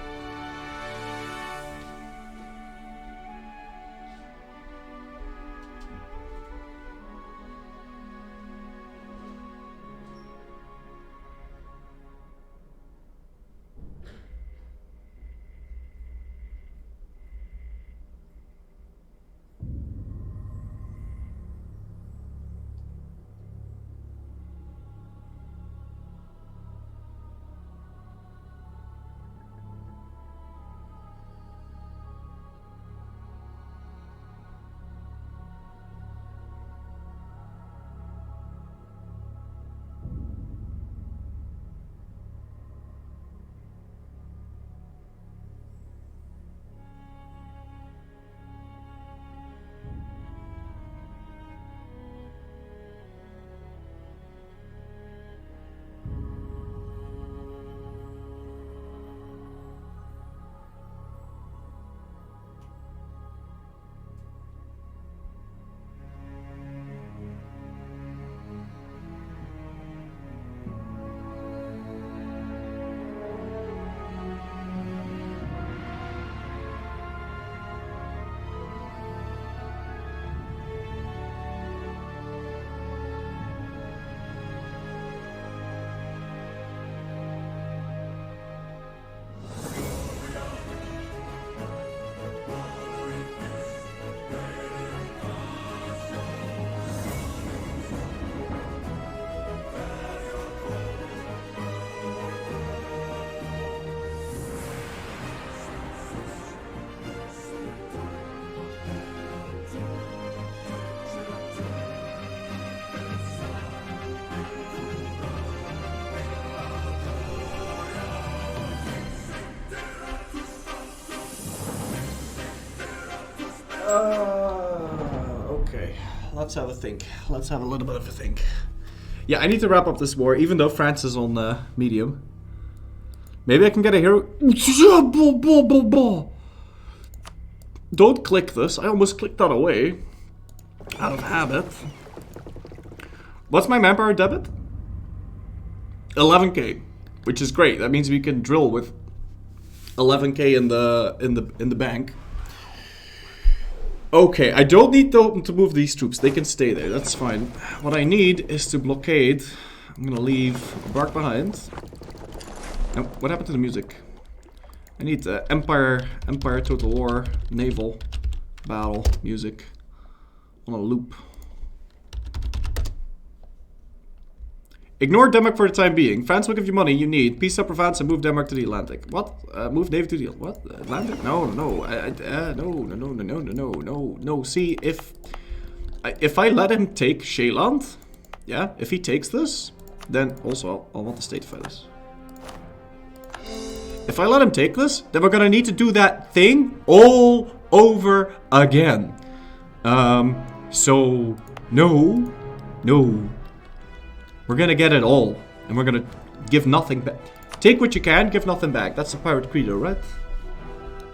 Okay, let's have a think. Let's have a little bit of a think. Yeah, I need to wrap up this war, even though France is on medium. Maybe I can get a hero. Don't click this. I almost clicked that away. Out of habit. What's my manpower debit? 11k, which is great. That means we can drill with 11k in the bank. Okay, I don't need to move these troops. They can stay there. That's fine. What I need is to blockade. I'm gonna leave a bark behind. Now, what happened to the music? I need Empire Total War, naval, battle, music on a loop. Ignore Denmark for the time being. France will give you money you need. Peace up for France and move Denmark to the Atlantic. What? Move Navy to the what? Atlantic? No. No. See, if I let him take Zeeland, yeah, if he takes this, then also I'll want the state to fight this. If I let him take this, then we're gonna need to do that thing all over again. So no. We're gonna get it all, and we're gonna give nothing back. Take what you can, give nothing back. That's the pirate credo, right?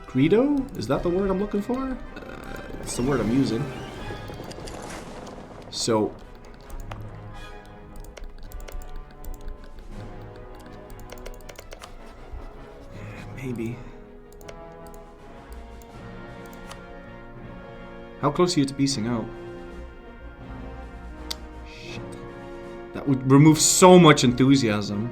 Credo? Is that the word I'm looking for? It's the word I'm using. So... maybe. How close are you to piecing out? Shit. That would remove so much enthusiasm.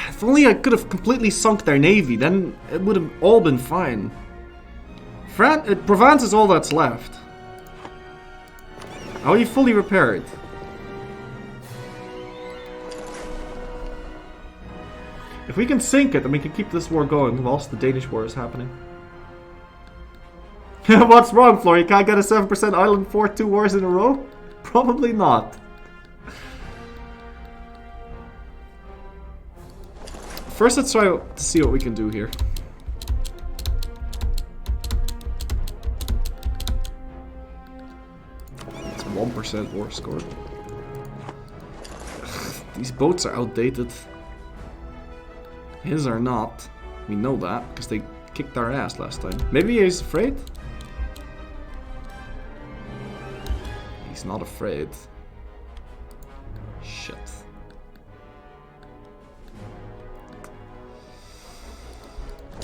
If only I could have completely sunk their navy, then it would have all been fine. Provence is all that's left. Are you fully repaired? If we can sink it, then we can keep this war going whilst the Danish war is happening. What's wrong, Florry? You can't get a 7% island fort 2 wars in a row? Probably not. First, let's try to see what we can do here. It's 1% war score. These boats are outdated. His are not. We know that, because they kicked our ass last time. Maybe he's afraid? He's not afraid. Shit.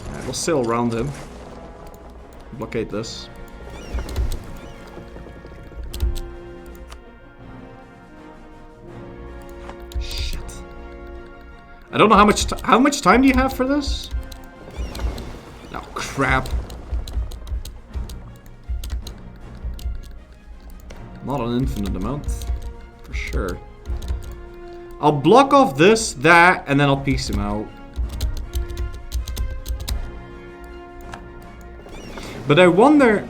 Alright, we'll sail around him. Blockade this. I don't know how much time do you have for this? Oh crap. Not an infinite amount, for sure. I'll block off this, that, and then I'll piece him out. But I wonder...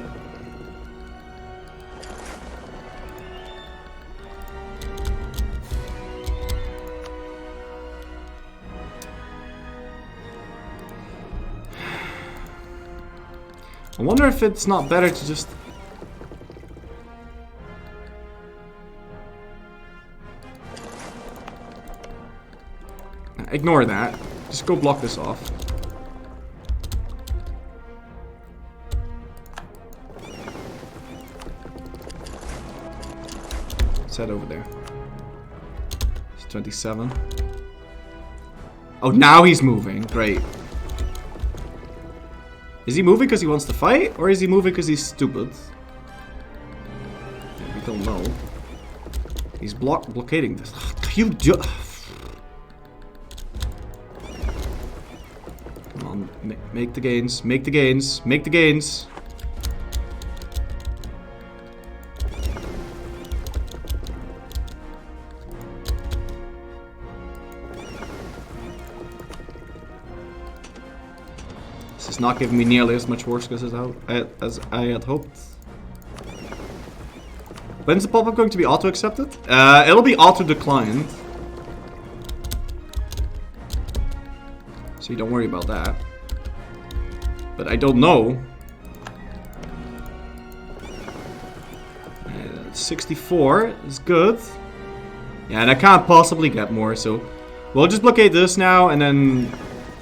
I wonder if it's not better to just... Ignore that. Just go block this off. Let's head over there. It's 27. Oh, now he's moving. Great. Is he moving because he wants to fight, or is he moving because he's stupid? Yeah, we don't know. He's blockading this. You Come on, make the gains, make the gains, make the gains. Not giving me nearly as much war scores as I had hoped. When's the pop-up going to be auto-accepted? It'll be auto-declined. So you don't worry about that. But I don't know. 64 is good. Yeah, and I can't possibly get more, so we'll just blockade this now and then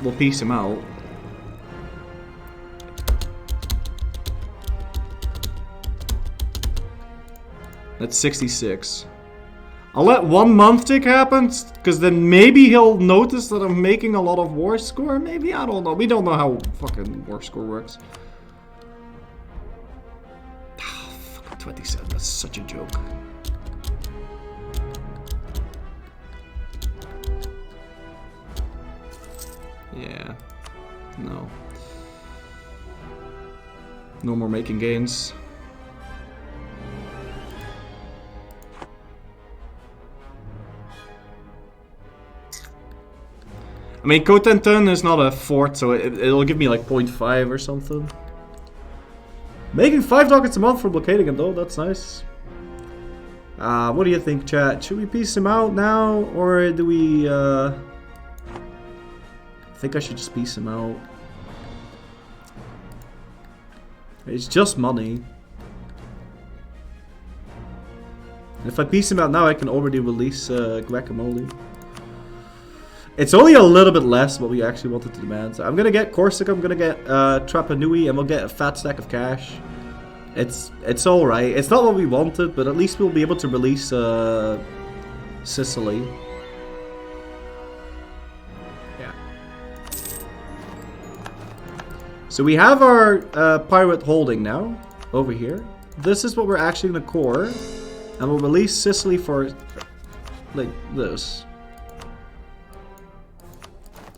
we'll piece him out. That's 66. I'll let 1 month tick happen, because then maybe he'll notice that I'm making a lot of war score. Maybe, I don't know. We don't know how fucking war score works. Oh, fucking 27, that's such a joke. Yeah. No. No more making gains. I mean, Cotentin is not a fort, so it'll give me like 0.5 or something. Making 5 ducats a month for blockading him though, that's nice. What do you think, chat? Should we piece him out now, or do we, I think I should just piece him out. It's just money. If I piece him out now, I can already release Guacamole. It's only a little bit less what we actually wanted to demand. So I'm gonna get Corsica, I'm gonna get Trapa Nui, and we'll get a fat stack of cash. It's alright. It's not what we wanted, but at least we'll be able to release Sicily. Yeah. So we have our pirate holding now, over here. This is what we're actually gonna core. And we'll release Sicily for, like, this.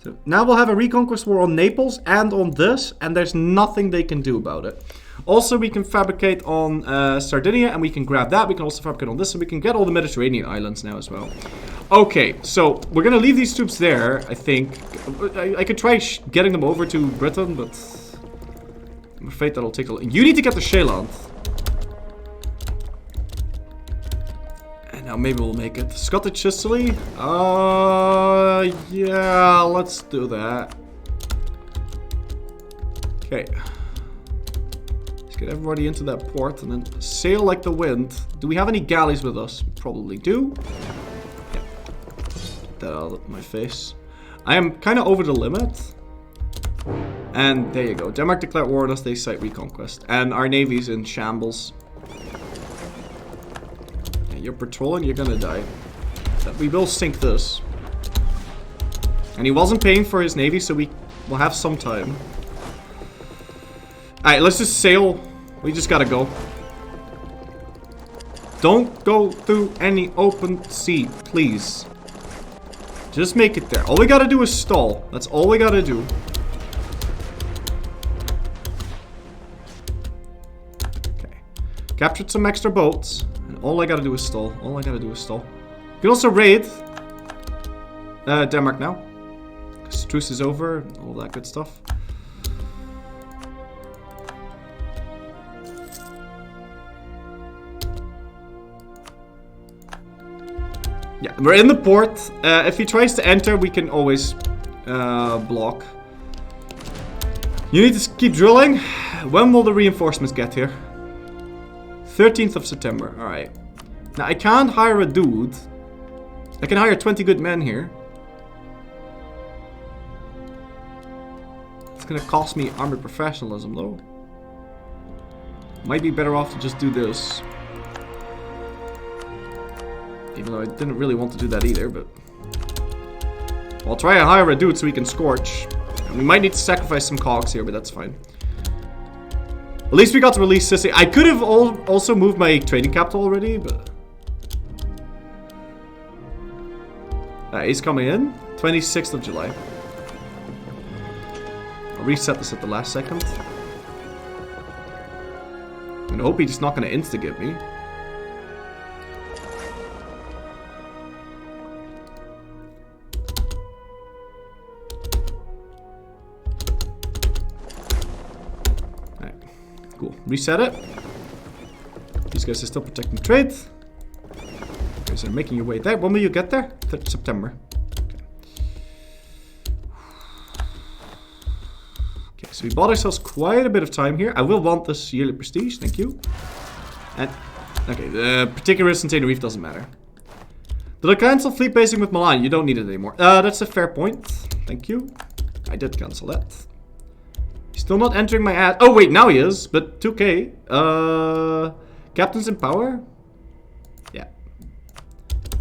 So now we'll have a reconquest war on Naples and on this, and there's nothing they can do about it. Also, we can fabricate on Sardinia, and we can grab that. We can also fabricate on this, and we can get all the Mediterranean islands now as well. Okay, so we're gonna leave these troops there, I think. I could try getting them over to Britain, but I'm afraid that'll take a lot. You need to get the Sheeland. Now maybe we'll make it. Scottish Sicily? Yeah, let's do that. Okay. Let's get everybody into that port and then sail like the wind. Do we have any galleys with us? We probably do. Yeah. Get that out of my face. I am kind of over the limit. And there you go. Denmark declared war on us. They cite reconquest. And our navy's in shambles. You're patrolling, you're gonna die. We will sink this. And he wasn't paying for his navy, so we will have some time. Alright, let's just sail. We just gotta go. Don't go through any open sea, please. Just make it there. All we gotta do is stall. That's all we gotta do. Okay. Captured some extra boats. All I gotta do is stall. All I gotta do is stall. You can also raid Denmark now. Because truce is over. All that good stuff. Yeah, we're in the port. If he tries to enter, we can always block. You need to keep drilling. When will the reinforcements get here? 13th of September, alright. Now, I can't hire a dude. I can hire 20 good men here. It's gonna cost me army professionalism, though. Might be better off to just do this. Even though I didn't really want to do that either, but... I'll try and hire a dude so we can scorch. And we might need to sacrifice some cogs here, but that's fine. At least we got to release Sicily. I could have also moved my trading capital already, but... he's coming in. 26th of July. I'll reset this at the last second. And I hope he's not going to insta-give me. Cool. Reset it. These guys are still protecting trade. You guys are making your way there. When will you get there? 3rd September. Okay, so we bought ourselves quite a bit of time here. I will want this yearly prestige. Thank you. And, okay, the particular St. Reef doesn't matter. Did I cancel fleet basing with Milan? You don't need it anymore. That's a fair point. Thank you. I did cancel that. Still not entering my ad. Oh wait, now he is, but 2k. Captains in power? Yeah.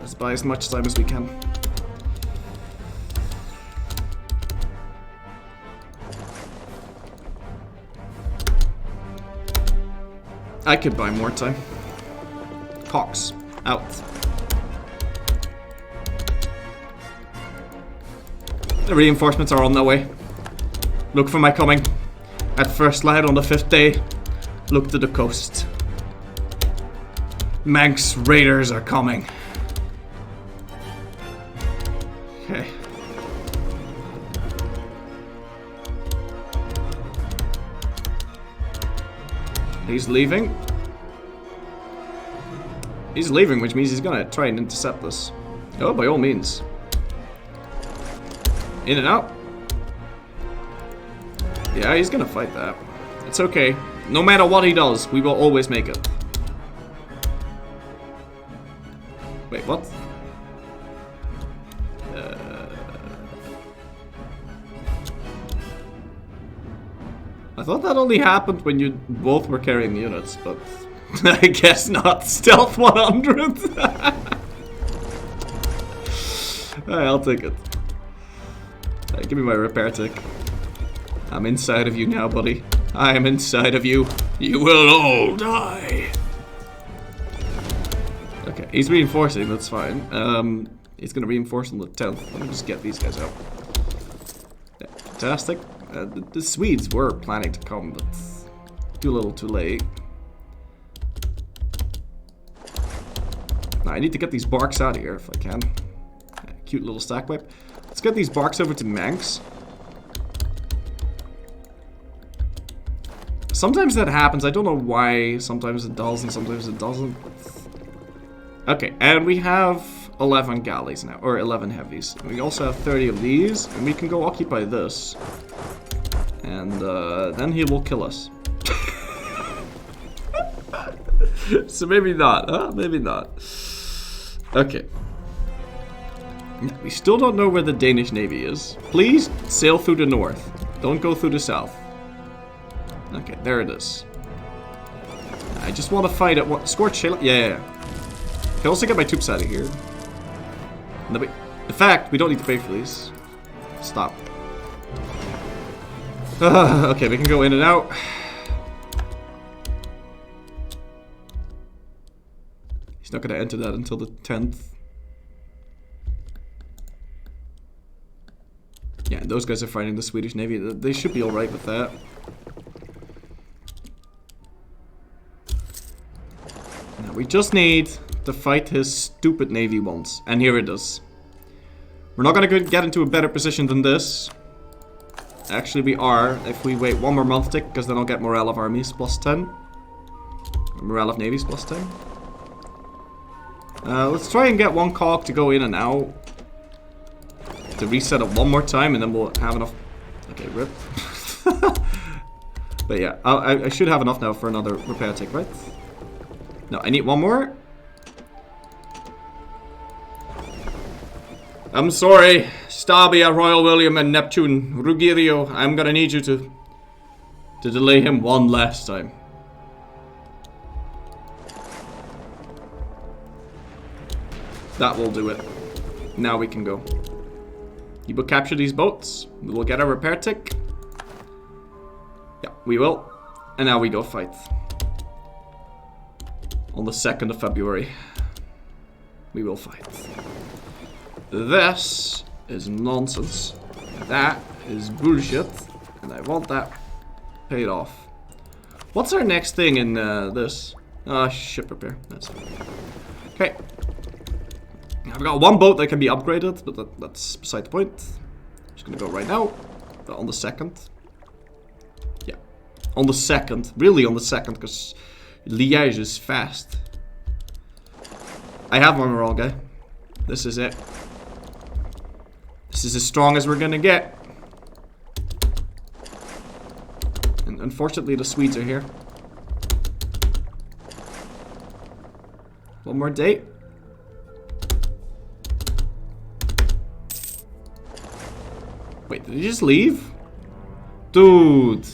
Let's buy as much time as we can. I could buy more time. Hawks, out. The reinforcements are on their way. Look for my coming. At first light on the 5th day, look to the coast. Manx raiders are coming. Okay. He's leaving. He's leaving, which means he's gonna try and intercept us. Oh, by all means. In and out. Yeah, he's gonna fight that. It's okay. No matter what he does, we will always make it. Wait, what? I thought that only happened when you both were carrying units, but I guess not. Stealth 100. I'll take it. Give me my repair tick. I'm inside of you now, buddy. I am inside of you. You will all die. Okay, he's reinforcing, that's fine. He's gonna reinforce on the 10th. Let me just get these guys out. Yeah, fantastic. The Swedes were planning to come, but too little too late. Now, I need to get these barks out of here if I can. Yeah, cute little stack wipe. Let's get these barks over to Manx. Sometimes that happens. I don't know why. Sometimes it does and sometimes it doesn't. Okay, and we have 11 galleys now, or 11 heavies. We also have 30 of these, and we can go occupy this. And then he will kill us. So maybe not, huh? Maybe not. Okay. We still don't know where the Danish Navy is. Please sail through the north. Don't go through the south. Okay, there it is. I just want to fight at what? Scorched Shale? Yeah. I can also get my troops out of here. No, in fact, we don't need to pay for these. Stop. Okay, we can go in and out. He's not going to enter that until the 10th. Yeah, and those guys are fighting the Swedish Navy. They should be alright with that. Now, we just need to fight his stupid Navy once. And here it is. We're not going to get into a better position than this. Actually, we are, if we wait one more month tick, because then I'll get morale of armies plus 10. Or morale of navies plus 10. Let's try and get one cog to go in and out. To reset it one more time, and then we'll have enough. Okay, rip. But yeah, I should have enough now for another repair tick, right? No, I need one more. I'm sorry, Stabia, Royal William, and Neptune, Ruggiero. I'm gonna need you to delay him one last time. That will do it. Now we can go. You will capture these boats. We will get a repair tick. Yeah, we will. And now we go fight. On the 2nd of February. We will fight. This is nonsense. That is bullshit. And I want that paid off. What's our next thing in this? Ship repair. That's fine. Okay. I've got one boat that can be upgraded, but that's beside the point. I'm just gonna go right now. But on the 2nd. Yeah. On the 2nd. Really on the 2nd, because Liège is fast. I have my morale guy. This is it. This is as strong as we're gonna get. And unfortunately the Swedes are here. One more date. Wait, did he just leave? Dude.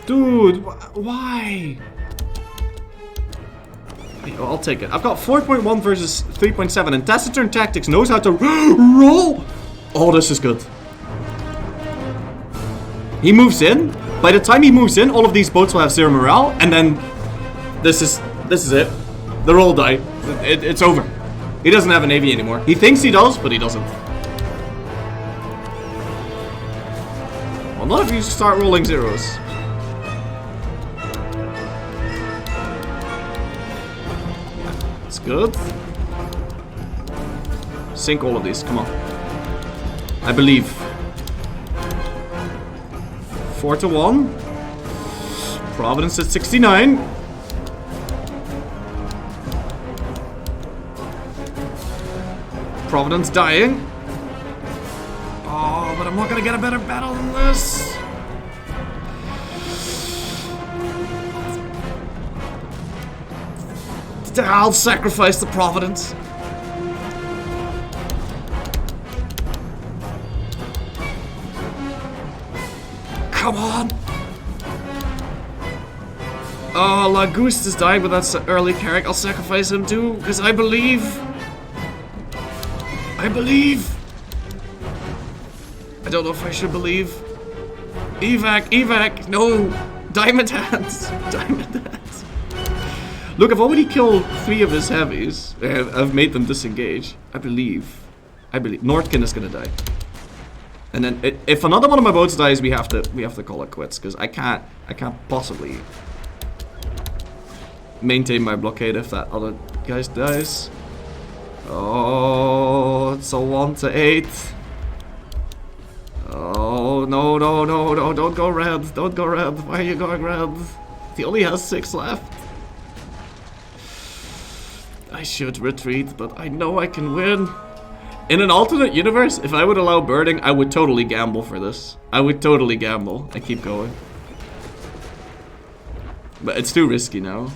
Dude, why? I'll take it. I've got 4.1 versus 3.7, and Taciturn Tactics knows how to roll. Oh, this is good. He moves in. By the time he moves in, all of these boats will have 0 morale, and then this is it. They'll all die. It's over. He doesn't have a navy anymore. He thinks he does, but he doesn't. Well, none of you start rolling zeros. It's good. Sink all of these. Come on. I believe. 4-1. Providence at 69. Providence dying. Oh, but I'm not gonna get a better battle than this. I'll sacrifice the Providence. Come on. Oh, Lagust is dying, but that's an early carrick. I'll sacrifice him too, because I believe. I believe. I don't know if I should believe. Evac, no. Diamond hands. Diamond hands. Look, I've already killed 3 of his heavies. I've made them disengage. I believe. Nordkin is gonna die. And then if another one of my boats dies, we have to call it quits, because I can't possibly maintain my blockade if that other guy dies. Oh, it's a 1-8. Oh, no, don't go red. Don't go red. Why are you going red? He only has 6 left. I should retreat, but I know I can win. In an alternate universe, if I would allow birding, I would totally gamble for this. I would totally gamble and keep going. But it's too risky now.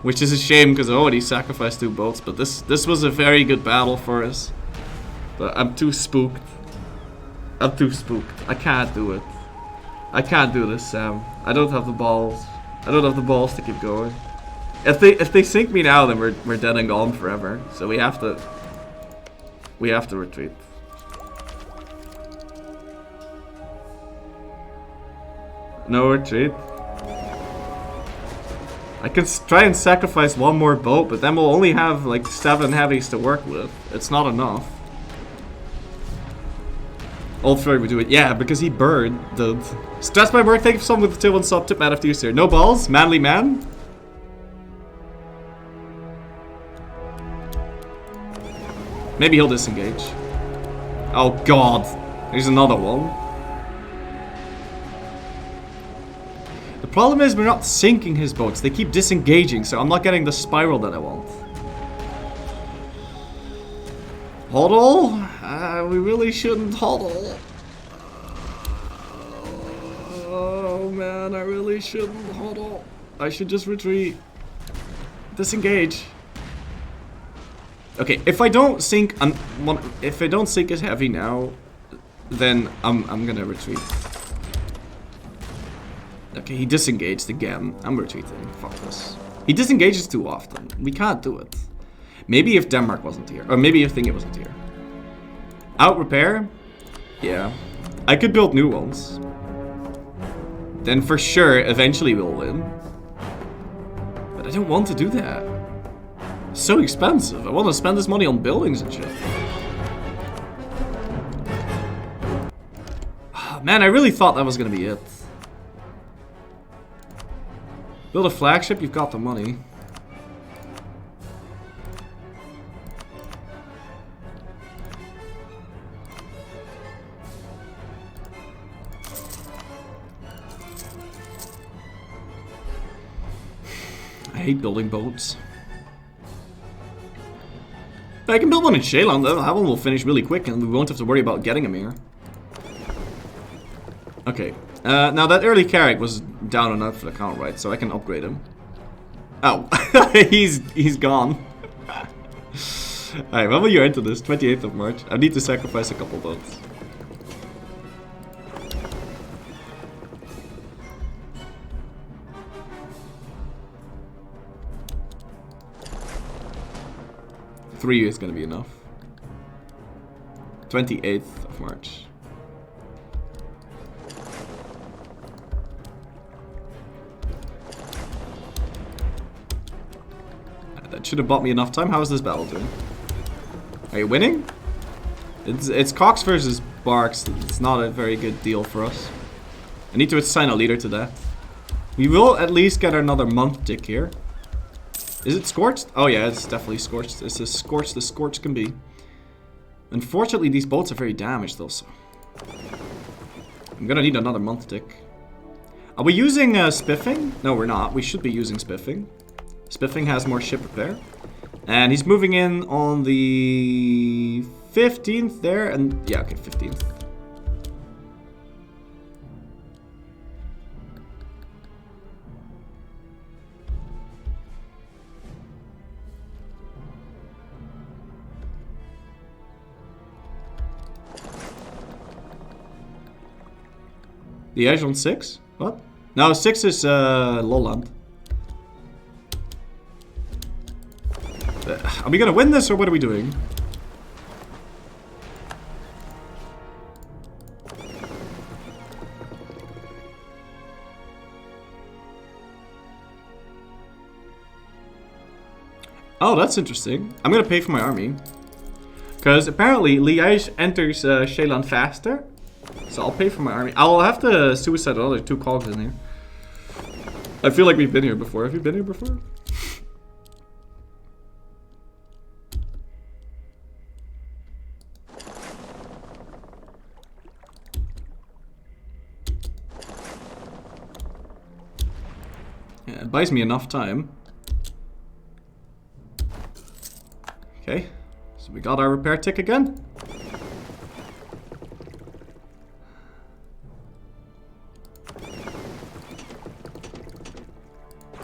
Which is a shame, because I already sacrificed 2 boats, but this was a very good battle for us. But I'm too spooked. I'm too spooked. I can't do it. I can't do this, Sam. I don't have the balls. I don't have the balls to keep going. If they sink me now, then we're dead and gone forever. So we have to retreat. No retreat. I can try and sacrifice 1 more boat, but then we'll only have like 7 heavies to work with. It's not enough. Old Florry would do it. Yeah, because he burned. Stress my work. Thank you for someone with the 2-1 sub. Tip man after you, sir. No balls. Manly man. Maybe he'll disengage. Oh god. There's another one. The problem is we're not sinking his boats. They keep disengaging, so I'm not getting the spiral that I want. Hodl? We really shouldn't hodl. Oh man, I really shouldn't hodl. I should just retreat. Disengage. Okay, if I don't sink his heavy now, then I'm gonna retreat. Okay, he disengaged again. I'm retreating. Fuck this. He disengages too often. We can't do it. Maybe if Denmark wasn't here, or maybe if Thingy wasn't here. Out repair? Yeah. I could build new ones. Then for sure, eventually we'll win. But I don't want to do that. It's so expensive. I want to spend this money on buildings and shit. Oh, man, I really thought that was gonna be it. Build a flagship, you've got the money. I hate building boats. But I can build one in Shayland, though. That one will finish really quick and we won't have to worry about getting him here. Okay. Now that early carrick was down enough for the count, right? So I can upgrade him. Oh, he's gone. Alright, when will you enter this? 28th of March. I need to sacrifice a couple boats. 3 is gonna be enough. 28th of March. That should have bought me enough time. How is this battle doing? Are you winning? It's Cox versus Barks. It's not a very good deal for us. I need to assign a leader to that. We will at least get another month tick here. Is it scorched? Oh yeah, it's definitely scorched. It's as scorched as scorched can be. Unfortunately, these boats are very damaged though, so I'm gonna need another month tick. Are we using spiffing? No, we're not. We should be using spiffing. Spiffing has more ship repair. And he's moving in on the 15th there, and yeah, okay, 15th. The edge on 6? What? No, 6 is Lowland. Are we gonna win this or what are we doing? Oh, that's interesting. I'm gonna pay for my army. Because apparently Liège enters Sheelan faster. So I'll pay for my army. I'll have to suicide another 2 cogs in here. I feel like we've been here before. Have you been here before? Yeah, it buys me enough time. Okay, so we got our repair tick again.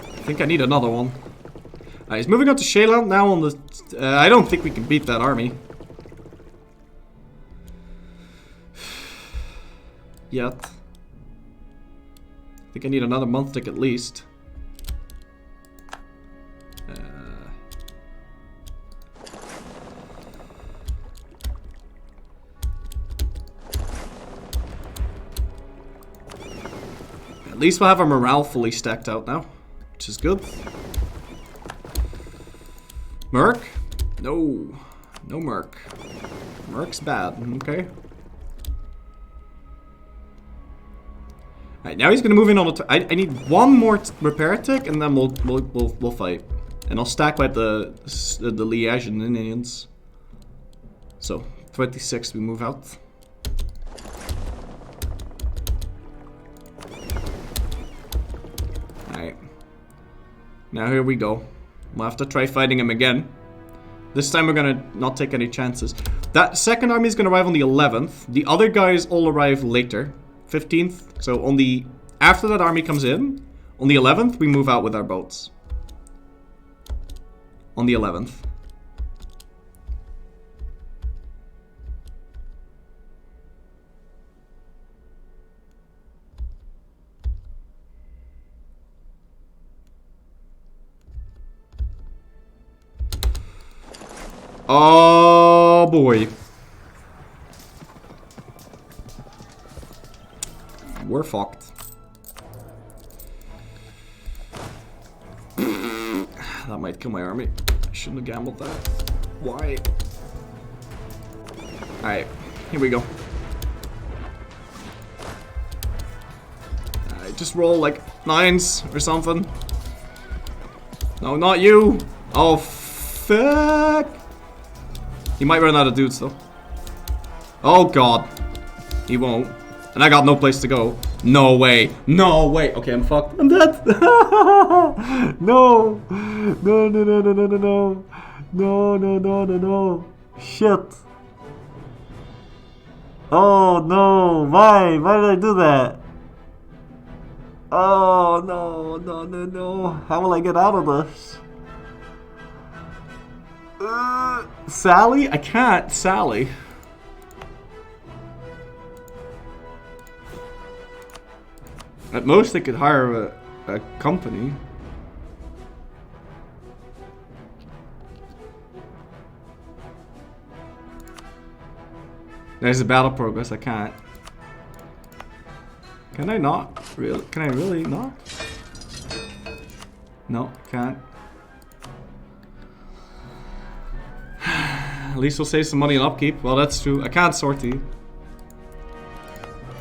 I think I need another one. He's moving on to Sheelan now on the... I don't think we can beat that army. Yet. I think I need another month tick at least. At least we'll have our morale fully stacked out now, which is good. Merc? No. No Merc. Merc's bad, okay. Alright, now he's gonna move in on the... I need one more repair tick and then we'll fight. And I'll stack like the Liège and Indians. So, 26 we move out. Alright. Now here we go. We'll have to try fighting him again. This time we're gonna not take any chances. That second army is gonna arrive on the 11th. The other guys all arrive later. 15th. So on the... After that army comes in, on the 11th we move out with our boats. On the 11th. Oh boy. We're fucked. That might kill my army. I shouldn't have gambled that. Why? Alright, here we go. Just roll like 9s or something. No, not you. Oh, fuck. He might run out of dudes though. Oh god. He won't. And I got no place to go. No way. No way. Okay, I'm fucked. I'm dead. No. No, no, no, no, no, no, no. No, no, no, no, no. Shit. Oh no. Why? Why did I do that? Oh no, no, no, no. How will I get out of this? Sally? I can't. Sally. At most, they could hire a company. There's a battle progress. I can't. Can I not? Really? Can I really not? No, can't. At least we'll save some money on upkeep. Well, that's true. I can't sortie.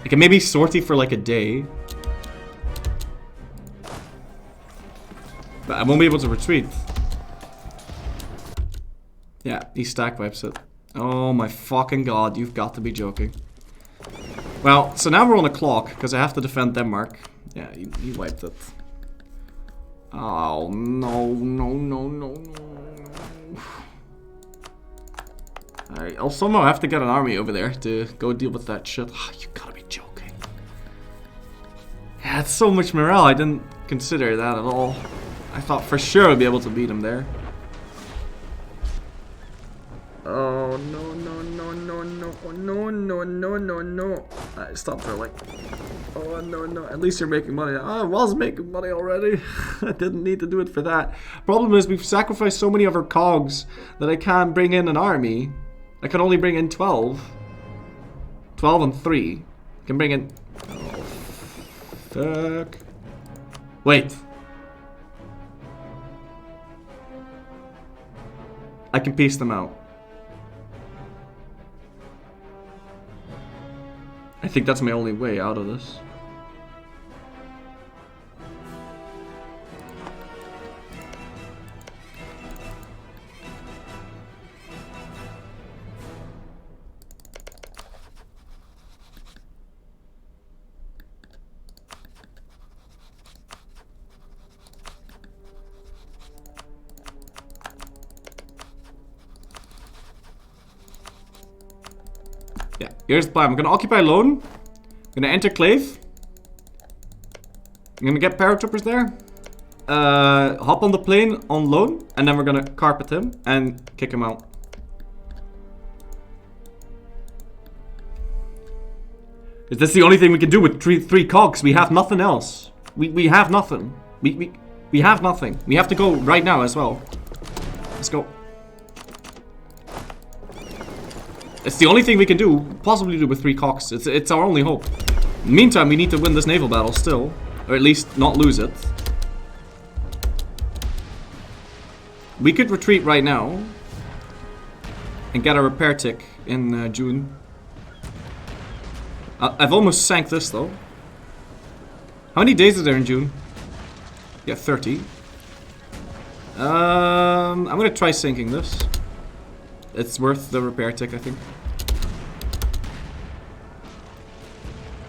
I can maybe sortie for like a day. But I won't be able to retreat. Yeah, he stack wipes it. Oh my fucking god, you've got to be joking. Well, so now we're on a clock, because I have to defend Denmark. Yeah, he wiped it. Oh, no, no, no, no, no. Alright, I'll somehow have to get an army over there to go deal with that shit. Oh, you gotta be joking. Yeah, it's so much morale, I didn't consider that at all. I thought for sure I'd be able to beat him there. Oh, no, no, no, no, no, no, no, no, no, no. Alright, stop for like... Oh, no, no, at least you're making money. I was making money already. I didn't need to do it for that. Problem is, we've sacrificed so many of our cogs that I can't bring in an army. I can only bring in 12. 12 and 3. I can bring in... Oh, fuck. Wait. I can piece them out. I think that's my only way out of this. Yeah, here's the plan. I'm gonna occupy Lone. I'm gonna enter Clave. I'm gonna get paratroopers there. Hop on the plane on Lone, and then we're gonna carpet him and kick him out. Because that's the only thing we can do with three cogs. We have nothing else. We have nothing. We have nothing. We have to go right now as well. Let's go. It's the only thing we can do, possibly do with 3 cocks. It's our only hope. In the meantime, we need to win this naval battle still. Or at least not lose it. We could retreat right now. And get a repair tick in June. I've almost sank this though. How many days is there in June? Yeah, 30. I'm gonna try sinking this. It's worth the repair tick, I think.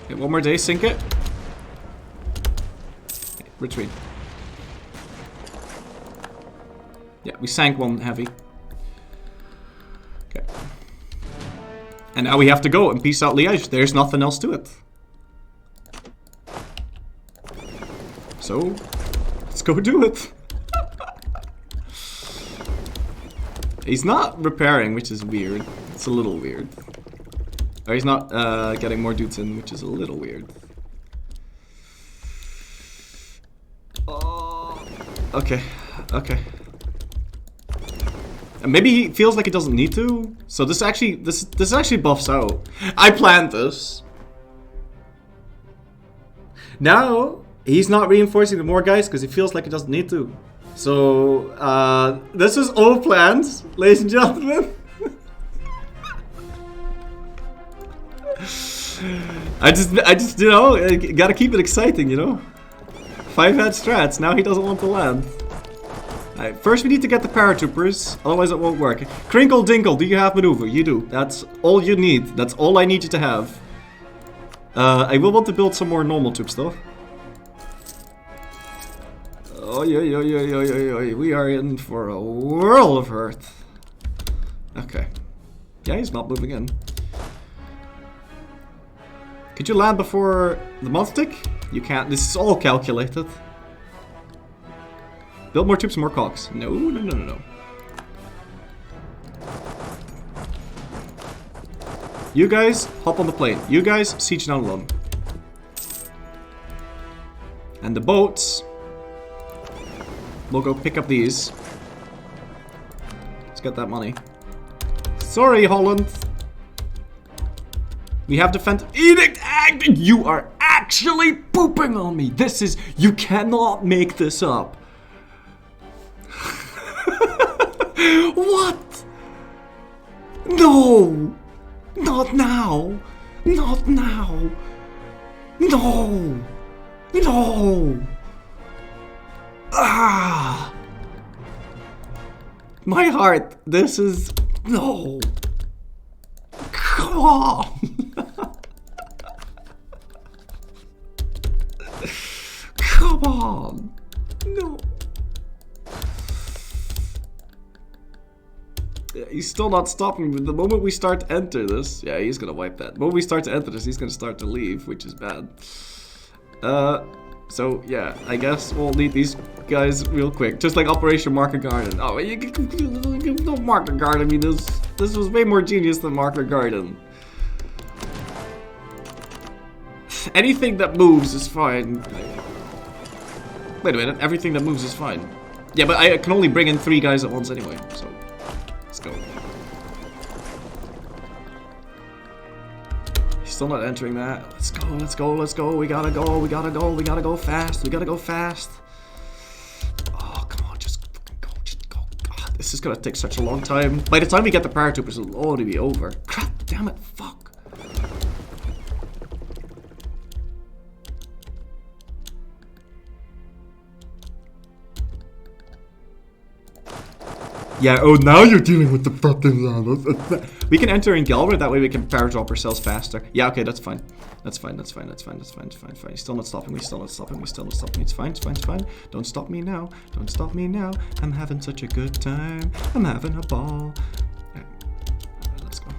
Okay, one more day, sink it. Okay, retreat. Yeah, we sank one heavy. Okay. And now we have to go and peace out Liège. There's nothing else to it. So, let's go do it. He's not repairing, which is weird. It's a little weird. Or he's not getting more dudes in, which is a little weird. Oh, okay, okay. And maybe he feels like he doesn't need to. So this actually buffs out. I planned this. Now he's not reinforcing the more guys because he feels like he doesn't need to. So, this is all plans, ladies and gentlemen. I just, you know, gotta keep it exciting, you know. 5-head strats, now he doesn't want to land. Alright, first we need to get the paratroopers, otherwise it won't work. Crinkle Dinkle, do you have maneuver? You do. That's all you need. That's all I need you to have. I will want to build some more normal troops though. Oh, we are in for a world of hurt. Okay. Yeah, he's not moving in. Could you land before the month tick? You can't. This is all calculated. Build more troops, more cogs. No, no, no, no, no. You guys, hop on the plane. You guys, siege down London. And the boats... We'll go pick up these. Let's get that money. Sorry, Holland. We have defensive edict. You are actually pooping on me. This is, you cannot make this up. What? No, not now, not now. No, no. Ah, my heart. This is no. Come on. Come on. No. Yeah, he's still not stopping. But the moment we start to enter this, yeah, he's gonna wipe that. The moment we start to enter this, he's gonna start to leave, which is bad. So yeah, I guess we'll need these guys real quick, just like Operation Market Garden. Oh, you don't Market Garden me. This was way more genius than Market Garden. Anything that moves is fine. Wait a minute, everything that moves is fine. Yeah, but I can only bring in 3 guys at once anyway, so let's go. He's still not entering that. Let's go, let's go, let's go. We gotta go, we gotta go, we gotta go fast, we gotta go fast. Oh, come on, just fucking go, just go. Oh, this is gonna take such a long time. By the time we get the paratroopers, it'll already be over. Crap, damn it, fuck. Yeah, oh, now you're dealing with the fucking... We can enter in Galbert, that way we can paradrop ourselves faster. Yeah, okay, that's fine. That's fine, that's fine, that's fine, that's fine, that's fine, fine. He's still not stopping me, still not stopping me, still not stopping me. It's fine, it's fine, it's fine. Don't stop me now, don't stop me now. I'm having such a good time. I'm having a ball. Right, let's go.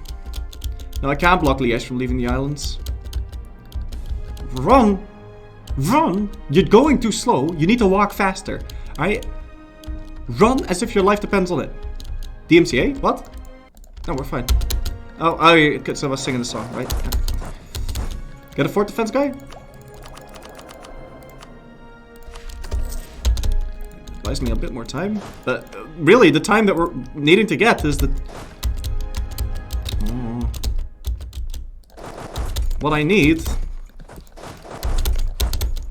Now, I can't block Liège from leaving the islands. Run! Run! You're going too slow. You need to walk faster. Alright? Run as if your life depends on it. DMCA? What? No, we're fine. Oh, so I was singing the song, right? Get a fort defense guy? Buys me a bit more time. But really, the time that we're needing to get is the... What I need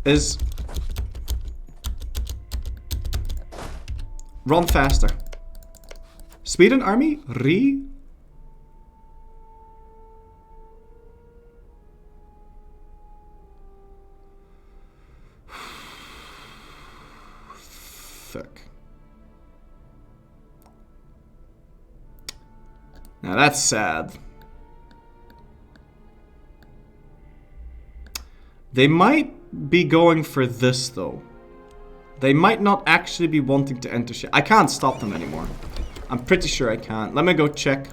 is... Run faster. Sweden army? Fuck. Now that's sad. They might be going for this though. They might not actually be wanting to enter shit. I can't stop them anymore. I'm pretty sure I can't. Let me go check.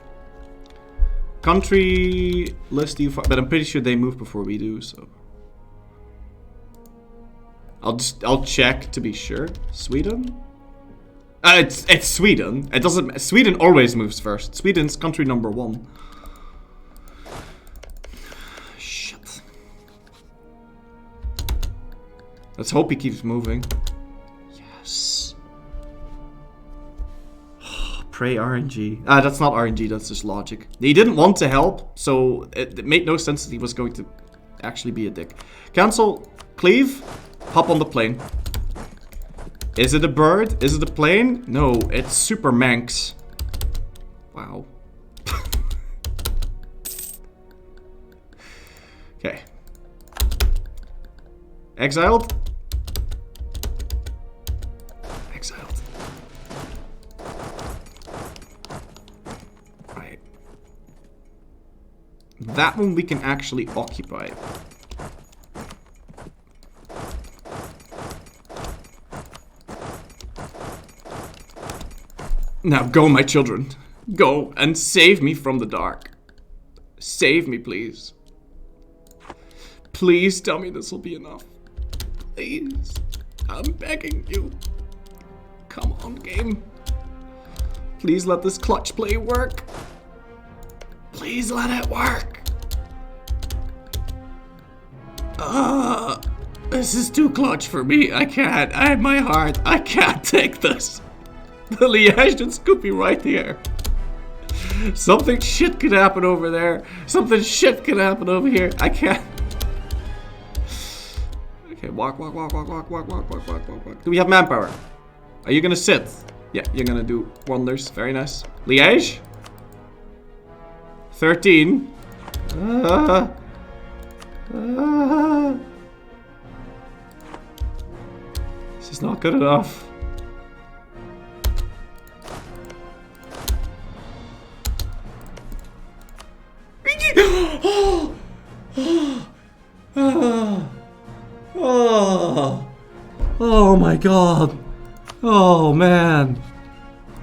Country list you, but I'm pretty sure they move before we do, so. I'll check to be sure. Sweden? It's Sweden. It doesn't. Sweden always moves first. Sweden's country number 1. Shit. Let's hope he keeps moving. Yes. Pray RNG. That's not RNG, that's just logic. He didn't want to help, so it made no sense that he was going to actually be a dick. Cancel. Cleave. Hop on the plane. Is it a bird? Is it a plane? No, it's Super Manx. Wow. Okay. Exiled? Exiled. Right. That one we can actually occupy. Now go, my children. Go and save me from the dark. Save me, please. Please tell me this will be enough. Please. I'm begging you. Come on, game. Please let this clutch play work. Please let it work. This is too clutch for me. I can't. I have my heart. I can't take this. The Liège just could be right here. Something shit could happen over there. Something shit could happen over here. I can't. Okay, walk. Do we have manpower? Are you gonna sit? Yeah, you're gonna do wonders. Very nice. Liège? 13. This is not good enough. Oh my god. Oh man.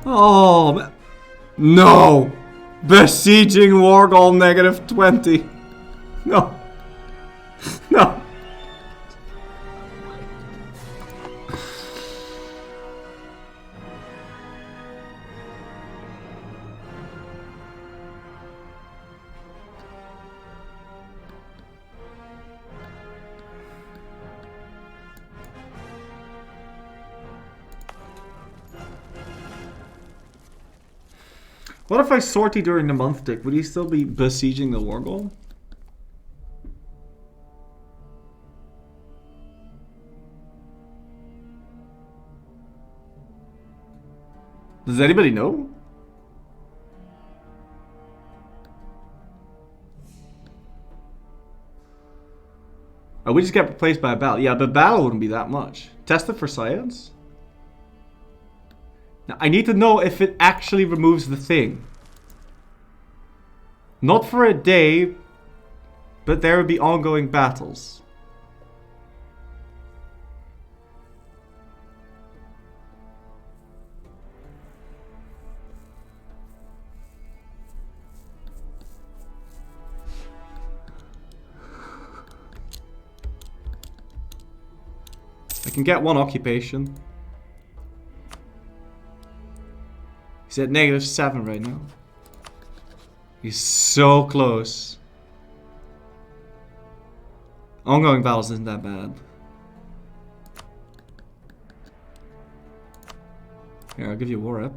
Oh man. No. Besieging war goal -20. No. No. What if I sortie during the month tick? Would he still be besieging the war goal? Does anybody know? Oh, we just get replaced by a battle. Yeah, but battle wouldn't be that much. Test it for science? Now, I need to know if it actually removes the thing. Not for a day, but there would be ongoing battles. I can get one occupation. He's at -7 right now. He's so close. Ongoing battles isn't that bad. Here, I'll give you a war rep.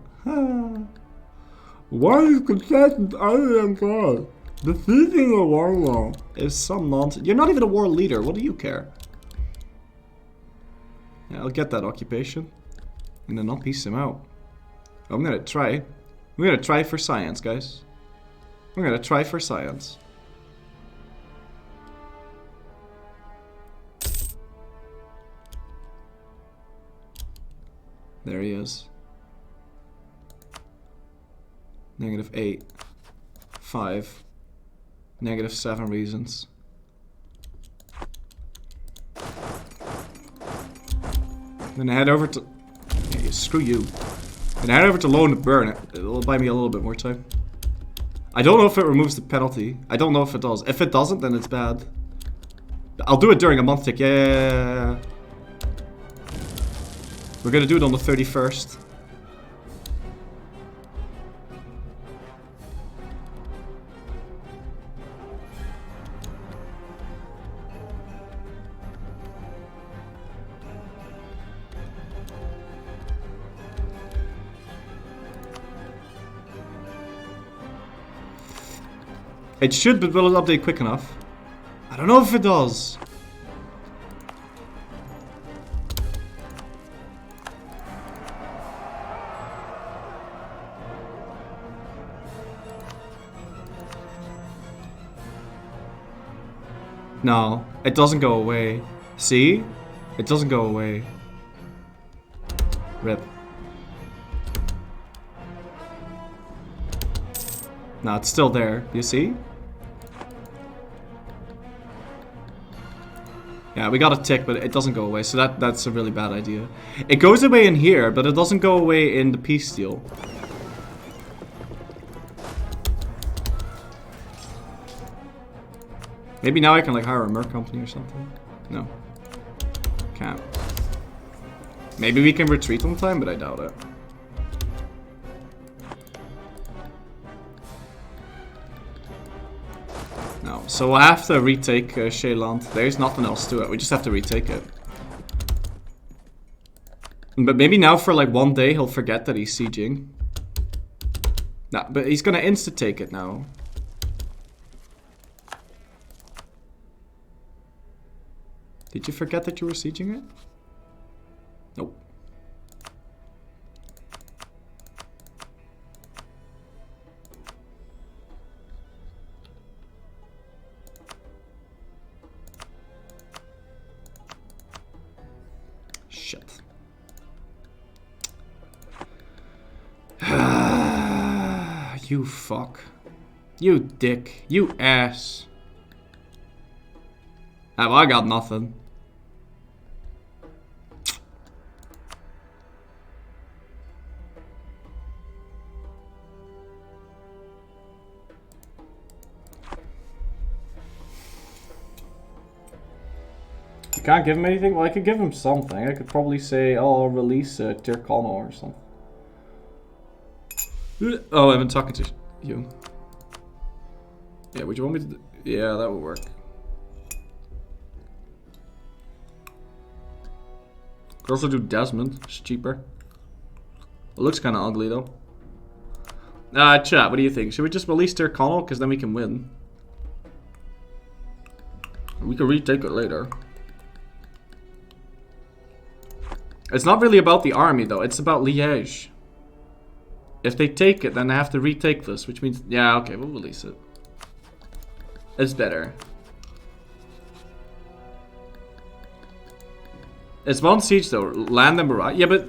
Why is contestant other than God? Defeating a war law is some nonsense. You're not even a war leader. What do you care? Yeah, I'll get that occupation. And then I'll piece him out. I'm gonna try. We're gonna try for science, guys. We're gonna try for science. There he is. -8. 5. -7 reasons. I'm gonna head over to... Yeah, screw you. I'm gonna head over to Loan to Burn it. It'll buy me a little bit more time. I don't know if it removes the penalty. I don't know if it does. If it doesn't, then it's bad. I'll do it during a month tick. Yeah. We're gonna do it on the 31st. It should, but will it update quick enough? I don't know if it does. No, it doesn't go away. See? It doesn't go away. Rip. No, it's still there. You see? Yeah, we got a tick, but it doesn't go away, so that's a really bad idea. It goes away in here, but it doesn't go away in the peace deal. Maybe now I can like hire a merc company or something. No. Can't. Maybe we can retreat on time, but I doubt it. No, so we'll have to retake Shayland. There's nothing else to it, we just have to retake it. But maybe now for like one day he'll forget that he's sieging. Nah, but he's gonna insta-take it now. Did you forget that you were sieging it? Nope. Shit. You fuck. You dick. You ass. Have I got nothing? You can't give him anything? Well, I could give him something. I could probably say, oh, I'll release Tircano or something. Oh, I've been talking to you. Yeah, would you want me to do? Yeah, that would work. Could also do Desmond. It's cheaper. It looks kind of ugly, though. Chat, what do you think? Should we just release Tircano? Because then we can win. We can retake it later. It's not really about the army, though. It's about Liège. If they take it, then they have to retake this, which means... Yeah, okay, we'll release it. It's better. It's one siege, though. Land and barrage. Yeah, but...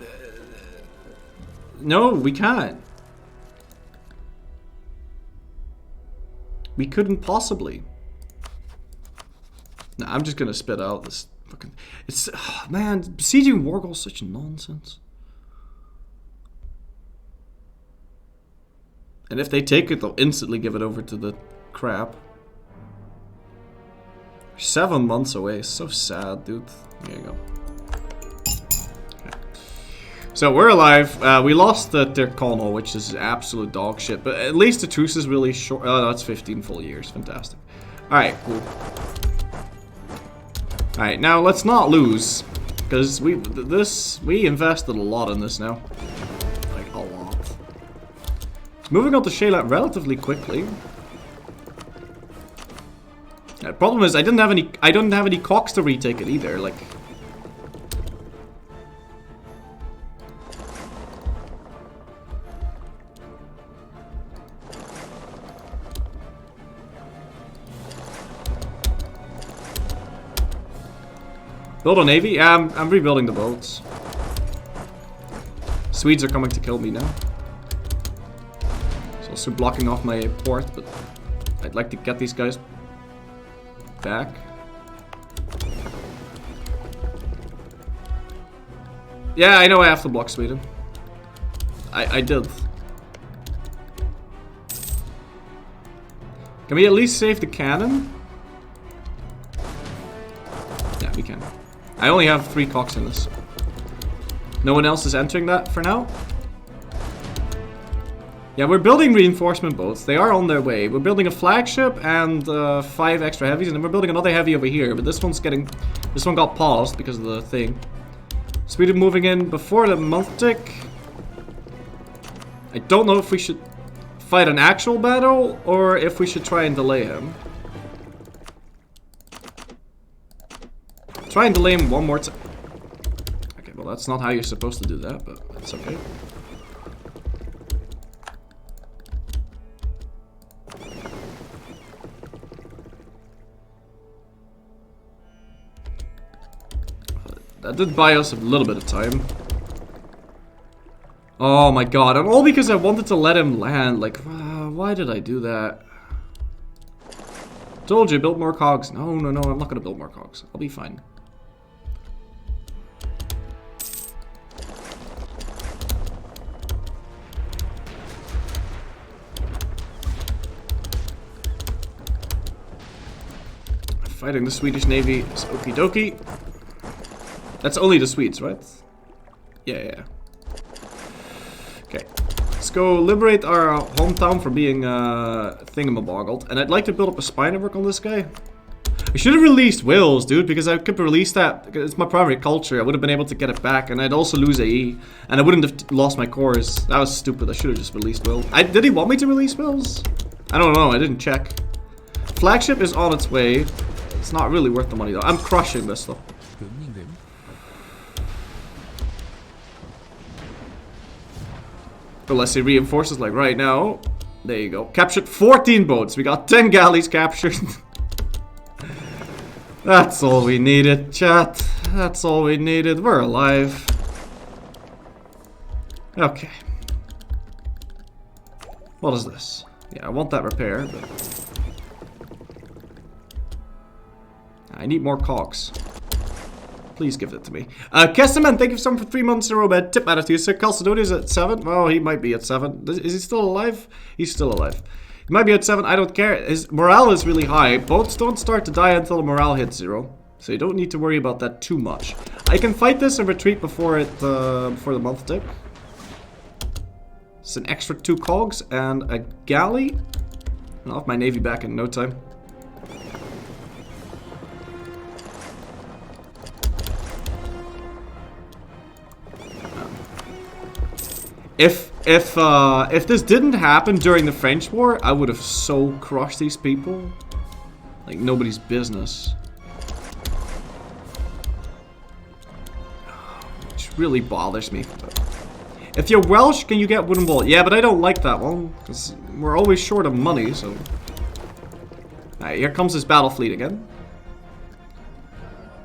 no, we can't. We couldn't possibly. Nah, I'm just gonna spit out this fucking... It's... Oh, man, besieging Wargol is such nonsense. And if they take it, they'll instantly give it over to the crap. 7 months away. So sad, dude. There you go. Okay. So we're alive. We lost the Tircano, which is absolute dog shit. But at least the truce is really short. Oh, no, that's 15 full years. Fantastic. Alright, cool. Alright, now let's not lose. Because we invested a lot in this now. Like, a lot. Moving on to Shayla relatively quickly. The problem is I didn't have any cocks to retake it either, like. Build a navy? Yeah, I'm rebuilding the boats. Swedes are coming to kill me now. It's also blocking off my port, but I'd like to get these guys back. Yeah, I know I have to block Sweden. I did. Can we at least save the cannon? Yeah, we can. I only have 3 cocks in this. No one else is entering that for now? Yeah, we're building reinforcement boats. They are on their way. We're building a flagship and 5 extra heavies, and then we're building another heavy over here. But this one got paused because of the thing. Sweden moving in before the month tick. I don't know if we should fight an actual battle or if we should try and delay him. Try and delay him one more time. Okay, well that's not how you're supposed to do that, but it's okay. That did buy us a little bit of time. Oh my god, and all because I wanted to let him land. Like, why did I do that? Told you, build more cogs. No, I'm not gonna build more cogs. I'll be fine. Fighting the Swedish Navy is okie dokie. That's only the Swedes, right? Yeah. Okay. Let's go liberate our hometown from being thingamaboggled. And I'd like to build up a spy network on this guy. I should have released Wills, dude, because I could release that. It's my primary culture. I would have been able to get it back, and I'd also lose AE. And I wouldn't have lost my cores. That was stupid. I should have just released Will. Did he want me to release Wills? I don't know. I didn't check. Flagship is on its way. It's not really worth the money, though. I'm crushing this, though. Unless he reinforces, like right now. There you go. Captured 14 boats. We got 10 galleys captured. That's all we needed, chat. That's all we needed. We're alive. Okay. What is this? Yeah, I want that repair, but... I need more cogs. Please give it to me. Kesterman, thank you so much for 3 months in a row, man. Tip attitude. Sir Calcedonia's at 7. Oh, he might be at 7. Is he still alive? He's still alive. He might be at 7. I don't care. His morale is really high. Boats don't start to die until the morale hits 0. So you don't need to worry about that too much. I can fight this and retreat before the month tick. It's an extra 2 cogs and a galley. I'll have my navy back in no time. If this didn't happen during the French War, I would have so crushed these people. Like nobody's business. Which really bothers me. If you're Welsh, can you get wooden bolt? Yeah, but I don't like that one. Because we're always short of money, so... Alright, here comes this battle fleet again.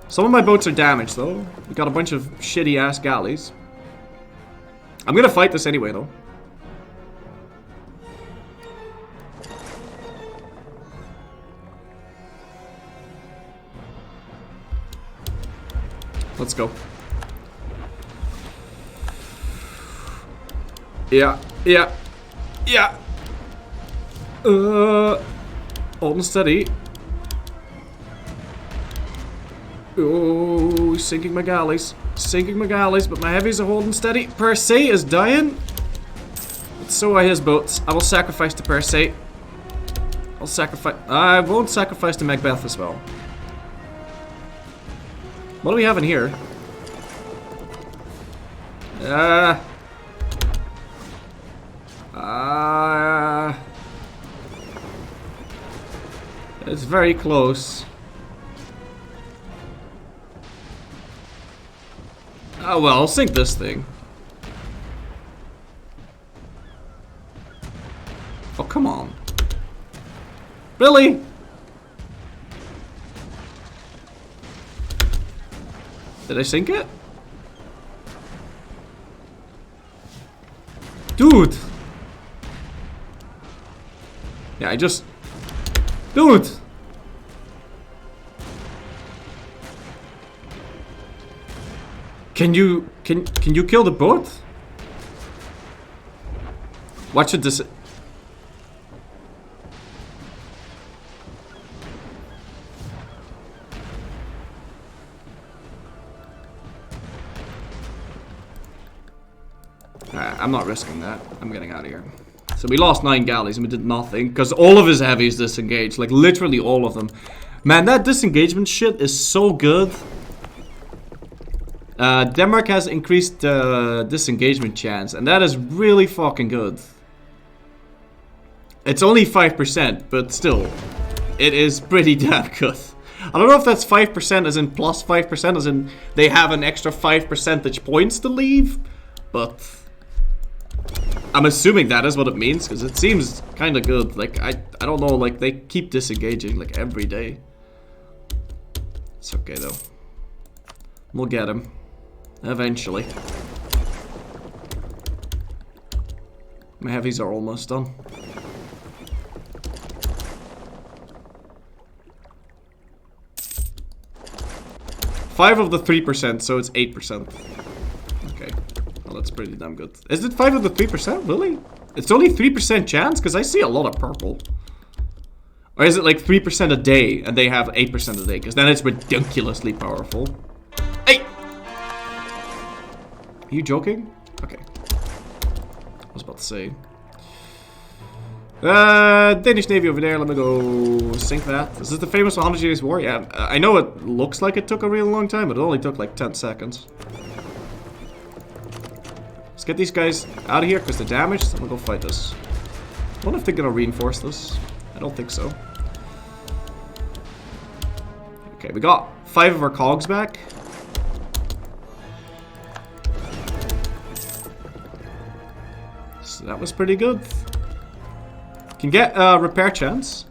Some of my boats are damaged, though. We got a bunch of shitty-ass galleys. I'm gonna fight this anyway, though. Let's go. Yeah. Hold steady. Oh, sinking my galleys. Sinking my galleys, but my heavies are holding steady. Persay is dying. But so are his boats. I will sacrifice to Persay. I'll sacrifice. I won't sacrifice to Macbeth as well. What do we have in here? It's very close. Oh well, I'll sink this thing. Oh, come on. Really? Did I sink it? Dude! Yeah, I just... Dude! Can you kill the boat? Watch it dis... I'm not risking that. I'm getting out of here. So we lost 9 galleys and we did nothing because all of his heavies disengaged. Like literally all of them. Man, that disengagement shit is so good. Denmark has increased disengagement chance, and that is really fucking good. It's only 5%, but still, it is pretty damn good. I don't know if that's 5% as in plus 5% as in they have an extra 5 percentage points to leave, but I'm assuming that is what it means, because it seems kind of good. Like, I don't know, like, they keep disengaging, like, every day. It's okay, though. We'll get him. Eventually. My heavies are almost done. Five of the 3%, so it's 8%. Okay. Well, that's pretty damn good. Is it 5 of the 3%? Really? It's only 3% chance? Because I see a lot of purple. Or is it like 3% a day and they have 8% a day? Because then it's ridiculously powerful. Hey! Are you joking? Okay. I was about to say. Danish Navy over there. Let me go sink that. This is the famous 100 Years War. Yeah, I know it looks like it took a real long time, but it only took like 10 seconds. Let's get these guys out of here because they're damaged. I'm gonna go fight this. I wonder if they're gonna reinforce this. I don't think so. Okay, we got 5 of our cogs back. So that was pretty good. Can get a repair chance.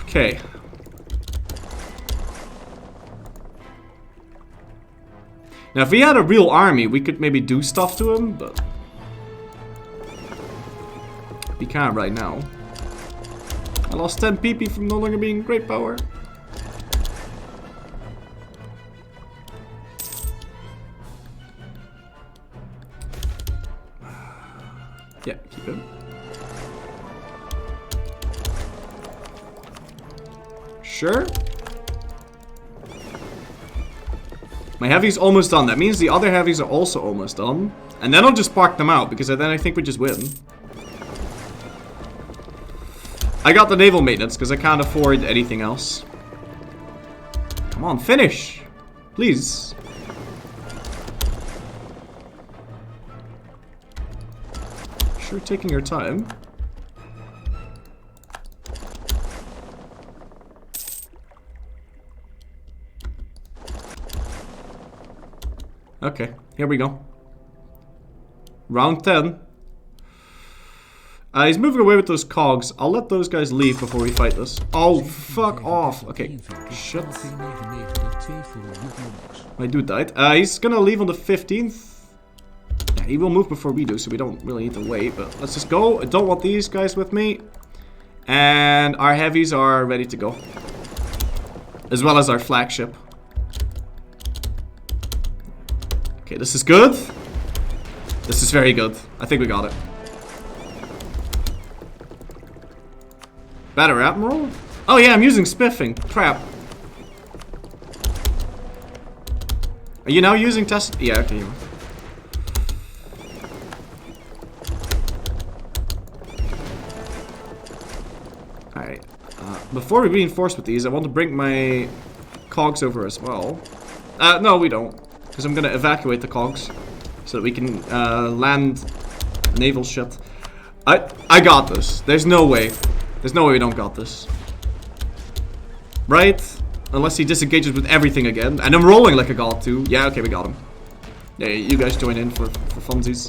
Okay. Now, if we had a real army, we could maybe do stuff to him, but we can't right now. I lost 10 PP from no longer being great power. Yeah, keep him. Sure. My heavy's almost done. That means the other heavies are also almost done. And then I'll just park them out, because then I think we just win. I got the naval maintenance, because I can't afford anything else. Come on, finish! Please. Sure, taking your time. Okay, here we go. Round 10. He's moving away with those cogs. I'll let those guys leave before we fight this. Oh, fuck off. Okay, shit. My dude died. He's gonna leave on the 15th. Yeah, he will move before we do, so we don't really need to wait. But let's just go. I don't want these guys with me. And our heavies are ready to go. As well as our flagship. Okay, this is good. This is very good. I think we got it. Batter Admiral? Oh yeah, I'm using spiffing. Crap. Are you now using test? Yeah, okay. Alright. Before we reinforce with these, I want to bring my cogs over as well. No, we don't. Because I'm going to evacuate the cogs. So that we can land naval shit. I got this. There's no way. There's no way we don't got this. Right? Unless he disengages with everything again. And I'm rolling like a god too. Yeah, okay, we got him. Yeah, you guys join in for funsies.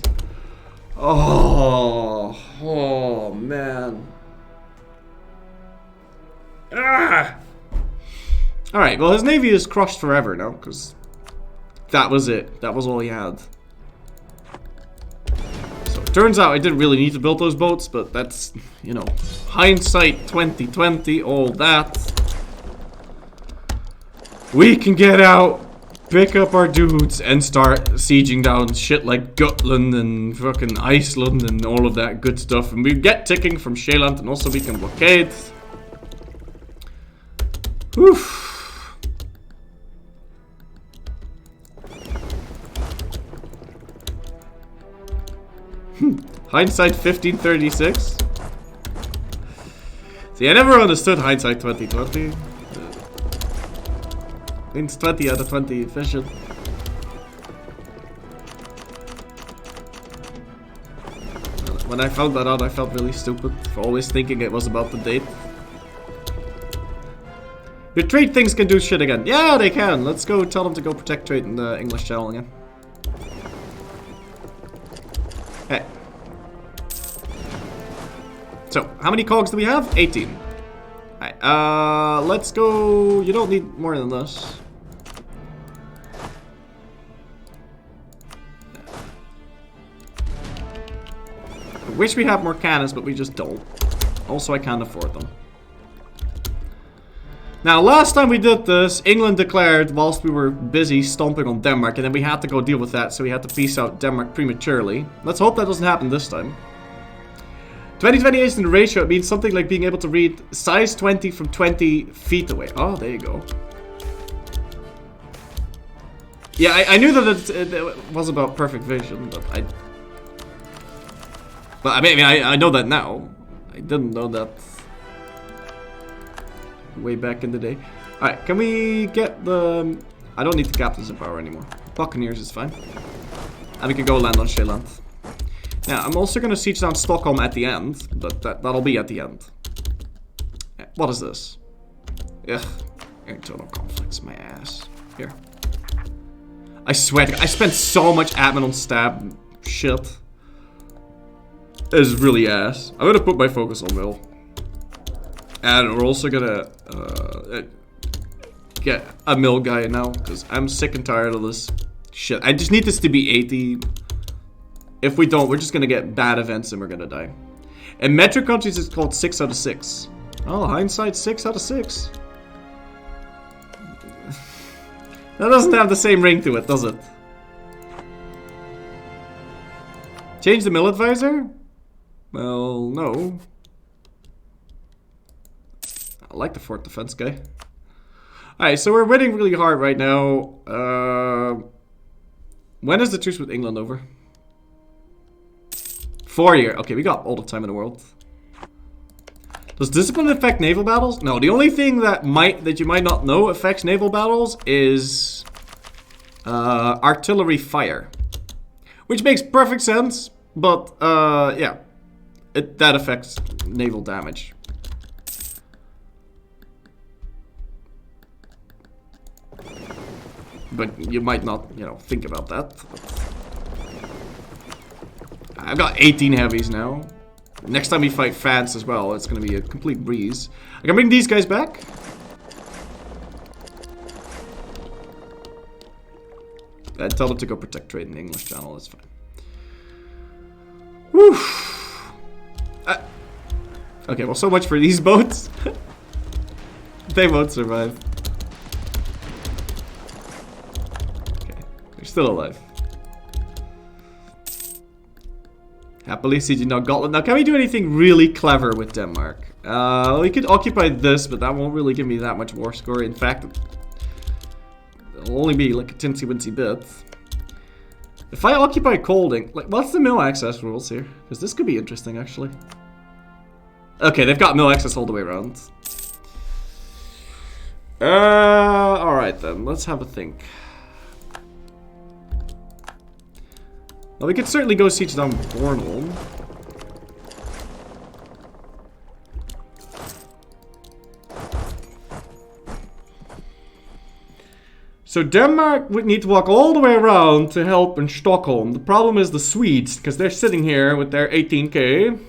Oh, man. Ah! Alright, well his navy is crushed forever now, because that was it. That was all he had. So it turns out I didn't really need to build those boats, but that's, you know, hindsight 2020, all that. We can get out, pick up our dudes, and start sieging down shit like Gotland and fucking Iceland and all of that good stuff. And we get ticking from Sheeland, and also we can blockade. Oof. Hindsight 1536. See, I never understood hindsight 2020. Means 20 out of 20 efficient. When I found that out, I felt really stupid for always thinking it was about the date. Your trade things can do shit again. Yeah, they can. Let's go tell them to go protect trade in the English Channel again. Hey. So, how many cogs do we have? 18. Alright, let's go. You don't need more than this. I wish we had more cannons, but we just don't. Also, I can't afford them. Now, last time we did this, England declared whilst we were busy stomping on Denmark, and then we had to go deal with that, so we had to peace out Denmark prematurely. Let's hope that doesn't happen this time. 2028 is in the ratio. It means something like being able to read size 20 from 20 feet away. Oh, there you go. Yeah, I knew that it was about perfect vision, but I mean, I know that now. I didn't know that way back in the day. Alright, can we get the... I don't need the captains in power anymore. Buccaneers is fine. And we can go land on Shealand. Now, I'm also going to siege down Stockholm at the end, but that'll be at the end. What is this? Ugh. Internal conflicts, my ass. Here. I swear to God, I spent so much admin on stab shit. It is really ass. I'm gonna put my focus on mill. And we're also gonna get a mill guy now, because I'm sick and tired of this shit. I just need this to be 80. If we don't, we're just gonna get bad events and we're gonna die. In metric countries, it's called 6 out of 6. Oh, hindsight, 6 out of 6. That doesn't have the same ring to it, does it? Change the mill advisor? Well, no. I like the fort defense guy. Alright, so we're winning really hard right now. When is the truce with England over? 4 year. Okay, we got all the time in the world. Does discipline affect naval battles? No, the only thing that you might not know affects naval battles is artillery fire, which makes perfect sense. But yeah, that affects naval damage. But you might not, you know, think about that. I've got 18 heavies now. Next time we fight France as well, it's going to be a complete breeze. I can bring these guys back. I tell them to go protect trade in the English Channel, that's fine. Whew. Okay, well, so much for these boats. They won't survive. Okay, they're still alive. Happily sieging now Gotland. Now, can we do anything really clever with Denmark? We could occupy this, but that won't really give me that much war score. In fact, it'll only be like a tinsy-wincy bit. If I occupy Colding, like, what's the mill access rules here? Because this could be interesting, actually. Okay, they've got mill access all the way around. Alright then, let's have a think. Well, we could certainly go siege down Bornholm. So Denmark would need to walk all the way around to help in Stockholm. The problem is the Swedes, because they're sitting here with their 18k.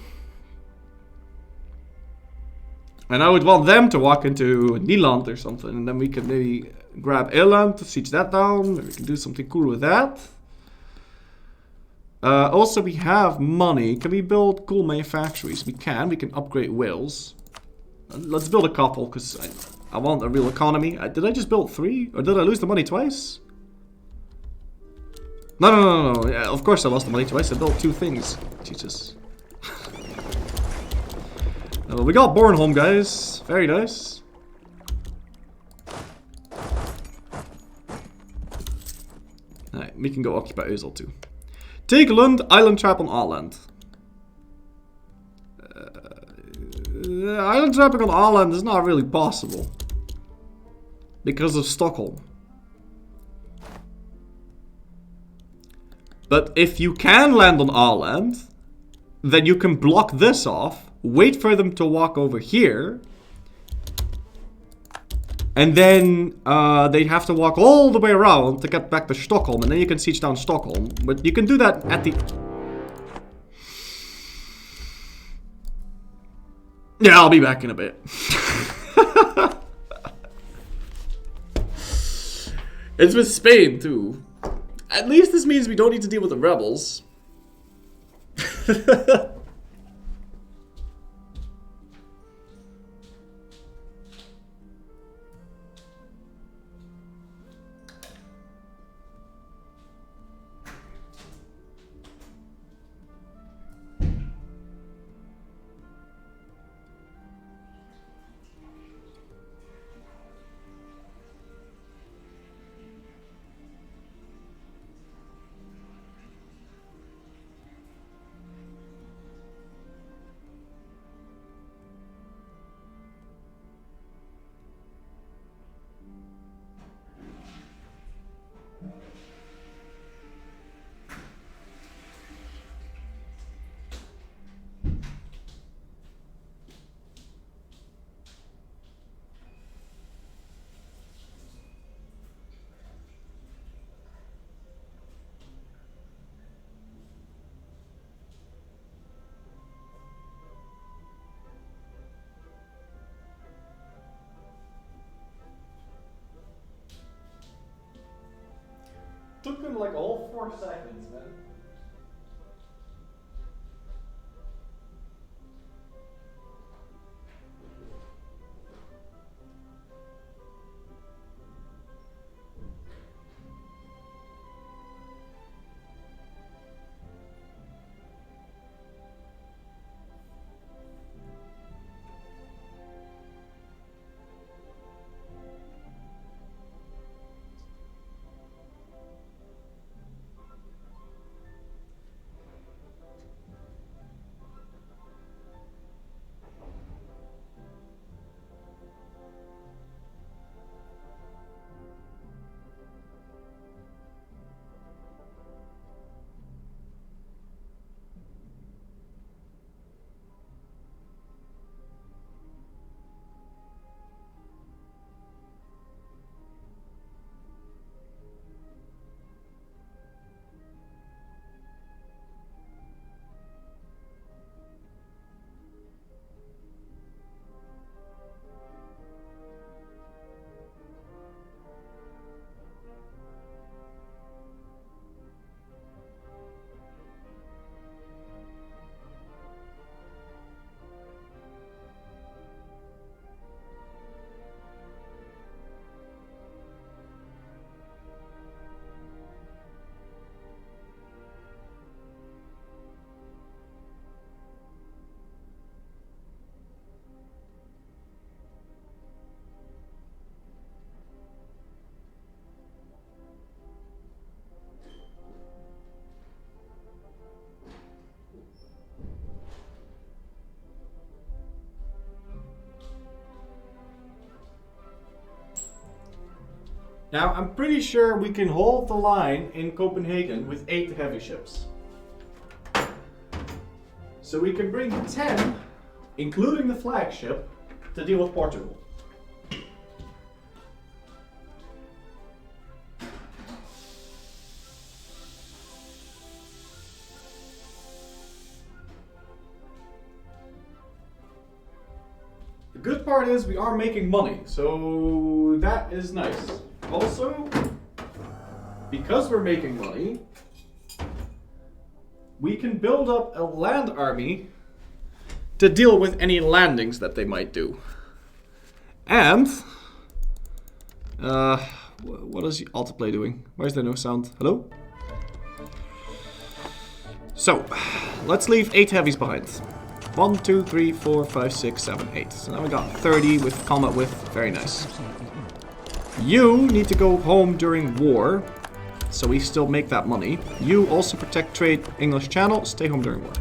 And I would want them to walk into Nyland or something, and then we could maybe grab Irland to siege that down. Maybe we can do something cool with that. Also, we have money. Can we build cool manufactories? We can. We can upgrade Wales. Let's build a couple, because I want a real economy. Did I just build 3? Or did I lose the money twice? No. Yeah, of course I lost the money twice. I built 2 things. Jesus. We got Bornholm, guys. Very nice. Alright, we can go occupy Ösel too. Take Lund, island trap on Åland. Island trapping on Åland is not really possible. Because of Stockholm. But if you can land on Åland, then you can block this off. Wait for them to walk over here. And then they'd have to walk all the way around to get back to Stockholm. And then you can siege down Stockholm. But you can do that at the... Yeah, I'll be back in a bit. It's with Spain, too. At least this means we don't need to deal with the rebels. took them like all 4 seconds, man. Now, I'm pretty sure we can hold the line in Copenhagen with 8 heavy ships. So we can bring 10, including the flagship, to deal with Portugal. The good part is we are making money, so that is nice. Also, because we're making money, we can build up a land army to deal with any landings that they might do. And, what is autoplay doing? Why is there no sound? Hello? So, let's leave 8 heavies behind. 1, 2, 3, 4, 5, 6, 7, 8. So now we got 30 with combat width. Very nice. You need to go home during war, so we still make that money. You also protect trade English Channel, stay home during war.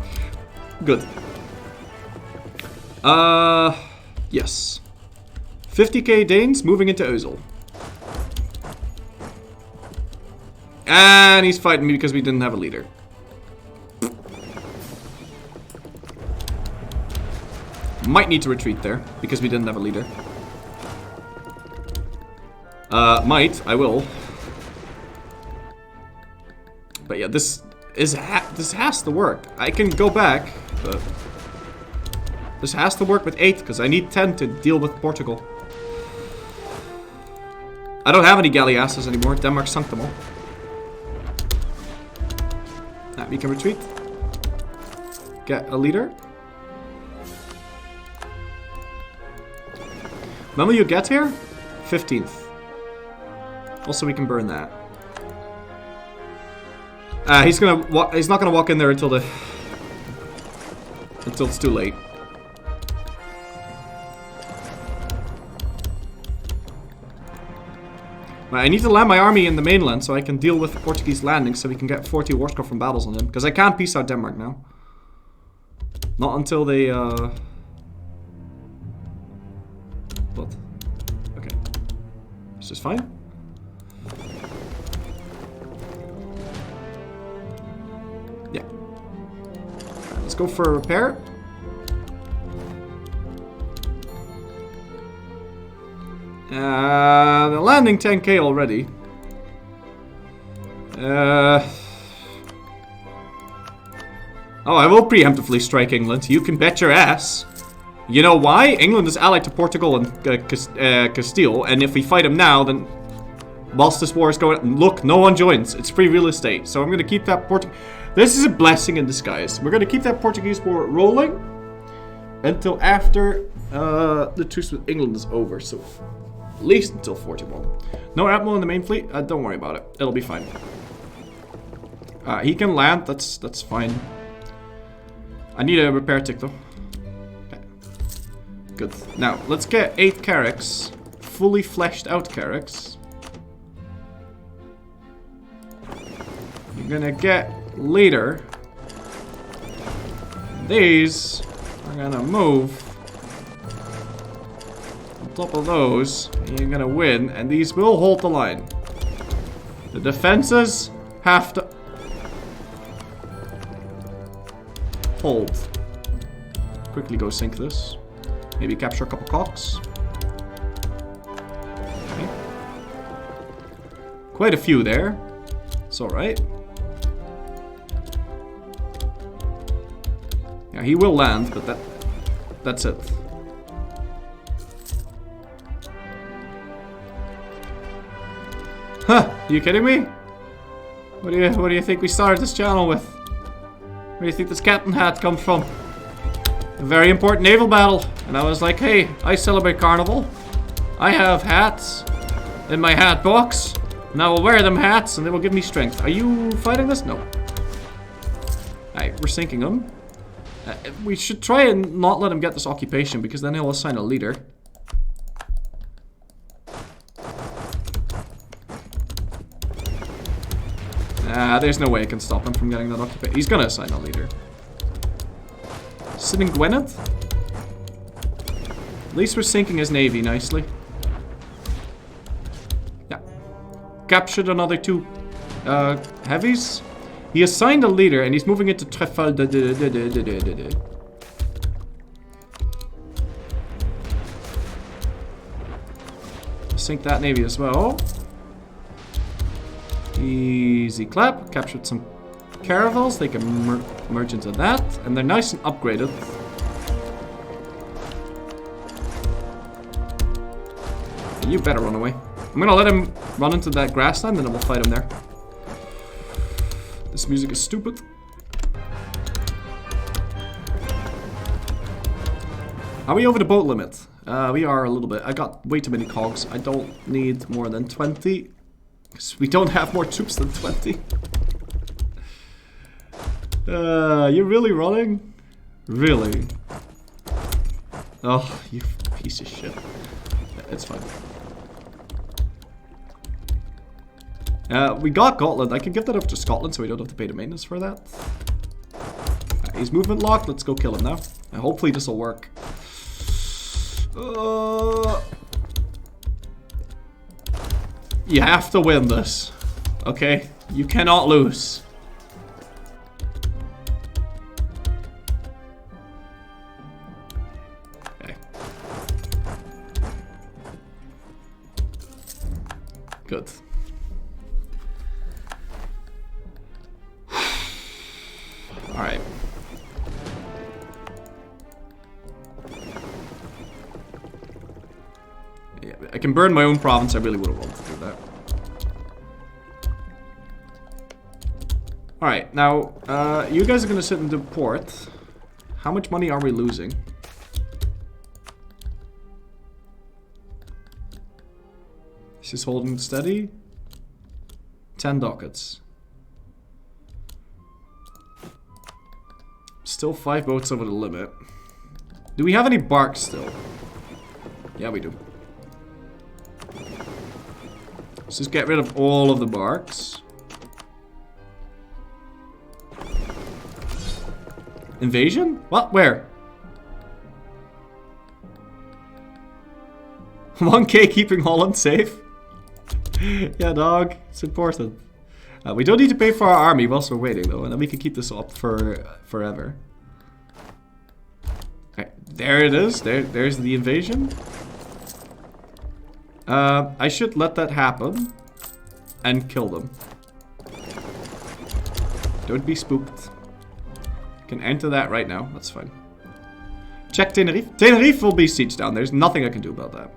Good. Yes. 50k Danes moving into Özel. And he's fighting me because we didn't have a leader. Might need to retreat there, because we didn't have a leader. I will. But yeah, this has to work. I can go back, but this has to work with 8, because I need 10 to deal with Portugal. I don't have any galleasses anymore. Denmark sunk them all. We can retreat. Get a leader. When will you get here? 15th. Also, we can burn that. He's not gonna walk in there until it's too late. I need to land my army in the mainland so I can deal with the Portuguese landing so we can get 40 warscraft from battles on him. Because I can't peace out Denmark now. Not until they, What? Okay. This is fine. Yeah. Let's go for a repair. The landing 10k already. Oh, I will preemptively strike England. You can bet your ass. You know why? England is allied to Portugal and Castile, and if we fight them now, then... whilst this war is going on. Look, no one joins. It's free real estate. So I'm going to keep that This is a blessing in disguise. We're going to keep that Portuguese war rolling until after the truce with England is over. So at least until 41. No admiral in the main fleet? Don't worry about it. It'll be fine. He can land. That's fine. I need a repair tick though. Okay. Good. Now, let's get 8 carracks. Fully fleshed out carracks. You're gonna get later. These are gonna move on top of those. And you're gonna win. And these will hold the line. The defenses have to hold. Quickly go sink this. Maybe capture a couple cocks. Okay. Quite a few there. It's alright. Yeah, he will land, but that's it. Huh, are you kidding me? What do you think we started this channel with? Where do you think this captain hat comes from? A very important naval battle. And I was like, hey, I celebrate Carnival. I have hats in my hat box. And I will wear them hats and they will give me strength. Are you fighting this? No. Alright, we're sinking them. We should try and not let him get this occupation because then he'll assign a leader. There's no way I can stop him from getting that occupation. He's gonna assign a leader. Sitting Gwynedd? At least we're sinking his navy nicely. Yeah. Captured another 2 heavies. He assigned a leader and he's moving into Trafalgar. Sink that navy as well. Easy clap. Captured some caravels. They can merge into that. And they're nice and upgraded. You better run away. I'm gonna let him run into that grassland and then we'll fight him there. This music is stupid. Are we over the boat limit? We are a little bit. I got way too many cogs. I don't need more than 20. Because we don't have more troops than 20. You're really running? Really? Oh, you piece of shit. It's fine. We got Gotland. I can give that up to Scotland so we don't have to pay the maintenance for that. He's movement locked. Let's go kill him now. And hopefully this will work. You have to win this. Okay? You cannot lose. Okay. Good. Alright. Yeah, I can burn my own province. I really would have wanted to do that. Alright, now, you guys are gonna sit in the port. How much money are we losing? This is holding steady. 10 ducats. Still 5 boats over the limit. Do we have any barks still? Yeah, we do. Let's just get rid of all of the barks. Invasion? What? Where? 1k keeping Holland safe? Yeah, dog. It's important. We don't need to pay for our army whilst we're waiting, though. And then we can keep this up for forever. Okay, there it is. There's the invasion. I should let that happen. And kill them. Don't be spooked. Can enter that right now. That's fine. Check Tenerife. Tenerife will be sieged down. There's nothing I can do about that.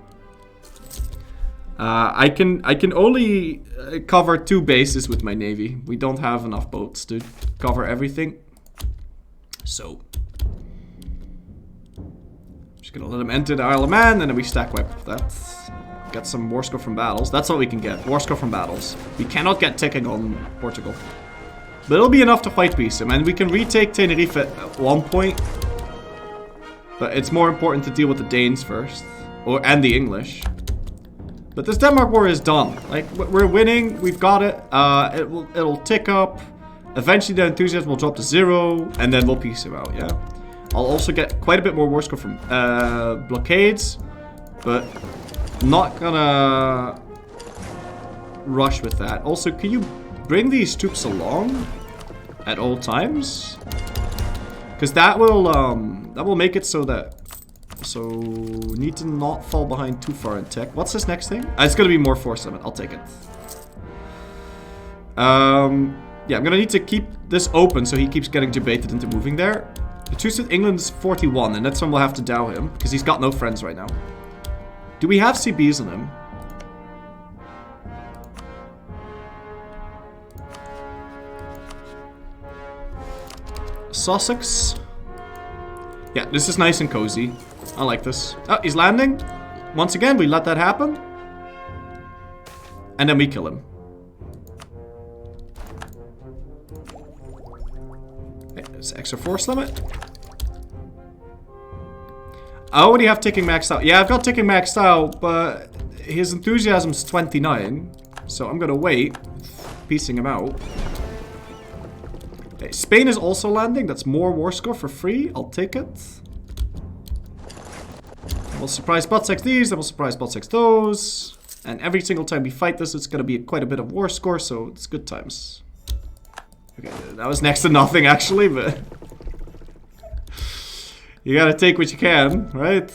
I can only cover 2 bases with my navy. We don't have enough boats to cover everything. So just gonna let them enter the Isle of Man, and then we stack wipe that. Get some war score from battles. That's what we can get. War score from battles. We cannot get ticking on Portugal. But it'll be enough to fight peace him, and we can retake Tenerife at one point. But it's more important to deal with the Danes first. And the English. But this Denmark war is done. Like, we're winning. We've got it. It'll tick up. Eventually the enthusiasm will drop to 0. And then we'll peace him out, yeah? I'll also get quite a bit more war score from blockades. But not gonna rush with that. Also, can you bring these troops along at all times? Because that will make it so that need to not fall behind too far in tech. What's this next thing? It's gonna be more force summit. I'll take it. Yeah, I'm gonna need to keep this open so he keeps getting debated into moving there. The truce with England is 41, and that's when we'll have to dow him because he's got no friends right now. Do we have CBs on him? Sussex. Yeah, this is nice and cozy. I like this. Oh, he's landing. Once again, we let that happen. And then we kill him. Okay, there's extra force limit. I already have ticking maxed out. Yeah, I've got ticking maxed out, but his enthusiasm's 29. So I'm gonna wait, piecing him out. Okay, Spain is also landing. That's more war score for free. I'll take it. We'll surprise butt sex these, then we'll surprise butt sex those. And every single time we fight this, it's gonna be quite a bit of war score, so it's good times. Okay, that was next to nothing actually, but you gotta take what you can, right?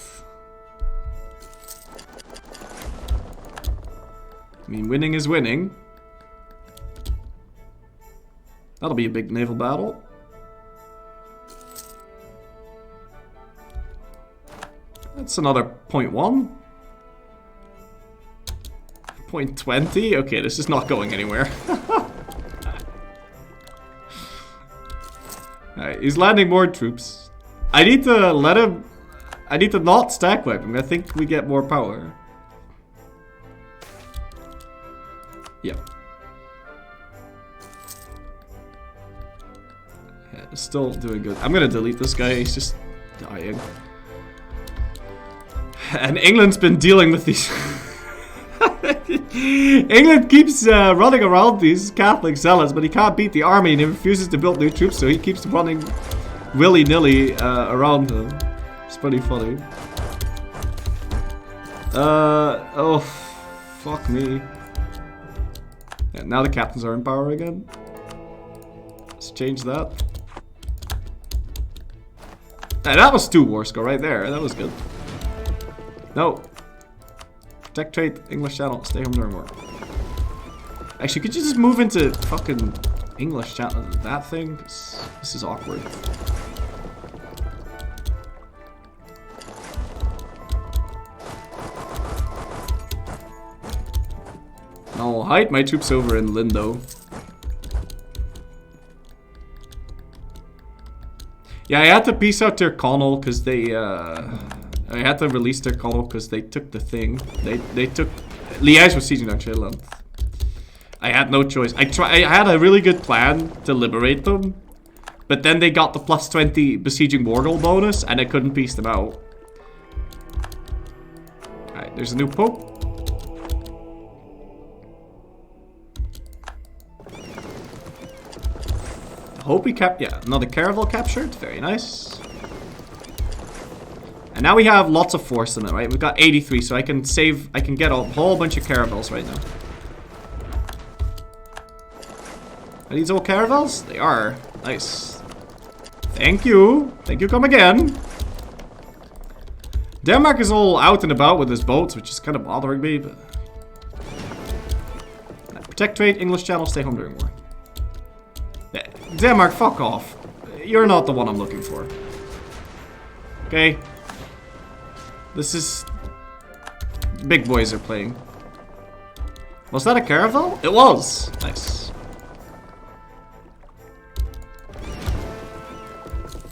I mean, winning is winning. That'll be a big naval battle. That's another 0.1. 0.20? Okay, this is not going anywhere. Alright, he's landing more troops. I need to let him... I need to not stack wipe him. I think we get more power. Yeah. Yeah, it's still doing good. I'm gonna delete this guy. He's just dying. And England's been dealing with these... England keeps running around these Catholic zealots, but he can't beat the army and he refuses to build new troops, so he keeps running willy-nilly around them. It's pretty funny. Oh, fuck me. Yeah, now the captains are in power again. Let's change that. Hey, that was 2 war score right there. That was good. No. Protect trade, English channel, stay home during war. Actually, could you just move into fucking English channel, that thing? This is awkward. I'll hide my troops over in Lindo. Yeah, I had to peace out their colonel because they, I had to release their colonel because they took the thing. They took... Liège was sieging down Shetland. I had no choice. I had a really good plan to liberate them. But then they got the +20 besieging mortal bonus and I couldn't piece them out. Alright, there's a new pope. I hope we kept... Yeah, another caravel captured. Very nice. And now we have lots of force in it, right? We've got 83, so I can save... I can get a whole bunch of caravels right now. Are these all caravels? They are. Nice. Thank you. Thank you, come again. Denmark is all out and about with his boats, which is kind of bothering me, but... Protect trade, English channel, stay home during war. Yeah, Denmark, fuck off. You're not the one I'm looking for. Okay. This is... Big boys are playing. Was that a caravel? It was. Nice.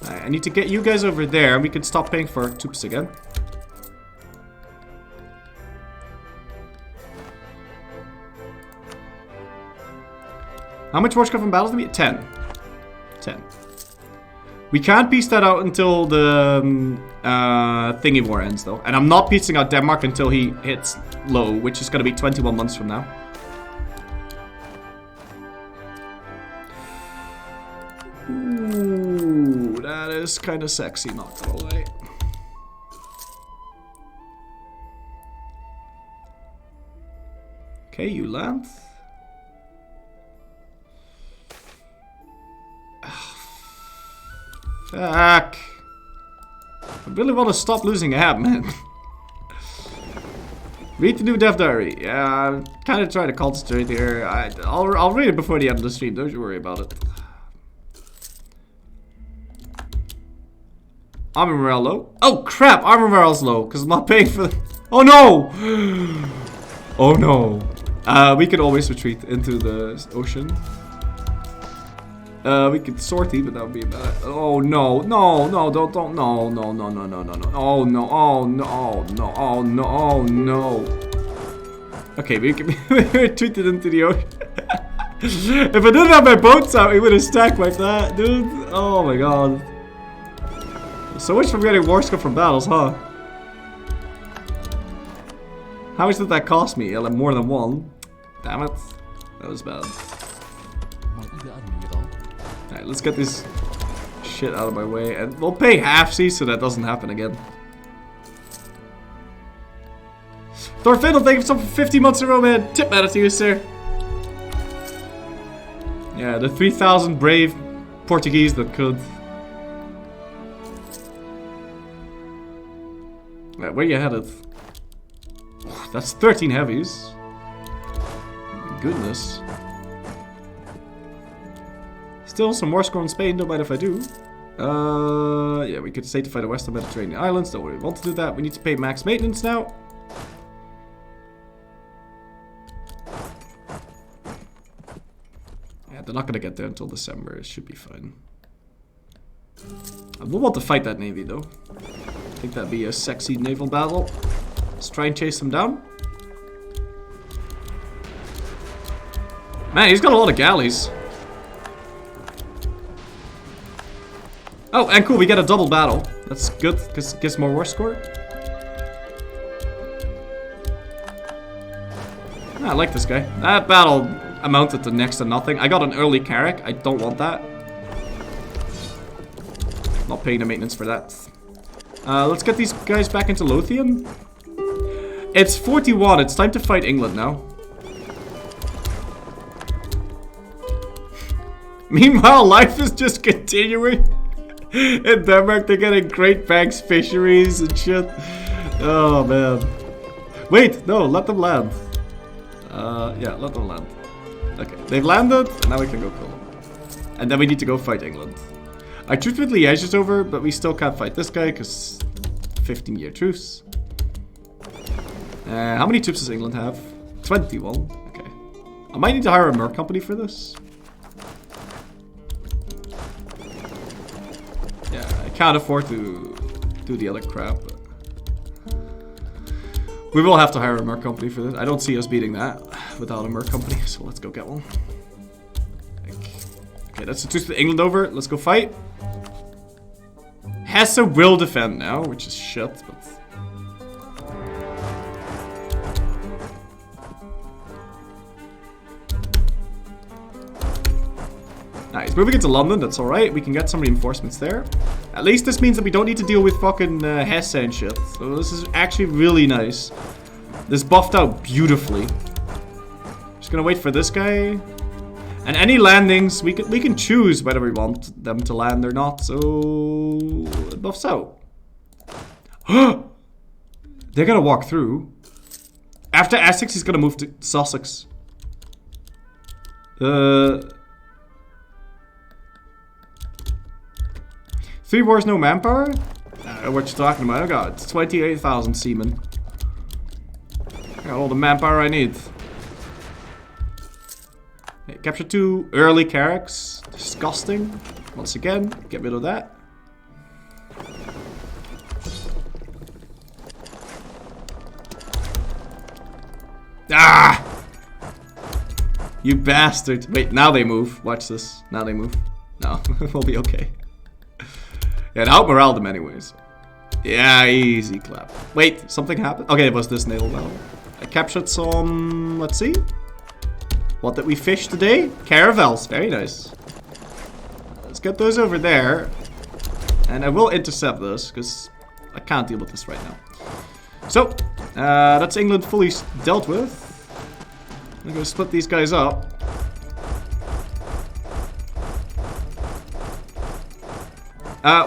Right, I need to get you guys over there, and we can stop paying for troops again. How much war score from battles do we get? 10. 10. We can't piece that out until the thingy war ends, though. And I'm not piecing out Denmark until he hits low, which is going to be 21 months from now. Ooh, that is kind of sexy, not gonna lie. Okay, you land. Fuck. I really want to stop losing ab, man. Read the new dev diary. Yeah, I'm kind of trying to concentrate here. I'll read it before the end of the stream. Don't you worry about it. Armor morale low. Oh crap! Armor morale's low because I'm not paying for the. Oh no! Oh no! We can always retreat into the ocean. We could sortie, but that would be bad. Oh no, no, no, don't, no, no, no, no, no, no, no, oh no, oh no, oh no, oh no, oh no. Okay, we can retreated into the ocean. If I didn't have my boats out, it would have stacked like that, dude. Oh my god. So much for getting war score from battles, huh? How much did that cost me? Like more than one. Damn it. That was bad. Alright, let's get this shit out of my way, and we'll pay half-sea so that doesn't happen again. Thorfindel, thank you for 50 months in a row, man. Tip man to you, sir. Yeah, the 3,000 brave Portuguese that could. Right, where you headed? That's 13 heavies. Goodness. Still some war score in Spain, don't mind if I do. Yeah, we could stay to fight the Western Mediterranean Islands. Don't worry, we want to do that. We need to pay max maintenance now. Yeah, they're not gonna get there until December. It should be fine. I will want to fight that navy, though. I think that'd be a sexy naval battle. Let's try and chase them down. Man, he's got a lot of galleys. Oh, and cool, we get a double battle. That's good, because it gives more war score. I like this guy. That battle amounted to next to nothing. I got an early Carrack. I don't want that. Not paying the maintenance for that. Let's get these guys back into Lothian. It's 41. It's time to fight England now. Meanwhile, life is just continuing. In Denmark, they're getting Great Banks fisheries and shit. Oh, man. Wait, no, let them land. Yeah, let them land. Okay, they've landed, and now we can go kill them. And then we need to go fight England. Our truce with Liège is over, but we still can't fight this guy, because 15-year truce. How many troops does England have? 21. Okay. I might need to hire a merc company for this. Yeah, I can't afford to do the other crap. But we will have to hire a merc company for this. I don't see us beating that without a merc company, so let's go get one. Okay, that's the truce with England over. Let's go fight. Hesse will defend now, which is shit, but... Nice, moving into London, that's alright. We can get some reinforcements there. At least this means that we don't need to deal with fucking Hesse and shit. So this is actually really nice. This buffed out beautifully. Just gonna wait for this guy. And any landings, we can choose whether we want them to land or not, so it buffs out. They're gonna walk through. After Essex, he's gonna move to Sussex. Three wars, no manpower? What you talking about? I got 28,000 seamen. I got all the manpower I need. Capture 2 early Carracks. Disgusting. Once again, get rid of that. Ah! You bastard. Wait, now they move. Watch this. Now they move. No, we'll be okay. Yeah, it out-morale them anyways. Yeah, easy clap. Wait, something happened? Okay, it was this nail now. I captured some... Let's see. What did we fish today? Caravels. Very nice. Let's get those over there. And I will intercept this, because I can't deal with this right now. So, that's England fully dealt with. I'm gonna split these guys up.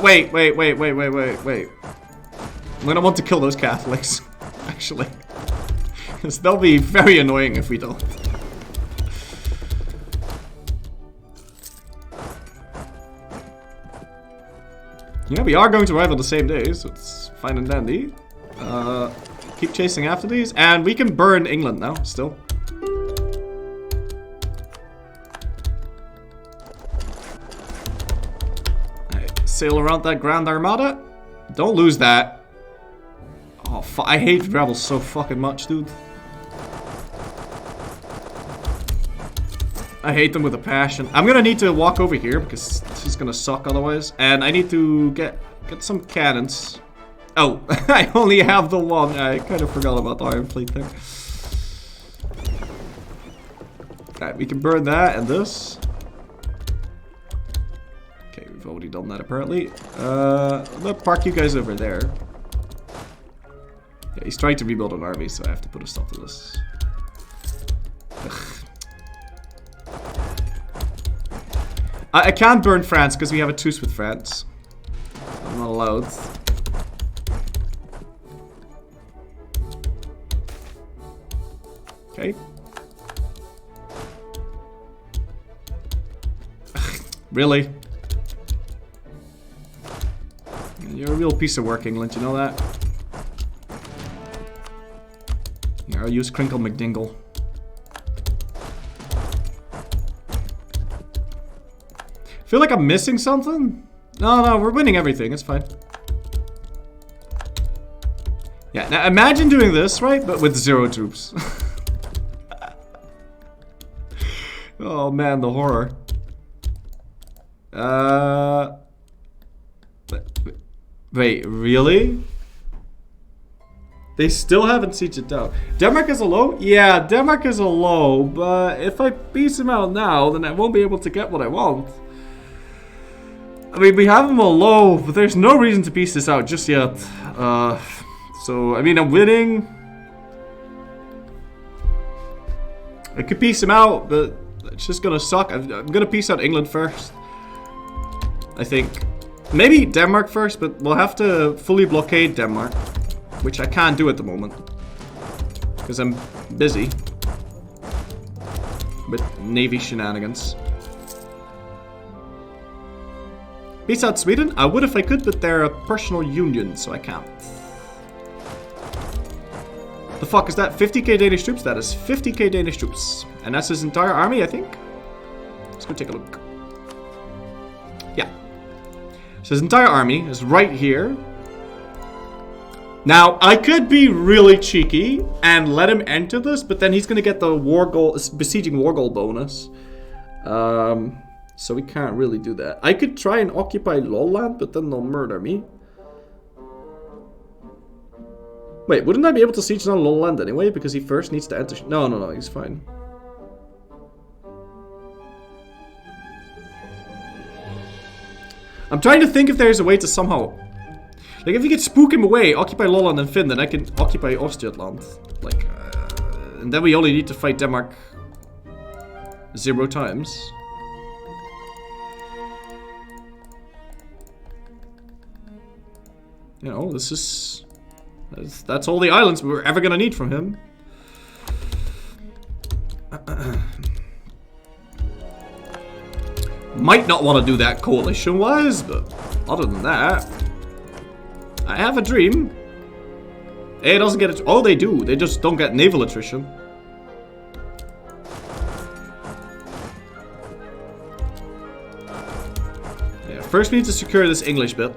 Wait. I'm gonna want to kill those Catholics, actually. Because they'll be very annoying if we don't. Yeah, we are going to arrive on the same day, so it's fine and dandy. Keep chasing after these, and we can burn England now, still. Sail around that Grand Armada. Don't lose that. Oh, I hate rebels so fucking much, dude. I hate them with a passion. I'm gonna need to walk over here because this is gonna suck otherwise. And I need to get some cannons. Oh, I only have the one. I kind of forgot about the Iron Fleet thing. Alright, we can burn that and this. We've already done that apparently. Let's park you guys over there. Yeah, he's trying to rebuild an army, so I have to put a stop to this. Ugh. I can't burn France because we have a truce with France. I'm not allowed. Okay. Ugh, really? You're a real piece of work, England, you know that? Here, I'll use Crinkle McDingle. Feel like I'm missing something? No, we're winning everything, it's fine. Yeah, now imagine doing this, right? But with 0 troops. Oh man, the horror. Wait, really? They still haven't sieged it down. Denmark is a low? Yeah, Denmark is a low, but if I piece them out now, then I won't be able to get what I want. I mean, we have them a low, but there's no reason to piece this out just yet. So, I mean, I'm winning. I could piece them out, but it's just gonna suck. I'm gonna piece out England first, I think. Maybe Denmark first, but we'll have to fully blockade Denmark, which I can't do at the moment because I'm busy with Navy shenanigans. Peace out Sweden? I would if I could, but they're a personal union, so I can't. The fuck is that? 50k Danish troops? That is 50k Danish troops. And that's his entire army, I think? Let's go take a look. Yeah. So his entire army is right here. Now, I could be really cheeky and let him enter this, but then he's going to get the war goal, besieging war goal bonus. So we can't really do that. I could try and occupy Lolland, but then they'll murder me. Wait, wouldn't I be able to siege down Lolland anyway? Because he first needs to enter... No, he's fine. I'm trying to think if there's a way to somehow... Like, if you could spook him away, occupy Lolland and Finland, I can occupy Ostjutland. Like, and then we only need to fight Denmark 0 times. You know, this is... That's all the islands we're ever gonna need from him. Might not want to do that coalition-wise, but other than that... I have a dream. A doesn't get it. Oh, they do. They just don't get naval attrition. Yeah, first we need to secure this English bit.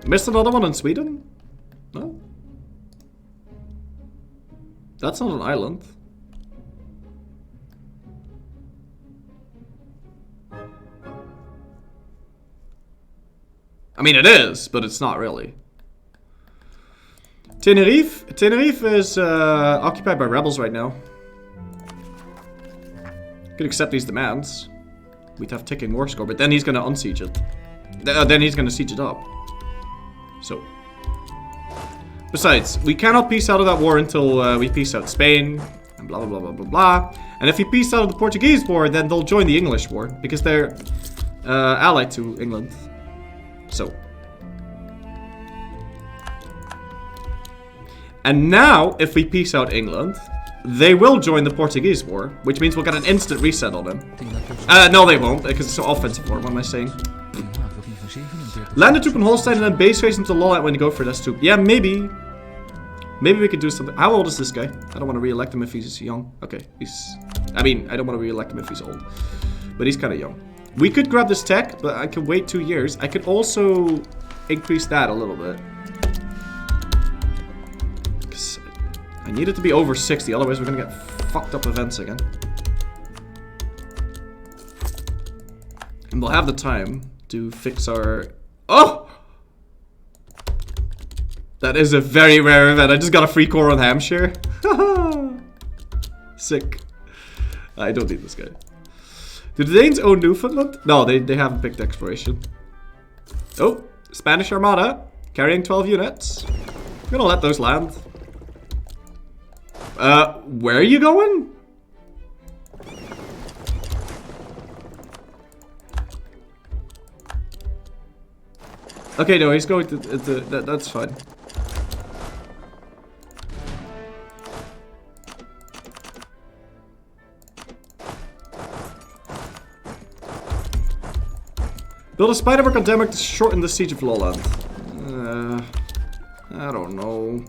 Missed another one in Sweden? No? That's not an island. I mean, it is, but it's not really. Tenerife? Tenerife is occupied by rebels right now. Could accept these demands. We'd have ticking war score, but then he's gonna unsiege it. Then he's gonna siege it up. So. Besides, we cannot peace out of that war until we peace out Spain, and blah blah blah blah blah blah. And if we peace out of the Portuguese war, then they'll join the English war, because they're allied to England. So. And now, if we peace out England, they will join the Portuguese war, which means we'll get an instant reset on them. No, they won't, because it's an offensive war. What am I saying? Land a troop in Holstein and then base race into Lolland when you go for this troop. Yeah, maybe. Maybe we could do something. How old is this guy? I don't want to re-elect him if he's young. Okay, I mean, I don't want to re-elect him if he's old. But he's kind of young. We could grab this tech, but I could wait 2 years. I could also increase that a little bit. I need it to be over 60, otherwise we're gonna get fucked up events again. And we'll have the time to fix our... Oh! That is a very rare event. I just got a free core on Hampshire. Sick. I don't need this guy. Do the Danes own Newfoundland? No, they haven't picked exploration. Oh, Spanish Armada. Carrying 12 units. I'm gonna let those land. Where are you going? Okay, no, he's going to that's fine. Build a spiderwork on Denmark to shorten the siege of Lolland. I don't know.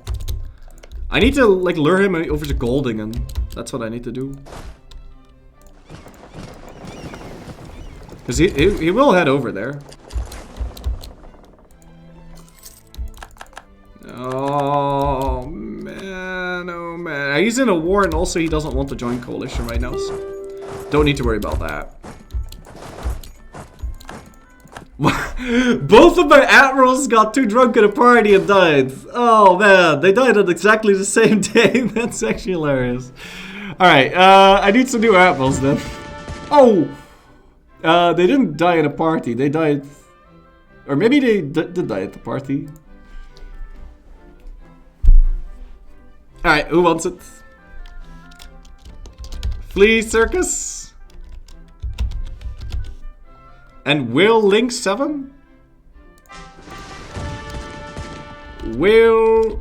I need to, like, lure him over to Goldingen. That's what I need to do. Because he will head over there. Oh, man. Oh, man. He's in a war, and also he doesn't want to join coalition right now, so don't need to worry about that. Both of my admirals got too drunk at a party and died. Oh man, they died on exactly the same day. That's actually hilarious. Alright, I need some new admirals then. Oh! They didn't die at a party, they died... Or maybe they did die at the party. Alright, who wants it? Flea Circus? And Will Link 7? Will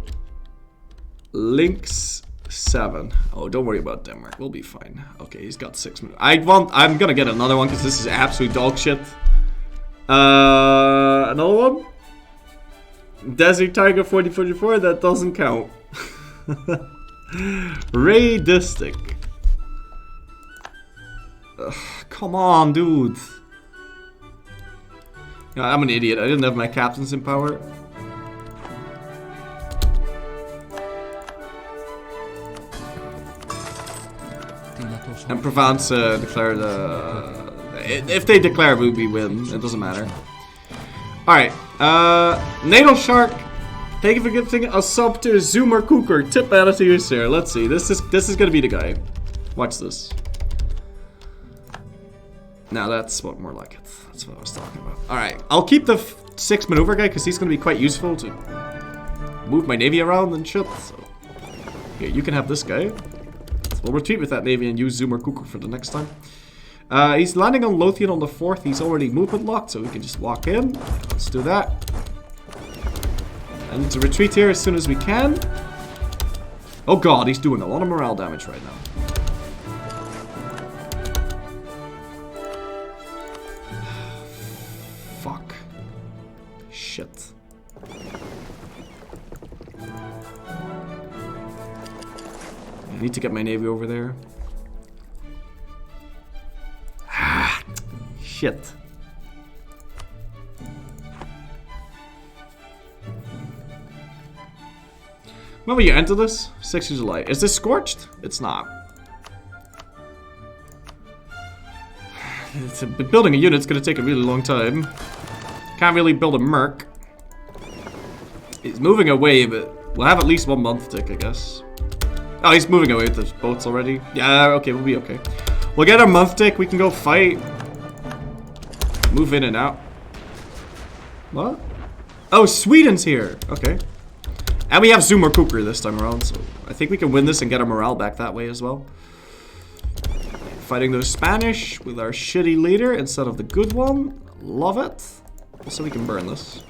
Links 7. Oh, don't worry about Denmark. We'll be fine. Okay, he's got 6 minutes. I'm gonna get another one because this is absolute dog shit. Another one? Desert Tiger 4044, that doesn't count. Radistic. Ugh, come on, dude. Yeah, I'm an idiot. I didn't have my captains in power. And Provence declared... if they declare, we win. It doesn't matter. Alright. Natal Shark. Thank you for giving a sub to Zoomer Cooker. Tip out to you, sir. Let's see. This is gonna be the guy. Watch this. Now that's what more like it. That's what I was talking about. Alright, I'll keep the 6 maneuver guy because he's going to be quite useful to move my navy around and shit. So, here, you can have this guy. So we'll retreat with that navy and use Zoomer Cooker for the next time. He's landing on Lothian on the 4th. He's already movement locked, so we can just walk in. Let's do that. I need to retreat here as soon as we can. Oh god, he's doing a lot of morale damage right now. Fuck. Shit. I need to get my navy over there. Shit. When will you enter this? 6th of July. Is this scorched? It's not. Building a unit's gonna take a really long time. Can't really build a merc. He's moving away, but we'll have at least 1 month tick, I guess. Oh, he's moving away with the boats already. Yeah, okay, we'll be okay. We'll get our month tick, we can go fight. Move in and out. What? Oh, Sweden's here. Okay. And we have Zoomer Cooker this time around, so I think we can win this and get our morale back that way as well. Fighting those Spanish with our shitty leader instead of the good one. Love it. Also, we can burn this.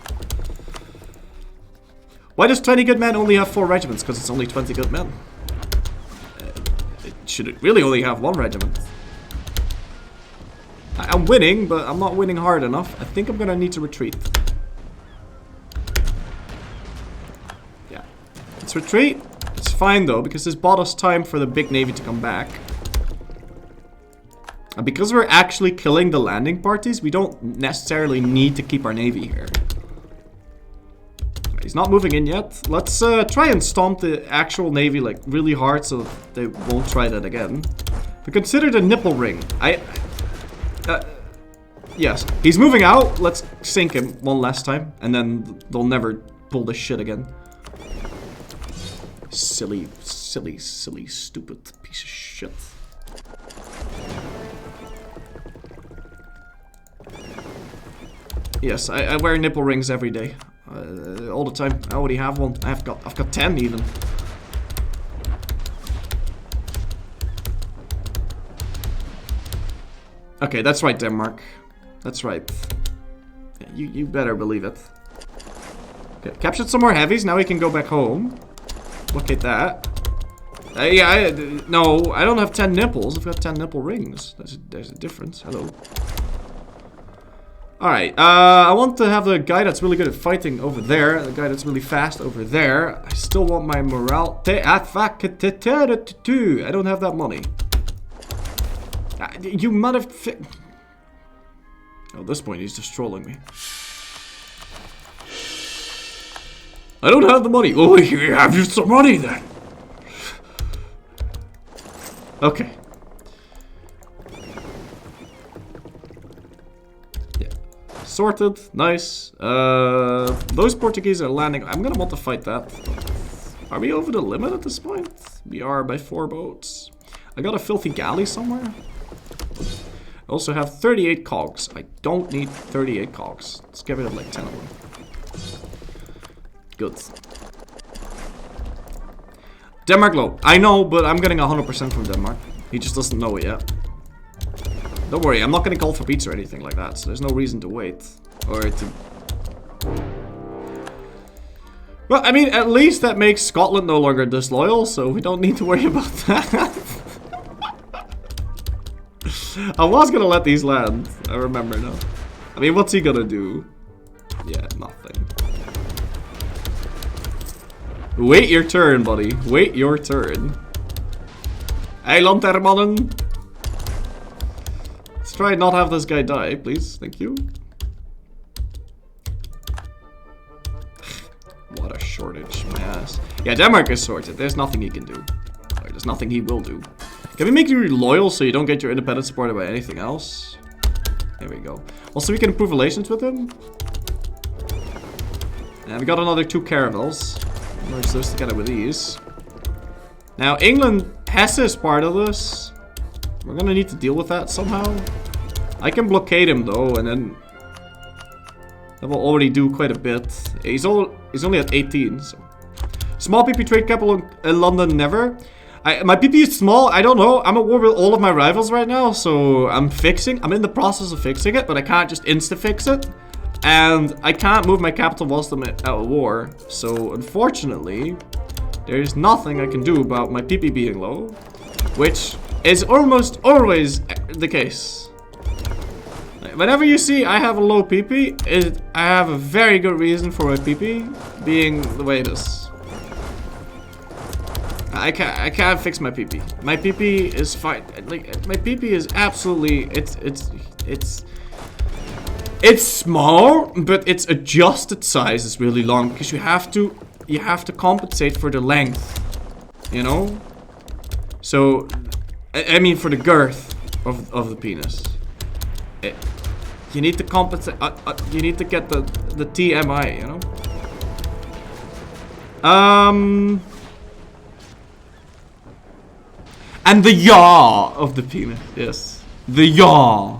Why does 20 good men only have 4 regiments? Because it's only 20 good men. It should really only have 1 regiment. I'm winning, but I'm not winning hard enough. I think I'm gonna need to retreat. Yeah. Let's retreat. It's fine though, because this bought us time for the big navy to come back. And because we're actually killing the landing parties, we don't necessarily need to keep our navy here. He's not moving in yet. Let's try and stomp the actual navy like really hard so they won't try that again. But consider the nipple ring. Yes, he's moving out. Let's sink him one last time, and then they'll never pull this shit again. Silly, silly, silly, stupid piece of shit. Yes, I wear nipple rings every day, all the time. I already have one. I've got 10 even. Okay, that's right, Denmark. That's right. Yeah, you better believe it. Okay, captured some more heavies. Now we can go back home. Look at that. No, I don't have 10 nipples. I've got 10 nipple rings. There's a difference. Hello. Alright, I want to have the guy that's really good at fighting over there, the guy that's really fast over there. I still want my morale. I don't have that money. You motherfucker. Oh, at this point, he's just trolling me. I don't have the money. Oh, you have some money then. Okay. Sorted, nice. Those Portuguese are landing. I'm gonna want to fight that. Are we over the limit at this point? We are by 4 boats. I got a filthy galley somewhere. I also have 38 cogs. I don't need 38 cogs. Let's get rid of like 10 of them. Good. Denmark low. I know, but I'm getting 100% from Denmark. He just doesn't know it yet. Don't worry, I'm not gonna call for pizza or anything like that, so there's no reason to wait. Or to... Well, I mean, at least that makes Scotland no longer disloyal, so we don't need to worry about that. I was gonna let these land, I remember now. I mean, what's he gonna do? Yeah, nothing. Wait your turn, buddy. Wait your turn. Hey, Lantermannen. Let's try and not have this guy die, please. Thank you. What a shortage, my ass. Yeah, Denmark is sorted. There's nothing he can do. Or there's nothing he will do. Can we make you loyal so you don't get your independence supported by anything else? There we go. Also, we can improve relations with him. And we got another 2 caravels. Merge those together with these. Now, England, Hesse is part of this. We're gonna need to deal with that somehow. I can blockade him though, and then that will already do quite a bit. He's only at 18, so. Small PP trade capital in London, never. My PP is small, I don't know. I'm at war with all of my rivals right now, so I'm in the process of fixing it, but I can't just insta-fix it. And I can't move my capital whilst I'm at war. So, unfortunately, there's nothing I can do about my PP being low. Which is almost always the case. Whenever you see I have a low PP, I have a very good reason for my PP being the way it is. I can't fix my PP. My PP is fine. Like, my PP is absolutely it's small, but its adjusted size is really long because you have to you have to compensate for the length, you know? So, I mean for the girth of the penis. You need to compensate, you need to get the TMI, you know? And the yaw of the penis, yes. The yaw.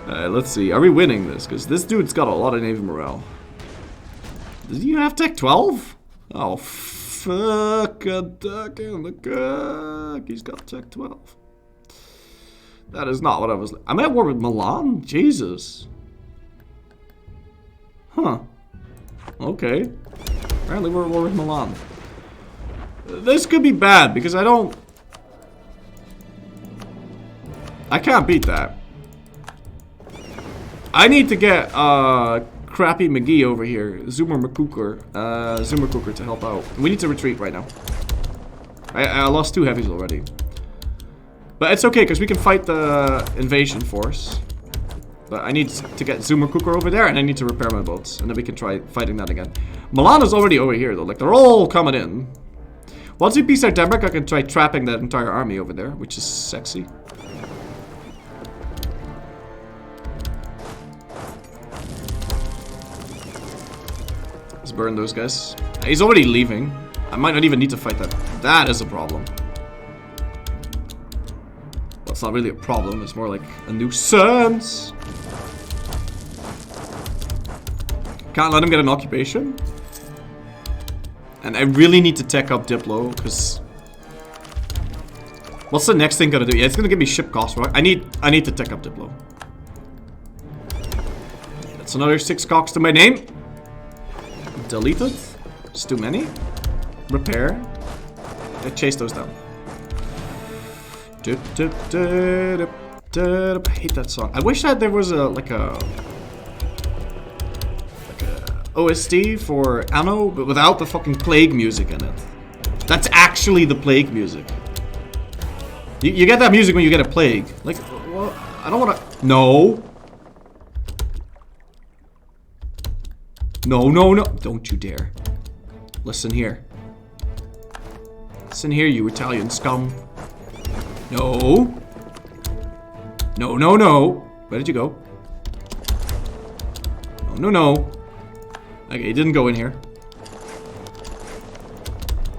Let's see. Are we winning this? Because this dude's got a lot of Navy morale. Does he have Tech 12? Oh, fuck a duck in the cook. He's got Tech 12. That is not what I was... I'm at war with Milan? Jesus. Huh. Okay. Apparently we're at war with Milan. This could be bad because I can't beat that. I need to get Crappy McGee over here, Zoomer Cooker to help out. We need to retreat right now. I lost 2 heavies already. But it's okay because we can fight the invasion force. But I need to get Zoomer Cooker over there and I need to repair my boats. And then we can try fighting that again. Milan is already over here though, like they're all coming in. Once we peace out Denmark, I can try trapping that entire army over there, which is sexy. Let's burn those guys. He's already leaving. I might not even need to fight that. That is a problem. Well, it's not really a problem. It's more like a nuisance. Can't let him get an occupation. And I really need to tech up Diplo, because... What's the next thing gonna do? Yeah, it's gonna give me ship cost, right? I need to tech up Diplo. That's another 6 cocks to my name. Deleted. It's too many. Repair. I chase those down. I hate that song. I wish that there was like a OST for Anno, but without the fucking plague music in it. That's actually the plague music. You get that music when you get a plague. Like, well, I don't wanna... No. No, no, no. Don't you dare. Listen here. Listen here, you Italian scum. No. No, no, no. Where did you go? No, no, no. Okay, he didn't go in here.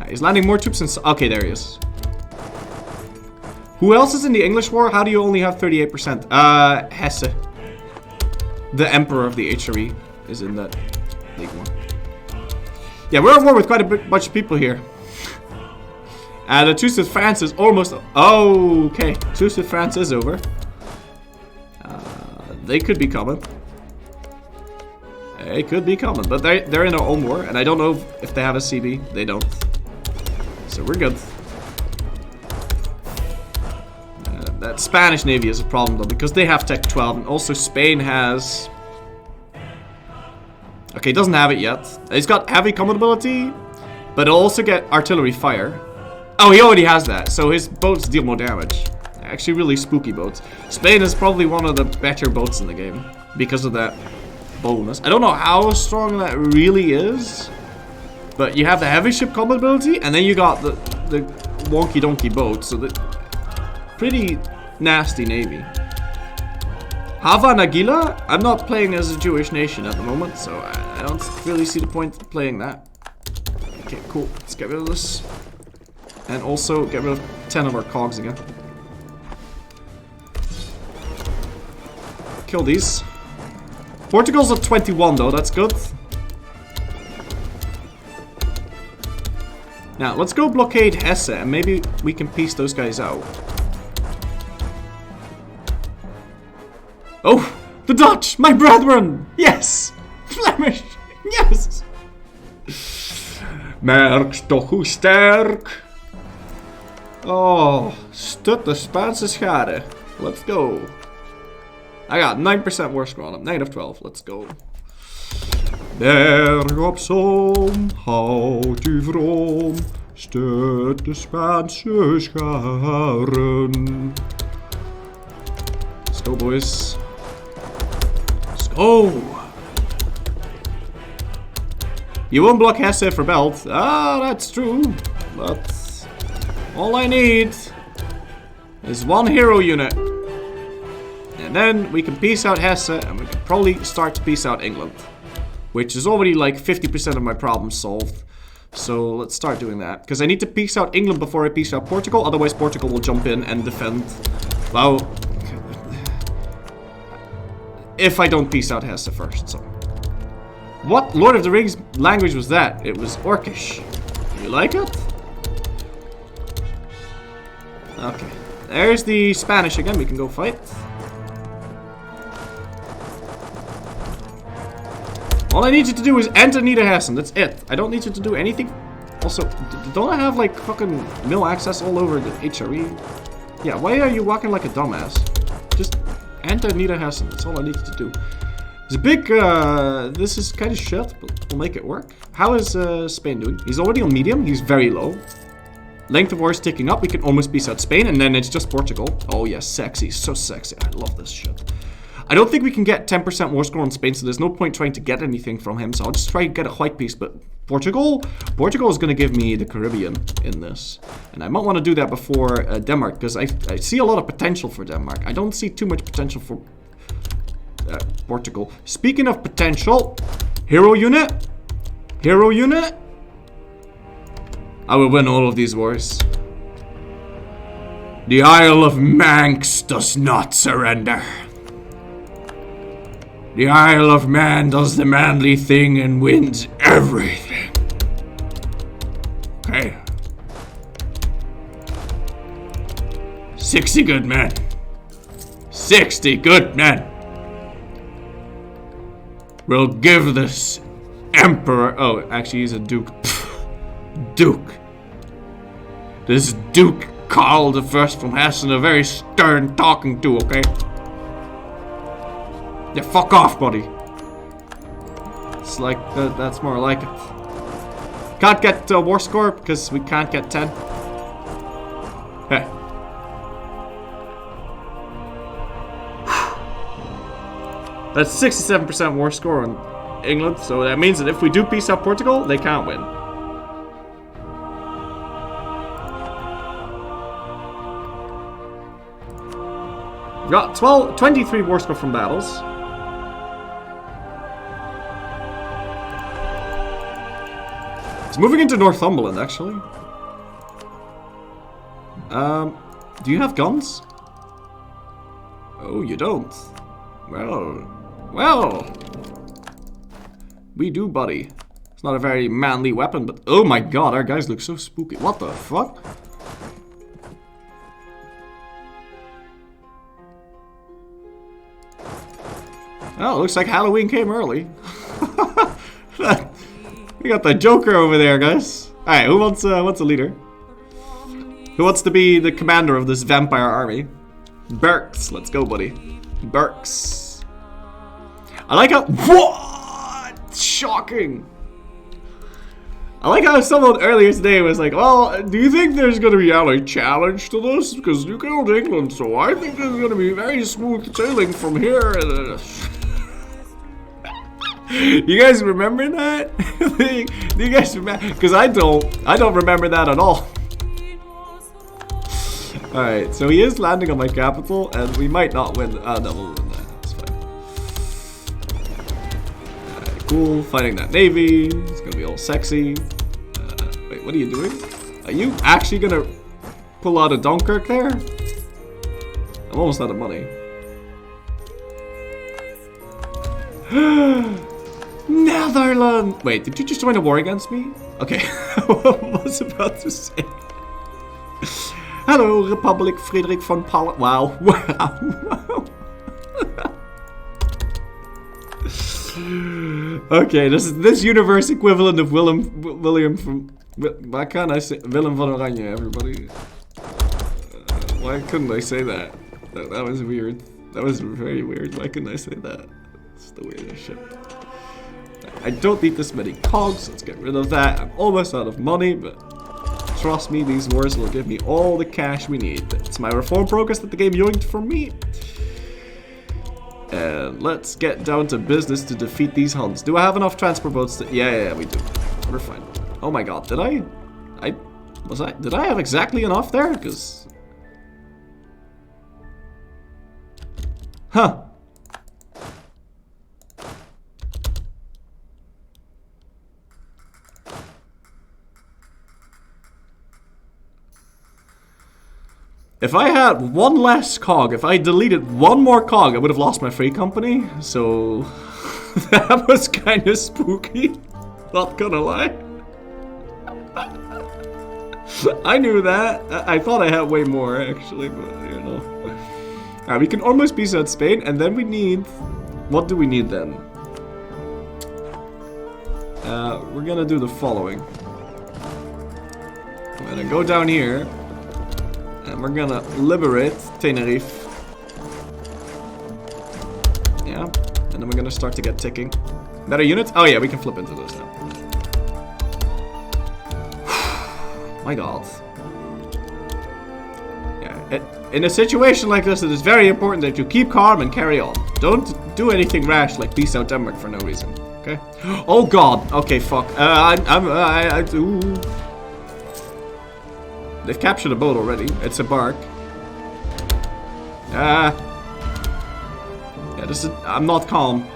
He's landing more troops in... Okay, there he is. Who else is in the English war? How do you only have 38%? Hesse. The Emperor of the HRE is in that league war. Yeah, we're at war with quite a bunch of people here. The truce with France is almost... Oh, okay. Truce with France is over. They could be coming. They could be coming. But they're in their own war. And I don't know if they have a CB. They don't. So we're good. That Spanish Navy is a problem, though. Because they have Tech 12. And also Spain has... Okay, he doesn't have it yet. He's got heavy combat ability. But he'll also get artillery fire. Oh, he already has that, so his boats deal more damage. Actually, really spooky boats. Spain is probably one of the better boats in the game because of that bonus. I don't know how strong that really is, but you have the heavy ship combat ability, and then you got the wonky donkey boats, so the pretty nasty navy. Hava Nagila? I'm not playing as a Jewish nation at the moment, so I don't really see the point of playing that. Okay, cool. Let's get rid of this. And also get rid of 10 of our cogs again. Kill these. Portugal's at 21 though, that's good. Now, let's go blockade Hesse and maybe we can piece those guys out. Oh! The Dutch! My brethren! Yes! Flemish! Yes! Merkst toch hoe sterk? Oh, stut de Spaanse schade. Let's go. I got 9% war score on him. Negative 12. Let's go. Berg op zoom, houd u vroom. Stut de Spaanse scharen. Let's go, boys. Let's go. You won't block Hesse for belt. Ah, that's true. But all I need is one hero unit. And then we can peace out Hesse, and we can probably start to peace out England. Which is already like 50% of my problem solved. So let's start doing that. Because I need to peace out England before I peace out Portugal. Otherwise Portugal will jump in and defend. Well, if I don't peace out Hesse first. So, what Lord of the Rings language was that? It was Orcish. You like it? Okay. There's the Spanish again. We can go fight. All I need you to do is enter Niederhessen. That's it. I don't need you to do anything. Also, don't I have like fucking mill access all over the HRE? Yeah, why are you walking like a dumbass? Just enter Niederhessen. That's all I need you to do. It's a big, this is kind of shit, but we'll make it work. How is Spain doing? He's already on medium. He's very low. Length of war is ticking up. We can almost peace out Spain, and then it's just Portugal. Oh yes, sexy. So sexy. I love this shit. I don't think we can get 10% war score on Spain, so there's no point trying to get anything from him. So I'll just try to get a white piece. But Portugal is going to give me the Caribbean in this. And I might want to do that before Denmark, because I see a lot of potential for Denmark. I don't see too much potential for Portugal. Speaking of potential, hero unit. Hero unit. I will win all of these wars. The Isle of Manx does not surrender. The Isle of Mann does the manly thing and wins everything. Okay. 60 good men. 60 good men. We'll give this emperor... Oh, actually he's a duke. Duke. This Duke Karl the First from Hessen, a very stern talking to, okay? Yeah, fuck off, buddy. It's like, that's more like it. Can't get war score because we can't get 10. Hey. That's 67% war score on England, so that means that if we do peace out Portugal, they can't win. We've got 23 war score from battles. It's moving into Northumberland, actually. Do you have guns? Oh, you don't. Well. We do, buddy. It's not a very manly weapon, but oh my god, our guys look so spooky. What the fuck? Oh, looks like Halloween came early. We got the Joker over there, guys. Alright, who wants a leader? Who wants to be the commander of this vampire army? Burks, let's go, buddy. Burks. I like how... What? Shocking. I like how someone earlier today was like, well, do you think there's going to be a challenge to this? Because you killed England, so I think there's going to be very smooth sailing from here. You guys remember that? Do you guys remember? Because I don't remember that at all. Alright, so he is landing on my capital, and we might not win. No, we'll win that. That's fine. Alright, cool. Fighting that navy. It's gonna be all sexy. Wait, what are you doing? Are you actually gonna pull out a Dunkirk there? I'm almost out of money. Netherlands! Wait, did you just join a war against me? Okay, I was about to say. Hello, Republic Frederik von Pal. Wow. Okay, this universe equivalent of William from. Why can't I say Willem van Oranje, everybody? Why couldn't I say that? That was weird. That was very weird. Why couldn't I say that? It's the weirdest shit. I don't need this many cogs. Let's get rid of that. I'm almost out of money, but trust me, these wars will give me all the cash we need. It's my reform progress that the game yoinked from me. And let's get down to business to defeat these Huns. Do I have enough transport boats to... Yeah, we do. We're fine. Oh my god, did I have exactly enough there? Because... Huh. If I had one less cog, if I deleted one more cog, I would have lost my free company. So that was kind of spooky. Not gonna lie. I knew that. I thought I had way more actually, but you know. Alright, we can almost peace out Spain, and then we need... What do we need then? We're gonna do the following. I'm gonna go down here. And we're gonna liberate Tenerife. Yeah. And then we're gonna start to get ticking. Better units? Oh yeah, we can flip into those now. My god. Yeah, in a situation like this, it is very important that you keep calm and carry on. Don't do anything rash like peace out Denmark for no reason. Okay? Oh god. Okay, fuck. Ooh. They've captured a boat already. It's a bark. Yeah, this is... I'm not calm.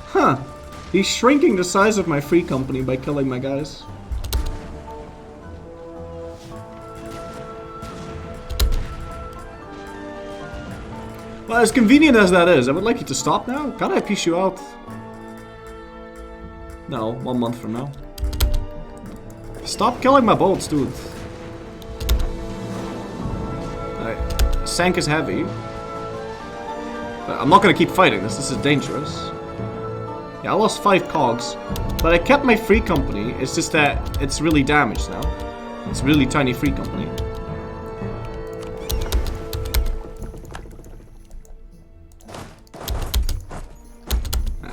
Huh. He's shrinking the size of my free company by killing my guys. Well, as convenient as that is, I would like you to stop now. Can't I peace you out? No, 1 month from now. Stop killing my boats, dude. Sank is heavy. But I'm not gonna keep fighting this. This is dangerous. Yeah, I lost 5 cogs. But I kept my free company. It's just that it's really damaged now. It's really tiny free company.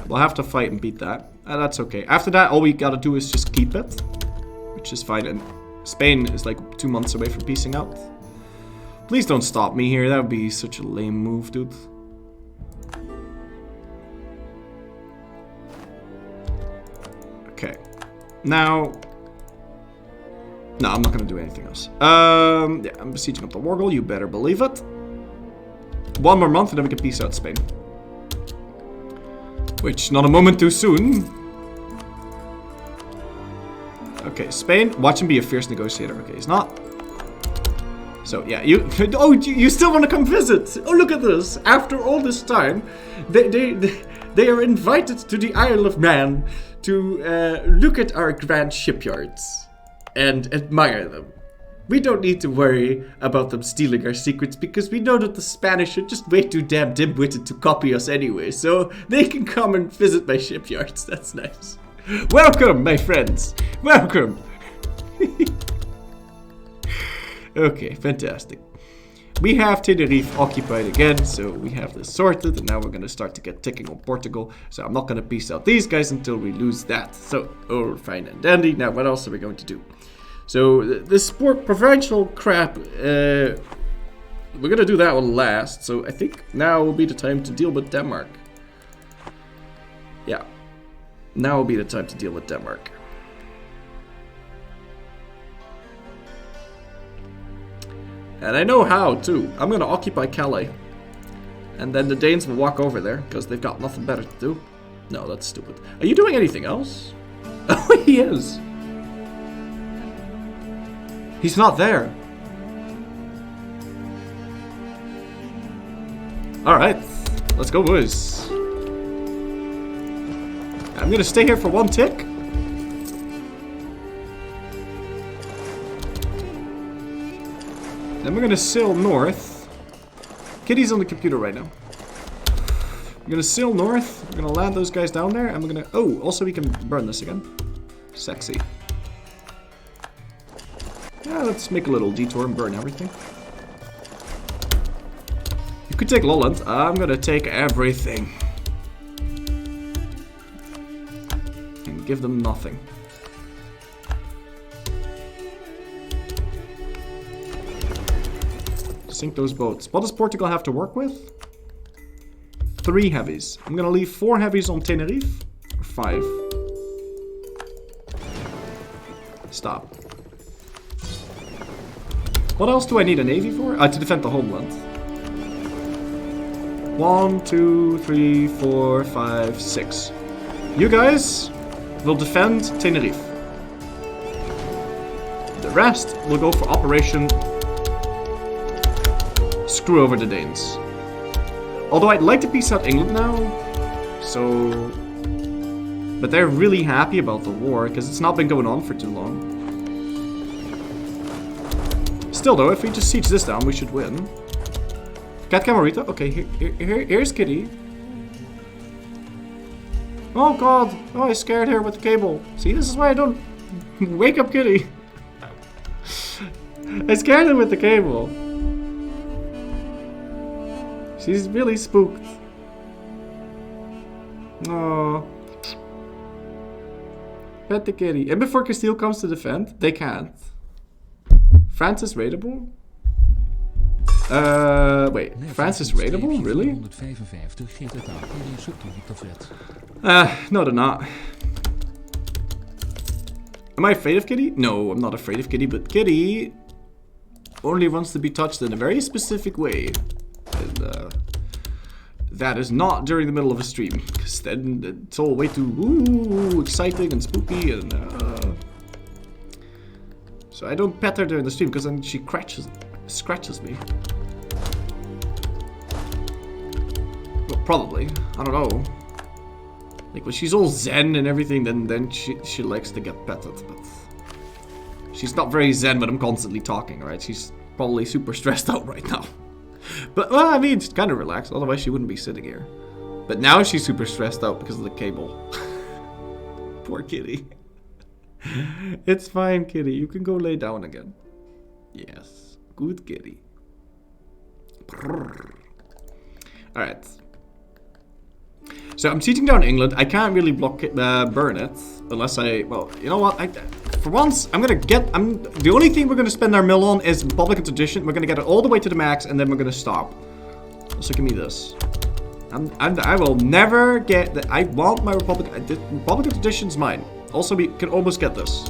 We'll have to fight and beat that. That's okay. After that, all we gotta do is just keep it. Which is fine. And Spain is like 2 months away from peacing out. Please don't stop me here. That would be such a lame move, dude. Okay. Now... No, I'm not gonna do anything else. Yeah, I'm besieging up the war goal. You better believe it. 1 more month and then we can peace out Spain. Which, not a moment too soon. Okay, Spain. Watch him be a fierce negotiator. Okay, he's not. So, yeah, you... Oh, you still want to come visit? Oh, look at this. After all this time, they are invited to the Isle of Man to look at our grand shipyards and admire them. We don't need to worry about them stealing our secrets because we know that the Spanish are just way too damn dim-witted to copy us anyway, so they can come and visit my shipyards. That's nice. Welcome, my friends. Welcome. Okay, fantastic. We have Tenerife occupied again, so we have this sorted, and now we're going to start to get ticking on Portugal. So I'm not going to peace out these guys until we lose that. So, oh, fine and dandy. Now, what else are we going to do? So, this provincial crap, we're going to do that one last. So, I think now will be the time to deal with Denmark. Yeah. Now will be the time to deal with Denmark. And I know how, too. I'm going to occupy Calais. And then the Danes will walk over there, because they've got nothing better to do. No, that's stupid. Are you doing anything else? Oh, he is. He's not there. Alright. Let's go, boys. I'm going to stay here for 1 tick. Then we're gonna sail north. Kitty's on the computer right now. We're gonna sail north. We're gonna land those guys down there, and we're gonna... Oh, also we can burn this again. Sexy. Yeah, let's make a little detour and burn everything. You could take Lolland. I'm gonna take everything. And give them nothing. Sink those boats. What does Portugal have to work with? 3 heavies. I'm gonna leave 4 heavies on Tenerife. Or 5. Stop. What else do I need a navy for? To defend the homeland. 1, 2, 3, 4, 5, 6. You guys will defend Tenerife. The rest will go for Operation Screw Over the Danes. Although I'd like to peace out England now, so... But they're really happy about the war, because it's not been going on for too long. Still though, if we just siege this down, we should win. Cat Camarita? Okay, here's Kitty. Oh god! Oh, I scared her with the cable. See, this is why I don't... Wake up, Kitty! I scared her with the cable. She's really spooked. Oh. Pet the kitty. And before Castile comes to defend, they can't. France is raidable? Wait. France is raidable? Really? No they're not. Am I afraid of Kitty? No, I'm not afraid of Kitty, but Kitty only wants to be touched in a very specific way. And, that is not during the middle of a stream, because then it's all way too exciting and spooky, and so I don't pet her during the stream, because then she scratches me. Well, probably. I don't know. Like when she's all zen and everything, then she likes to get petted, but she's not very zen when I'm constantly talking, right? She's probably super stressed out right now. But, well, I mean, she's kind of relaxed, otherwise she wouldn't be sitting here. But now she's super stressed out because of the cable. Poor kitty. It's fine, kitty. You can go lay down again. Yes. Good kitty. Alright. So I'm sieging down England. I can't really block it, burn it. Unless I... Well, you know what? For once, the only thing we're gonna spend our mill on is Republican tradition. We're gonna get it all the way to the max, and then we're gonna stop. Also, give me this. I will never get that. I want my Republican tradition's mine. Also, we can almost get this.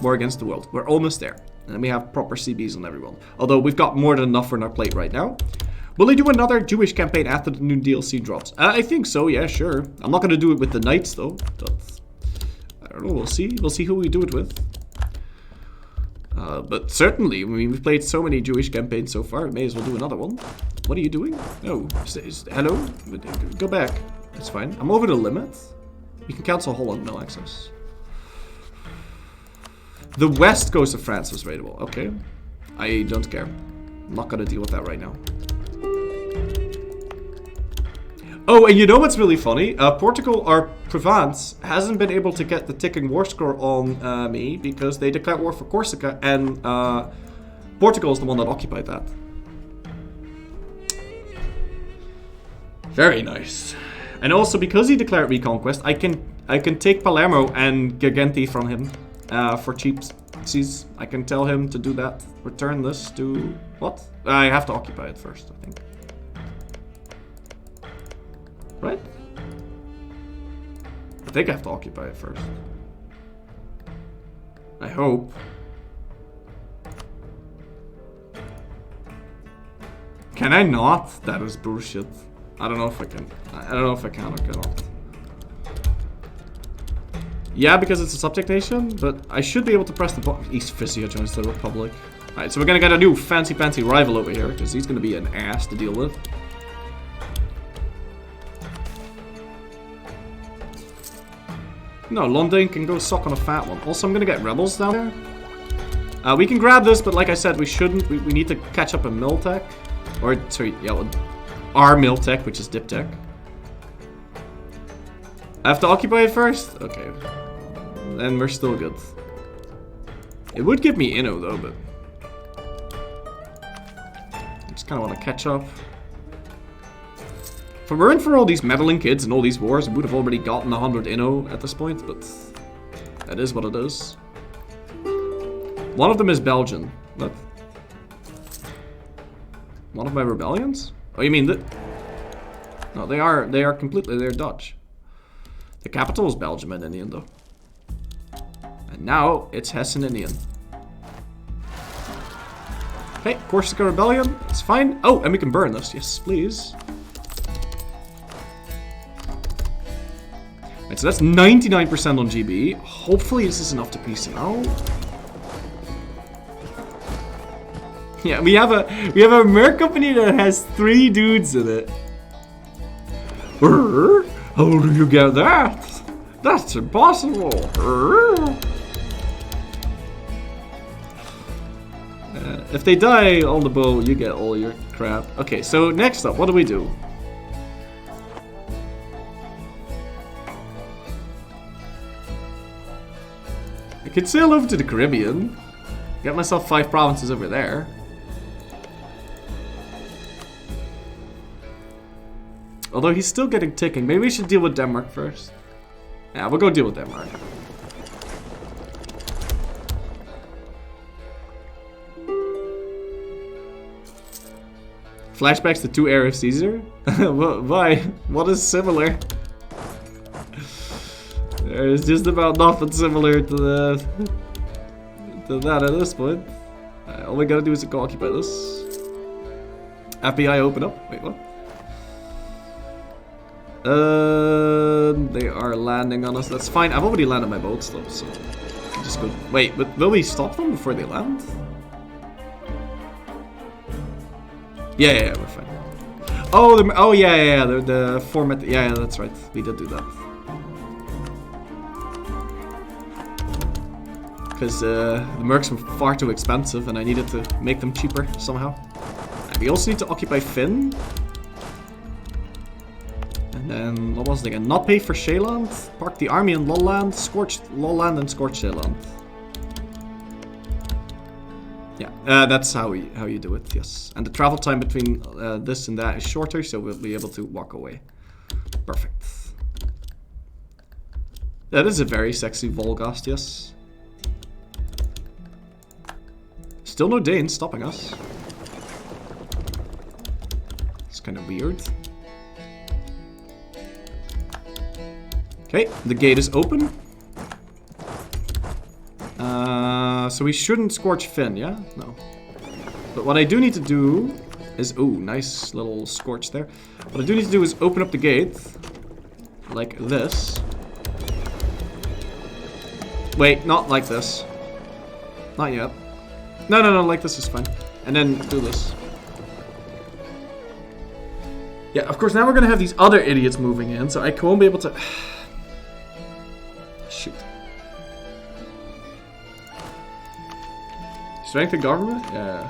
War against the world. We're almost there. And then we have proper CBs on everyone. Although we've got more than enough on our plate right now. Will they do another Jewish campaign after the new DLC drops? I think so, yeah, sure. I'm not gonna do it with the Knights, though. I don't know, we'll see. We'll see who we do it with. But certainly, I mean, we've played so many Jewish campaigns so far, we may as well do another one. What are you doing? No. Hello? Go back. That's fine. I'm over the limit. You can cancel Holland, no access. The west coast of France was raidable. Okay. I don't care. I'm not gonna deal with that right now. Oh, and you know what's really funny? Portugal, or Provence, hasn't been able to get the ticking war score on me because they declared war for Corsica, and Portugal is the one that occupied that. Very nice. And also, because he declared reconquest, I can take Palermo and Girgenti from him for cheapsies. I can tell him to do that. Return this to... What? I have to occupy it first, I think. Right? I think I have to occupy it first. I hope. Can I not? That is bullshit. I don't know if I can. I don't know if I can or cannot. Yeah, because it's a subject nation, but I should be able to press the button. East Frisia joins the Republic. Alright, so we're gonna get a new fancy rival over here, because he's gonna be an ass to deal with. No, London can go suck on a fat one. Also, I'm gonna get rebels down there. We can grab this, but like I said, we shouldn't. We need to catch up a mill tech. Or, sorry, yeah, our mill tech, which is dip tech. I have to occupy it first? Okay. Then we're still good. It would give me Inno, though, but... I just kind of want to catch up. If it weren't for all these meddling kids and all these wars, we would have already gotten 100 Inno at this point, but that is what it is. One of them is Belgian. But One of my rebellions? Oh, you mean that? No, they are completely, they're Dutch. The capital is Belgium and Indian though. And now it's Hesse and Indian. Okay, Corsica Rebellion, it's fine. Oh, and we can burn this, yes, please. Right, so that's 99% on GB. Hopefully this is enough to PC now. Yeah, we have a merc company that has 3 dudes in it. How do you get that? That's impossible. If they die on the boat, you get all your crap. Okay, so next up, what do we do? I could sail over to the Caribbean. Get myself 5 provinces over there. Although he's still getting ticking. Maybe we should deal with Denmark first. Yeah, we'll go deal with Denmark. Flashbacks to 2 Air of Caesar? Why? What is similar? There's just about nothing similar to that at this point. All we gotta do is go occupy this. FBI open up. Wait, what? They are landing on us. That's fine. I've already landed my boats though, so just go. Wait, but will we stop them before they land? Yeah, we're fine. Oh, yeah. The format. Yeah, that's right. We did do that. Because the mercs were far too expensive, and I needed to make them cheaper somehow. And we also need to occupy Finn. And then, what was it again? Not pay for Sheeland, park the army in Lolland, scorched Lolland and scorched Sheeland. Yeah, that's how you do it, yes. And the travel time between this and that is shorter, so we'll be able to walk away. Perfect. That is a very sexy Volgast, yes. Still no Danes stopping us. It's kind of weird. Okay, the gate is open. So we shouldn't scorch Finn, yeah? No. But what I do need to do is... Ooh, nice little scorch there. What I do need to do is open up the gate. Like this. Wait, not like this. Not yet. No, like this is fine. And then do this. Yeah, of course, now we're gonna have these other idiots moving in, so I won't be able to... Shoot. Strength of government? Yeah.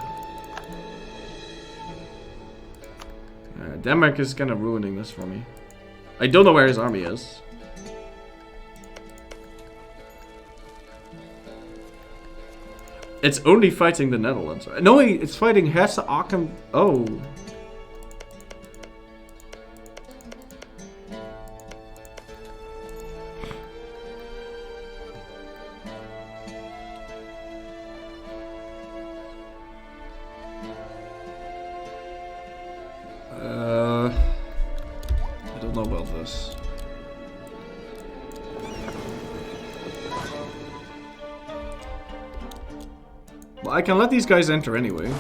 Denmark is kind of ruining this for me. I don't know where his army is. It's only fighting the Netherlands. No, it's fighting Hesse, Aachen. Oh. I don't know about this. Well, I can let these guys enter anyway.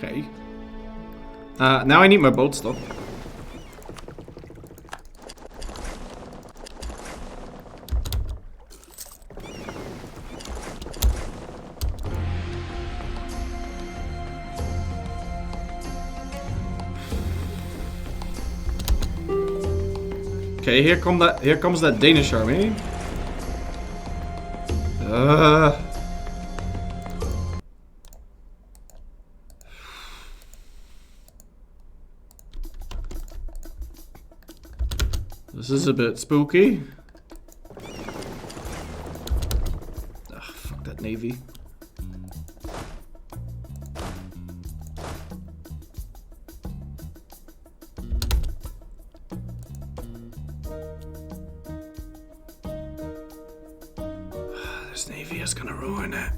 Okay. Now I need my boat stuff. Okay, here comes that Danish army. This is a bit spooky. Ah, fuck that navy. This navy is gonna ruin it.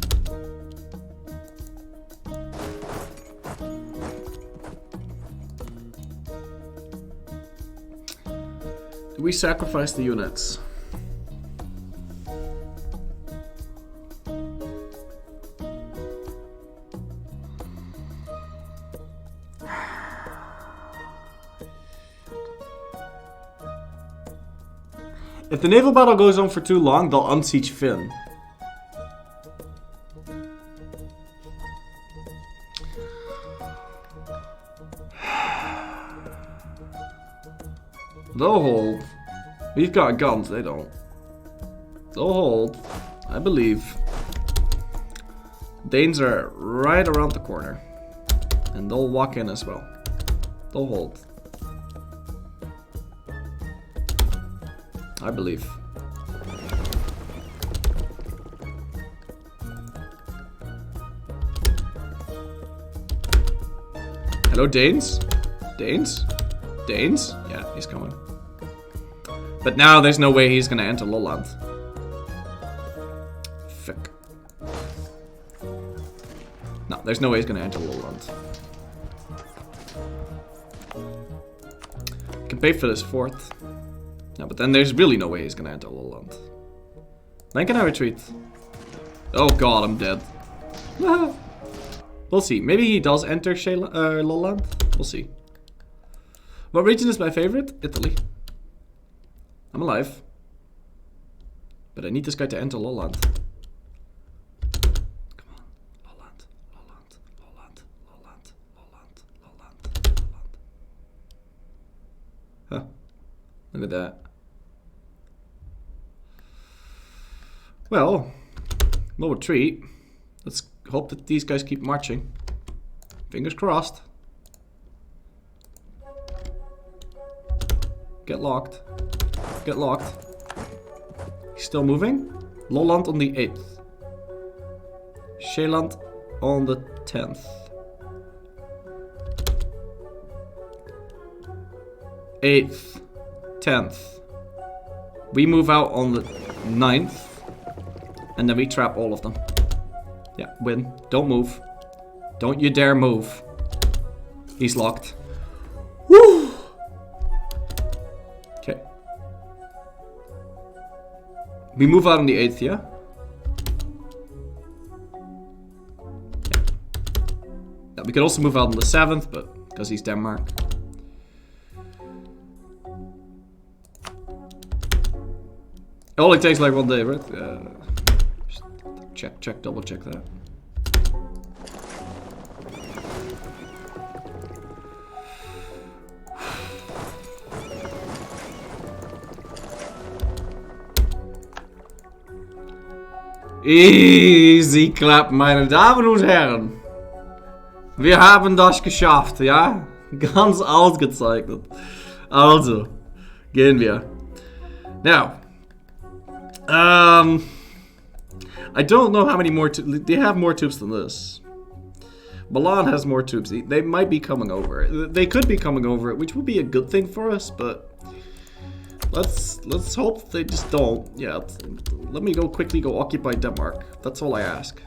Do we sacrifice the units? If the naval battle goes on for too long, they'll unsiege Finn. They'll hold. We've got guns, they don't. They'll hold. I believe. Danes are right around the corner. And they'll walk in as well. They'll hold. I believe. Hello, Danes? Danes? Danes? Yeah, he's coming. But now there's no way he's gonna enter Lolland. Fuck. No, there's no way he's gonna enter Lolland. Can pay for this fort. No, but then there's really no way he's gonna enter Lolland. Then can I retreat? Oh god, I'm dead. We'll see. Maybe he does enter Lolland. We'll see. What region is my favorite? Italy. I'm alive. But I need this guy to enter Lolland. Come on. Lolland. Lolland. Lolland. Lolland. Lolland. Lolland. Lolland. Huh. Look at that. Well, no retreat. Let's hope that these guys keep marching. Fingers crossed. Get locked. Get locked. He's still moving. Lolland on the 8th. Zeeland on the 10th. 8th. 10th. We move out on the 9th. And then we trap all of them. Yeah, win. Don't move. Don't you dare move. He's locked. Woo! Okay. We move out on the 8th, yeah? Yeah, we could also move out on the 7th, but because he's Denmark. It only takes like 1 day, right? Check, double check that. Easy clap, meine Damen und Herren. Wir haben das geschafft, ja? Ganz ausgezeichnet. Also, gehen wir. Now, I don't know how many more they have more troops than this. Milan has more troops. They might be coming over. They could be coming over, which would be a good thing for us, but let's hope they just don't. Yeah, let me go quickly go occupy Denmark. That's all I ask.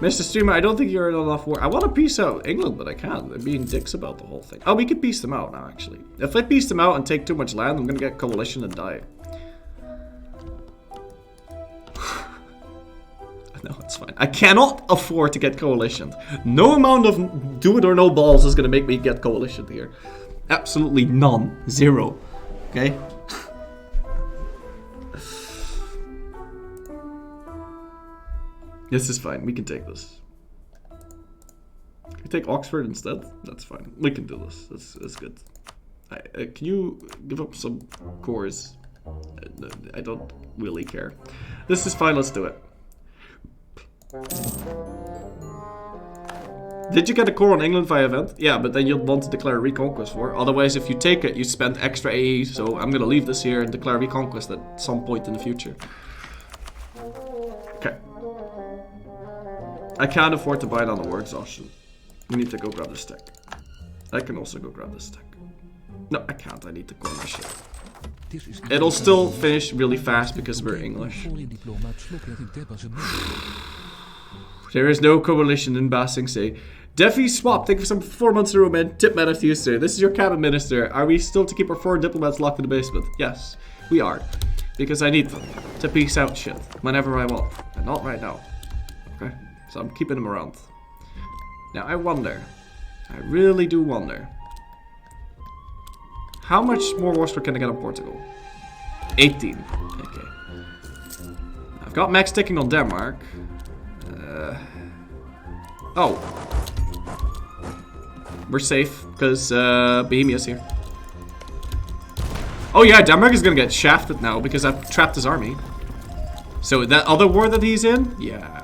Mr. Streamer, I don't think you're in enough war. I want to peace out England, but I can't. They're being dicks about the whole thing. Oh, we could peace them out now, actually. If I peace them out and take too much land, I'm gonna get coalition and die. No, it's fine. I cannot afford to get coalition. No amount of do it or no balls is gonna make me get coalition here. Absolutely none. Zero. Okay? This is fine. We can take this. take Oxford instead? That's fine. We can do this. That's good. Can you give up some cores? I don't really care. This is fine. Let's do it. Did you get a core on England via event? Yeah, but then you'll want to declare Reconquest war. Otherwise, if you take it, you spend extra AE. So I'm gonna leave this here and declare Reconquest at some point in the future. Okay. I can't afford to buy it on the war exhaustion. We need to go grab this tech. I can also go grab this tech. No, I can't. I need to corner shit. It'll still finish really fast because we're English. There is no coalition in Ba Sing Se. Defi Swap, thank you for some 4 months in a row, man. Tip man after you, sir. This is your cabinet minister. Are we still to keep our 4 diplomats locked in the basement? Yes, we are. Because I need them to peace out shit whenever I want. And not right now. Okay? So I'm keeping them around. Now I wonder. I really do wonder. How much more war score can I get on Portugal? 18. Okay. I've got max ticking on Denmark. Oh. We're safe, because Bohemia's here. Oh yeah, Denmark is gonna get shafted now, because I've trapped his army. So that other war that he's in? Yeah.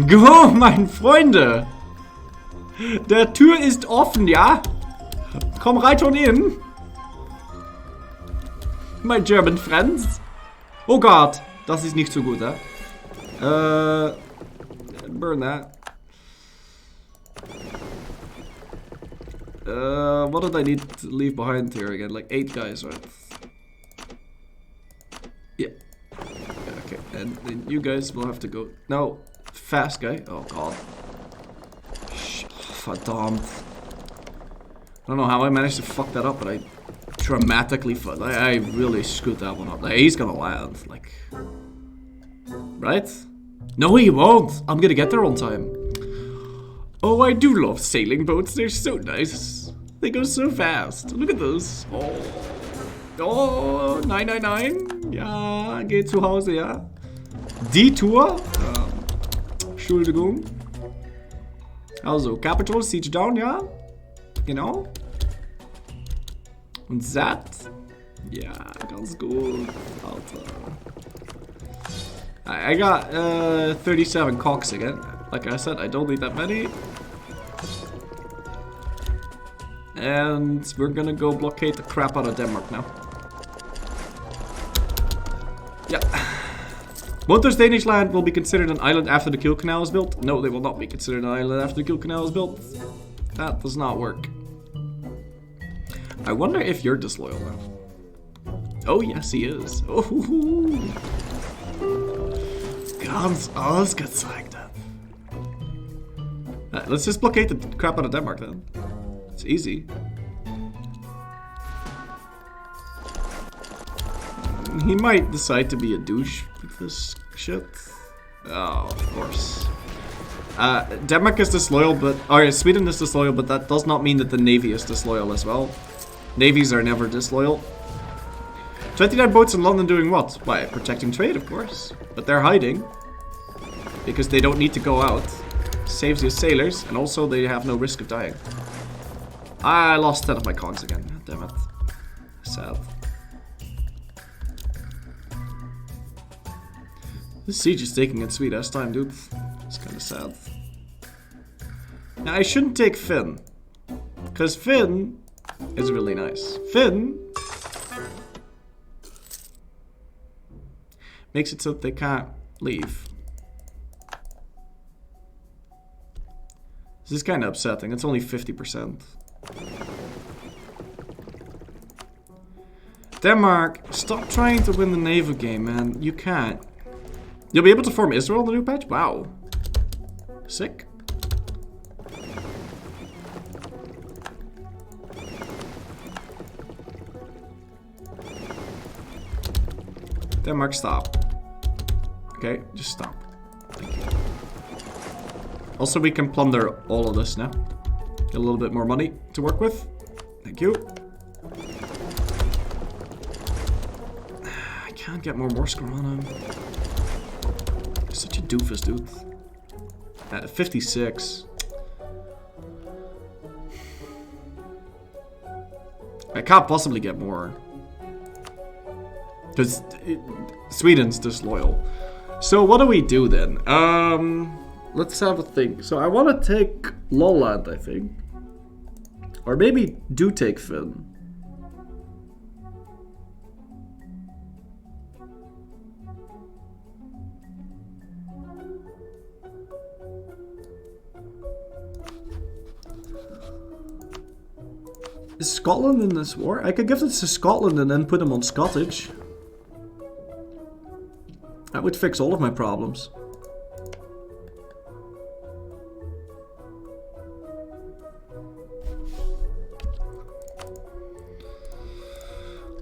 Go, mein Freunde! Der Tür ist offen, ja? Komm right on in. My German friends. Oh God, das ist nicht so gut, eh? Burn that. What did I need to leave behind here again? Like 8 guys, right? Yeah. Okay, and then you guys will have to go. No, fast guy. Oh God. Verdammt. I don't know how I managed to fuck that up, but I dramatically I really screwed that one up. Like, he's gonna land, like. Right? No, he won't. I'm gonna get there on time. Oh, I do love sailing boats. They're so nice. They go so fast. Look at those. Oh. Oh, 999. Ja, geht zu Hause, ja. Die Tour. Entschuldigung. Also, Capital, Siege down, ja. Genau. Und that. Ja, ganz gut. Alter. I got 37 cocks again. Like I said, I don't need that many. And we're gonna go blockade the crap out of Denmark now. Yeah. Won't those Danish land will be considered an island after the Kiel Canal is built? No, they will not be considered an island after the Kiel Canal is built. That does not work. I wonder if you're disloyal now. Oh yes, he is. Oh. Ganz ausgezeichnet. Let's just blockade the crap out of Denmark then. It's easy. He might decide to be a douche with this shit. Oh, of course. Denmark is disloyal, but... Or Sweden is disloyal, but that does not mean that the Navy is disloyal as well. Navies are never disloyal. 29 boats in London doing what? Why, protecting trade, of course. But they're hiding. Because they don't need to go out. Saves your sailors, and also they have no risk of dying. I lost 10 of my cogs again. Damn it. Sad. This siege is taking its sweet ass time, dude. It's kind of sad. Now, I shouldn't take Finn. Because Finn is really nice. Finn makes it so that they can't leave. This is kind of upsetting. It's only 50%. Denmark, stop trying to win the naval game, man. You can't. You'll be able to form Israel in the new patch? Wow. Sick. Denmark, stop. Okay, just stop. Thank you. Also, we can plunder all of this now. Get a little bit more money to work with. Thank you. I can't get more score on him. Such a doofus, dude. At 56. I can't possibly get more. Because Sweden's disloyal. So what do we do then? Let's have a think. So I want to take Lolland, I think. Or maybe do take Finn. Is Scotland in this war? I could give this to Scotland and then put them on Scottish. That would fix all of my problems.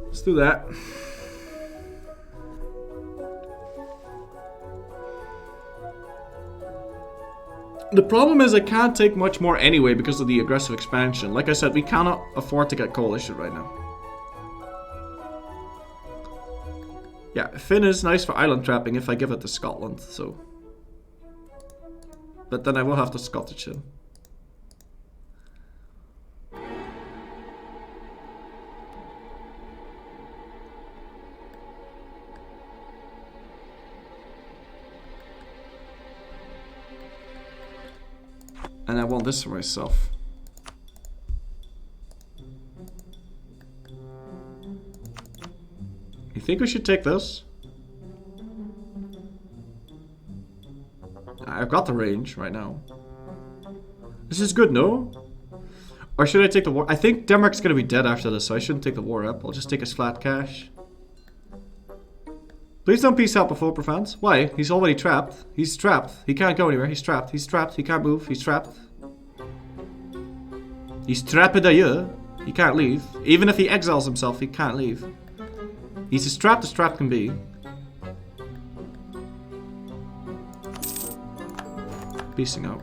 Let's do that. The problem is I can't take much more anyway because of the aggressive expansion. Like I said, we cannot afford to get coalition right now. Yeah, Finn is nice for island trapping if I give it to Scotland, so. But then I will have to Scottish him. And I want this for myself. You think we should take this? I've got the range right now. This is good, no? Or should I take the war? I think Denmark's gonna be dead after this, so I shouldn't take the war up. I'll just take his flat cash. Please don't peace out before Profans. Why? He's already trapped. He's trapped. He can't go anywhere. He's trapped. He's trapped. He can't move. He's trapped. He's trapped d'ailleurs. He can't leave. Even if he exiles himself, he can't leave. He's as trapped can be. Peacing out.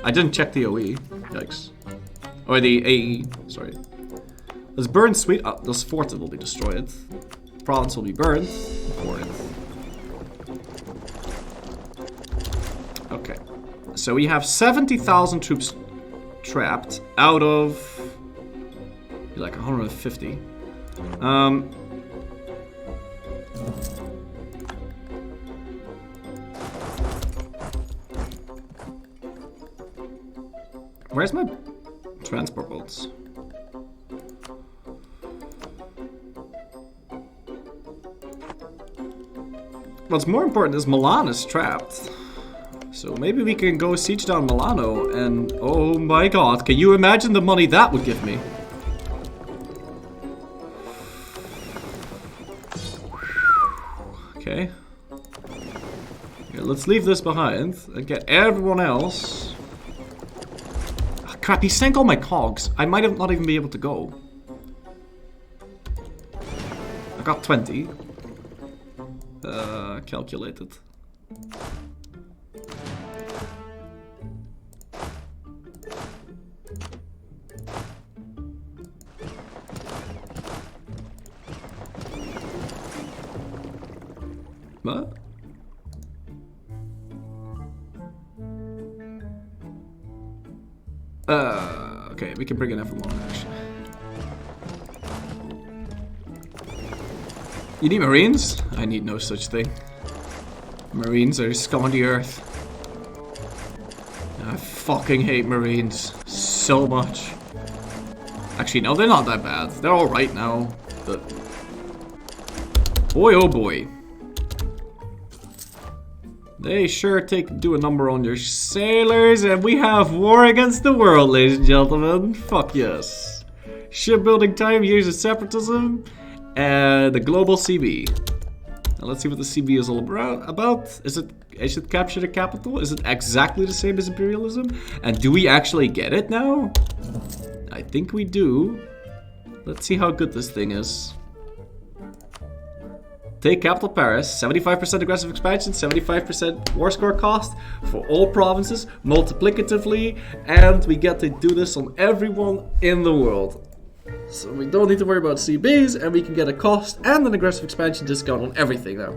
I didn't check the OE. Yikes. Or the AE. Sorry. Let's burn Sweden. Oh, those forts will be destroyed. Province will be burned. Okay. So we have 70,000 troops trapped out of like 150. Where's my transport boats? What's more important is Milan is trapped. So maybe we can go siege down Milano and... Oh my god, can you imagine the money that would give me? Okay. Here, let's leave this behind and get everyone else. Oh, crap, he sank all my cogs. I might have not even be able to go. I got 20. Calculated. What? Okay, we can bring in everyone actually. You need Marines? I need no such thing. Marines are scum on the earth. I fucking hate Marines so much. Actually, no, they're not that bad. They're alright now, but... Boy, oh boy. They sure do a number on your sailors, and we have war against the world, ladies and gentlemen. Fuck yes. Shipbuilding time, years of separatism, and the global CB. Now let's see what the CB is all about. Is it capture the capital? Is it exactly the same as imperialism? And do we actually get it now? I think we do. Let's see how good this thing is. Take capital Paris, 75% aggressive expansion, 75% war score cost for all provinces, multiplicatively, and we get to do this on everyone in the world. So we don't need to worry about CBs, and we can get a cost and an aggressive expansion discount on everything now.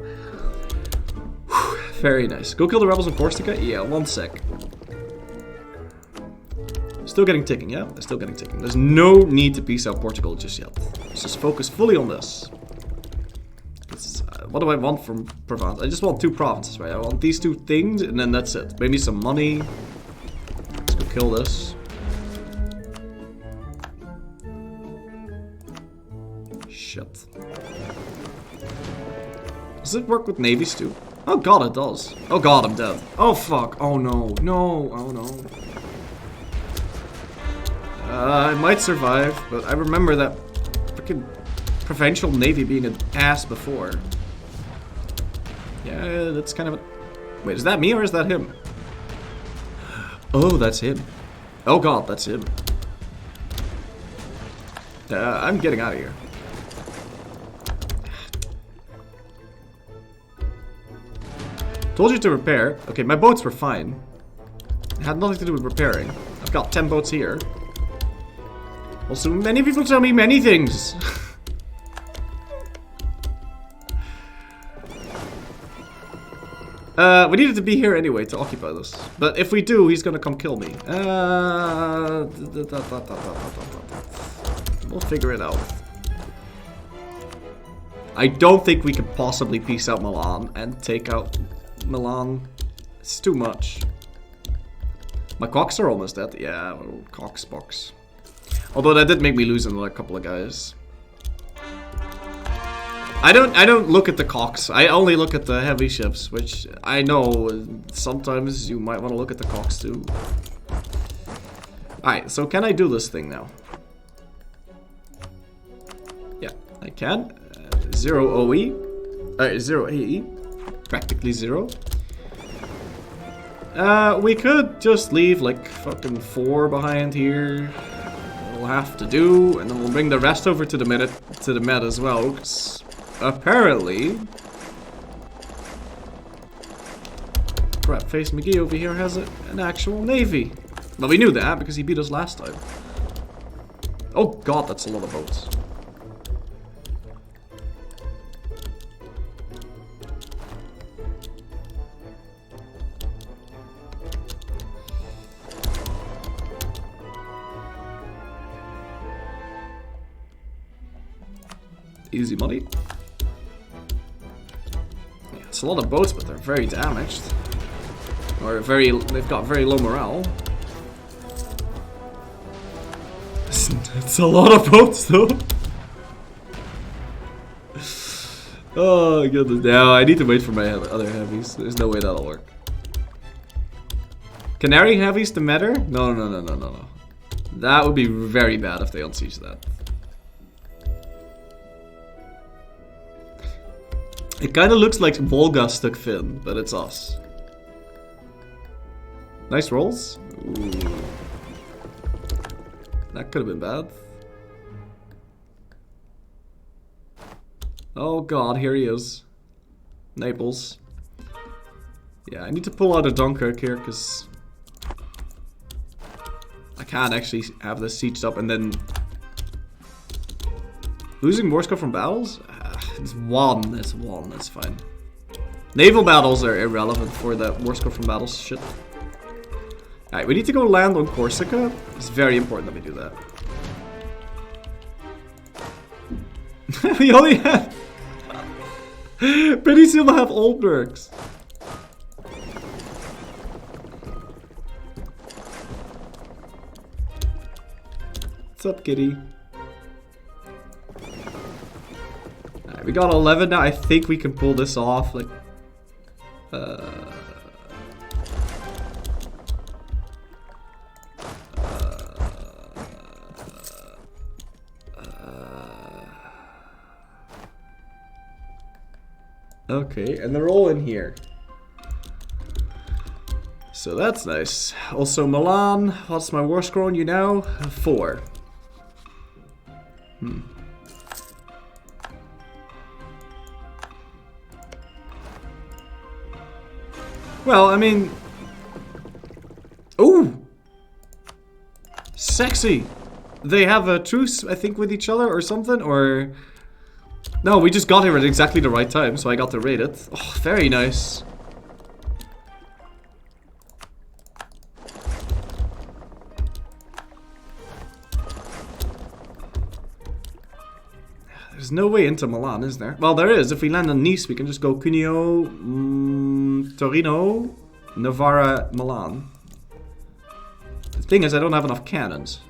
Whew, very nice. Go kill the rebels in Corsica? Yeah, 1 sec. Still getting ticking, yeah? They're still getting ticking. There's no need to peace out Portugal just yet. Let's just focus fully on this. What do I want from Provence? I just want 2 provinces, right? I want these 2 things, and then that's it. Maybe some money. Let's go kill this. Shit. Does it work with navies too? Oh god, it does. Oh god, I'm dead. Oh fuck. Oh no. No. Oh no. I might survive, but I remember that freaking provincial navy being an ass before. Yeah, that's kind of a... Wait, is that me or is that him? Oh, that's him. Oh god, that's him. I'm getting out of here. Told you to repair. Okay, my boats were fine. It had nothing to do with repairing. I've got 10 boats here. Also, many people tell me many things. We needed to be here anyway to occupy this. But if we do, he's gonna come kill me. We'll figure it out. I don't think we can possibly peace out Milan and take out Milan. It's too much. My cocks are almost dead. Yeah, cocks box. Although that did make me lose another couple of guys. I don't look at the cocks. I only look at the heavy ships, which I know sometimes you might want to look at the cocks too. Alright, so can I do this thing now? Yeah, I can. 0 OE. 0 AE. Practically 0. We could just leave like fucking 4 behind here. We'll have to do, and then we'll bring the rest over to the Med as well. 'Cause apparently, crap-faced McGee over here has an actual navy. Well, we knew that because he beat us last time. Oh god, that's a lot of boats. Easy money. Yeah, it's a lot of boats, but they're very damaged. Or they've got very low morale. It's a lot of boats though. Oh goodness, now I need to wait for my other heavies. There's no way that'll work. Canary heavies to Metter? No. That would be very bad if they unsiege that. It kind of looks like Volga stuck Finn, but it's us. Nice rolls. Ooh. That could have been bad. Oh god, here he is. Naples. Yeah, I need to pull out a Dunkirk here, because I can't actually have this sieged up and then... Losing Morsko from battles? It's one, that's fine. Naval battles are irrelevant for that Morsko from battles shit. Alright, we need to go land on Corsica. It's very important that we do that. We only have... Pretty soon we'll have Oldbergs. What's up, kitty? We got 11 now. I think we can pull this off. Like, okay, and they're all in here. So that's nice. Also, Milan. What's my war score on you now? 4. Well, I mean... Ooh! Sexy! They have a truce, I think, with each other or something, or... No, we just got here at exactly the right time, so I got to raid it. Oh, very nice. There's no way into Milan, is there? Well, there is. If we land on Nice, we can just go Cuneo, Torino, Novara, Milan. The thing is, I don't have enough cannons.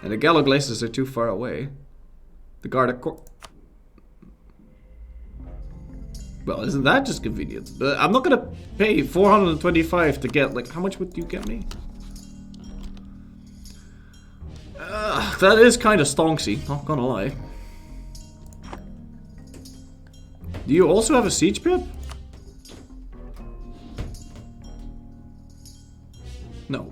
And the Gallo Glaciers are too far away. The Garda Corps. Well, isn't that just convenient? But I'm not gonna pay 425 to get, like, how much would you get me? That is kind of stonksy, not gonna lie. Do you also have a siege pip? No.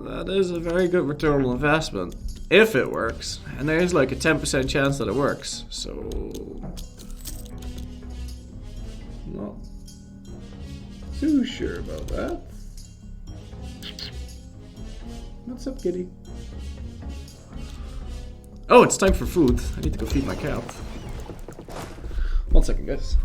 That is a very good return on investment. If it works. And there is like a 10% chance that it works. So... not too sure about that. What's up, kitty? Oh, it's time for food. I need to go feed my cat. 1 second, guys.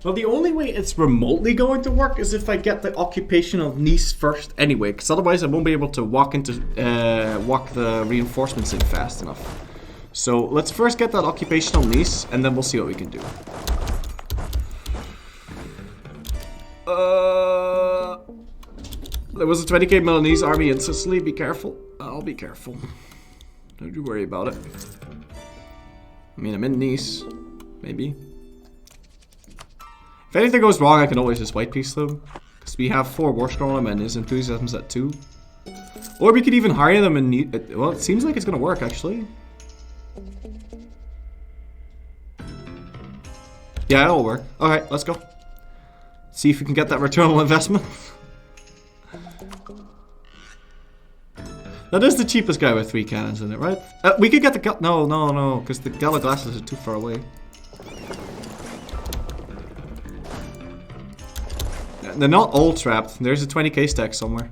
Well, the only way it's remotely going to work is if I get the occupation of Nice first anyway, because otherwise I won't be able to walk the reinforcements in fast enough. So let's first get that occupation of Nice, and then we'll see what we can do. There was a 20k Milanese army in Sicily. Be careful. I'll be careful. Don't you worry about it. I mean, I'm in Nice. Maybe. If anything goes wrong, I can always just white piece them. Because we have 4 war scroll and his enthusiasm's at 2. Or we could even hire them and need. Well, it seems like it's gonna work actually. Yeah, it'll work. Alright, let's go. See if we can get that return on investment. That is the cheapest guy with 3 cannons in it, right? We could get the no, because the Gala glasses are too far away. They're not all trapped. There's a 20k stack somewhere.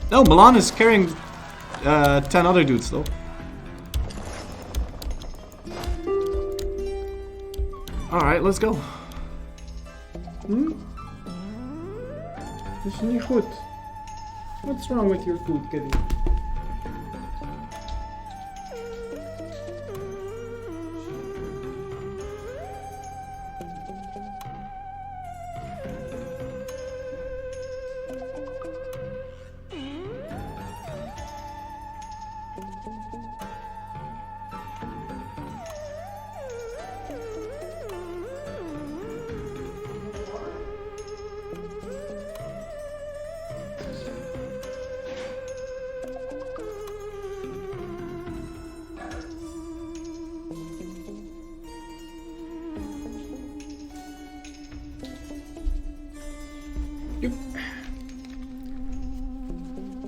No, Milan is carrying 10 other dudes though. Alright, let's go. Is niet goed. What's wrong with your food, kitty?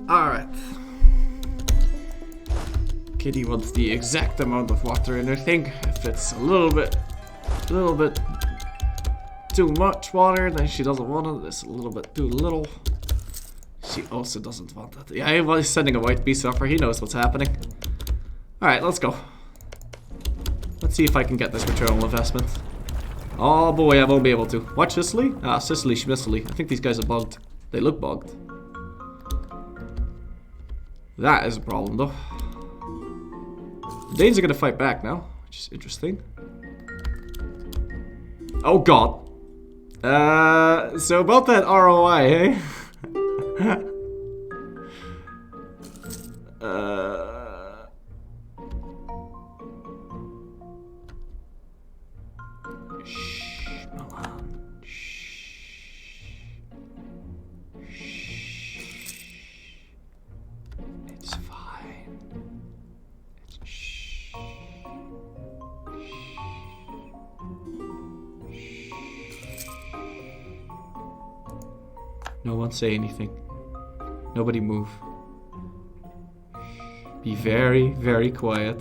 Alright. Kitty wants the exact amount of water in her thing. If it's a little bit too much water, then she doesn't want it. It's a little bit too little. She also doesn't want that. Yeah, he's sending a white beast offer. He knows what's happening. Alright, let's go. Let's see if I can get this return on investment. Oh boy, I won't be able to. Watch Sicily? Ah, Sicily, Schmissily. I think these guys are bugged. They look bugged. That is a problem though. The Danes are gonna fight back now, which is interesting. Oh god. So about that ROI, eh? Shh, Milan. Shh. Shh. It's fine. It's shh. No one say anything. Nobody move. Be very, very quiet.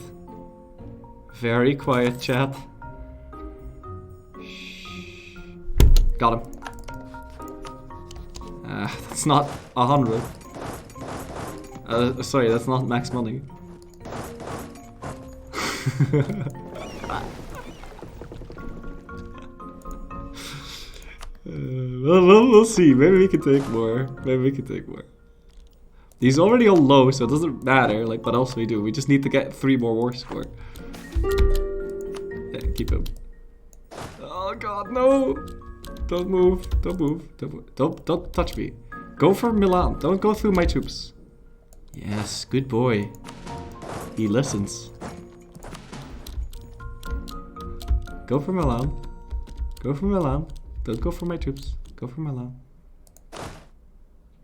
Very quiet, chat. Got him. That's not 100. Sorry, that's not max money. We'll see. Maybe we can take more. Maybe we can take more. He's already on low, so it doesn't matter. Like, what else we do? We just need to get 3 more war score. Yeah, keep him. Oh god, no! Don't move. Don't move. Don't touch me. Go for Milan. Don't go through my troops. Yes, good boy. He listens. Go for Milan. Go for Milan. Don't go for my troops. Go for Milan.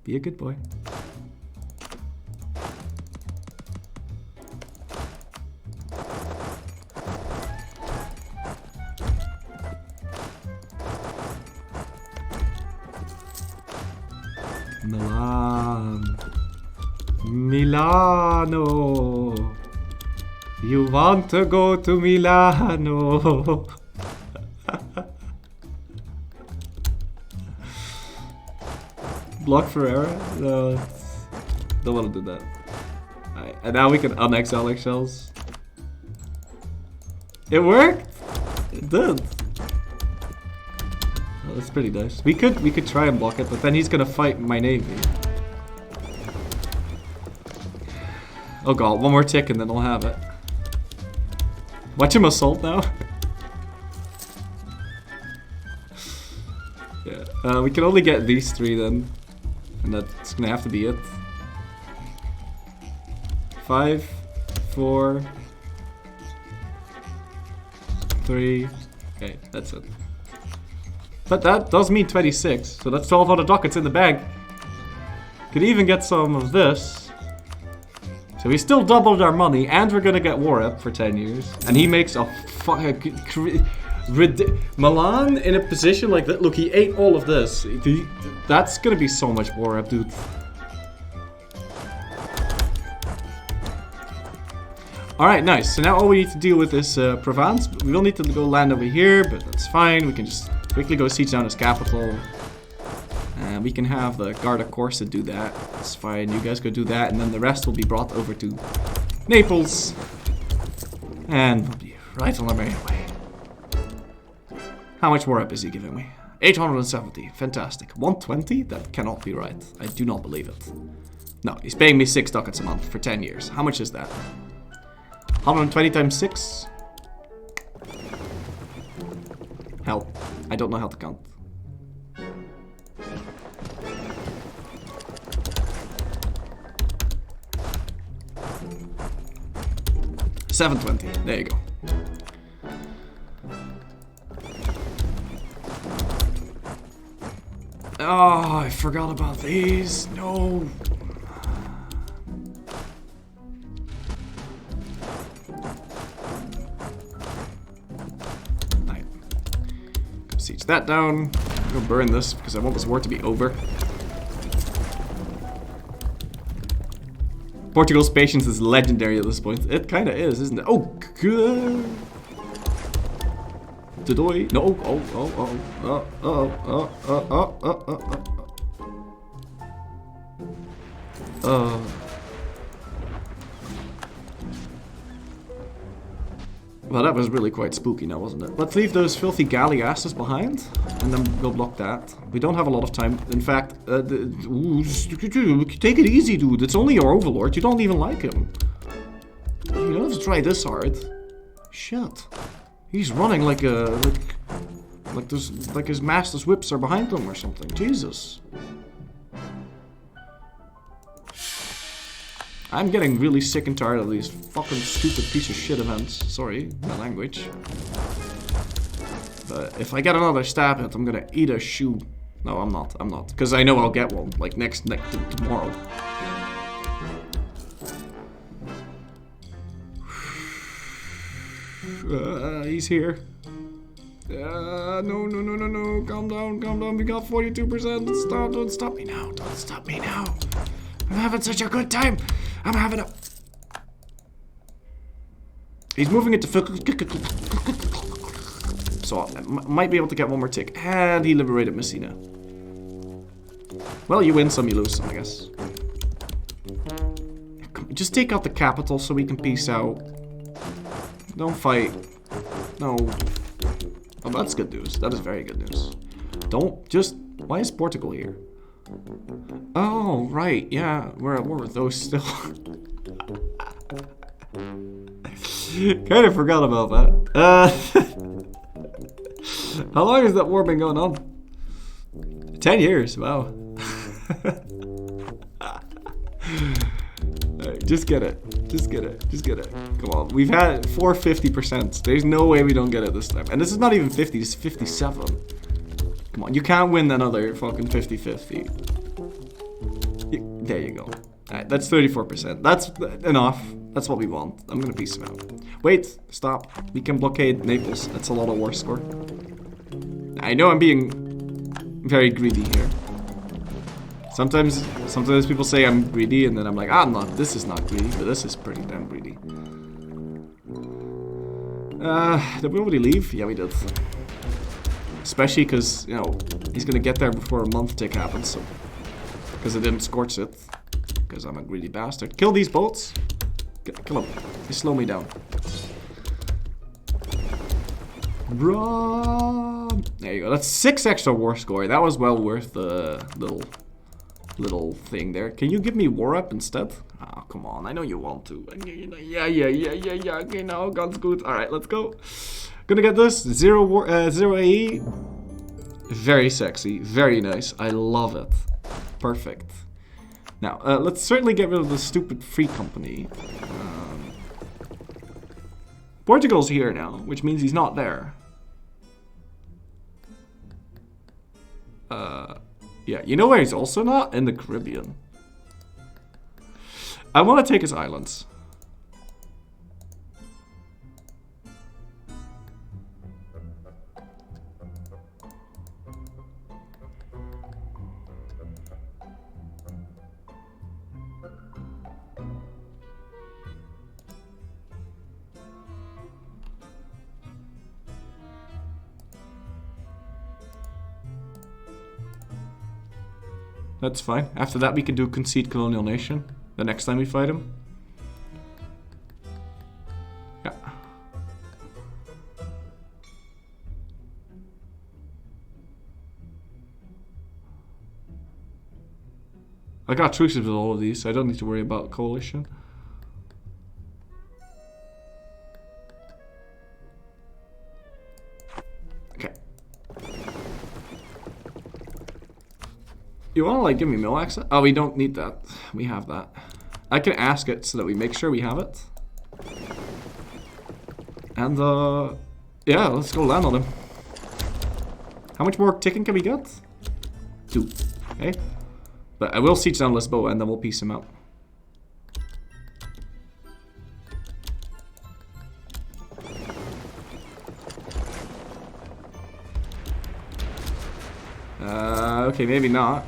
Be a good boy. Milan. Milano. You want to go to Milano. Block Ferreira? No, don't want to do that. Alright, and now we can annex Alex shells. It worked? It did. Oh, that's pretty nice. We could try and block it, but then he's gonna fight my navy. Oh god, one more tick and then I'll have it. Watch him assault now. Yeah, we can only get these 3 then. And that's gonna have to be it. 5, 4, 3. Okay, that's it. But that does mean 26, so that's 1200 ducats in the bag. Could even get some of this. So we still doubled our money, and we're gonna get war up for 10 years. And he makes a Milan in a position like that. Look, he ate all of this. That's gonna be so much war up, dude. Alright, nice. So now all we need to deal with is Provence. We don't need to go land over here, but that's fine. We can just quickly go siege down his capital. And we can have the Garda Corsa do that. That's fine. You guys go do that, and then the rest will be brought over to Naples. And we'll be right on our merry way. How much war up is he giving me? 870. Fantastic. 120? That cannot be right. I do not believe it. No, he's paying me 6 ducats a month for 10 years. How much is that? 120 times 6? Hell, I don't know how to count. $720. There you go. Oh, I forgot about these. No. Right. Go siege that down. Go burn this because I want this war to be over. Portugal's patience is legendary at this point. It kind of is, isn't it? Oh, good. Dodoy. No. Well, that was really quite spooky now, wasn't it? Let's leave those filthy galley asses behind, and then we'll block that. We don't have a lot of time. In fact, take it easy, dude. It's only your overlord. You don't even like him. You don't have to try this hard. Shit. He's running like a... Like his master's whips are behind him or something. Jesus. I'm getting really sick and tired of these fucking stupid piece of shit events. Sorry, my language. But if I get another stab hit, I'm gonna eat a shoe. No, I'm not. I'm not. Because I know I'll get one. Like tomorrow. He's here. No. Calm down. We got 42%. Don't stop me now. Don't stop me now. I'm having such a good time. I'm having a... He's moving it to... So I might be able to get one more tick. And he liberated Messina. Well, you win some, you lose some, I guess. Just take out the capital so we can peace out. Don't fight. No. Oh, that's good news. That is very good news. Don't just... Why is Portugal here? Oh, right. Yeah, we're at war with those still. Kind of forgot about that. How long has that war been going on? 10 years. Wow. Right, just get it. Just get it. Come on. We've had 450%. There's no way we don't get it this time. And this is not even 50, this is 57. Come on, you can't win another fucking 50-50. There you go. Alright, that's 34%. That's enough. That's what we want. I'm gonna piece him out. Wait, stop. We can blockade Naples. That's a lot of war score. I know I'm being very greedy here. Sometimes people say I'm greedy, and then I'm like, I'm not. This is not greedy, but this is pretty damn greedy. Did we already leave? Yeah, we did. Especially because, you know, he's gonna get there before a month tick happens, so... Because I didn't scorch it. Because I'm a greedy bastard. Kill these boats! Kill them. They slow me down. Run! There you go. That's 6 extra war score. That was well worth the little thing there. Can you give me war up instead? Oh, come on. I know you want to. Yeah. Okay, now guns good. Alright, let's go. Gonna get this. 0 AE. Very sexy. Very nice. I love it. Perfect. Now, let's certainly get rid of the stupid free company. Portugal's here now, which means he's not there. Yeah, you know where he's also not? In the Caribbean. I want to take his islands. That's fine. After that we can do concede colonial nation. The next time we fight him. Yeah. I got truces with all of these, so I don't need to worry about coalition. You wanna like give me mill access? Oh, we don't need that. We have that. I can ask it so that we make sure we have it. And yeah, let's go land on him. How much more ticking can we get? 2. Okay. But I will siege down Lisboa and then we'll piece him out. Okay, maybe not.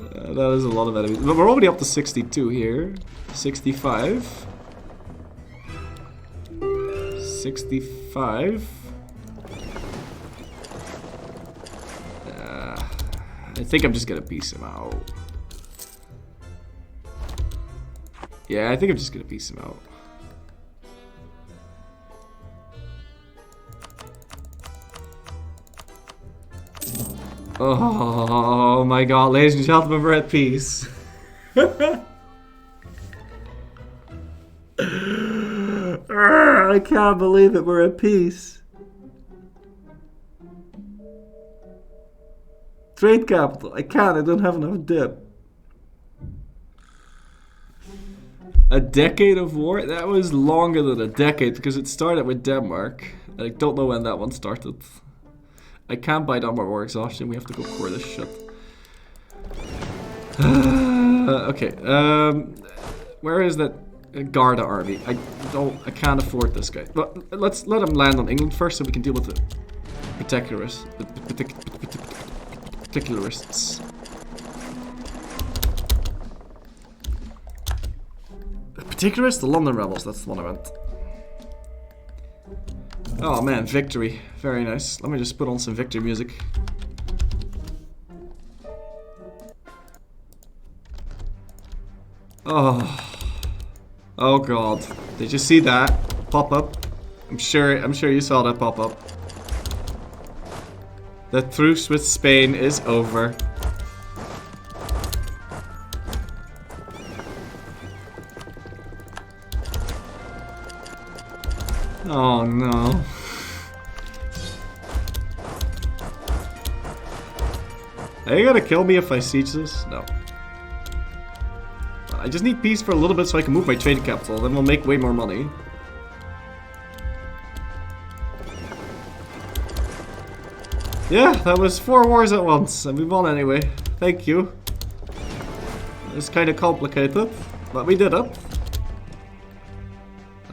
That is a lot of enemies. But we're already up to 62 here. 65. 65. I think I'm just gonna piece him out. Yeah, I think I'm just gonna piece him out. Oh my god, ladies and gentlemen, we're at peace. I can't believe it, we're at peace. Trade capital, I can't, I don't have enough dip. A decade of war? That was longer than a decade because it started with Denmark. I don't know when that one started. I can't buy down my war exhaustion, we have to go core this shit. Okay, where is that Garda army? I can't afford this guy. But let's let him land on England first so we can deal with the particularists. Particularists? The London rebels, that's the one I meant. Oh man, victory. Very nice. Let me just put on some victory music. Oh. Oh god. Did you see that pop up? I'm sure you saw that pop up. The truce with Spain is over. Oh no. Are you gonna kill me if I siege this? No. I just need peace for a little bit so I can move my trade capital, then we'll make way more money. Yeah, that was 4 wars at once, and we won anyway. Thank you. It's kind of complicated, but we did it.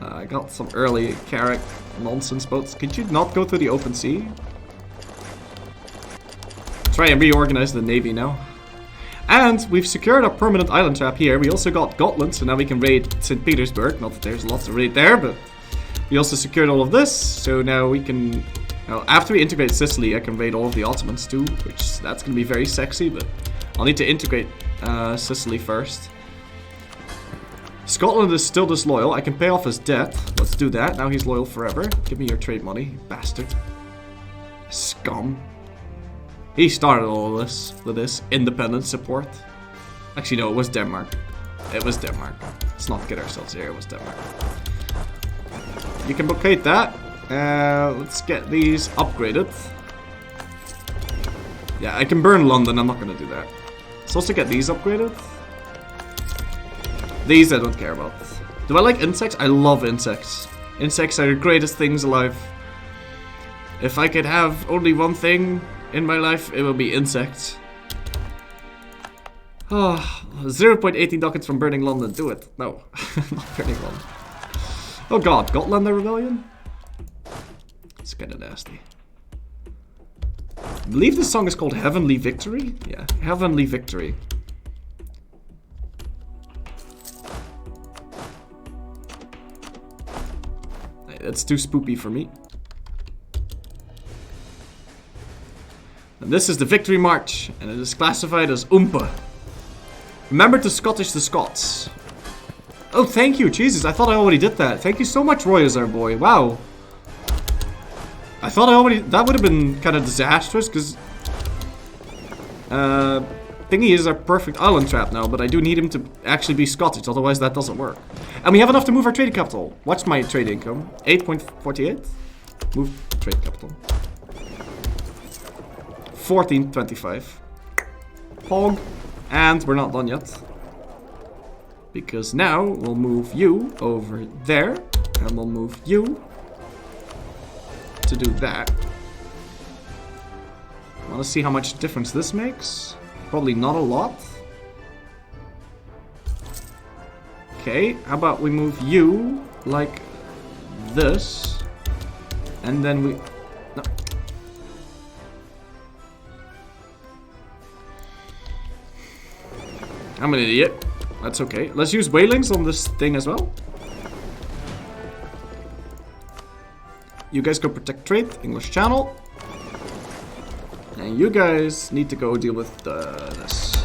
I got some early Carrick nonsense boats. Could you not go through the open sea? Try and reorganize the navy now. And we've secured a permanent island trap here. We also got Gotland, so now we can raid St. Petersburg. Not that there's lots to raid there, but we also secured all of this. So now we can... Now, after we integrate Sicily, I can raid all of the Ottomans too, which that's going to be very sexy, but I'll need to integrate Sicily first. Scotland is still disloyal. I can pay off his debt. Let's do that. Now he's loyal forever. Give me your trade money, you bastard. Scum. He started all of this with this independent support. Actually, no, it was Denmark. It was Denmark. Let's not get ourselves here. It was Denmark. You can blockade that. Let's get these upgraded. Yeah, I can burn London. I'm not going to do that. Let's also get these upgraded. These I don't care about. Do I like insects? I love insects. Insects are the greatest things alive. If I could have only one thing in my life, it will be insects. Oh, 0.18 ducats from burning London. Do it. No, not burning London. Oh god, Gotland rebellion? It's kind of nasty. I believe this song is called Heavenly Victory? Yeah, Heavenly Victory. That's too spoopy for me. And this is the Victory March, and it is classified as Oompa. Remember to Scottish the Scots. Oh, thank you, Jesus, I thought I already did that. Thank you so much, Roy is our boy, wow. I thought I already, that would have been kind of disastrous, because Thingy is our perfect island trap now, but I do need him to actually be Scottish, otherwise that doesn't work. And we have enough to move our trade capital. What's my trade income? 8.48? Move trade capital. 14.25. Hog. And we're not done yet. Because now we'll move you over there. And we'll move you to do that. Want to see how much difference this makes? Probably not a lot. Okay, how about we move you like this, and then we... No. I'm an idiot. That's okay. Let's use whalings on this thing as well. You guys go protect trade, English Channel. And you guys need to go deal with this.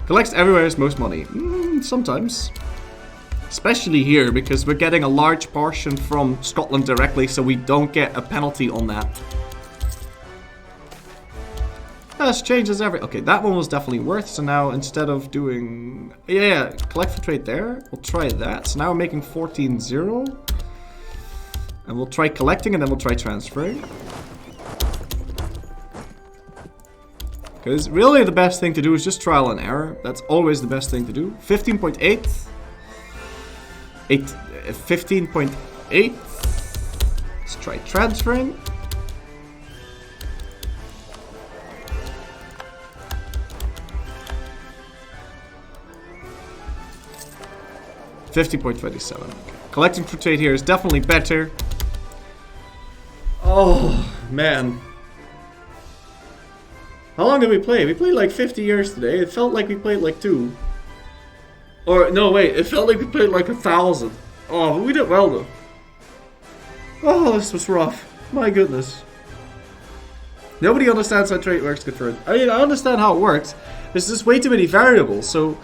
Collects everywhere is most money. Sometimes. Especially here, because we're getting a large portion from Scotland directly, so we don't get a penalty on that. This changes okay, that one was definitely worth, so now instead of doing... Yeah, collect for trade there. We'll try that. So now we're making 14-0. And we'll try collecting, and then we'll try transferring. Because really the best thing to do is just trial and error. That's always the best thing to do. 15.8. 15.8. Let's try transferring. $50.27. Okay. Collecting for trade here is definitely better. Oh, man. How long did we play? We played like 50 years today. It felt like we played like 2. Or, no, wait. It felt like we played like 1,000. Oh, but we did well, though. Oh, this was rough. My goodness. Nobody understands how trade works, confirmed. I mean, I understand how it works. There's just way too many variables, so...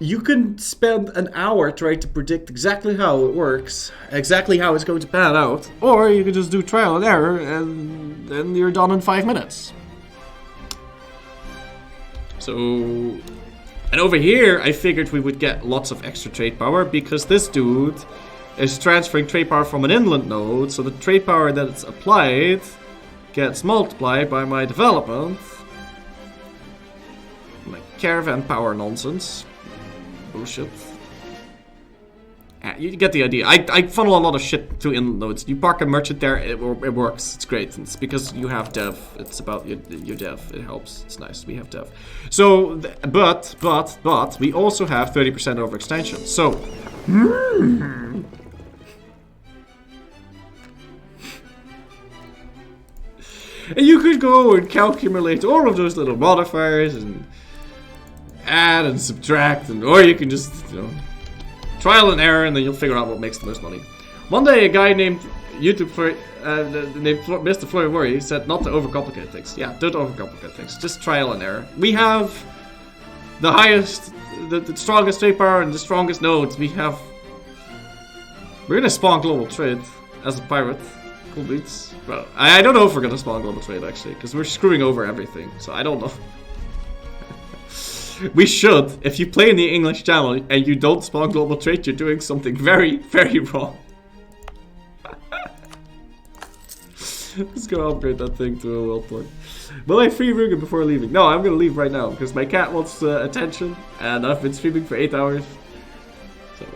You can spend an hour trying to predict exactly how it works, exactly how it's going to pan out, or you can just do trial and error and then you're done in 5 minutes. So, and over here I figured we would get lots of extra trade power because this dude is transferring trade power from an inland node, so the trade power that's applied gets multiplied by my development. My caravan power nonsense. Bullshit. You get the idea. I funnel a lot of shit to inland nodes. You park a merchant there, it works. It's great. It's because you have dev. It's about your dev. It helps. It's nice. We have dev. So, but we also have 30% overextension. So, and you could go and calculate all of those little modifiers and add and subtract, or you can just, you know, trial and error, and then you'll figure out what makes the most money. One day, a guy named named Mr. FlorryWorry said not to overcomplicate things. Yeah, don't overcomplicate things. Just trial and error. We have the highest, the strongest trade power and the strongest nodes. We're gonna spawn global trade as a pirate. Cool beats. Well, I don't know if we're gonna spawn global trade actually, because we're screwing over everything. So I don't know. We should. If you play in the English channel and you don't spawn global trade, you're doing something very, very wrong. Let's go upgrade that thing to a world point. Will I free Rugen before leaving? No, I'm gonna leave right now because my cat wants attention and I've been streaming for 8 hours. So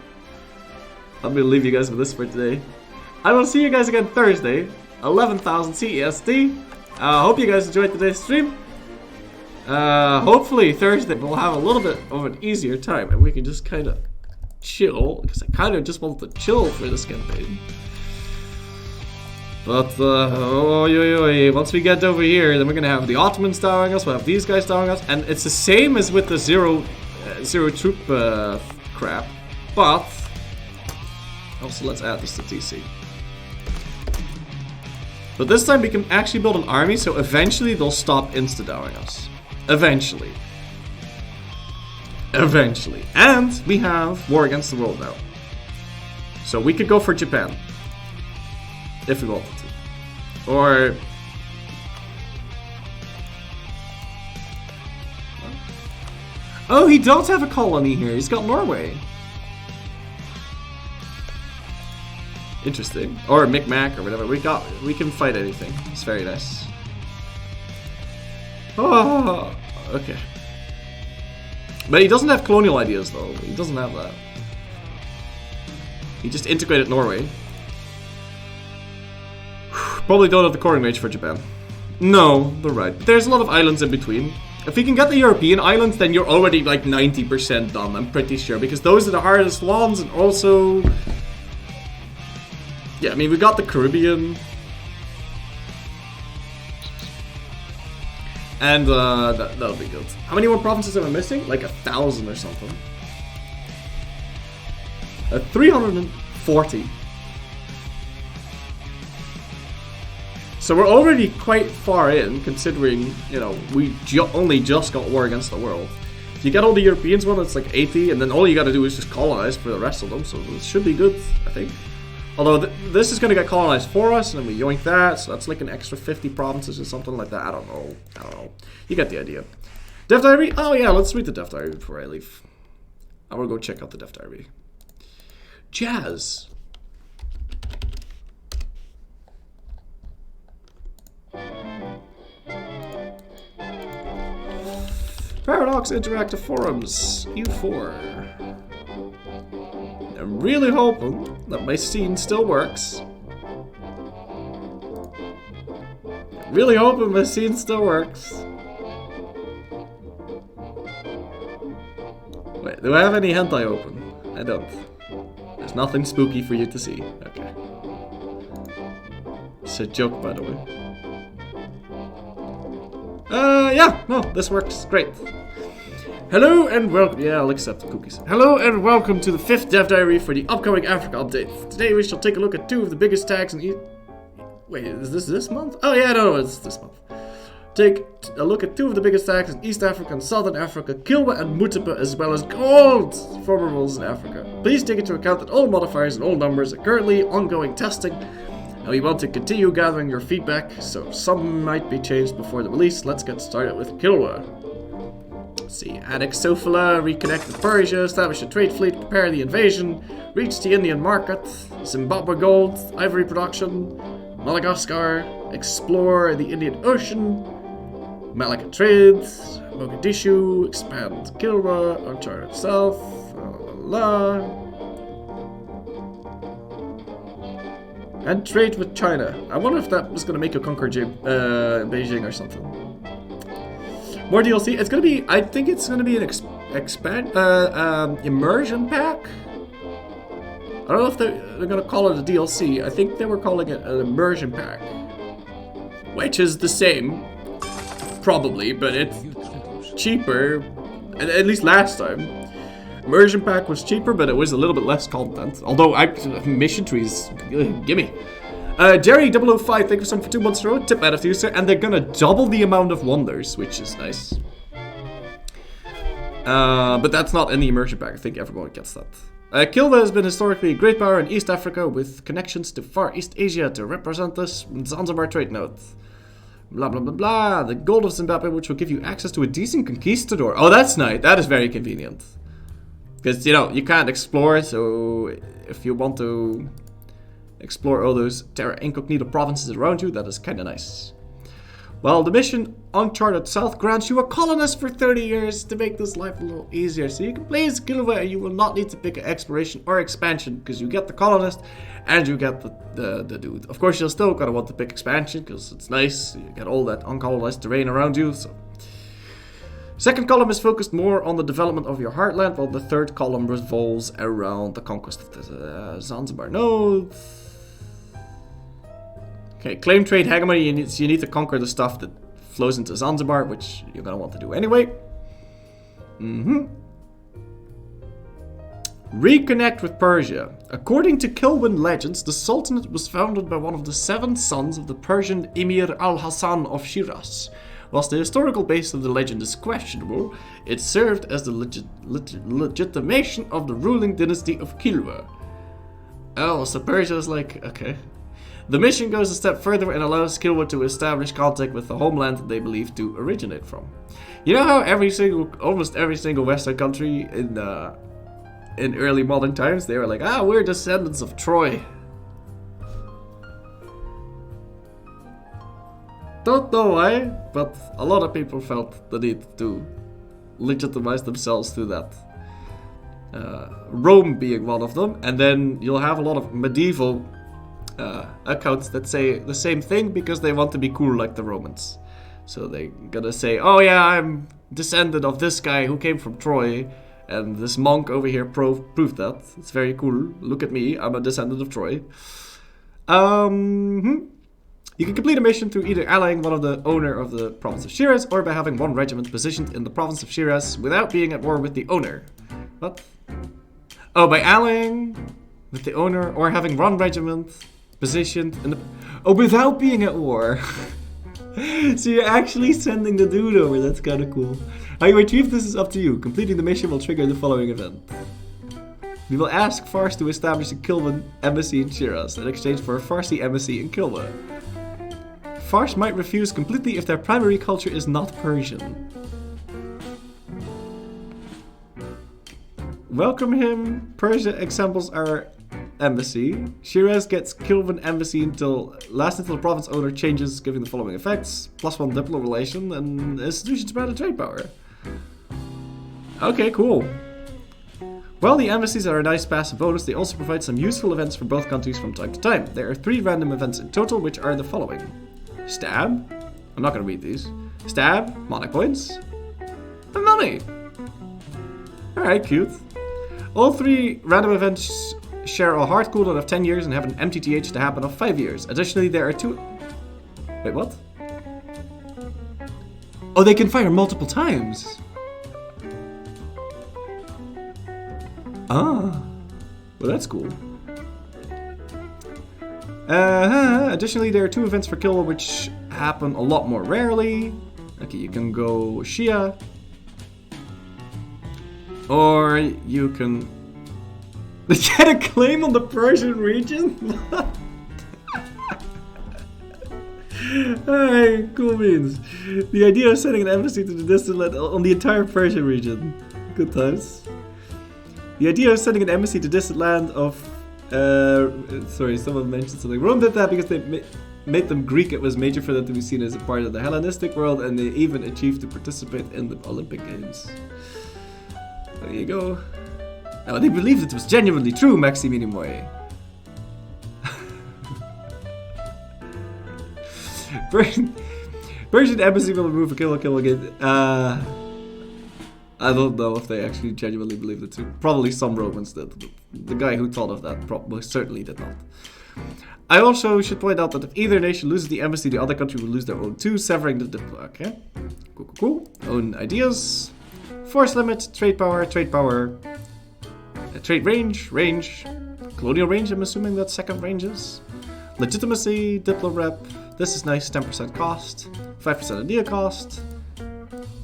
I'm gonna leave you guys with this for today. I will see you guys again Thursday, 11,000 CEST. Hope you guys enjoyed today's stream. Hopefully Thursday we'll have a little bit of an easier time and we can just kind of chill, because I kind of just want to chill for this campaign. But, once we get over here, then we're gonna have the Ottomans dowing us, we'll have these guys dowing us, and it's the same as with the zero troop crap, but also let's add this to TC. But this time we can actually build an army, so eventually they'll stop insta-dowing us. Eventually. Eventually. And we have war against the world now. So we could go for Japan. If we wanted to. Or... oh, he does have a colony here. He's got Norway. Interesting. Or Micmac or whatever. We can fight anything. It's very nice. Oh, okay. But he doesn't have colonial ideas though. He doesn't have that. He just integrated Norway. Probably don't have the coring range for Japan. No, they're right. But there's a lot of islands in between. If we can get the European islands, then you're already like 90% done, I'm pretty sure. Because those are the hardest ones, and also... yeah, I mean, we got the Caribbean. And that'll be good. How many more provinces am I missing? Like 1,000 or something. 340. So we're already quite far in, considering, you know, we only just got war against the world. If you get all the Europeans one, it's like 80, and then all you gotta do is just colonize for the rest of them, so it should be good, I think. Although this is gonna get colonized for us, and then we yoink that, so that's like an extra 50 provinces or something like that. I don't know. You get the idea. Death Diary? Oh yeah, let's read the Death Diary before I leave. I will go check out the Death Diary. Jazz. Paradox Interactive Forums, U4. I'm really hoping that my scene still works. Really hoping my scene still works. Wait, do I have any hentai open? I don't. There's nothing spooky for you to see. Okay. It's a joke, by the way. Yeah, no, this works great. Hello and welcome. Yeah, I'll accept the cookies. Hello and welcome to the 5th Dev Diary for the upcoming Africa update. Today we shall take a look at 2 of the biggest tags in Wait, is this month? Oh yeah, no, it's this month. Take a look at 2 of the biggest tags in East Africa and Southern Africa, Kilwa and Mutepa, as well as gold former rules in Africa. Please take into account that all modifiers and all numbers are currently ongoing testing, and we want to continue gathering your feedback, so some might be changed before the release. Let's get started with Kilwa. Let's see, annex Sofala, reconnect with Persia, establish a trade fleet, prepare the invasion, reach the Indian market, Zimbabwe gold, ivory production, Madagascar, explore the Indian Ocean, Malacca trade, Mogadishu, expand Kilwa, uncharted south, and trade with China. I wonder if that was going to make you conquer Beijing or something. More DLC. It's going to be, I think it's going to be an immersion pack. I don't know if they're going to call it a DLC. I think they were calling it an immersion pack. Which is the same, probably, but it's cheaper. At least last time. Immersion pack was cheaper, but it was a little bit less content. Although, mission trees, gimme. Jerry005, thank you so much for 2 months in a row. Tip out to you, sir. And they're gonna double the amount of wonders, which is nice. But that's not in the immersion pack. I think everyone gets that. Kilwa has been historically a great power in East Africa with connections to Far East Asia to represent this Zanzibar trade node. Blah blah blah blah. The gold of Zimbabwe, which will give you access to a decent conquistador. Oh, that's nice. That is very convenient. Because, you know, you can't explore, so if you want to explore all those terra incognita provinces around you, that is kind of nice. Well, the mission Uncharted South grants you a colonist for 30 years to make this life a little easier. So you can play as Kilwa and you will not need to pick an exploration or expansion because you get the colonist and you get the dude. Of course, you'll still gotta want to pick expansion because it's nice. You get all that uncolonized terrain around you. So. Second column is focused more on the development of your heartland, while the third column revolves around the conquest of the Zanzibar node. Okay, claim trade hegemony, you need to conquer the stuff that flows into Zanzibar, which you're going to want to do anyway. Reconnect with Persia. According to Kilwan legends, the Sultanate was founded by one of the 7 sons of the Persian Emir al-Hassan of Shiraz. Whilst the historical base of the legend is questionable, it served as the legitimation of the ruling dynasty of Kilwa. Oh, so Persia is like, okay. The mission goes a step further and allows Kilwa to establish contact with the homeland they believe to originate from. You know how almost every single Western country in early modern times, they were like, we're descendants of Troy. Don't know why, but a lot of people felt the need to legitimize themselves through that. Rome being one of them, and then you'll have a lot of medieval accounts that say the same thing because they want to be cool like the Romans. So they're gonna say, oh yeah, I'm descendant of this guy who came from Troy, and this monk over here proved that. It's very cool. Look at me, I'm a descendant of Troy. You can complete a mission through either allying one of the owner of the province of Shiraz or by having one regiment positioned in the province of Shiraz without being at war with the owner. What? Oh, by allying with the owner or having one regiment positioned in the... Oh, without being at war. So you're actually sending the dude over. That's kind of cool. How you retrieve this is up to you. Completing the mission will trigger the following event. We will ask Fars to establish a Kilvan embassy in Shiraz in exchange for a Farsi embassy in Kilwa. Fars might refuse completely if their primary culture is not Persian. Welcome him. Persia examples our embassy. Shiraz gets Kilvan embassy until the province owner changes, giving the following effects: +1 diplomatic relation and institutions about a trade power. Okay, cool. While the embassies are a nice passive bonus, they also provide some useful events for both countries from time to time. There are 3 random events in total, which are the following: Stab. I'm not going to read these. Stab, monarch points, and money. Alright, cute. All 3 random events share a hard cooldown of 10 years and have an MTTH to happen of 5 years. Additionally, there are 2... Wait, what? Oh, they can fire multiple times. Ah. Well, that's cool. Additionally, there are 2 events for Kilwa which happen a lot more rarely. Okay, you can go Shia. Or you can... get a claim on the Persian region? Alright, cool beans. The idea of sending an embassy to the distant land on the entire Persian region. Good times. The idea of sending an embassy to distant land of... sorry, someone mentioned something. Rome did that because they made them Greek. It was major for them to be seen as a part of the Hellenistic world, and they even achieved to participate in the Olympic Games. There you go. Now, they believed it was genuinely true, Maximini Moye. Persian embassy will remove a kill again. I don't know if they actually genuinely believed it too. Probably some Romans did. The guy who thought of that probably certainly did not. I also should point out that if either nation loses the embassy, the other country will lose their own too, severing the diplomat. Okay. Cool. Own ideas. Force limit, trade power, trade range, colonial range, I'm assuming that's second ranges. Legitimacy, diplo rep, this is nice, 10% cost, 5% idea cost,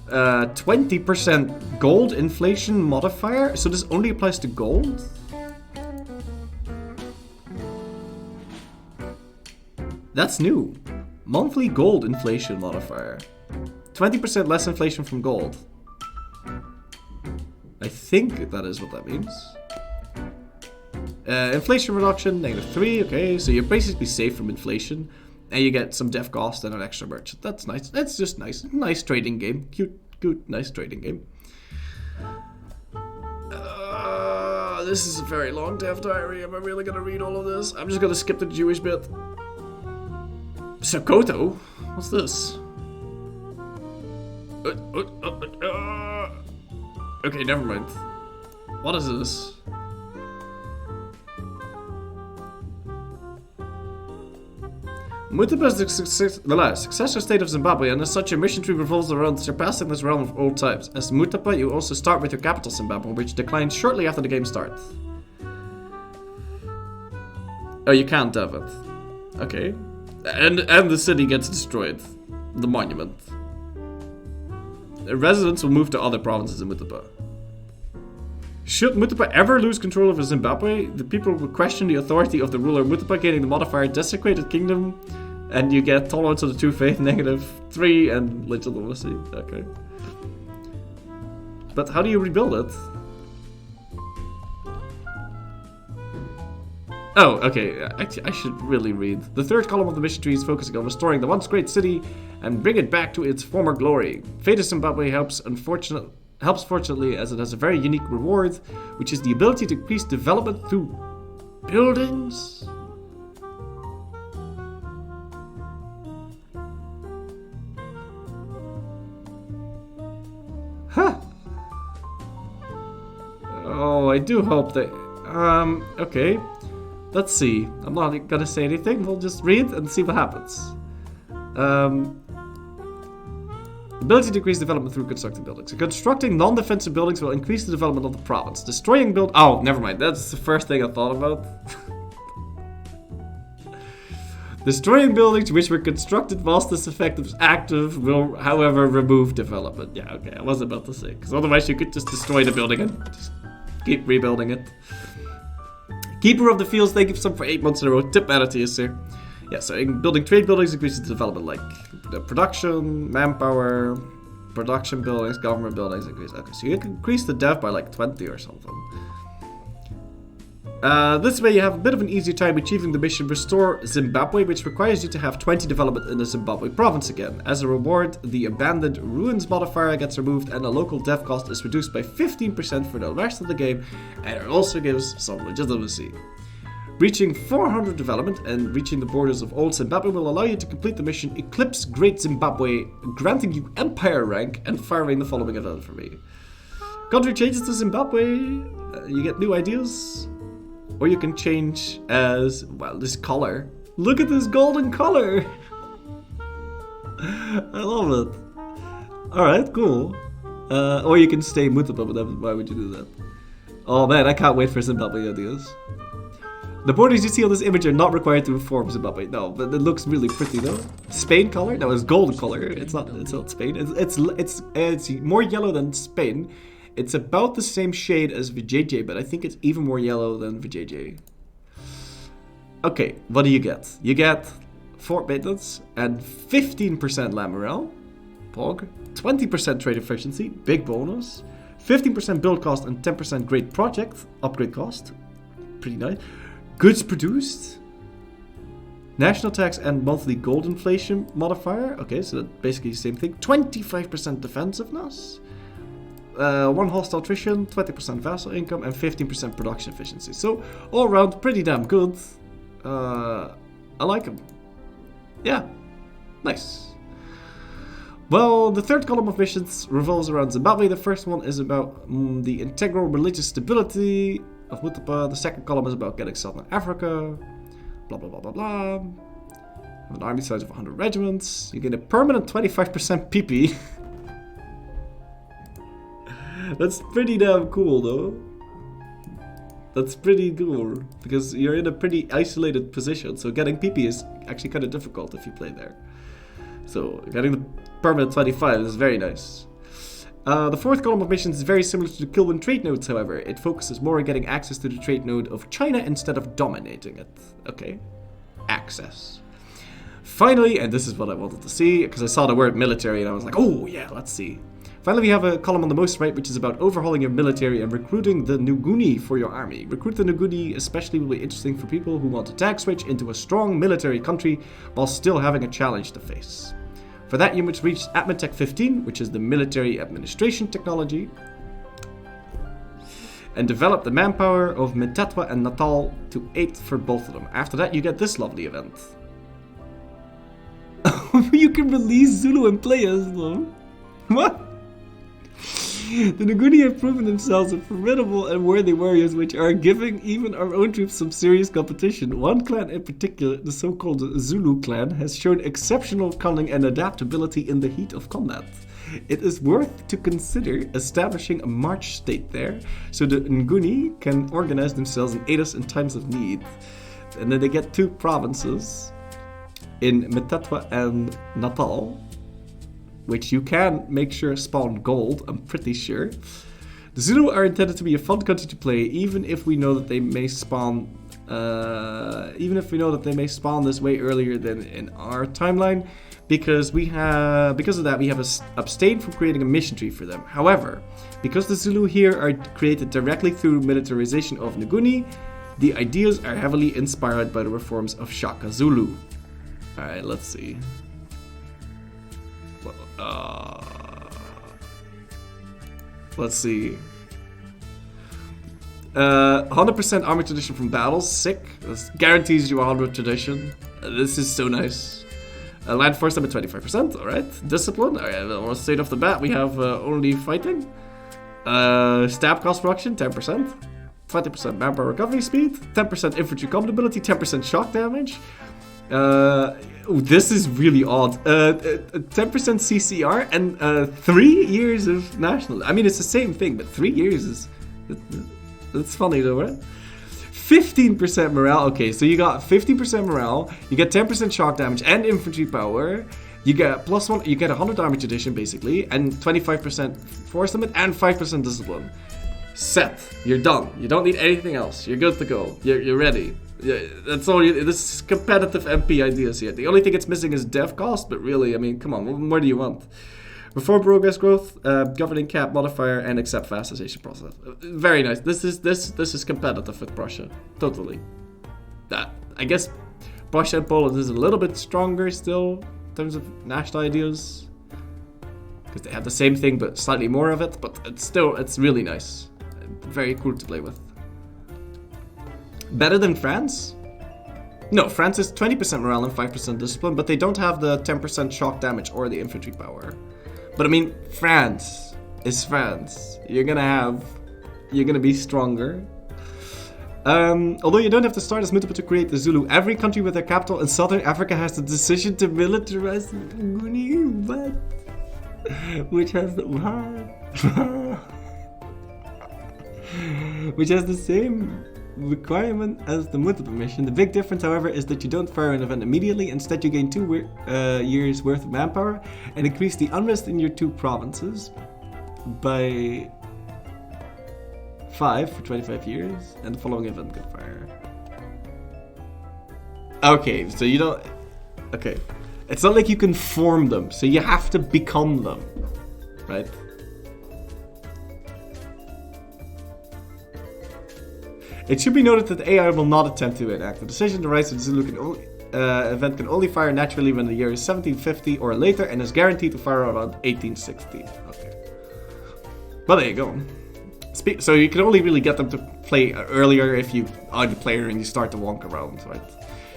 20% gold inflation modifier, so this only applies to gold? That's new. Monthly gold inflation modifier. 20% less inflation from gold. I think that is what that means. Inflation reduction, -3, okay, so you're basically safe from inflation. And you get some def cost and an extra merchant. That's nice. That's just nice. Nice trading game. Cute, nice trading game. This is a very long dev diary. Am I really gonna read all of this? I'm just gonna skip the Jewish bit. Sokoto? What's this? Okay, never mind. What is this? Mutapa is the successor state of Zimbabwe, and as such, your mission tree revolves around surpassing this realm of old times. As Mutapa, you also start with your capital Zimbabwe, which declines shortly after the game starts. Oh, you can't have it. Okay. And the city gets destroyed. The monument. The residents will move to other provinces in Mutapa. Should Mutapa ever lose control over Zimbabwe, the people will question the authority of the ruler Mutapa, gaining the modifier Desecrated Kingdom, and you get tolerance of the true faith, -3, and legitimacy. Okay. But how do you rebuild it? Oh, okay. I should really read. The third column of the mission tree is focusing on restoring the once great city and bring it back to its former glory. Fate of Zimbabwe helps fortunately, as it has a very unique reward, which is the ability to increase development through buildings. Huh. Oh, I do hope that... okay. Let's see. I'm not gonna say anything. We'll just read and see what happens. Ability to increase development through constructing buildings. Constructing non-defensive buildings will increase the development of the province. Destroying build... Oh, never mind. That's the first thing I thought about. Destroying buildings which were constructed whilst this effect is active will, however, remove development. Yeah, okay, I was about to say. Because otherwise you could just destroy the building and just keep rebuilding it. Keeper of the Fields, thank you for 8 months in a row. Tip matter to you, sir. Yeah, so in building trade buildings increases the development, like the production, manpower, production buildings, government buildings increase. Okay, so you can increase the dev by like 20 or something. This way you have a bit of an easier time achieving the mission Restore Zimbabwe, which requires you to have 20 development in the Zimbabwe province again. As a reward, the Abandoned Ruins modifier gets removed and the local dev cost is reduced by 15% for the rest of the game, and it also gives some legitimacy. Reaching 400 development and reaching the borders of Old Zimbabwe will allow you to complete the mission Eclipse Great Zimbabwe, granting you Empire rank and firing the following event for me. Country changes to Zimbabwe, you get new ideas, or you can change as, well, this color. Look at this golden color! I love it. Alright, cool. Or you can stay mutable, but why would you do that? Oh man, I can't wait for Zimbabwe ideas. The borders you see on this image are not required to reform Zimbabwe. No, but it looks really pretty though. Spain color? No, it's gold color. It's not Spain. It's more yellow than Spain. It's about the same shade as VJJ, but I think it's even more yellow than VJJ. Okay, what do you get? You get fort maintenance and 15% land morale. Pog. 20% trade efficiency. Big bonus. 15% build cost and 10% great project upgrade cost. Pretty nice. Goods produced, national tax and monthly gold inflation modifier. Okay, so that's basically the same thing. 25% defensiveness, 1 hostile attrition, 20% vassal income, and 15% production efficiency. So all around, pretty damn good. I like them. Yeah, nice. Well, the third column of missions revolves around Zimbabwe. The first one is about the integral religious stability of Mutapa. The second column is about getting Southern Africa. Blah, blah, blah, blah, blah. Have an army size of 100 regiments. You get a permanent 25% PP. That's pretty damn cool, though. That's pretty cool. Because you're in a pretty isolated position. So getting PP is actually kind of difficult if you play there. So getting the permanent 25 is very nice. The fourth column of missions is very similar to the Kilwin trade nodes, however. It focuses more on getting access to the trade node of China instead of dominating it. Okay. Access. Finally, and this is what I wanted to see, because I saw the word military and I was like, oh yeah, let's see. Finally, we have a column on the most right, which is about overhauling your military and recruiting the Nguni for your army. Recruit the Nguni especially will be interesting for people who want to tag switch into a strong military country while still having a challenge to face. For that, you must reach Admin Tech 15, which is the military administration technology, and develop the manpower of Metatwa and Natal to 8 for both of them. After that, you get this lovely event. You can release Zulu and play as them. What? The Nguni have proven themselves a formidable and worthy warriors, which are giving even our own troops some serious competition. One clan in particular, the so-called Zulu clan, has shown exceptional cunning and adaptability in the heat of combat. It is worth to consider establishing a march state there, so the Nguni can organize themselves and aid us in times of need. And then they get 2 provinces in Metatwa and Natal, which you can make sure spawn gold, I'm pretty sure. The Zulu are intended to be a fun country to play, even if we know that they may spawn this way earlier than in our timeline, because of that we have abstained from creating a mission tree for them. However, because the Zulu here are created directly through militarization of Nguni, the ideas are heavily inspired by the reforms of Shaka Zulu. Alright, let's see. Let's see. 100% army tradition from battles, sick. This guarantees you 100 tradition. This is so nice. Land force time at 25%, alright. Discipline, alright, well, straight off the bat we have only fighting. Stab cost reduction, 10%. 20% manpower recovery speed, 10% infantry combat ability, 10% shock damage. Ooh, this is really odd. 10% CCR and 3 years of national. I mean, it's the same thing, but 3 years is... That's funny though, right? 15% morale. Okay, so you got 15% morale. You get 10% shock damage and infantry power. You get +1. You get 100 damage addition basically, and 25% force limit and 5% discipline. Set. You're done. You don't need anything else. You're good to go. You're ready. Yeah, that's all. This is competitive MP ideas here. The only thing it's missing is dev cost, but really, I mean, come on, what more do you want? Reform progress growth, governing cap modifier, and accept fastization process. Very nice. This is competitive with Prussia, totally. I guess Prussia and Poland is a little bit stronger still in terms of national ideas, because they have the same thing but slightly more of it. But it's really nice, very cool to play with. Better than France? No, France is 20% morale and 5% discipline, but they don't have the 10% shock damage or the infantry power. But I mean, France is France. You're gonna be stronger. Although you don't have to start as multiple to create the Zulu. Every country with their capital in Southern Africa has the decision to militarize the what? Which has the which has the same requirement as the multiple mission. The big difference, however, is that you don't fire an event immediately. Instead, you gain 2 years worth of manpower and increase the unrest in your 2 provinces by 5 for 25 years, and the following event can fire. Okay, so you don't... Okay. It's not like you can form them, so you have to become them, right? It should be noted that the AI will not attempt to enact the decision. The rise of the Zulu event can only fire naturally when the year is 1750 or later, and is guaranteed to fire around 1860. Okay. Well, there you go. So you can only really get them to play earlier if you are the player and you start to wonk around, right?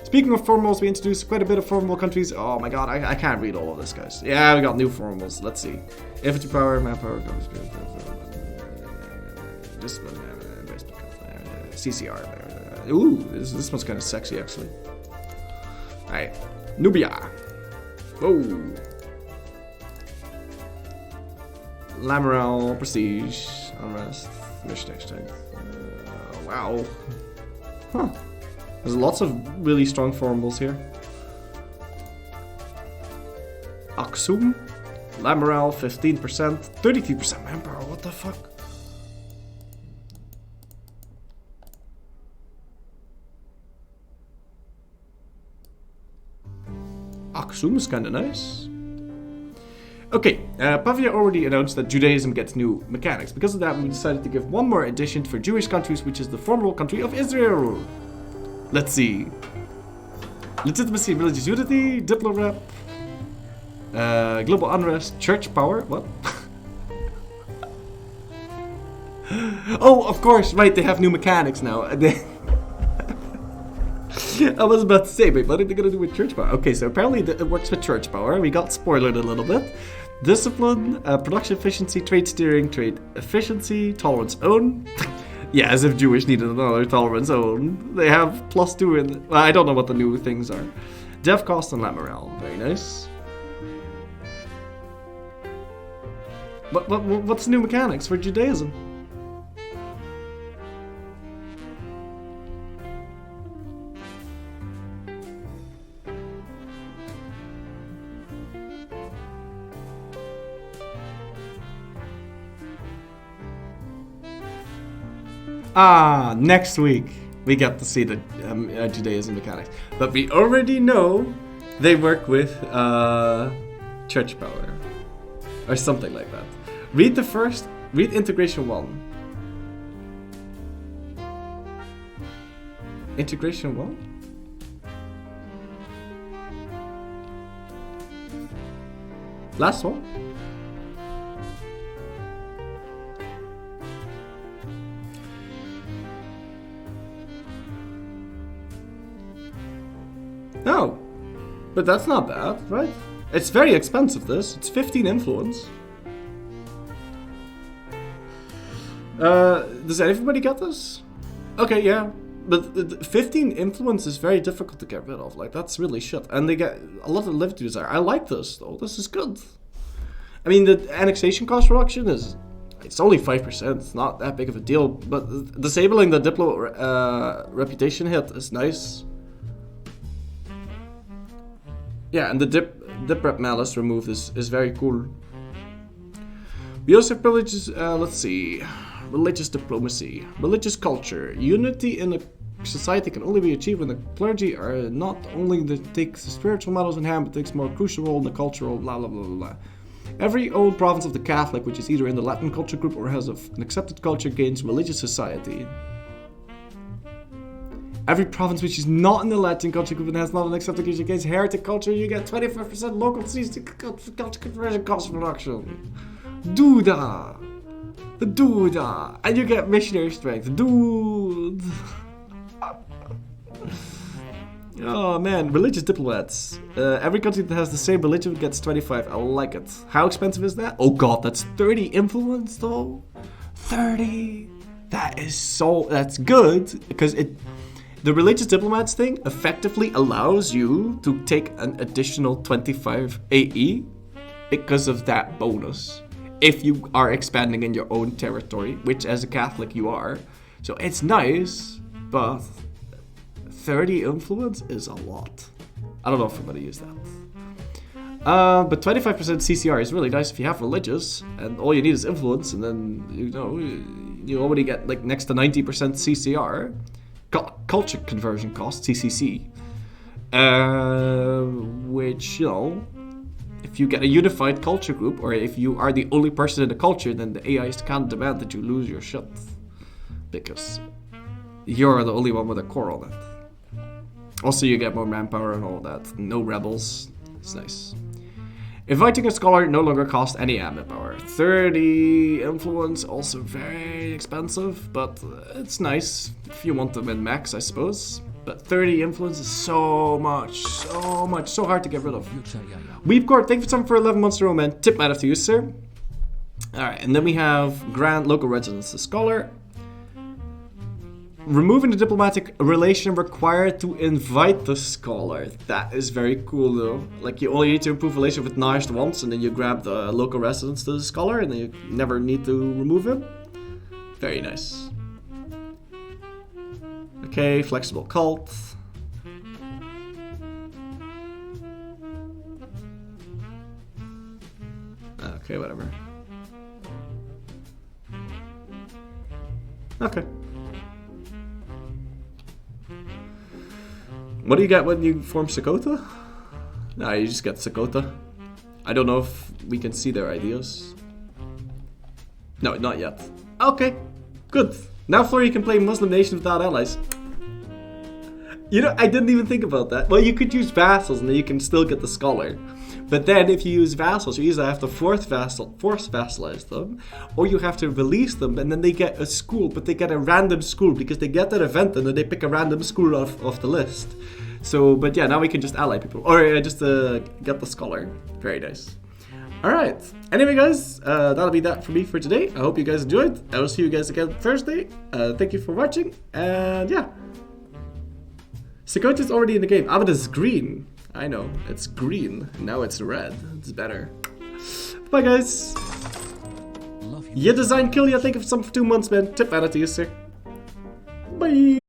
Speaking of formals, we introduced quite a bit of formal countries. Oh my god, I can't read all of this, guys. Yeah, we got new formals. Let's see. Infantry power, manpower, discipline, CCR. Ooh, this one's kind of sexy, actually. Alright. Nubia. Whoa. Lamoral, Prestige, Unrest, Mission Exchange. Wow. Huh. There's lots of really strong formals here. Aksum. Lamoral, 15%. 33% manpower, what the fuck? Aksum is kinda nice. Okay, Pavia already announced that Judaism gets new mechanics. Because of that, we decided to give one more addition for Jewish countries, which is the formal country of Israel. Let's see. Legitimacy, religious unity, Diplo rep, global unrest, church power, what? Oh, of course, right, they have new mechanics now. I was about to say, wait, what are they gonna do with church power? Okay, so apparently it works with church power. We got spoiled a little bit. Discipline, production efficiency, trade steering, trade efficiency, tolerance own. Yeah, as if Jewish needed another tolerance own. They have +2 in... Well, I don't know what the new things are. Dev cost and lab morale. Very nice. What's the new mechanics for Judaism? Next week we get to see the Judaism mechanics. But we already know they work with church power. Or something like that. Read integration 1. Integration 1? Last one? No, but that's not bad, right? It's very expensive, this. It's 15 influence. Does everybody get this? Okay, yeah. But 15 influence is very difficult to get rid of. Like, that's really shit. And they get a lot of live to desire. I like this, though. This is good. I mean, the annexation cost reduction is... It's only 5%. It's not that big of a deal. But disabling the Diplo reputation hit is nice. Yeah, and the dip rep malice removed is very cool. We also have privileges, let's see. Religious diplomacy. Religious culture. Unity in a society can only be achieved when the clergy are not only that takes the spiritual matters in hand, but takes more crucial role in the cultural blah blah blah blah blah. Every old province of the Catholic, which is either in the Latin culture group or has an accepted culture, gains religious society. Every province which is not in the Latin culture group and has not an accepted culture gains heretic culture. You get 25% local culture conversion cost reduction. Duda! Duda! And you get missionary strength. Dude! Oh man, religious diplomats. Every country that has the same religion gets 25. I like it. How expensive is that? Oh god, that's 30 influence though? 30? That's good because the religious diplomats thing effectively allows you to take an additional 25 AE because of that bonus. If you are expanding in your own territory, which as a Catholic you are. So it's nice, but 30 influence is a lot. I don't know if I'm gonna use that. But 25% CCR is really nice if you have religious, and all you need is influence, and then, you know, you already get like next to 90% CCR. Culture conversion cost, CCC. Which, you know, if you get a unified culture group, or if you are the only person in the culture, then the AIs can't demand that you lose your shit. Because you're the only one with a core on it. Also, you get more manpower and all that. No rebels. It's nice. Inviting a scholar no longer costs any admin power. 30 influence, also very expensive, but it's nice if you want them in max, I suppose. But 30 influence is so much, so hard to get rid of. Weepcourt, thank you for 11 months in a row, man. Tip out to you, sir. Alright, and then we have Grand Local Residence, the Scholar. Removing the diplomatic relation required to invite the scholar. That is very cool though. Like you only need to improve relation with Najd once and then you grab the local residence to the scholar and then you never need to remove him. Very nice. Okay, flexible cult. Okay, whatever. Okay. What do you get when you form Sakota? Nah, you just get Sakota. I don't know if we can see their ideas. No, not yet. Okay, good. Now Florry can play Muslim nation without allies. You know, I didn't even think about that. Well, you could use vassals and then you can still get the scholar. But then if you use vassals, you either have to force vassalize them, or you have to release them and then they get a school, but they get a random school because they get that event and then they pick a random school off the list. So, but yeah, now we can just ally people, or just get the scholar. Very nice. Alright, anyway guys, that'll be that for me for today. I hope you guys enjoyed. I will see you guys again Thursday. Thank you for watching, and yeah. Sakota's already in the game. Ah, but it's green. I know, it's green. Now it's red. It's better. Bye, guys. You design kill ya. Thank you for 2 months, man. Tip out to you, sir. Bye.